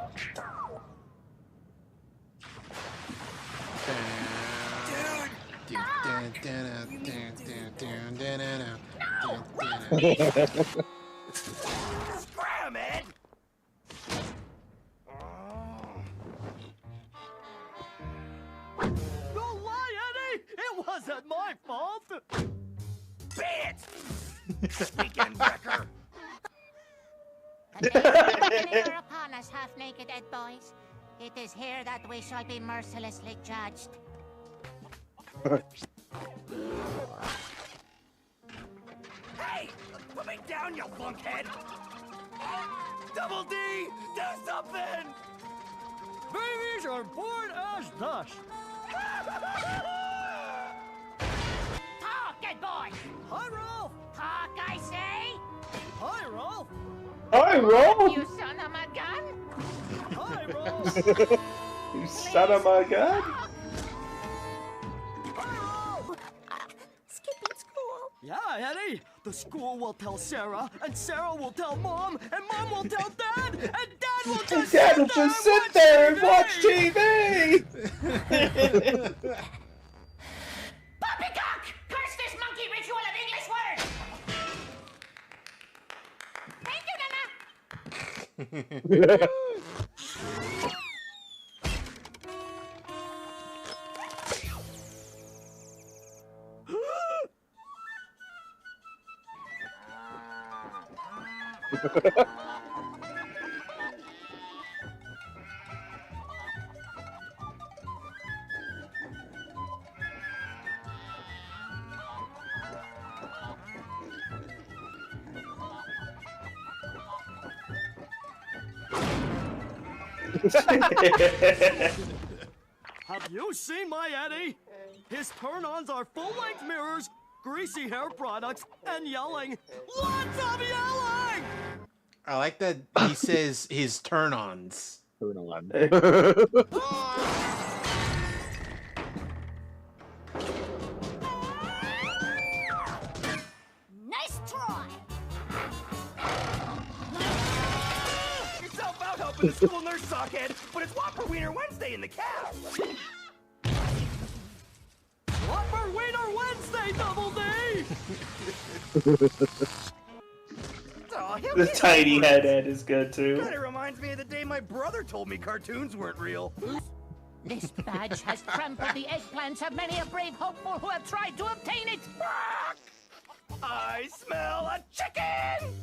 Scram, Ed! Don't lie, Eddie! It wasn't my fault! Bitch! Weekend wrecker! The day of reckoning are upon us, half-naked Ed boys. It is here that we shall be mercilessly judged. Hey! Put me down, you lunkhead! Double D! Do something! Babies are born as dust! Talk, Ed boy! Hi, Ralph! Talk, I say! Hi, Ralph! Hi, Rolf! You son of a gun! Hi, Ralph! You son of a gun! Skipping school. Yeah, Eddie! The school will tell Sarah, and Sarah will tell Mom, and Mom will tell Dad, and Dad will just Dad will just sit there and watch TV! Poppycock! Curse this monkey ritual of English words! Thank you, Nana! Have you seen my Eddie? His turn-ons are full-length mirrors, greasy hair products, and yelling. Lots of yelling! I like that he says his turn-ons. Turn on. Nice try! Yourself out helping the school nurse sockhead, but it's Whopper Wiener Wednesday in the cab! Whopper Wiener Wednesday, Double D! Oh, he'll The get tiny over head it. Ed is good too. Kinda reminds me of the day my brother told me cartoons weren't real. This badge has trampled the eggplants of many a brave hopeful who have tried to obtain it. I smell a chicken!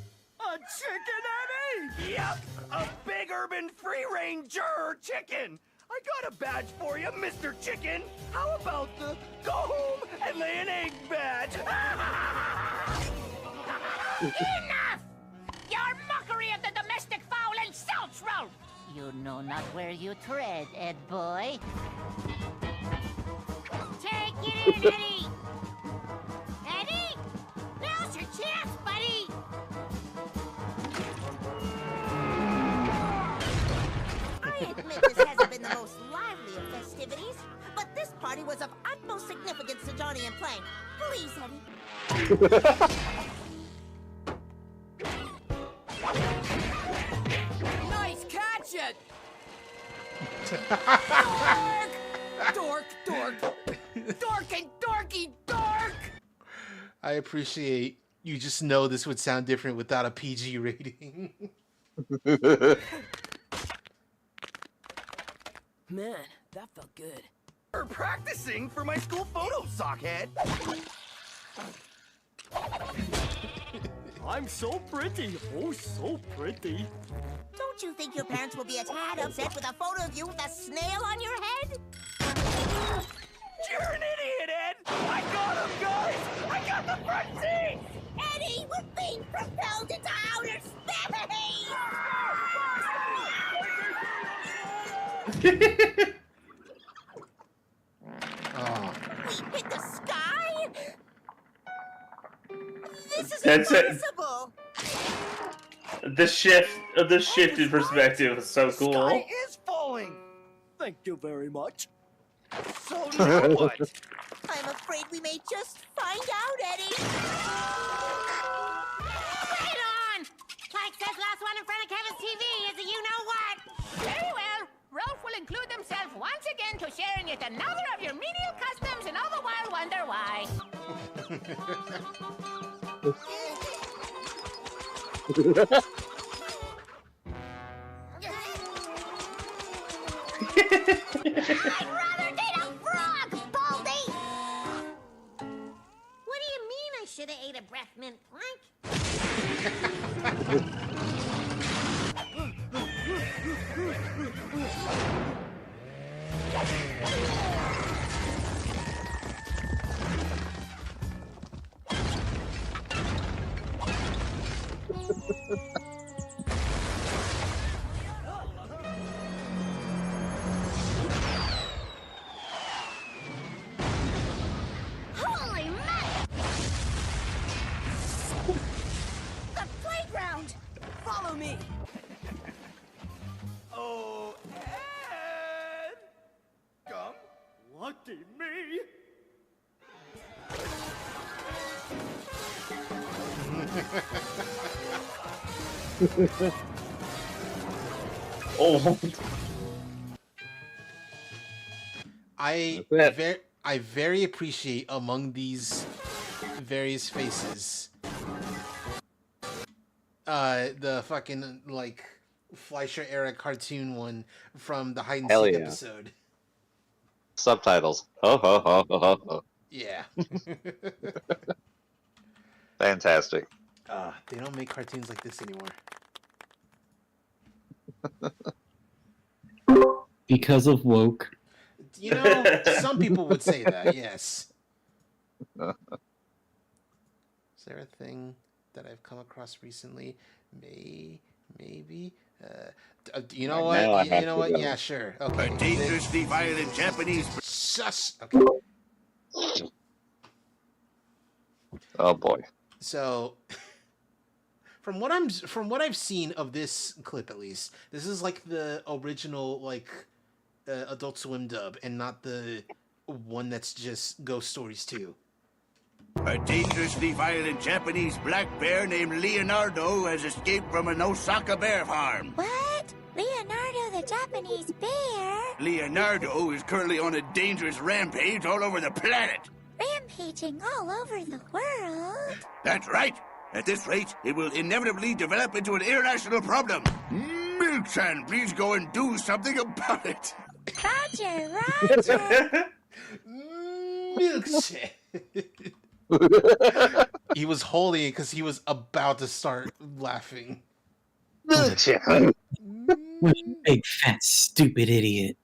A chicken, Eddie? Yep, a big urban free-ranger chicken! I got a badge for you, Mr. Chicken! How about the go home and lay an egg badge? Enough! Your mockery of the domestic fowl insults Ralph! You know not where you tread, Ed boy. Take it in, Eddie! Eddie! Now's your chance, buddy! I admit this hasn't been the most lively of festivities, but this party was of utmost significance to Johnny and Plank. Please, Eddie. Nice catch it! Dork! Dork! Dork and dorky dork! I appreciate you just know this would sound different without a PG rating. Man, that felt good. We're practicing for my school photo, sockhead! I'm so pretty. Oh, so pretty. Don't you think your parents will be a tad upset with a photo of you with a snail on your head? You're an idiot, Ed! I got him, guys! I got the front seat! Eddie, we're being propelled into outer space! Oh. We hit the sky? This is That's it. impossible! The shift in perspective is so cool. Sky is falling! Thank you very much. So now what? I'm afraid we may just find out, Eddie. Right on! Like says last one in front of Kevin's TV is a you-know-what. Very well. Ralph will include himself once again to sharing yet another of your menial customs, and all the while wonder why. I'd rather date a frog, Baldy! What do you mean I should have ate a breath mint, Plank? Holy mackerel! The playground! Follow me! Oh, Ed! Come. Lucky me. Oh. I very appreciate among these various faces the fucking like Fleischer era cartoon one from the hide and Hell seek yeah. episode. Subtitles. Ho ho ho ho ho ho. Yeah. Fantastic. They don't make cartoons like this anymore. Because of woke. You know, some people would say that, yes. Is there a thing that I've come across recently? Maybe. You know what? Now I You have know to what? go. Yeah, sure. Okay. A dangerously violent Japanese. Sus. Okay. Oh boy. So, from what I've seen of this clip, at least, this is like the original like Adult Swim dub, and not the one that's just Ghost Stories 2. A dangerously violent Japanese black bear named Leonardo has escaped from an Osaka bear farm. What? Leonardo the Japanese bear? Leonardo is currently on a dangerous rampage all over the planet. Rampaging all over the world? That's right. At this rate, it will inevitably develop into an international problem. Milk-chan, please go and do something about it. Roger, Roger. Milkshake. He was holding it because he was about to start laughing. What a big fat stupid idiot.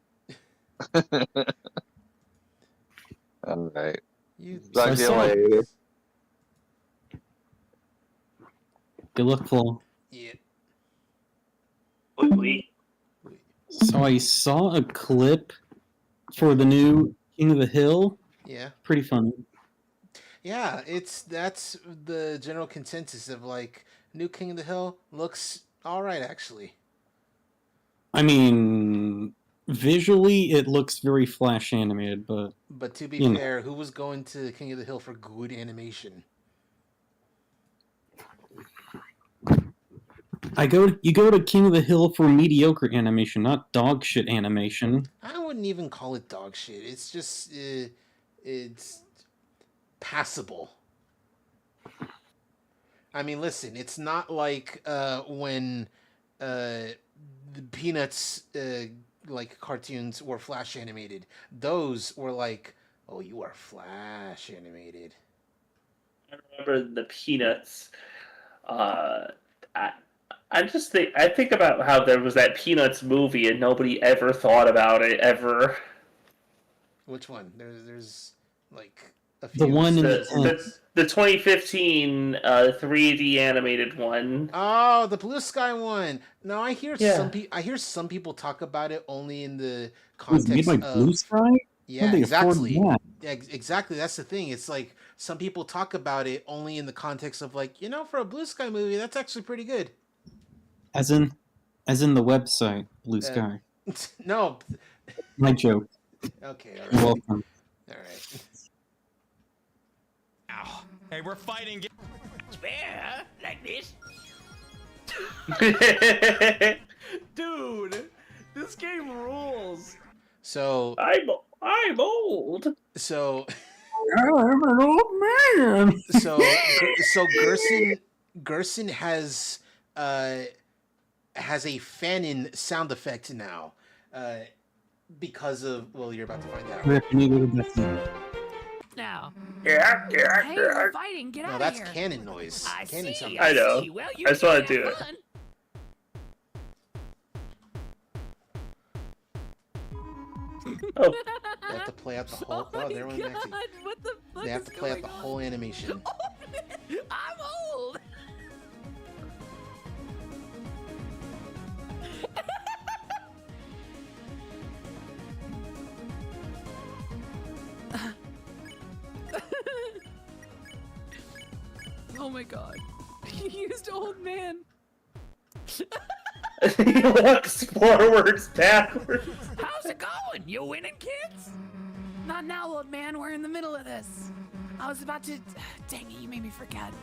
All right. You Talk to you later. Good luck, Flo. Yeah. So I saw a clip for the new King of the Hill. Yeah. Pretty funny. Yeah, that's the general consensus of like new King of the Hill looks all right actually. I mean, visually it looks very Flash animated, but to be you know. fair, who was going to King of the Hill for good animation? You go to King of the Hill for mediocre animation, not dog shit animation. I wouldn't even call it dog shit. It's just it's passable. I mean, listen, it's not like when the Peanuts like cartoons were Flash animated. Those were like, oh, you are Flash animated. I remember the Peanuts. I think about how there was that Peanuts movie and nobody ever thought about it ever. Which one? There's like a few. The one in the 2015 3D animated one. Oh, the Blue Sky one. No, I hear Yeah. some people talk about it only in the It was made context by of Blue Sky? Yeah, How'd they afford exactly. that? Yeah, exactly. That's the thing. It's like some people talk about it only in the context of like, for a Blue Sky movie, that's actually pretty good. As in the website, Blue Sky. No. My joke. Okay, all right. You're welcome. All right. Hey, we're fighting. Spare like this. Dude, this game rules. So I'm old. So I'm an old man. so Gerson has a fan-in sound effect now, because of you're about to find out. Now. Yeah. Hey, we're fighting. Get No, out that's of here. cannon noise. Cannon sound I effect. know. Well, you I just want can to do have it. fun. They have to play out the whole. Oh They're my actually. God, what the fuck They have is to play out going the on? whole animation. I'm old. Oh my God. He used old man. He looks forwards, backwards. How's it going? You winning, kids? Not now, old man. We're in the middle of this. I was about to. Dang it, you made me forget.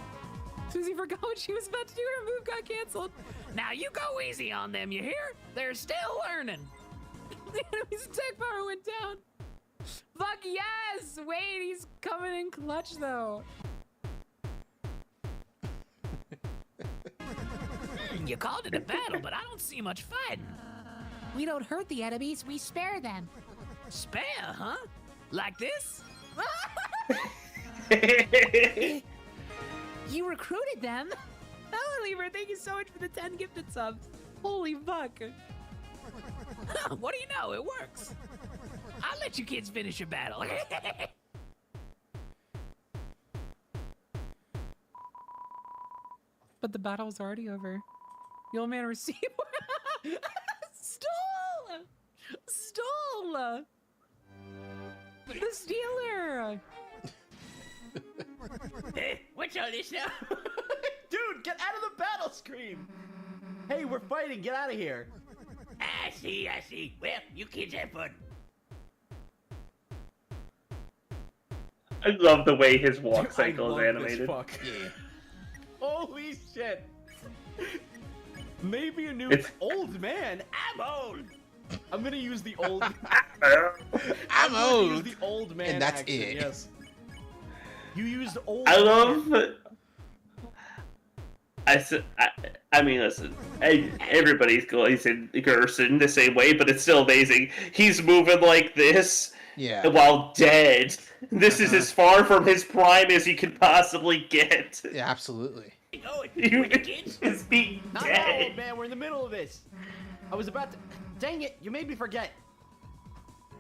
Susie forgot what she was about to do. Her move got canceled. Now you go easy on them, you hear? They're still learning. The enemy's attack power went down. Fuck yes! Wait, he's coming in clutch though. You called it a battle, but I don't see much fighting. We don't hurt the enemies, we spare them. Spare, huh? Like this? You recruited them? Oh, Lieber, thank you so much for the 10 gifted subs. Holy fuck. What do you know? It works. I'll let you kids finish your battle. But the battle's already over. The old man received. Stole! Stole! The stealer! Hey, what's all this now? Dude, get out of the battle screen! Hey, we're fighting, get out of here! I see. Well, you kids have fun. I love the way his walk Dude, cycle I is love this animated. fuck. Yeah. Holy shit! Maybe a new Old man. I'm old. I'm gonna use the old. I'm gonna old. Use the old man. And that's accent, it. Yes. You used old. I man. love. I mean, listen. Everybody's glazing Gerson the same way, but it's still amazing. He's moving like this, Yeah. while dead. This is as far from his prime as he could possibly get. Yeah, absolutely. Is being Not dead. now, old man. We're in the middle of this. I was about to. Dang it! You made me forget.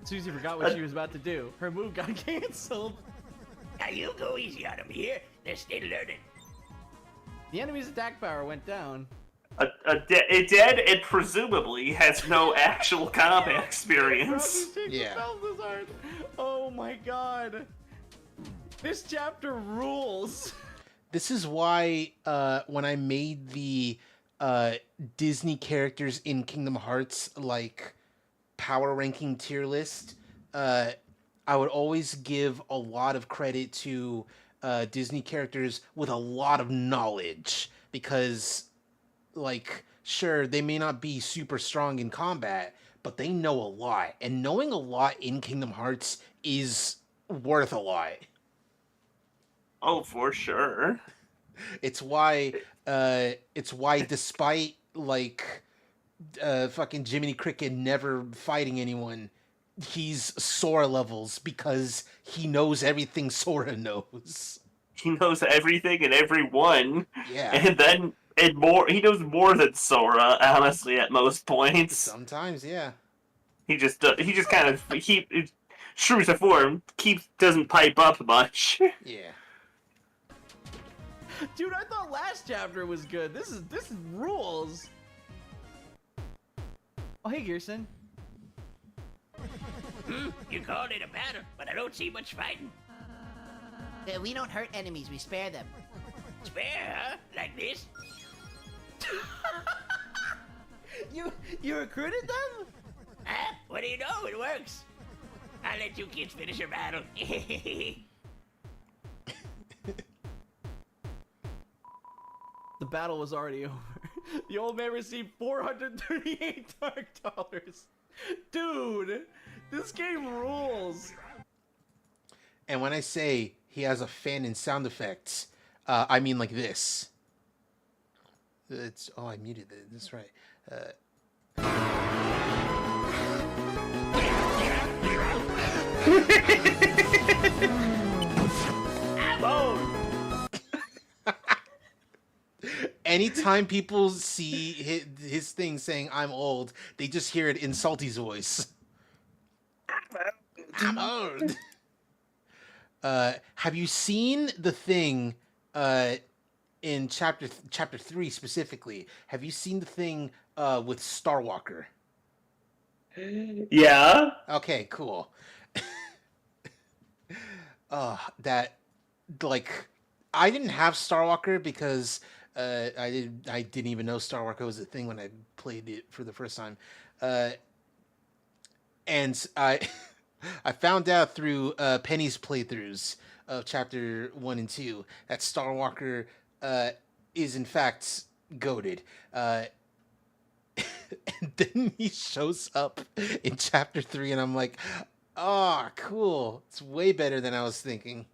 Susie forgot what she was about to do. Her move got canceled. Now you go easy on him here. They're still learning. The enemy's attack power went down. A dead and presumably has no actual combat experience. Yeah. Oh my god. This chapter rules. This is why when I made the Disney characters in Kingdom Hearts like power ranking tier list, I would always give a lot of credit to Disney characters with a lot of knowledge, because like sure they may not be super strong in combat, but they know a lot, and knowing a lot in Kingdom Hearts is worth a lot. Oh, for sure. It's why despite like fucking Jiminy Cricket never fighting anyone, he's Sora levels, because he knows everything Sora knows. He knows everything and everyone. Yeah. And more. He knows more than Sora, honestly, at most points. Sometimes, yeah. He just kind of true to form, doesn't pipe up much. Yeah. Dude, I thought last chapter was good. This is rules. Oh, hey, Gearson. You called it a battle, but I don't see much fighting. We don't hurt enemies, we spare them. Spare, huh? Like this? You recruited them? Huh? What do you know? It works. I'll let you kids finish your battle. The battle was already over. The old man received $438 dark dollars. Dude, this game rules. And when I say he has a fan in sound effects, I mean like this. It's I muted it. That's right. Anytime people see his thing saying "I'm old," they just hear it in Salty's voice. I'm old. Have you seen the thing in chapter 3 specifically? Have you seen the thing with Starwalker? Yeah. Okay, cool. That like I didn't have Starwalker because I didn't even know Starwalker was a thing when I played it for the first time, and I found out through Penny's playthroughs of chapter 1 and 2 that Starwalker is in fact goated. And then he shows up in chapter 3, and I'm like, oh, cool. It's way better than I was thinking.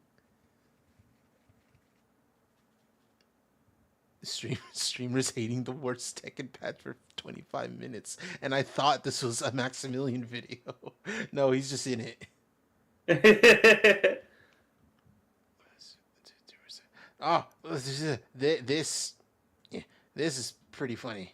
Streamers hating the worst Tekken pad for 25 minutes, and I thought this was a Maximilian video. No, he's just in it. Oh, this is pretty funny.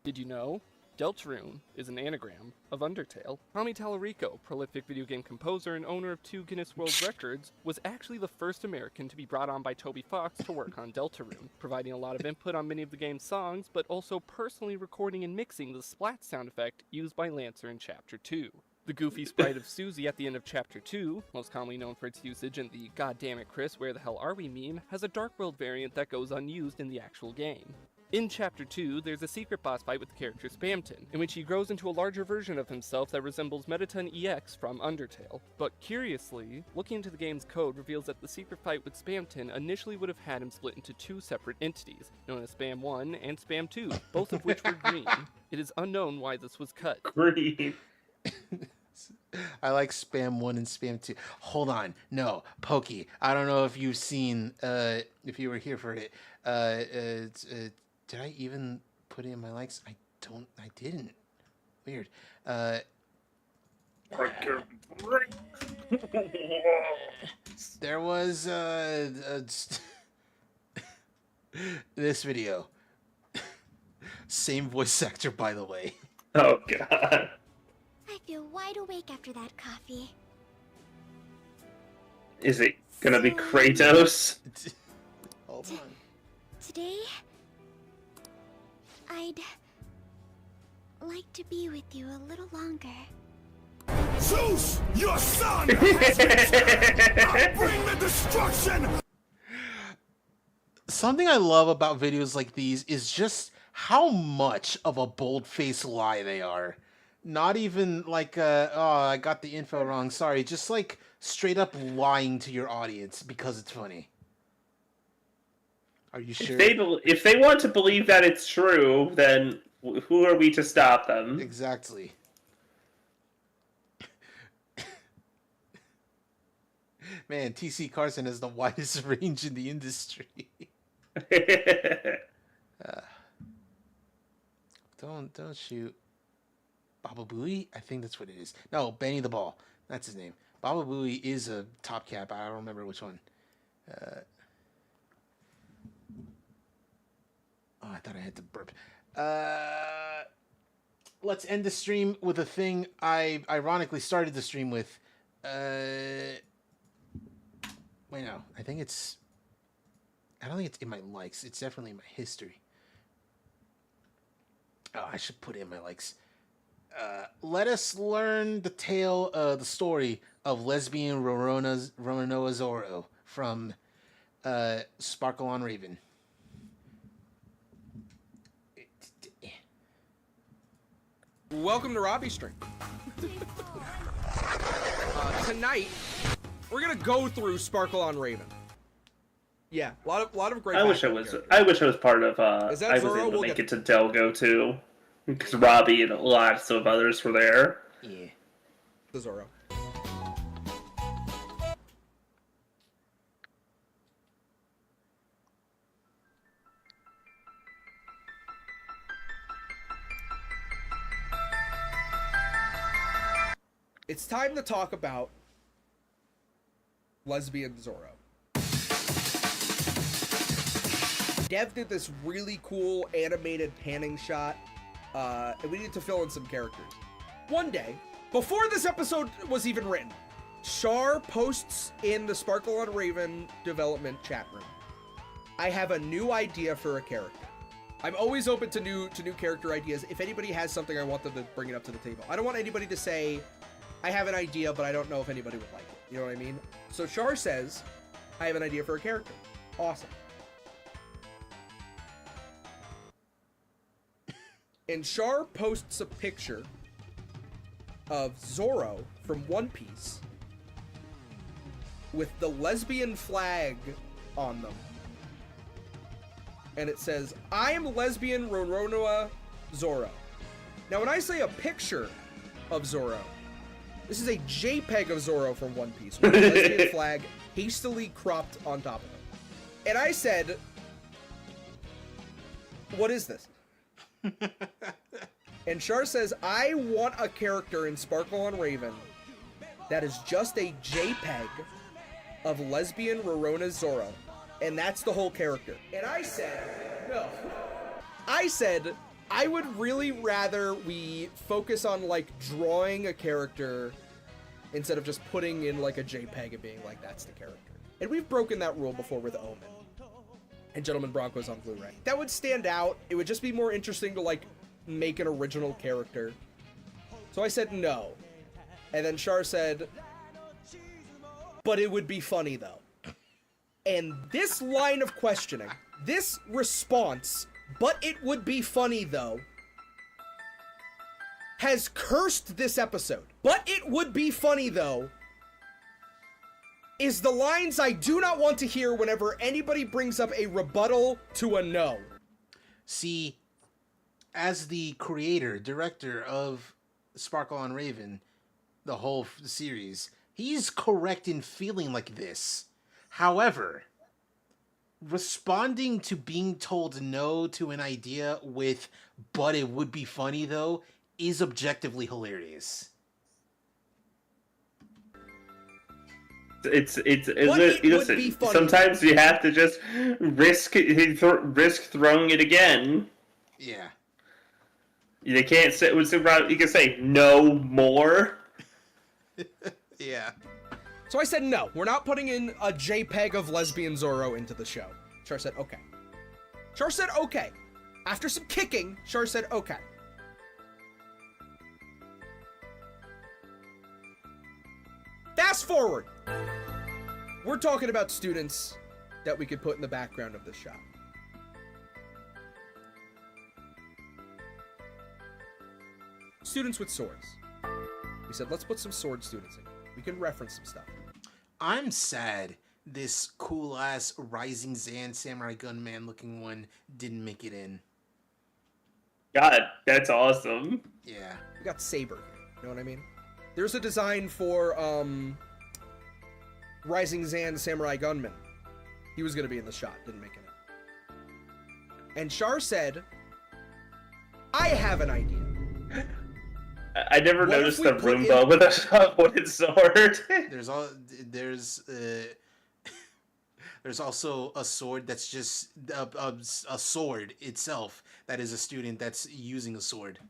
Did you know? Deltarune is an anagram of Undertale. Tommy Tallarico, prolific video game composer and owner of 2 Guinness World Records, was actually the first American to be brought on by Toby Fox to work on Deltarune, providing a lot of input on many of the game's songs, but also personally recording and mixing the splat sound effect used by Lancer in Chapter 2. The goofy sprite of Susie at the end of Chapter 2, most commonly known for its usage in the "Goddammit Chris, where the hell are we" meme, has a Dark World variant that goes unused in the actual game. In Chapter 2, there's a secret boss fight with the character Spamton, in which he grows into a larger version of himself that resembles Mettaton EX from Undertale. But curiously, looking into the game's code reveals that the secret fight with Spamton initially would have had him split into 2 separate entities, known as Spam 1 and Spam 2, both of which were green. It is unknown why this was cut. Green. I like Spam 1 and Spam 2. Hold on. No, Pokey. I don't know if you've seen, if you were here for it. Did I even put it in my likes? I didn't. Weird. There was this video. Same voice actor, by the way. Oh god. I feel wide awake after that coffee. Is it gonna be Kratos? Hold on. Today, I'd like to be with you a little longer. Zeus, your son has returned! I bring the destruction! Something I love about videos like these is just how much of a bold-faced lie they are. Not even like, oh, I got the info wrong, sorry. Just like straight up lying to your audience because it's funny. Are you sure? If they want to believe that it's true, then who are we to stop them? Exactly. Man, TC Carson has the widest range in the industry. Don't shoot. Baba Booey? I think that's what it is. No, Benny the Ball. That's his name. Baba Booey is a top cap. I don't remember which one. Oh, I thought I had to burp. Let's end the stream with a thing I ironically started the stream with. Wait, no. I don't think it's in my likes. It's definitely in my history. Oh, I should put it in my likes. Let us learn the tale, the story of lesbian Roronoa Zoro from Sparkle on Raven. Welcome to Robbie's stream. Tonight, we're gonna go through Sparkle on Raven. Yeah, a lot of great. I wish I was part of. Is that I was Zoro? able to We'll make get- it to Delgo too, because Robbie and lots of others were there. Yeah. The Zoro. It's time to talk about lesbian Zoro. Dev did this really cool animated panning shot, and we needed to fill in some characters. One day, before this episode was even written, Char posts in the Sparkle on Raven development chat room, I have a new idea for a character. I'm always open to new character ideas. If anybody has something, I want them to bring it up to the table. I don't want anybody to say, I have an idea, but I don't know if anybody would like it. You know what I mean? So Char says, I have an idea for a character. Awesome. And Char posts a picture of Zoro from One Piece with the lesbian flag on them. And it says, I am lesbian Roronoa Zoro. Now, when I say a picture of Zoro, this is a JPEG of Zoro from One Piece with a lesbian flag hastily cropped on top of it. And I said, what is this? And Char says, I want a character in Sparkle on Raven that is just a JPEG of lesbian Rorona Zoro. And that's the whole character. And I said, no. I said, I would really rather we focus on, like, drawing a character instead of just putting in, like, a JPEG and being like, that's the character. And we've broken that rule before with Omen and Gentleman Broncos on Blu-ray. That would stand out. It would just be more interesting to, like, make an original character. So I said no. And then Char said, but it would be funny, though. And this line of questioning, this response, but it would be funny, though, has cursed this episode. But it would be funny, though, is the lines I do not want to hear whenever anybody brings up a rebuttal to a no. See, as the creator, director of Sparkle on Raven, the whole series, he's correct in feeling like this. However, responding to being told no to an idea with, but it would be funny though, is objectively hilarious. listen. be funny- Sometimes you have to just risk throwing it again. Yeah. They can't say. You can say no more. Yeah. So I said no. We're not putting in a JPEG of lesbian Zorro into the show. Char said okay. Char said okay. After some kicking, Char said okay. Fast forward. We're talking about students that we could put in the background of this shot. Students with swords. We said, let's put some sword students in. We can reference some stuff. I'm sad this cool ass Rising Zan Samurai Gunman looking one didn't make it in. God, that's awesome. Yeah. We got Saber. You know what I mean? There's a design for Rising Zan Samurai Gunman. He was gonna be in the shot, didn't make it in. And Char said, I have an idea. I never noticed the Roomba with a wooden sword. There's also a sword that's just a sword itself that is a student that's using a sword.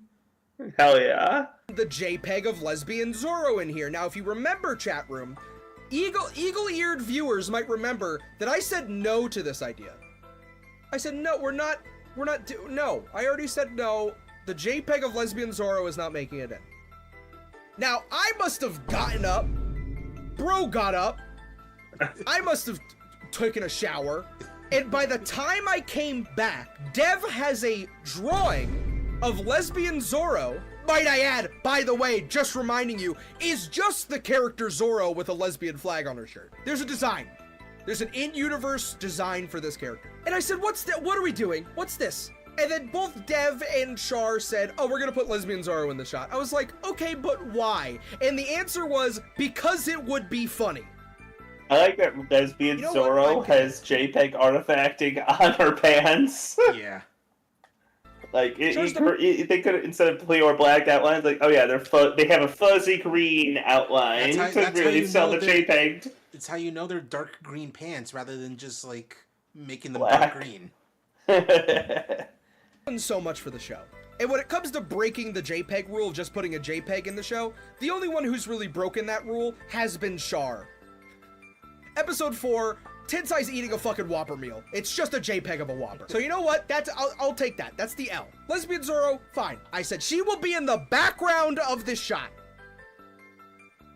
Hell yeah. The JPEG of lesbian Zorro in here. Now, if you remember, chat room, eagle-eared viewers might remember that I said no to this idea. I said no, no. I already said no. The JPEG of lesbian Zorro is not making it in. Now, I must have gotten up. Bro got up. I must have taken a shower. And by the time I came back, Dev has a drawing of lesbian Zorro. Might I add, by the way, just reminding you, is just the character Zorro with a lesbian flag on her shirt. There's a design. There's an in-universe design for this character. And I said, what's that? What are we doing? What's this? And then both Dev and Char said, oh, we're gonna put lesbian Zorro in the shot. I was like, okay, but why? And the answer was, because it would be funny. I like that lesbian Zorro has JPEG artifacting on her pants. Yeah. Like, they could, instead of clear or black outlines, like, oh yeah, they have a fuzzy green outline to really sell the JPEG. It's how you know they're dark green pants rather than just, like, making them Black. dark green. So much for the show. And when it comes to breaking the JPEG rule of just putting a JPEG in the show, the only one who's really broken that rule has been Char. Episode 4, Tensai's eating a fucking Whopper meal. It's just a JPEG of a Whopper. So you know what? I'll take that. That's the L. Lesbian Zorro, fine. I said she will be in the background of this shot.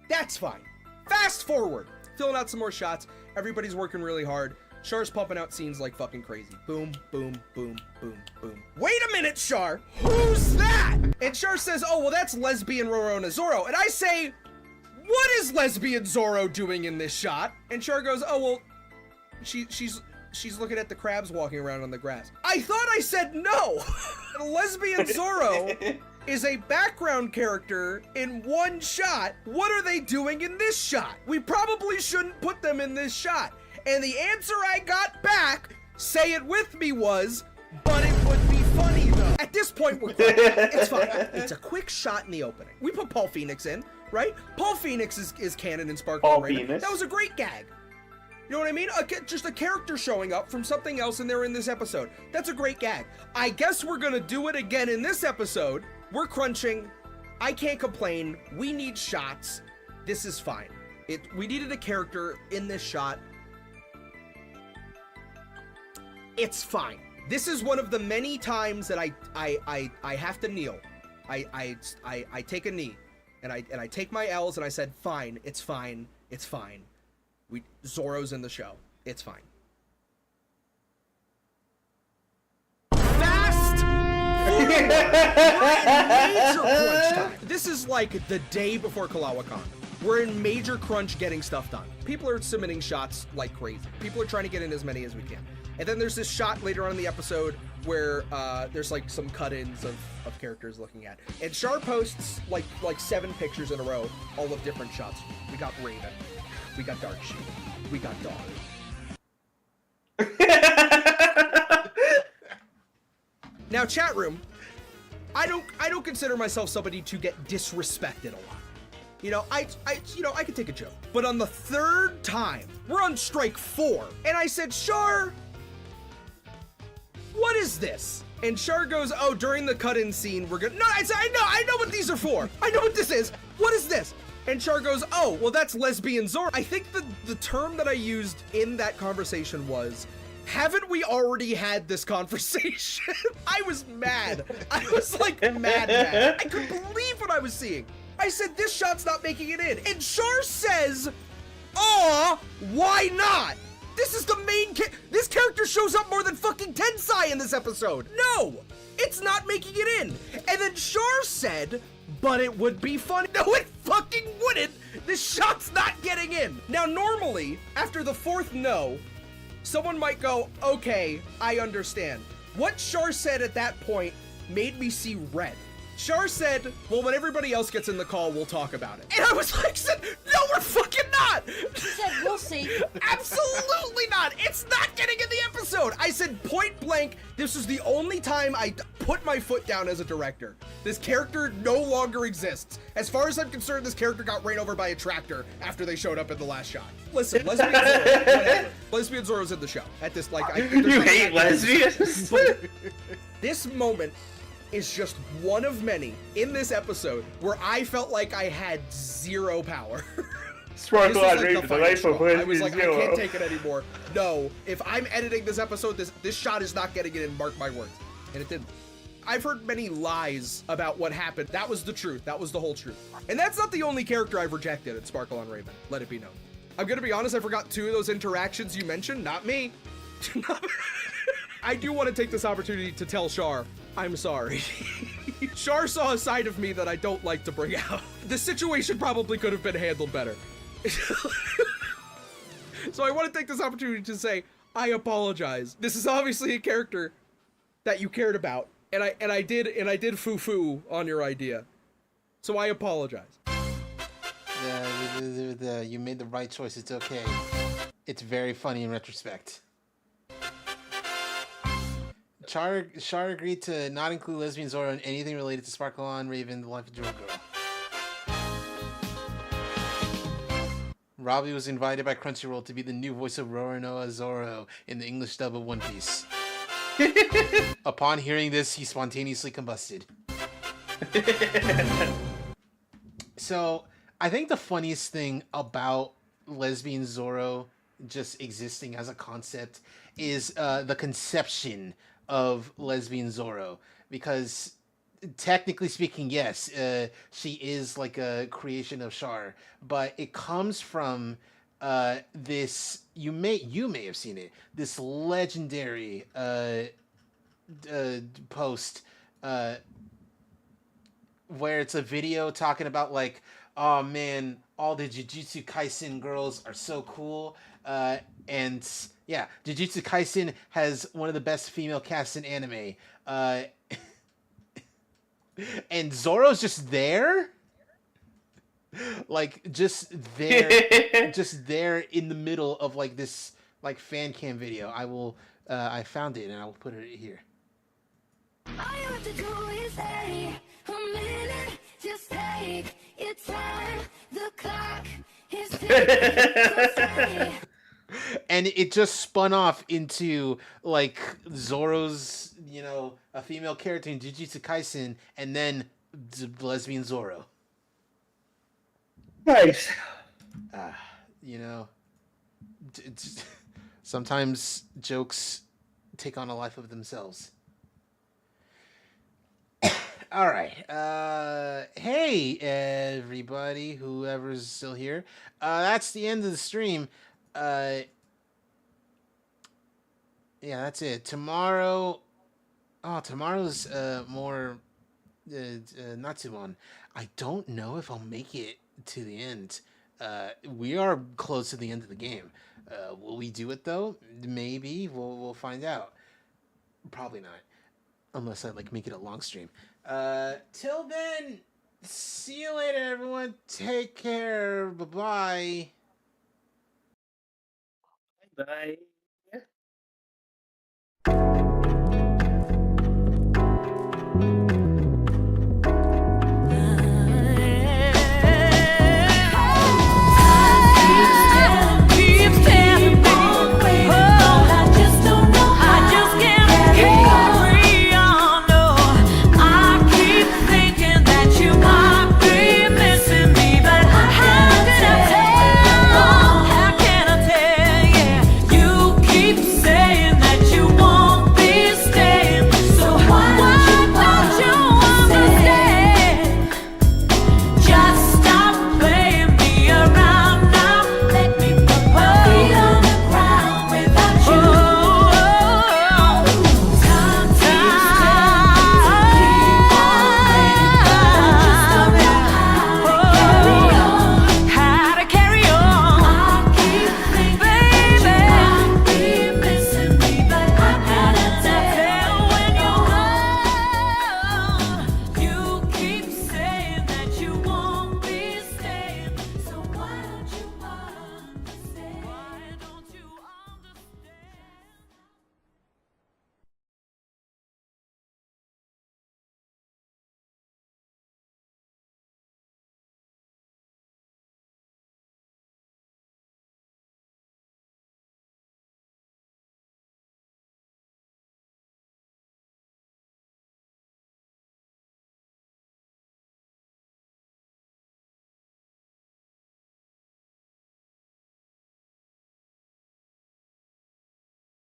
That's fine. Fast forward. Filling out some more shots. Everybody's working really hard. Char's pumping out scenes like fucking crazy. Boom, boom, boom, boom, boom. Wait a minute, Char! Who's that? And Char says, oh, well, that's lesbian Rorona Zorro. And I say, what is lesbian Zorro doing in this shot? And Char goes, oh, well, she's looking at the crabs walking around on the grass. I thought I said no! Lesbian Zorro is a background character in one shot. What are they doing in this shot? We probably shouldn't put them in this shot. And the answer I got back, say it with me, was, but it would be funny though. At this point, we're fine. It's fine. It's a quick shot in the opening. We put Paul Phoenix in, right? Paul Phoenix is canon in Sparkle Raven. That was a great gag. You know what I mean? Just a character showing up from something else and they're in this episode. That's a great gag. I guess we're gonna do it again in this episode. We're crunching. I can't complain. We need shots. This is fine. We needed a character in this shot. It's fine. This is one of the many times that I have to kneel. I take a knee and I take my L's and I said, fine, it's fine, it's fine. Zorro's in the show. It's fine. Fast forward. We're in major crunch time. This is like the day before KalawaCon. We're in major crunch getting stuff done. People are submitting shots like crazy. People are trying to get in as many as we can. And then there's this shot later on in the episode where there's like some cut-ins of characters looking at. And Char posts like 7 pictures in a row, all of different shots. We got Raven. We got Dark Sheep. We got Dog. Now, chat room, I don't consider myself somebody to get disrespected a lot. I could take a joke. But on the third time, we're on strike 4, and I said, Char, what is this? And Char goes, oh, during the cut-in scene, we're gonna, no, I said, I know what these are for. I know what this is. What is this? And Char goes, oh, well, that's lesbian Zoro. I think the term that I used in that conversation was, haven't we already had this conversation? I was mad. I was like mad. I couldn't believe what I was seeing. I said, this shot's not making it in. And Char says, aw, why not? This is the main this character shows up more than fucking Tensai in this episode. No, it's not making it in. And then Char said, but it would be funny. No, it fucking wouldn't. This shot's not getting in. Now, normally, after the 4th no, someone might go, okay, I understand. What Char said at that point made me see red. Char said, well, when everybody else gets in the call, we'll talk about it. And I was like, no, we're fucking not. She said, we'll see. Absolutely not. It's not getting in the episode. I said point blank, this is the only time I put my foot down as a director. This character no longer exists. As far as I'm concerned, this character got ran over by a tractor after they showed up in the last shot. Listen, lesbian Zoro, whatever. Lesbian Zoro's in the show. At this, like, you hate lesbians? This moment is just one of many in this episode where I felt like I had 0 power. Sparkle on Like Raven, the life of I was like, I Zero. can't take it anymore. No, if I'm editing this episode, this shot is not getting it in, mark my words. And it didn't. I've heard many lies about what happened. That was the truth. That was the whole truth. And that's not the only character I've rejected in Sparkle on Raven. Let it be known. I'm gonna be honest, I forgot 2 of those interactions you mentioned. Not me. I do want to take this opportunity to tell Char, I'm sorry. Char saw a side of me that I don't like to bring out. The situation probably could have been handled better. So I want to take this opportunity to say, I apologize. This is obviously a character that you cared about, and I did foo-foo on your idea. So I apologize. You made the right choice. It's okay. It's very funny in retrospect. Char agreed to not include lesbian Zoro in anything related to Sparkle on Raven, the Life of Jewel Girl. Robbie was invited by Crunchyroll to be the new voice of Roronoa Zoro in the English dub of One Piece. Upon hearing this, he spontaneously combusted. So, I think the funniest thing about lesbian Zoro just existing as a concept is the conception of lesbian Zoro, because technically speaking, yes, she is like a creation of Char, but it comes from this, you may have seen it, this legendary post where it's a video talking about like, oh man, all the Jujutsu Kaisen girls are so cool, and yeah, Jujutsu Kaisen has one of the best female casts in anime. And Zoro's just there? Like, just there. Just there in the middle of, like, this, like, fan cam video. I found it, and I will put it here. All you have to do is say a minute, just take your time. The clock is ticking. And it just spun off into, like, Zoro's, a female character in Jujutsu Kaisen, and then lesbian Zoro. Nice. Sometimes jokes take on a life of themselves. All right. Hey, everybody, whoever's still here. That's the end of the stream. Yeah, that's it. Tomorrow's more Natsumon. I don't know if I'll make it to the end. We are close to the end of the game. Will we do it though? Maybe. We'll find out. Probably not, unless I make it a long stream. Till then, see you later, everyone. Take care. Bye-bye. Bye.